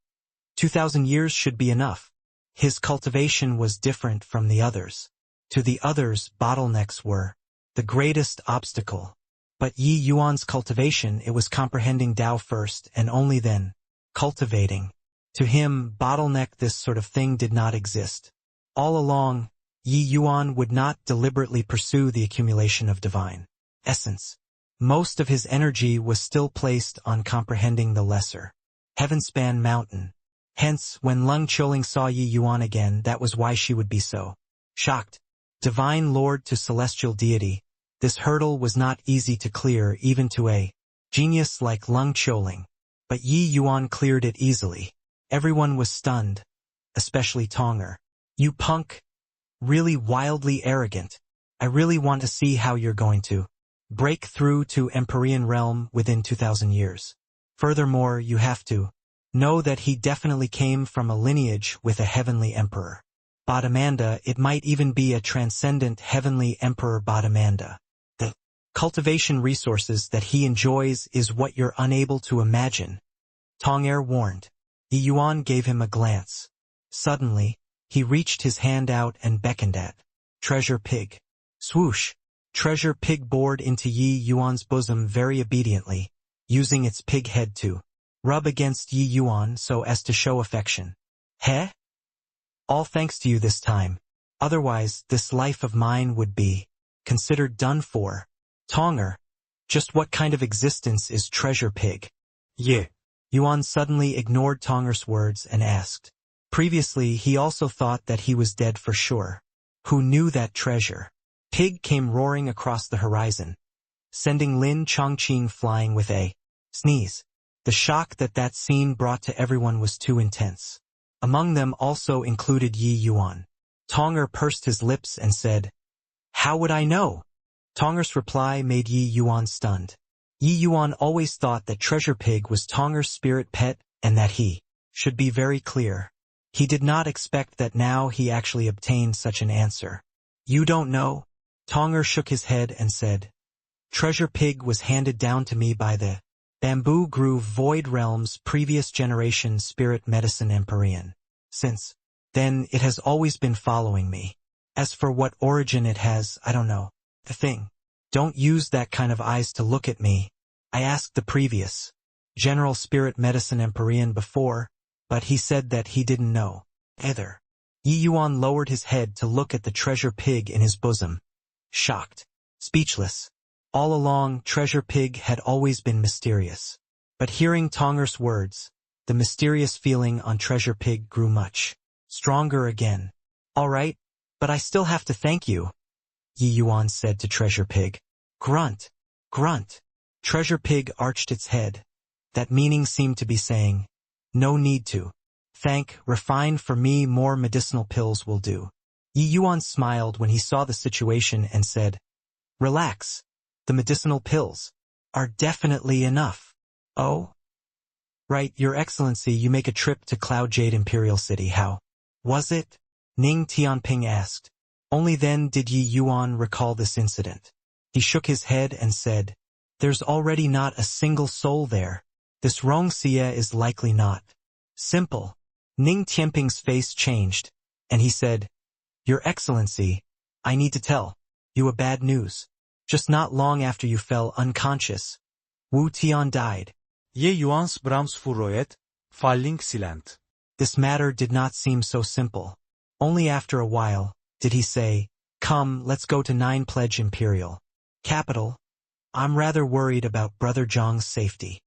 2,000 years should be enough. His cultivation was different from the others. To the others, bottlenecks were the greatest obstacle. But Yi Yuan's cultivation, it was comprehending Tao first and only then cultivating. To him, bottleneck, this sort of thing did not exist. All along, Yi Yuan would not deliberately pursue the accumulation of divine essence. Most of his energy was still placed on comprehending the lesser Heavenspan mountain. Hence, when Lung Choling saw Yi Yuan again, that was why she would be so shocked. Divine Lord to celestial deity, this hurdle was not easy to clear even to a genius like Lung Choling. But Yi Yuan cleared it easily. Everyone was stunned, especially Tonger. You punk! Really wildly arrogant. I really want to see how you're going to break through to Empyrean realm within 2,000 years. Furthermore, you have to know that he definitely came from a lineage with a heavenly emperor. Bodhimanda, it might even be a transcendent heavenly emperor Bodhimanda. The cultivation resources that he enjoys is what you're unable to imagine. Tong'er warned. Yi Yuan gave him a glance. Suddenly, he reached his hand out and beckoned at Treasure Pig. Swoosh! Treasure Pig bored into Yi Yuan's bosom very obediently, using its pig head to rub against Yi Yuan so as to show affection. Heh? All thanks to you this time. Otherwise, this life of mine would be considered done for. Tong'er, just what kind of existence is Treasure Pig? Yeah. Yuan suddenly ignored Tong'er's words and asked. Previously, he also thought that he was dead for sure. Who knew that Treasure Pig came roaring across the horizon, sending Lin Chongqing flying with a sneeze. The shock that scene brought to everyone was too intense. Among them also included Yi Yuan. Tong'er pursed his lips and said, "How would I know?" Tong'er's reply made Yi Yuan stunned. Yi Yuan always thought that Treasure Pig was Tong'er's spirit pet and that he should be very clear. He did not expect that now he actually obtained such an answer. You don't know? Tong'er shook his head and said, Treasure Pig was handed down to me by the Bamboo Grove Void Realm's previous generation spirit medicine Empyrean. Since then, it has always been following me. As for what origin it has, I don't know. The thing. Don't use that kind of eyes to look at me. I asked the previous General Spirit Medicine Empyrean before, but he said that he didn't know either. Yi Yuan lowered his head to look at the Treasure Pig in his bosom. Shocked. Speechless. All along, Treasure Pig had always been mysterious. But hearing Tong'er's words, the mysterious feeling on Treasure Pig grew much stronger again. All right, but I still have to thank you, Yi Yuan said to Treasure Pig. Grunt. Grunt. Treasure Pig arched its head. That meaning seemed to be saying, no need to. Thank, refine for me, more medicinal pills will do. Yi Yuan smiled when he saw the situation and said, Relax. The medicinal pills are definitely enough. Oh? Right, Your Excellency, you make a trip to Cloud Jade Imperial City. How was it? Ning Tianping asked. Only then did Yi Yuan recall this incident. He shook his head and said, There's already not a single soul there. This Rongxie is likely not simple. Ning Tianping's face changed, and he said, Your Excellency, I need to tell you a bad news. Just not long after you fell unconscious, Wu Tian died. Ye Yuan's brams furoet, falling silent. This matter did not seem so simple. Only after a while did he say, Come, let's go to 9 Pledge Imperial Capital. I'm rather worried about Brother Zhang's safety.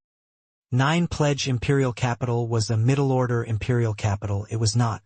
9 Pledge Imperial Capital was a middle-order imperial capital. It was not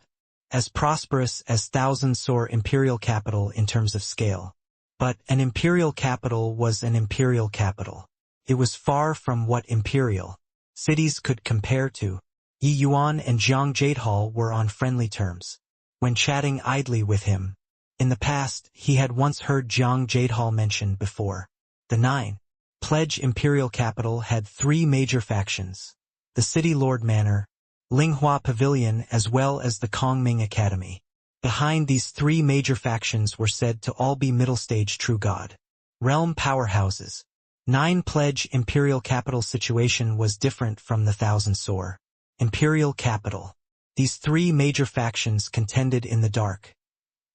as prosperous as Thousand Sore Imperial Capital in terms of scale. But an imperial capital was an imperial capital. It was far from what imperial cities could compare to. Yi Yuan and Jiang Jadehal were on friendly terms. When chatting idly with him, in the past, he had once heard Jiang Jadehal mentioned before. The 9 Pledge Imperial Capital had 3 major factions: the City Lord Manor, Linghua Pavilion, as well as the Kongming Academy. Behind these 3 major factions were said to all be middle-stage true god realm powerhouses. 9 Pledge Imperial Capital situation was different from the Thousand Sore Imperial Capital. These 3 major factions contended in the dark,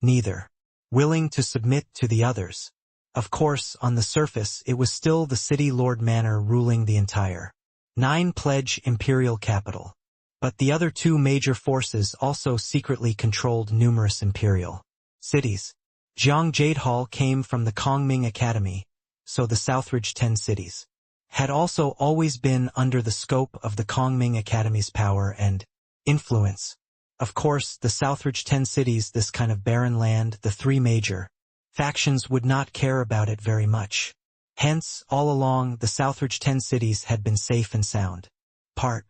neither willing to submit to the others. Of course, on the surface, it was still the City Lord Manor ruling the entire 9 Pledge Imperial Capital. But the other 2 major forces also secretly controlled numerous imperial cities. Jiang Jadehal came from the Kongming Academy, so the Southridge 10 cities had also always been under the scope of the Kongming Academy's power and influence. Of course, the Southridge 10 cities, this kind of barren land, the 3 major factions would not care about it very much. Hence, all along, the Southridge 10 cities had been safe and sound. Apart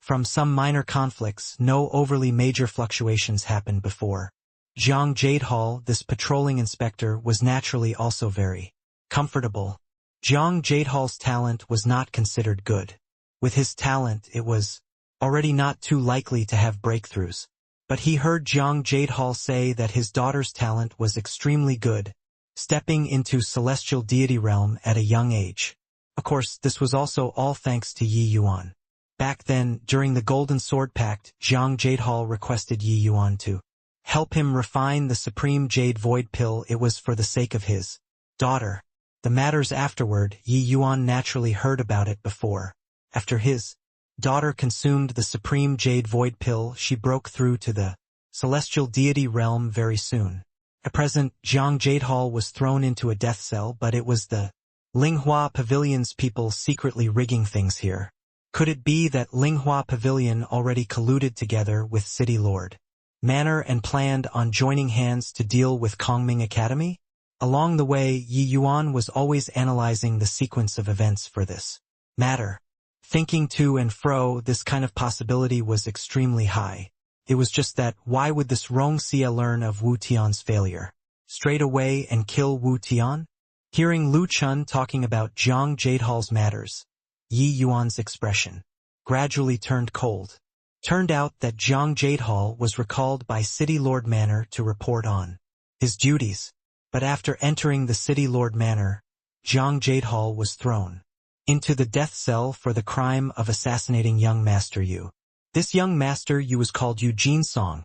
from some minor conflicts, no overly major fluctuations happened before. Jiang Jadehal, this patrolling inspector, was naturally also very comfortable. Jiang Jadehal's talent was not considered good. With his talent, it was already not too likely to have breakthroughs. But he heard Jiang Jadehal say that his daughter's talent was extremely good, stepping into celestial deity realm at a young age. Of course, this was also all thanks to Yi Yuan. Back then, during the Golden Sword Pact, Jiang Jadehal requested Yi Yuan to help him refine the Supreme Jade Void Pill. It was for the sake of his daughter. The matters afterward, Yi Yuan naturally heard about it before. After his daughter consumed the Supreme Jade Void Pill, she broke through to the celestial deity realm very soon. At present, Jiang Jadehal was thrown into a death cell, but it was the Linghua Pavilion's people secretly rigging things here. Could it be that Linghua Pavilion already colluded together with City Lord Manor and planned on joining hands to deal with Kongming Academy? Along the way, Yi Yuan was always analyzing the sequence of events for this matter. Thinking to and fro, this kind of possibility was extremely high. It was just that, why would this Rong Xia learn of Wu Tian's failure straight away and kill Wu Tian? Hearing Lu Chun talking about Jiang Jadehal's matters, Yi Yuan's expression gradually turned cold. Turned out that Jiang Jadehal was recalled by City Lord Manor to report on his duties. But after entering the City Lord Manor, Jiang Jadehal was thrown into the death cell for the crime of assassinating young Master Yu. This young Master Yu was called Eugene Song,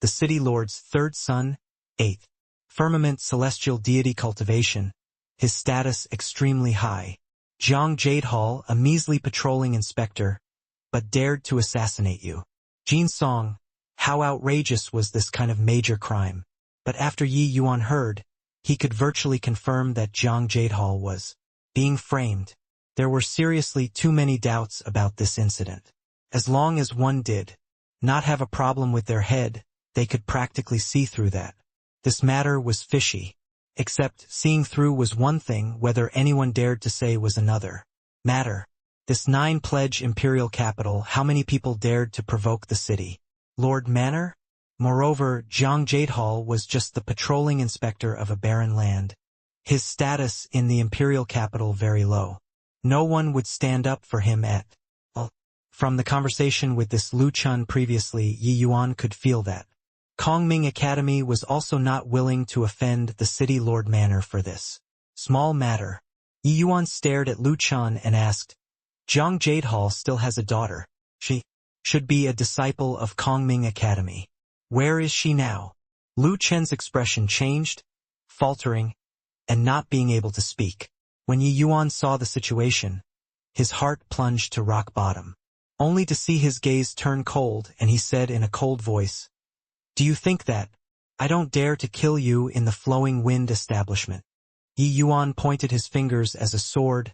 the City Lord's third son, 8th firmament celestial deity cultivation, his status extremely high. Jiang Jadehal, a measly patrolling inspector, but dared to assassinate you. Jin Song, how outrageous was this kind of major crime? But after Yi Yuan heard, he could virtually confirm that Jiang Jadehal was being framed. There were seriously too many doubts about this incident. As long as one did not have a problem with their head, they could practically see through that. This matter was fishy. Except seeing through was one thing, whether anyone dared to say was another matter. This 9-pledge imperial capital, how many people dared to provoke the city Lord Manor? Moreover, Jiang Jadehal was just the patrolling inspector of a barren land. His status in the imperial capital very low. No one would stand up for him at all. From the conversation with this Lu Chun previously, Yi Yuan could feel that Kongming Academy was also not willing to offend the City Lord Manor for this small matter. Yi Yuan stared at Lu Chun and asked, Jiang Jadehal still has a daughter. She should be a disciple of Kongming Academy. Where is she now? Lu Chen's expression changed, faltering, and not being able to speak. When Yi Yuan saw the situation, his heart plunged to rock bottom, only to see his gaze turn cold, and he said in a cold voice, Do you think that I don't dare to kill you in the Flowing Wind establishment? Yi Yuan pointed his fingers as a sword,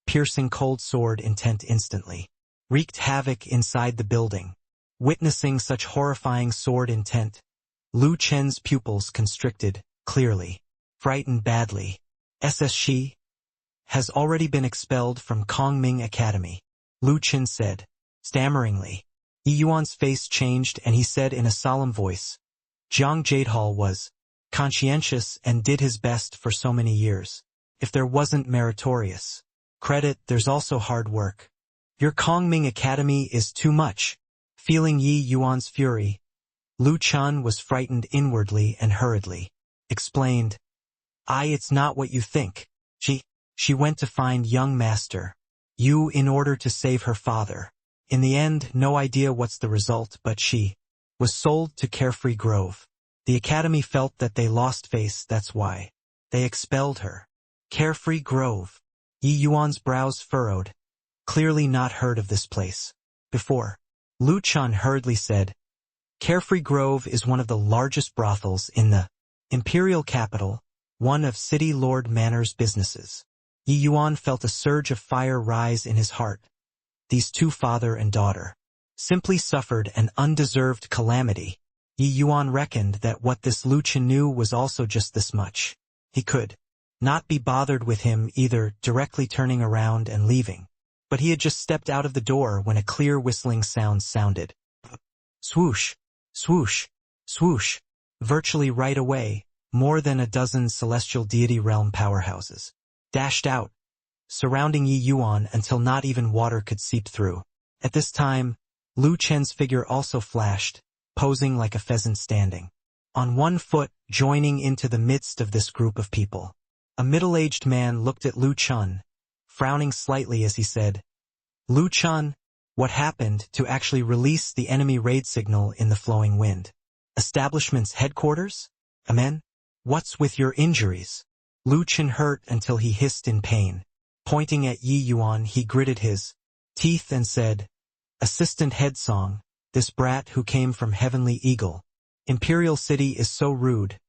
piercing cold sword intent instantly, wreaked havoc inside the building. Witnessing such horrifying sword intent, Lu Chen's pupils constricted, clearly frightened badly. She has already been expelled from Kongming Academy, Lu Chen said, stammeringly. Yi Yuan's face changed and he said in a solemn voice, Jiang Jadehal was conscientious and did his best for so many years. If there wasn't meritorious credit, there's also hard work. Your Kongming Academy is too much. Feeling Yi Yuan's fury, Lu Chun was frightened inwardly and hurriedly explained, It's not what you think. She went to find young Master Yu in order to save her father. In the end, no idea what's the result, but she was sold to Carefree Grove. The academy felt that they lost face, that's why they expelled her. Carefree Grove. Yi Yuan's brows furrowed, clearly not heard of this place before. Lu Chun hurriedly said, Carefree Grove is one of the largest brothels in the imperial capital, one of City Lord Manor's businesses. Yi Yuan felt a surge of fire rise in his heart. These two father and daughter simply suffered an undeserved calamity. Yi Yuan reckoned that what this Lu Chun knew was also just this much. He could not be bothered with him either, directly turning around and leaving. But he had just stepped out of the door when a clear whistling sound sounded. Swoosh, swoosh, swoosh. Virtually right away, more than a dozen celestial deity realm powerhouses dashed out, surrounding Yi Yuan until not even water could seep through. At this time, Lu Chen's figure also flashed, posing like a pheasant standing on one foot, joining into the midst of this group of people. A middle-aged man looked at Lu Chen, frowning slightly as he said, "Lu Chen, what happened to actually release the enemy raid signal in the flowing wind? Establishment's headquarters? Amen? What's with your injuries?" Lu Chen hurt until he hissed in pain. Pointing at Yi Yuan, he gritted his teeth and said, "Assistant Head Song, this brat who came from Heavenly Eagle, Imperial City is so rude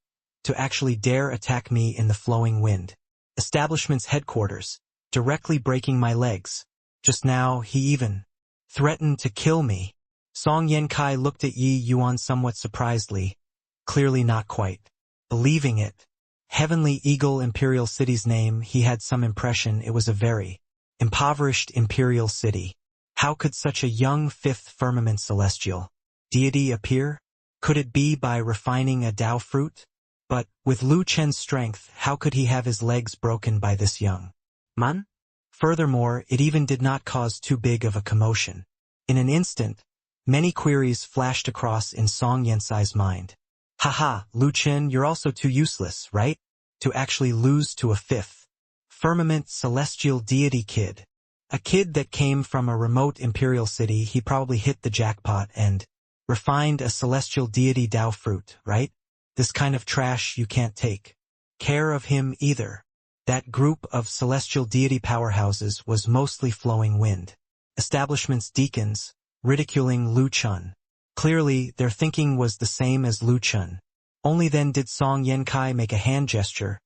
to actually dare attack me in the flowing wind. Establishment's headquarters, directly breaking my legs. Just now he even threatened to kill me." Song Yankai looked at Yi Yuan somewhat surprisedly, clearly not quite believing it. Heavenly Eagle Imperial City's name, he had some impression it was a very impoverished imperial city. How could such a young fifth firmament celestial deity appear? Could it be by refining a Dao fruit? But, with Lu Chen's strength, how could he have his legs broken by this young man? Furthermore, it even did not cause too big of a commotion. In an instant, many queries flashed across in Song Yensai's mind. "Haha, Lu Chen, you're also too useless, right? To actually lose to a fifth firmament celestial deity kid. A kid that came from a remote imperial city, he probably hit the jackpot and refined a celestial deity Dao fruit, right? This kind of trash you can't take care of him either." That group of celestial deity powerhouses was mostly flowing wind. Establishment's deacons, ridiculing Lu Chen. Clearly, their thinking was the same as Lu Chen. Only then did Song Yankai make a hand gesture,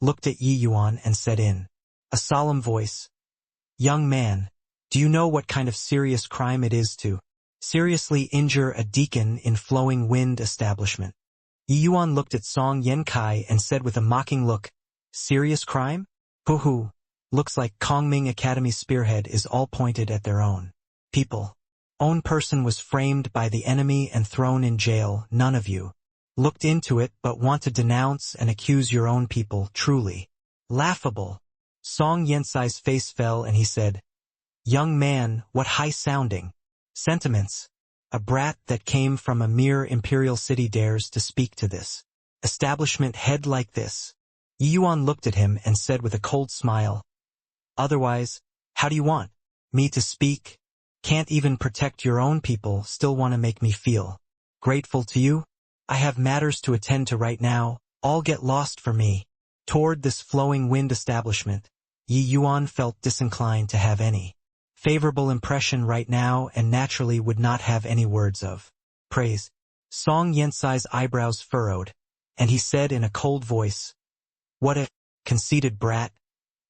looked at Yi Yuan and said in a solemn voice, "Young man, do you know what kind of serious crime it is to seriously injure a deacon in flowing wind establishment?" Yi Yuan looked at Song Yankai and said with a mocking look, "Serious crime? Hoo-hoo, looks like Kongming Academy's spearhead is all pointed at their own people. Own person was framed by the enemy and thrown in jail. None of you looked into it but want to denounce and accuse your own people. Truly laughable." Song Yensai's face fell and he said, "Young man, what high-sounding sentiments. A brat that came from a mere imperial city dares to speak to this establishment head like this." Yi Yuan looked at him and said with a cold smile, "Otherwise, how do you want me to speak? Can't even protect your own people, still want to make me feel grateful to you? I have matters to attend to right now, all get lost for me." Toward this flowing wind establishment, Yi Yuan felt disinclined to have any favorable impression right now and naturally would not have any words of praise. Song Yensai's eyebrows furrowed, and he said in a cold voice, "What a conceited brat.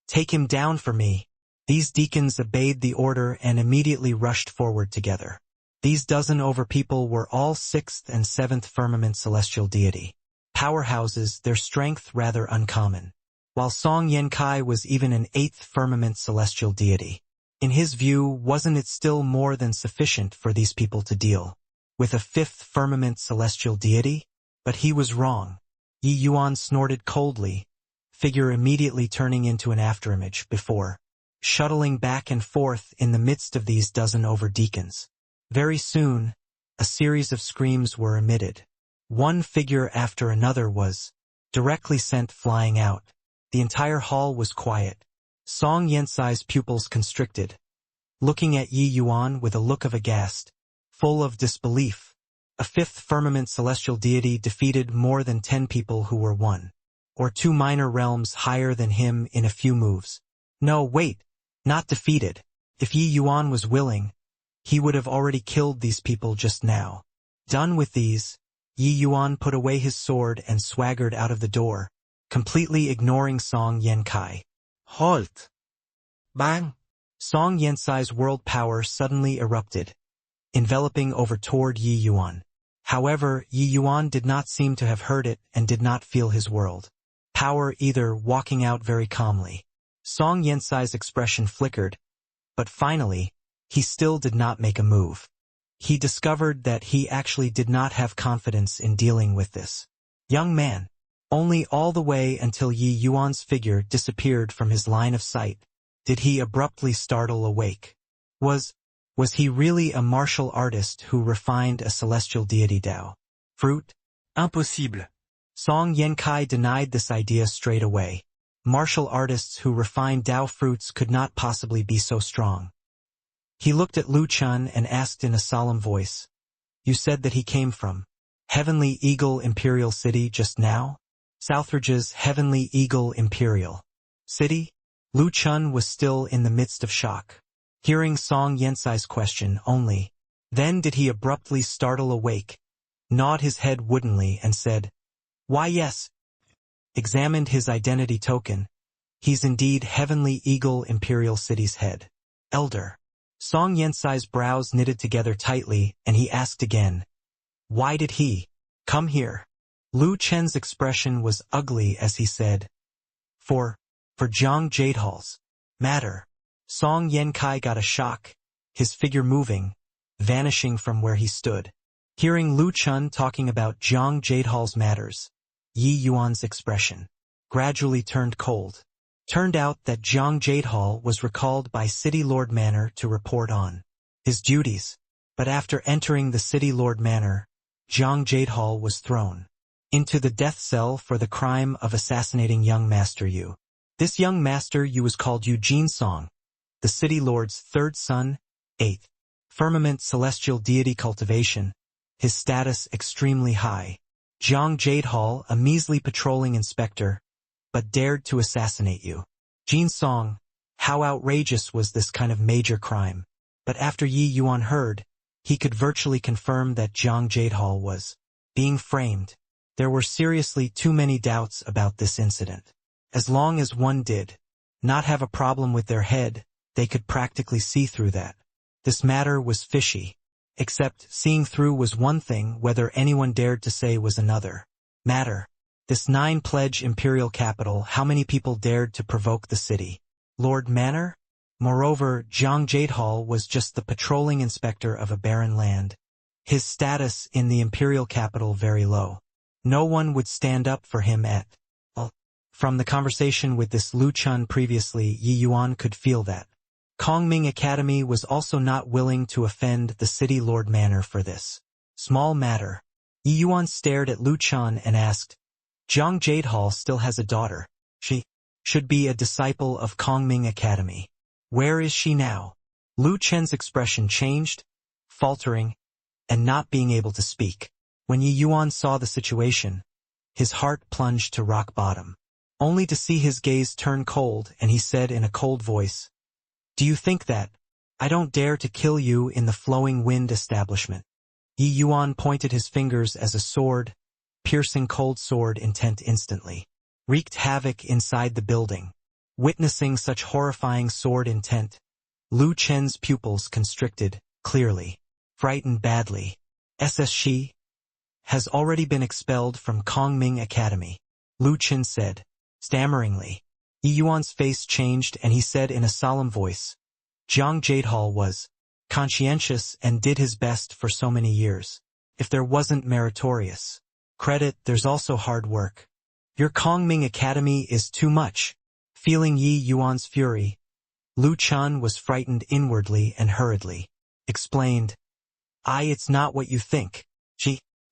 Take him down for me." These deacons obeyed the order and immediately rushed forward together. These dozen over people were all 6th and 7th firmament celestial deity powerhouses, their strength rather uncommon, while Song Yankai was even an 8th firmament celestial deity. In his view, wasn't it still more than sufficient for these people to deal with a 5th firmament celestial deity? But he was wrong. Yi Yuan snorted coldly, figure immediately turning into an afterimage before shuttling back and forth in the midst of these dozen over deacons. Very soon, a series of screams were emitted. One figure after another was directly sent flying out. The entire hall was quiet. Song Yensai's pupils constricted, looking at Yi Yuan with a look of aghast, full of disbelief. A 5th firmament celestial deity defeated more than 10 people who were 1 or 2 minor realms higher than him in a few moves. No, wait. Not defeated. If Yi Yuan was willing, he would have already killed these people just now. Done with these, Yi Yuan put away his sword and swaggered out of the door, completely ignoring Song Yankai. Halt! Bang! Song Yensai's world power suddenly erupted, enveloping over toward Yi Yuan. However, Yi Yuan did not seem to have heard it and did not feel his world power either, walking out very calmly. Song Yensai's expression flickered, but finally, he still did not make a move. He discovered that he actually did not have confidence in dealing with this young man. Only all the way until Yi Yuan's figure disappeared from his line of sight, Did he abruptly startle awake? Was he really a martial artist who refined a celestial deity Tao? Fruit? Impossible. Song Yankai denied this idea straight away. Martial artists who refined Tao fruits could not possibly be so strong. He looked at Lu Chun and asked in a solemn voice, "You said that he came from Heavenly Eagle Imperial City just now?" Southridge's Heavenly Eagle Imperial City? Lu Chun was still in the midst of shock, hearing Song Yensai's question only. Then did he abruptly startle awake, nod his head woodenly and said, "Why yes." Examined his identity token. He's indeed Heavenly Eagle Imperial City's head. Elder. Song Yensai's brows knitted together tightly, and he asked again, "Why did he come here?" Lu Chen's expression was ugly as he said, For Zhang Jadehal's matter." Song Yankai got a shock, his figure moving, vanishing from where he stood. Hearing Lu Chun talking about Zhang Jadehal's matters, Yi Yuan's expression gradually turned cold. Turned out that Zhang Jadehal was recalled by City Lord Manor to report on his duties. But after entering the City Lord Manor, Zhang Jadehal was thrown into the death cell for the crime of assassinating young Master Yu. This young Master Yu was called Eugene Song, the City Lord's third son, 8th firmament celestial deity cultivation, his status extremely high. Zhang Jadehal, a measly patrolling inspector, but dared to assassinate you. Jin Song, how outrageous was this kind of major crime? But after Yi Yuan heard, he could virtually confirm that Zhang Jadehal was being framed. There were seriously too many doubts about this incident. As long as one did not have a problem with their head, they could practically see through that. This matter was fishy. Except seeing through was one thing, whether anyone dared to say was another matter. This 9-pledge imperial capital, how many people dared to provoke the city Lord Manor? Moreover, Zhang Jadehal was just the patrolling inspector of a barren land. His status in the imperial capital very low. No one would stand up for him at all. From the conversation with this Lu Chun previously, Yi Yuan could feel that Kongming Academy was also not willing to offend the City Lord Manor for this small matter. Yi Yuan stared at Lu Chun and asked, "Zhang Jadehal still has a daughter. She should be a disciple of Kongming Academy. Where is she now?" Lu Chen's expression changed, faltering, and not being able to speak. When Yi Yuan saw the situation, his heart plunged to rock bottom, only to see his gaze turn cold, and he said in a cold voice, "Do you think that I don't dare to kill you in the Flowing Wind establishment?" Yi Yuan pointed his fingers as a sword, piercing cold sword intent instantly, wreaked havoc inside the building. Witnessing such horrifying sword intent, Lu Chen's pupils constricted, clearly frightened badly. She has already been expelled from Kongming Academy, Lu Chen said, stammeringly. Yi Yuan's face changed and he said in a solemn voice, "Zhang Jadehal was conscientious and did his best for so many years. If there wasn't meritorious credit, there's also hard work. Your Kongming Academy is too much." Feeling Yi Yuan's fury, Lu Chun was frightened inwardly and hurriedly explained, It's not what you think.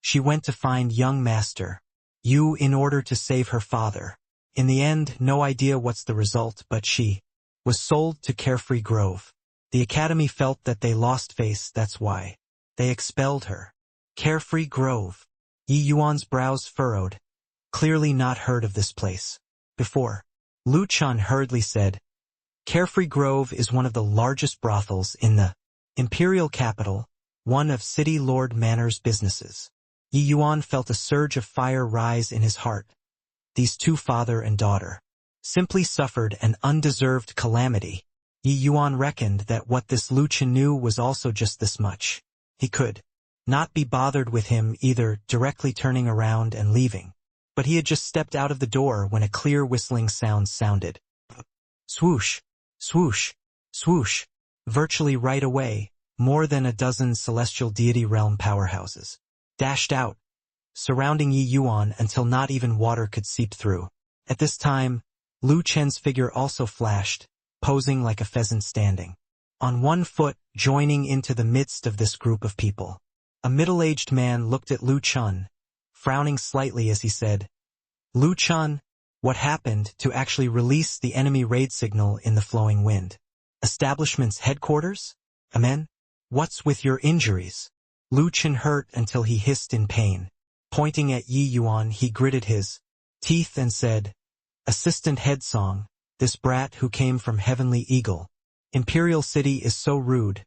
She went to find young Master Yu in order to save her father. In the end, no idea what's the result, but she was sold to Carefree Grove. The academy felt that they lost face, that's why they expelled her. Carefree Grove. Yi Yuan's brows furrowed, clearly not heard of this place before. Lu Chun hurriedly said, "Carefree Grove is one of the largest brothels in the imperial capital, one of City Lord Manor's businesses." Yi Yuan felt a surge of fire rise in his heart. These two, father and daughter, simply suffered an undeserved calamity. Yi Yuan reckoned that what this Lu Chun knew was also just this much. He could not be bothered with him either, directly turning around and leaving. But he had just stepped out of the door when a clear whistling sound sounded. Swoosh, swoosh, swoosh. Virtually right away, more than a dozen celestial deity realm powerhouses dashed out, surrounding Yi Yuan until not even water could seep through. At this time, Lu Chen's figure also flashed, posing like a pheasant standing on one foot, joining into the midst of this group of people. A middle-aged man looked at Lu Chun, frowning slightly as he said, "Lu Chun, what happened to actually release the enemy raid signal in the flowing wind? Establishment's headquarters? Amen? What's with your injuries?" Lu Chun hurt until he hissed in pain. Pointing at Yi Yuan, he gritted his teeth and said, "Assistant Head Song, this brat who came from Heavenly Eagle, Imperial City is so rude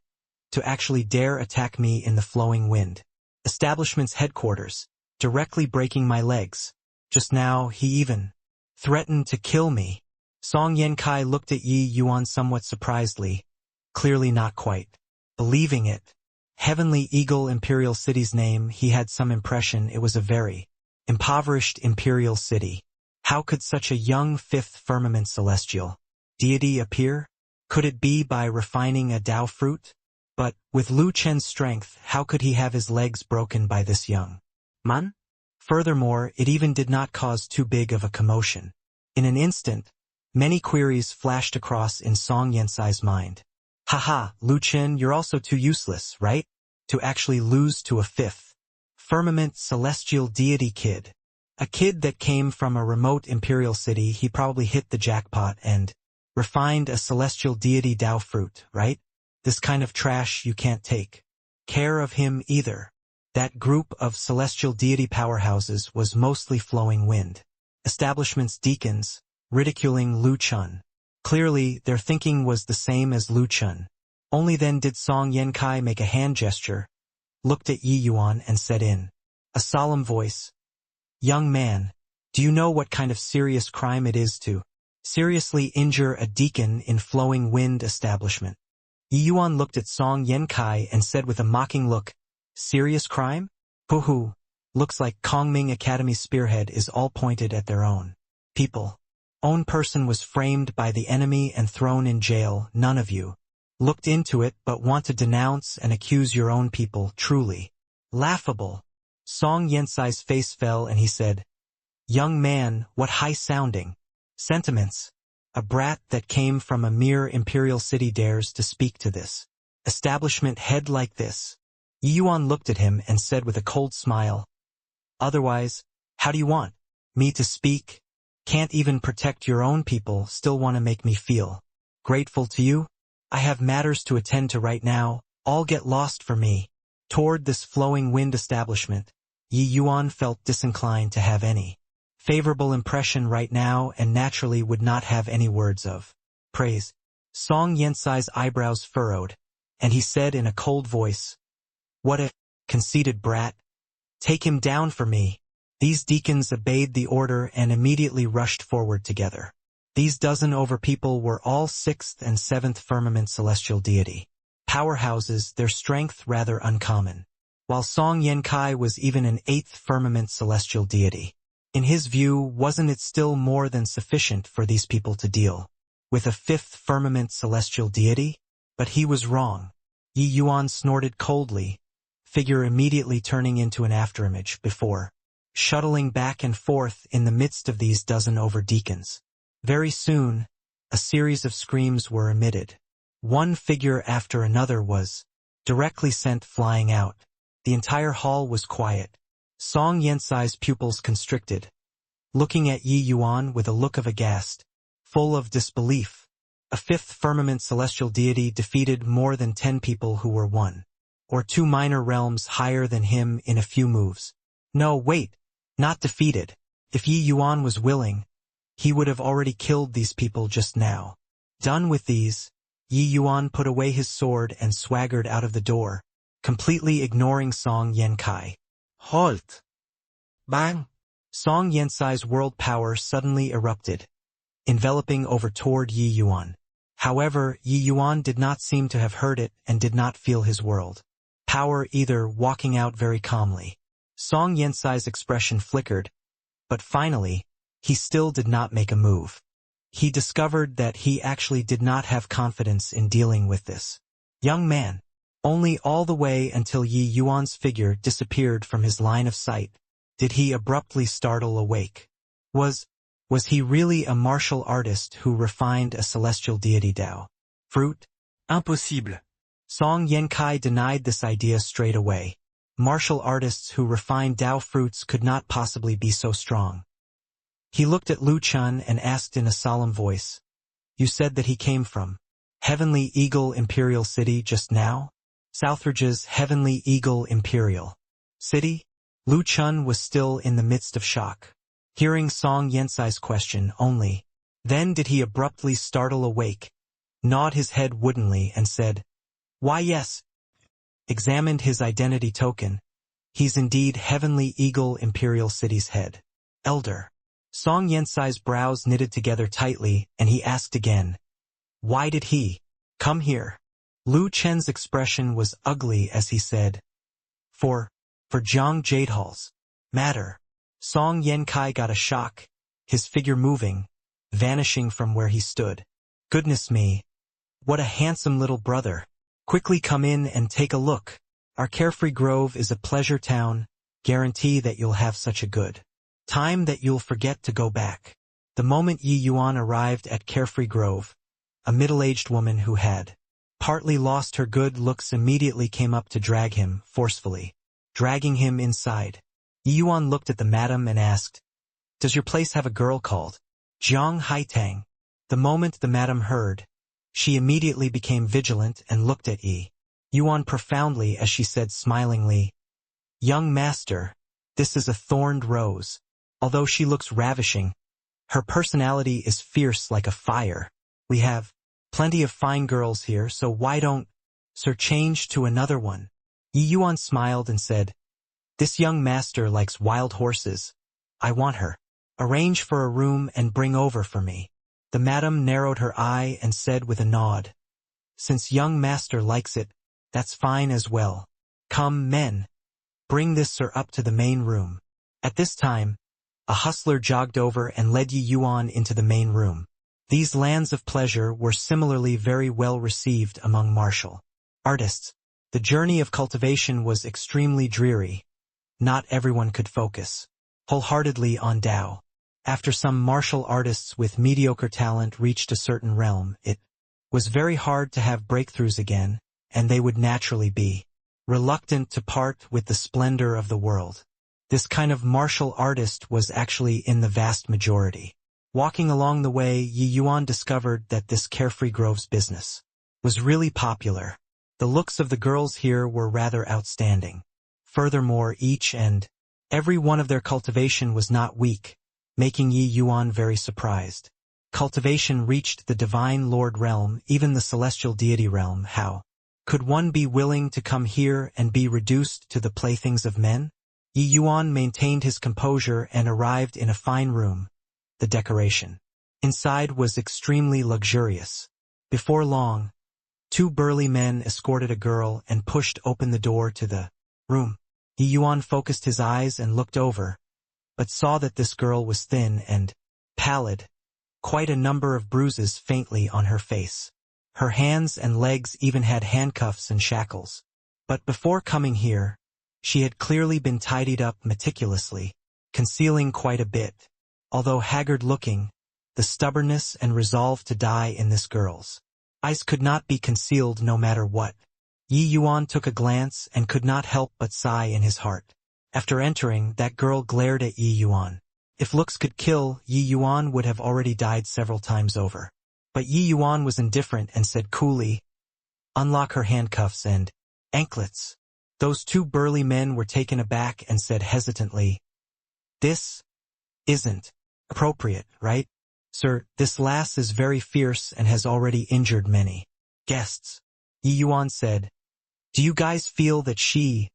to actually dare attack me in the flowing wind. Establishment's headquarters, directly breaking my legs. Just now he even threatened to kill me." Song Yankai looked at Yi Yuan somewhat surprisedly, clearly not quite believing it. Heavenly Eagle Imperial City's name, he had some impression it was a very impoverished Imperial City. How could such a young fifth firmament celestial deity appear? Could it be by refining a Dao fruit? But, with Lu Chen's strength, how could he have his legs broken by this young man? Furthermore, it even did not cause too big of a commotion. In an instant, many queries flashed across in Song Yensai's mind. "Haha, Lu Chen, you're also too useless, right? To actually lose to a fifth firmament celestial deity kid. A kid that came from a remote imperial city, he probably hit the jackpot and refined a celestial deity Dao fruit, right? This kind of trash you can't take care of him either." That group of celestial deity powerhouses was mostly flowing wind. Establishment's deacons, ridiculing Lu Chun. Clearly, their thinking was the same as Lu Chun. Only then did Song Yankai make a hand gesture, looked at Yi Yuan and said in a solemn voice, "Young man, do you know what kind of serious crime it is to seriously injure a deacon in flowing wind establishment?" Yi Yuan looked at Song Yankai and said with a mocking look, "Serious crime? Hoo-hoo, looks like Kongming Academy's spearhead is all pointed at their own people. Own person was framed by the enemy and thrown in jail. None of you looked into it but want to denounce and accuse your own people. Truly laughable." Song Yensai's face fell and he said, "Young man, what high-sounding sentiments. A brat that came from a mere imperial city dares to speak to this establishment head like this." Yi Yuan looked at him and said with a cold smile, "Otherwise, how do you want me to speak? Can't even protect your own people, still want to make me feel grateful to you? I have matters to attend to right now, all get lost for me." Toward this flowing wind establishment, Yi Yuan felt disinclined to have any favorable impression right now and naturally would not have any words of praise. Song Yensai's eyebrows furrowed, and he said in a cold voice, "What a conceited brat. Take him down for me." These deacons obeyed the order and immediately rushed forward together. These dozen over people were all 6th and 7th firmament celestial deity powerhouses, their strength rather uncommon, while Song Yankai was even an 8th firmament celestial deity. In his view, wasn't it still more than sufficient for these people to deal with a 5th firmament celestial deity? But he was wrong. Yi Yuan snorted coldly, figure immediately turning into an afterimage before shuttling back and forth in the midst of these dozen over deacons. Very soon, a series of screams were emitted. One figure after another was directly sent flying out. The entire hall was quiet. Song Yensai's pupils constricted, looking at Yi Yuan with a look of aghast, full of disbelief. A 5th firmament celestial deity defeated more than 10 people who were 1 or 2 minor realms higher than him in a few moves. No, wait, not defeated. If Yi Yuan was willing, he would have already killed these people just now. Done with these, Yi Yuan put away his sword and swaggered out of the door, completely ignoring Song Yankai. Halt! Bang! Song Yensai's world power suddenly erupted, enveloping over toward Yi Yuan. However, Yi Yuan did not seem to have heard it and did not feel his world power either, walking out very calmly. Song Yensai's expression flickered, but finally, he still did not make a move. He discovered that he actually did not have confidence in dealing with this young man. Only all the way until Yi Yuan's figure disappeared from his line of sight did he abruptly startle awake. Was Was he really a martial artist who refined a celestial deity Tao? Fruit? Impossible. Song Yankai denied this idea straight away. Martial artists who refined Tao fruits could not possibly be so strong. He looked at Lu Chun and asked in a solemn voice, "You said that he came from Heavenly Eagle Imperial City just now?" Southridge's Heavenly Eagle Imperial City? Lu Chun was still in the midst of shock, hearing Song Yensai's question only. Then did he abruptly startle awake, nod his head woodenly and said, "Why yes." Examined his identity token. He's indeed Heavenly Eagle Imperial City's head. Elder. Song Yensai's brows knitted together tightly, and he asked again, "Why did he come here?" Lu Chen's expression was ugly as he said, For Zhang Jadehal's matter." Song Yankai got a shock, his figure moving, vanishing from where he stood. "Goodness me. What a handsome little brother. Quickly come in and take a look. Our Carefree Grove is a pleasure town, guarantee that you'll have such a good time that you'll forget to go back." The moment Yi Yuan arrived at Carefree Grove, a middle-aged woman who had partly lost her good looks immediately came up to drag him, forcefully, dragging him inside. Yi Yuan looked at the madam and asked, "Does your place have a girl called Zhang Haitang?" The moment the madam heard, she immediately became vigilant and looked at Yi Yuan profoundly as she said smilingly, "Young master, this is a thorned rose. Although she looks ravishing, her personality is fierce like a fire. We have plenty of fine girls here, so why don't Sir change to another one?" Yi Yuan smiled and said, "This young master likes wild horses. I want her. Arrange for a room and bring over for me." The madam narrowed her eye and said with a nod, "Since young master likes it, that's fine as well. Come, men. Bring this sir up to the main room." At this time, a hustler jogged over and led Yi Yuan into the main room. These lands of pleasure were similarly very well received among martial artists. The journey of cultivation was extremely dreary. Not everyone could focus wholeheartedly on Tao. After some martial artists with mediocre talent reached a certain realm, it was very hard to have breakthroughs again, and they would naturally be reluctant to part with the splendor of the world. This kind of martial artist was actually in the vast majority. Walking along the way, Yi Yuan discovered that this Carefree Grove's business was really popular. The looks of the girls here were rather outstanding. Furthermore, each and every one of their cultivation was not weak, making Yi Yuan very surprised. Cultivation reached the Divine Lord realm, even the Celestial Deity realm. How could one be willing to come here and be reduced to the playthings of men? Yi Yuan maintained his composure and arrived in a fine room. The decoration inside was extremely luxurious. Before long, two burly men escorted a girl and pushed open the door to the room. Yi Yuan focused his eyes and looked over, but saw that this girl was thin and pallid, quite a number of bruises faintly on her face. Her hands and legs even had handcuffs and shackles. But before coming here, she had clearly been tidied up meticulously, concealing quite a bit. Although haggard-looking, the stubbornness and resolve to die in this girl's eyes could not be concealed no matter what. Yi Yuan took a glance and could not help but sigh in his heart. After entering, that girl glared at Yi Yuan. If looks could kill, Yi Yuan would have already died several times over. But Yi Yuan was indifferent and said coolly, "Unlock her handcuffs and anklets." Those two burly men were taken aback and said hesitantly, "This isn't appropriate, right? Sir, this lass is very fierce and has already injured many guests." Yi Yuan said, "Do you guys feel that she,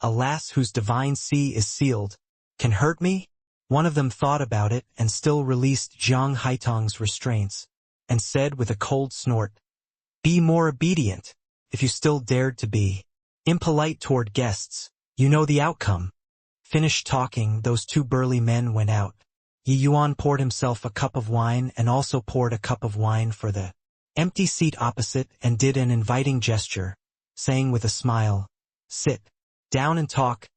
a lass whose divine sea is sealed, can hurt me?" One of them thought about it and still released Zhang Haitong's restraints, and said with a cold snort, "Be more obedient. If you still dared to be impolite toward guests, you know the outcome." Finished talking, those two burly men went out. Yi Yuan poured himself a cup of wine and also poured a cup of wine for the empty seat opposite and did an inviting gesture, saying with a smile, "Sit down and talk.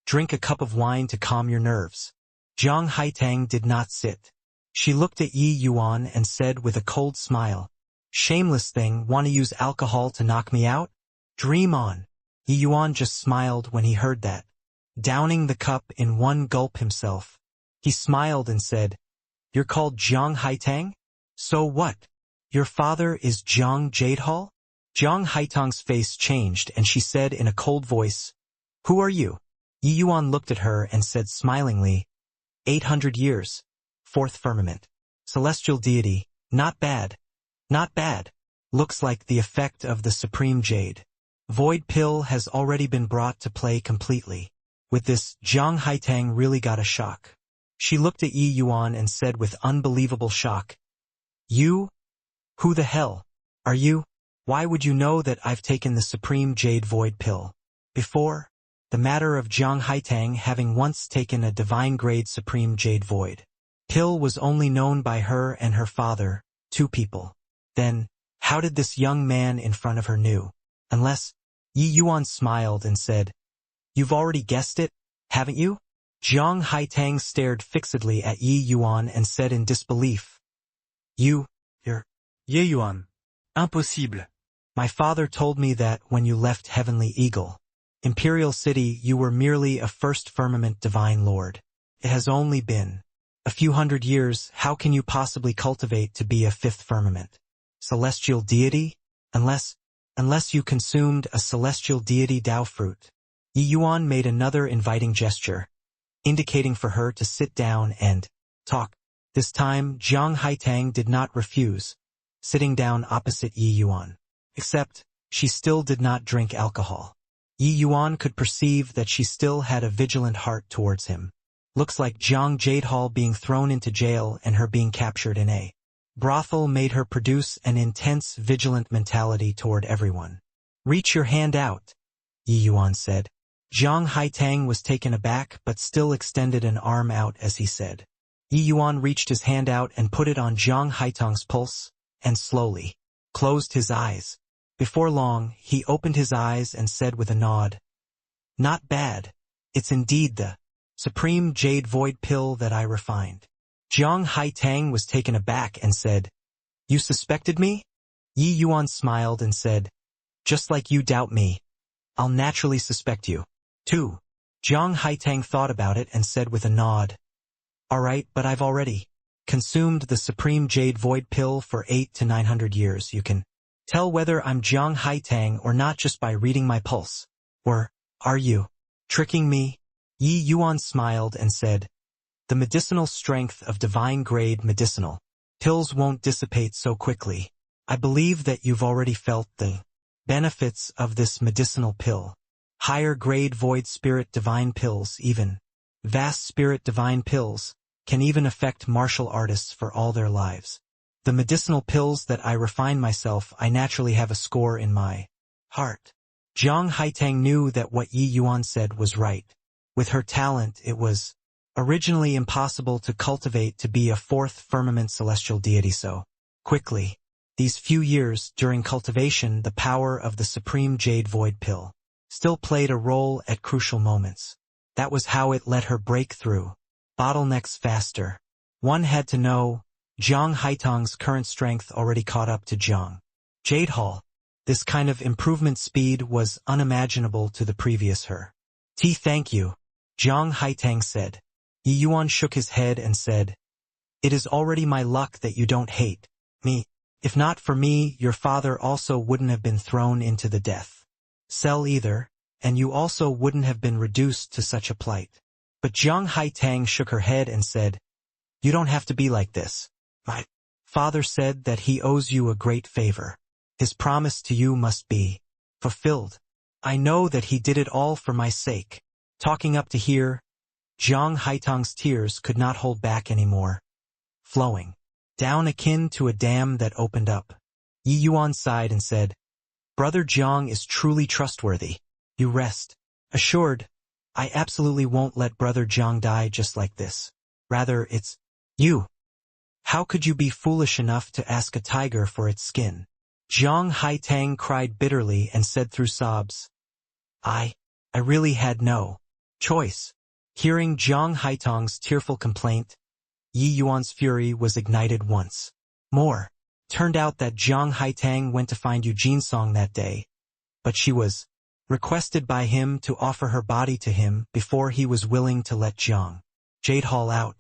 Drink a cup of wine to calm your nerves." Zhang Haitang did not sit. She looked at Yi Yuan and said with a cold smile, "Shameless thing, wanna use alcohol to knock me out? Dream on." Yi Yuan just smiled when he heard that. Downing the cup in one gulp himself, he smiled and said, "You're called Zhang Haitang? So what? Your father is Zhang Jadehall?" Zhang Haitang's face changed and she said in a cold voice, "Who are you?" Yi Yuan looked at her and said smilingly, 800 years, fourth firmament, celestial deity, not bad, not bad. Looks like the effect of the supreme jade. Void pill has already been brought to play completely. With this, Zhang Haitang really got a shock. She looked at Yi Yuan and said with unbelievable shock, "You? Who the hell are you? Why would you know that I've taken the supreme jade void pill?" Before, the matter of Zhang Haitang having once taken a divine-grade supreme jade void pill was only known by her and her father, two people. Then, how did this young man in front of her knew? Unless, Yi Yuan smiled and said, "You've already guessed it, haven't you?" Zhang Haitang stared fixedly at Yi Yuan and said in disbelief, You're Ye Yuan. Impossible. My father told me that when you left Heavenly Eagle, Imperial City, you were merely a first firmament divine lord. It has only been a few hundred years. How can you possibly cultivate to be a fifth firmament celestial deity? Unless you consumed a celestial deity Dao fruit. Yi Yuan made another inviting gesture, indicating for her to sit down and talk. This time, Zhang Haitang did not refuse, sitting down opposite Yi Yuan. Except, she still did not drink alcohol. Yi Yuan could perceive that she still had a vigilant heart towards him. Looks like Zhang Jadehall being thrown into jail and her being captured in a brothel made her produce an intense, vigilant mentality toward everyone. "Reach your hand out," Yi Yuan said. Zhang Haitang was taken aback but still extended an arm out as he said. Yi Yuan reached his hand out and put it on Zhang Haitang's pulse, and slowly closed his eyes. Before long, he opened his eyes and said with a nod, "Not bad. It's indeed the supreme jade void pill that I refined." Zhang Haitang was taken aback and said, "You suspected me?" Yi Yuan smiled and said, "Just like you doubt me, I'll naturally suspect you, too." Zhang Haitang thought about it and said with a nod, "All right, but I've already consumed the supreme jade void pill for 800 to 900 years. You can tell whether I'm Zhang Haitang or not just by reading my pulse. Or, are you tricking me?" Yi Yuan smiled and said, "The medicinal strength of divine-grade medicinal pills won't dissipate so quickly. I believe that you've already felt the benefits of this medicinal pill. Higher-grade void spirit divine pills, even vast spirit divine pills, can even affect martial artists for all their lives. The medicinal pills that I refine myself, I naturally have a score in my heart." Zhang Haitang knew that what Yi Yuan said was right. With her talent, it was originally impossible to cultivate to be a fourth firmament celestial deity so quickly. These few years, during cultivation, the power of the supreme jade void pill still played a role at crucial moments. That was how it let her break through bottlenecks faster. One had to know, Zhang Haitang's current strength already caught up to Zhang Jadehall. This kind of improvement speed was unimaginable to the previous her. Thank you," Zhang Haitang said. Yi Yuan shook his head and said, "It is already my luck that you don't hate me. If not for me, your father also wouldn't have been thrown into the death cell either, and you also wouldn't have been reduced to such a plight." But Zhang Haitang shook her head and said, "You don't have to be like this. My father said that he owes you a great favor. His promise to you must be fulfilled. I know that he did it all for my sake." Talking up to here, Zhang Haitang's tears could not hold back anymore, flowing down akin to a dam that opened up. Yi Yuan sighed and said, "Brother Zhang is truly trustworthy. You rest assured. I absolutely won't let Brother Zhang die just like this. Rather, it's you. How could you be foolish enough to ask a tiger for its skin?" Zhang Haitang cried bitterly and said through sobs, I really had no choice." Hearing Zhang Haitang's tearful complaint, Yi Yuan's fury was ignited once more. Turned out that Jiang Haitang went to find Eugene Song that day, but she was requested by him to offer her body to him before he was willing to let Jiang Jadehal out.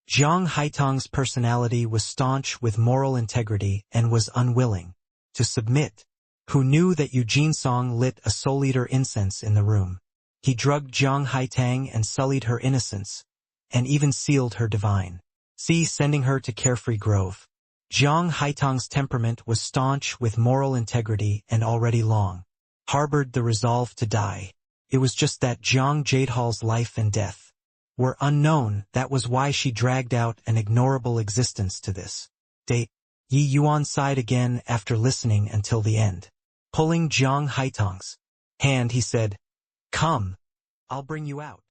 Jiang Haitang's personality was staunch with moral integrity and was unwilling to submit. Who knew that Eugene Song lit a soul-eater incense in the room. He drugged Jiang Haitang and sullied her innocence, and even sealed her divine. Sending her to Carefree Grove. Jiang Haitang's temperament was staunch with moral integrity and already long harbored the resolve to die. It was just that Jiang Jadehal's life and death were unknown. That was why she dragged out an ignorable existence to this date. Yi Yuan sighed again after listening until the end. Pulling Jiang Haitang's hand, he said, "Come, I'll bring you out."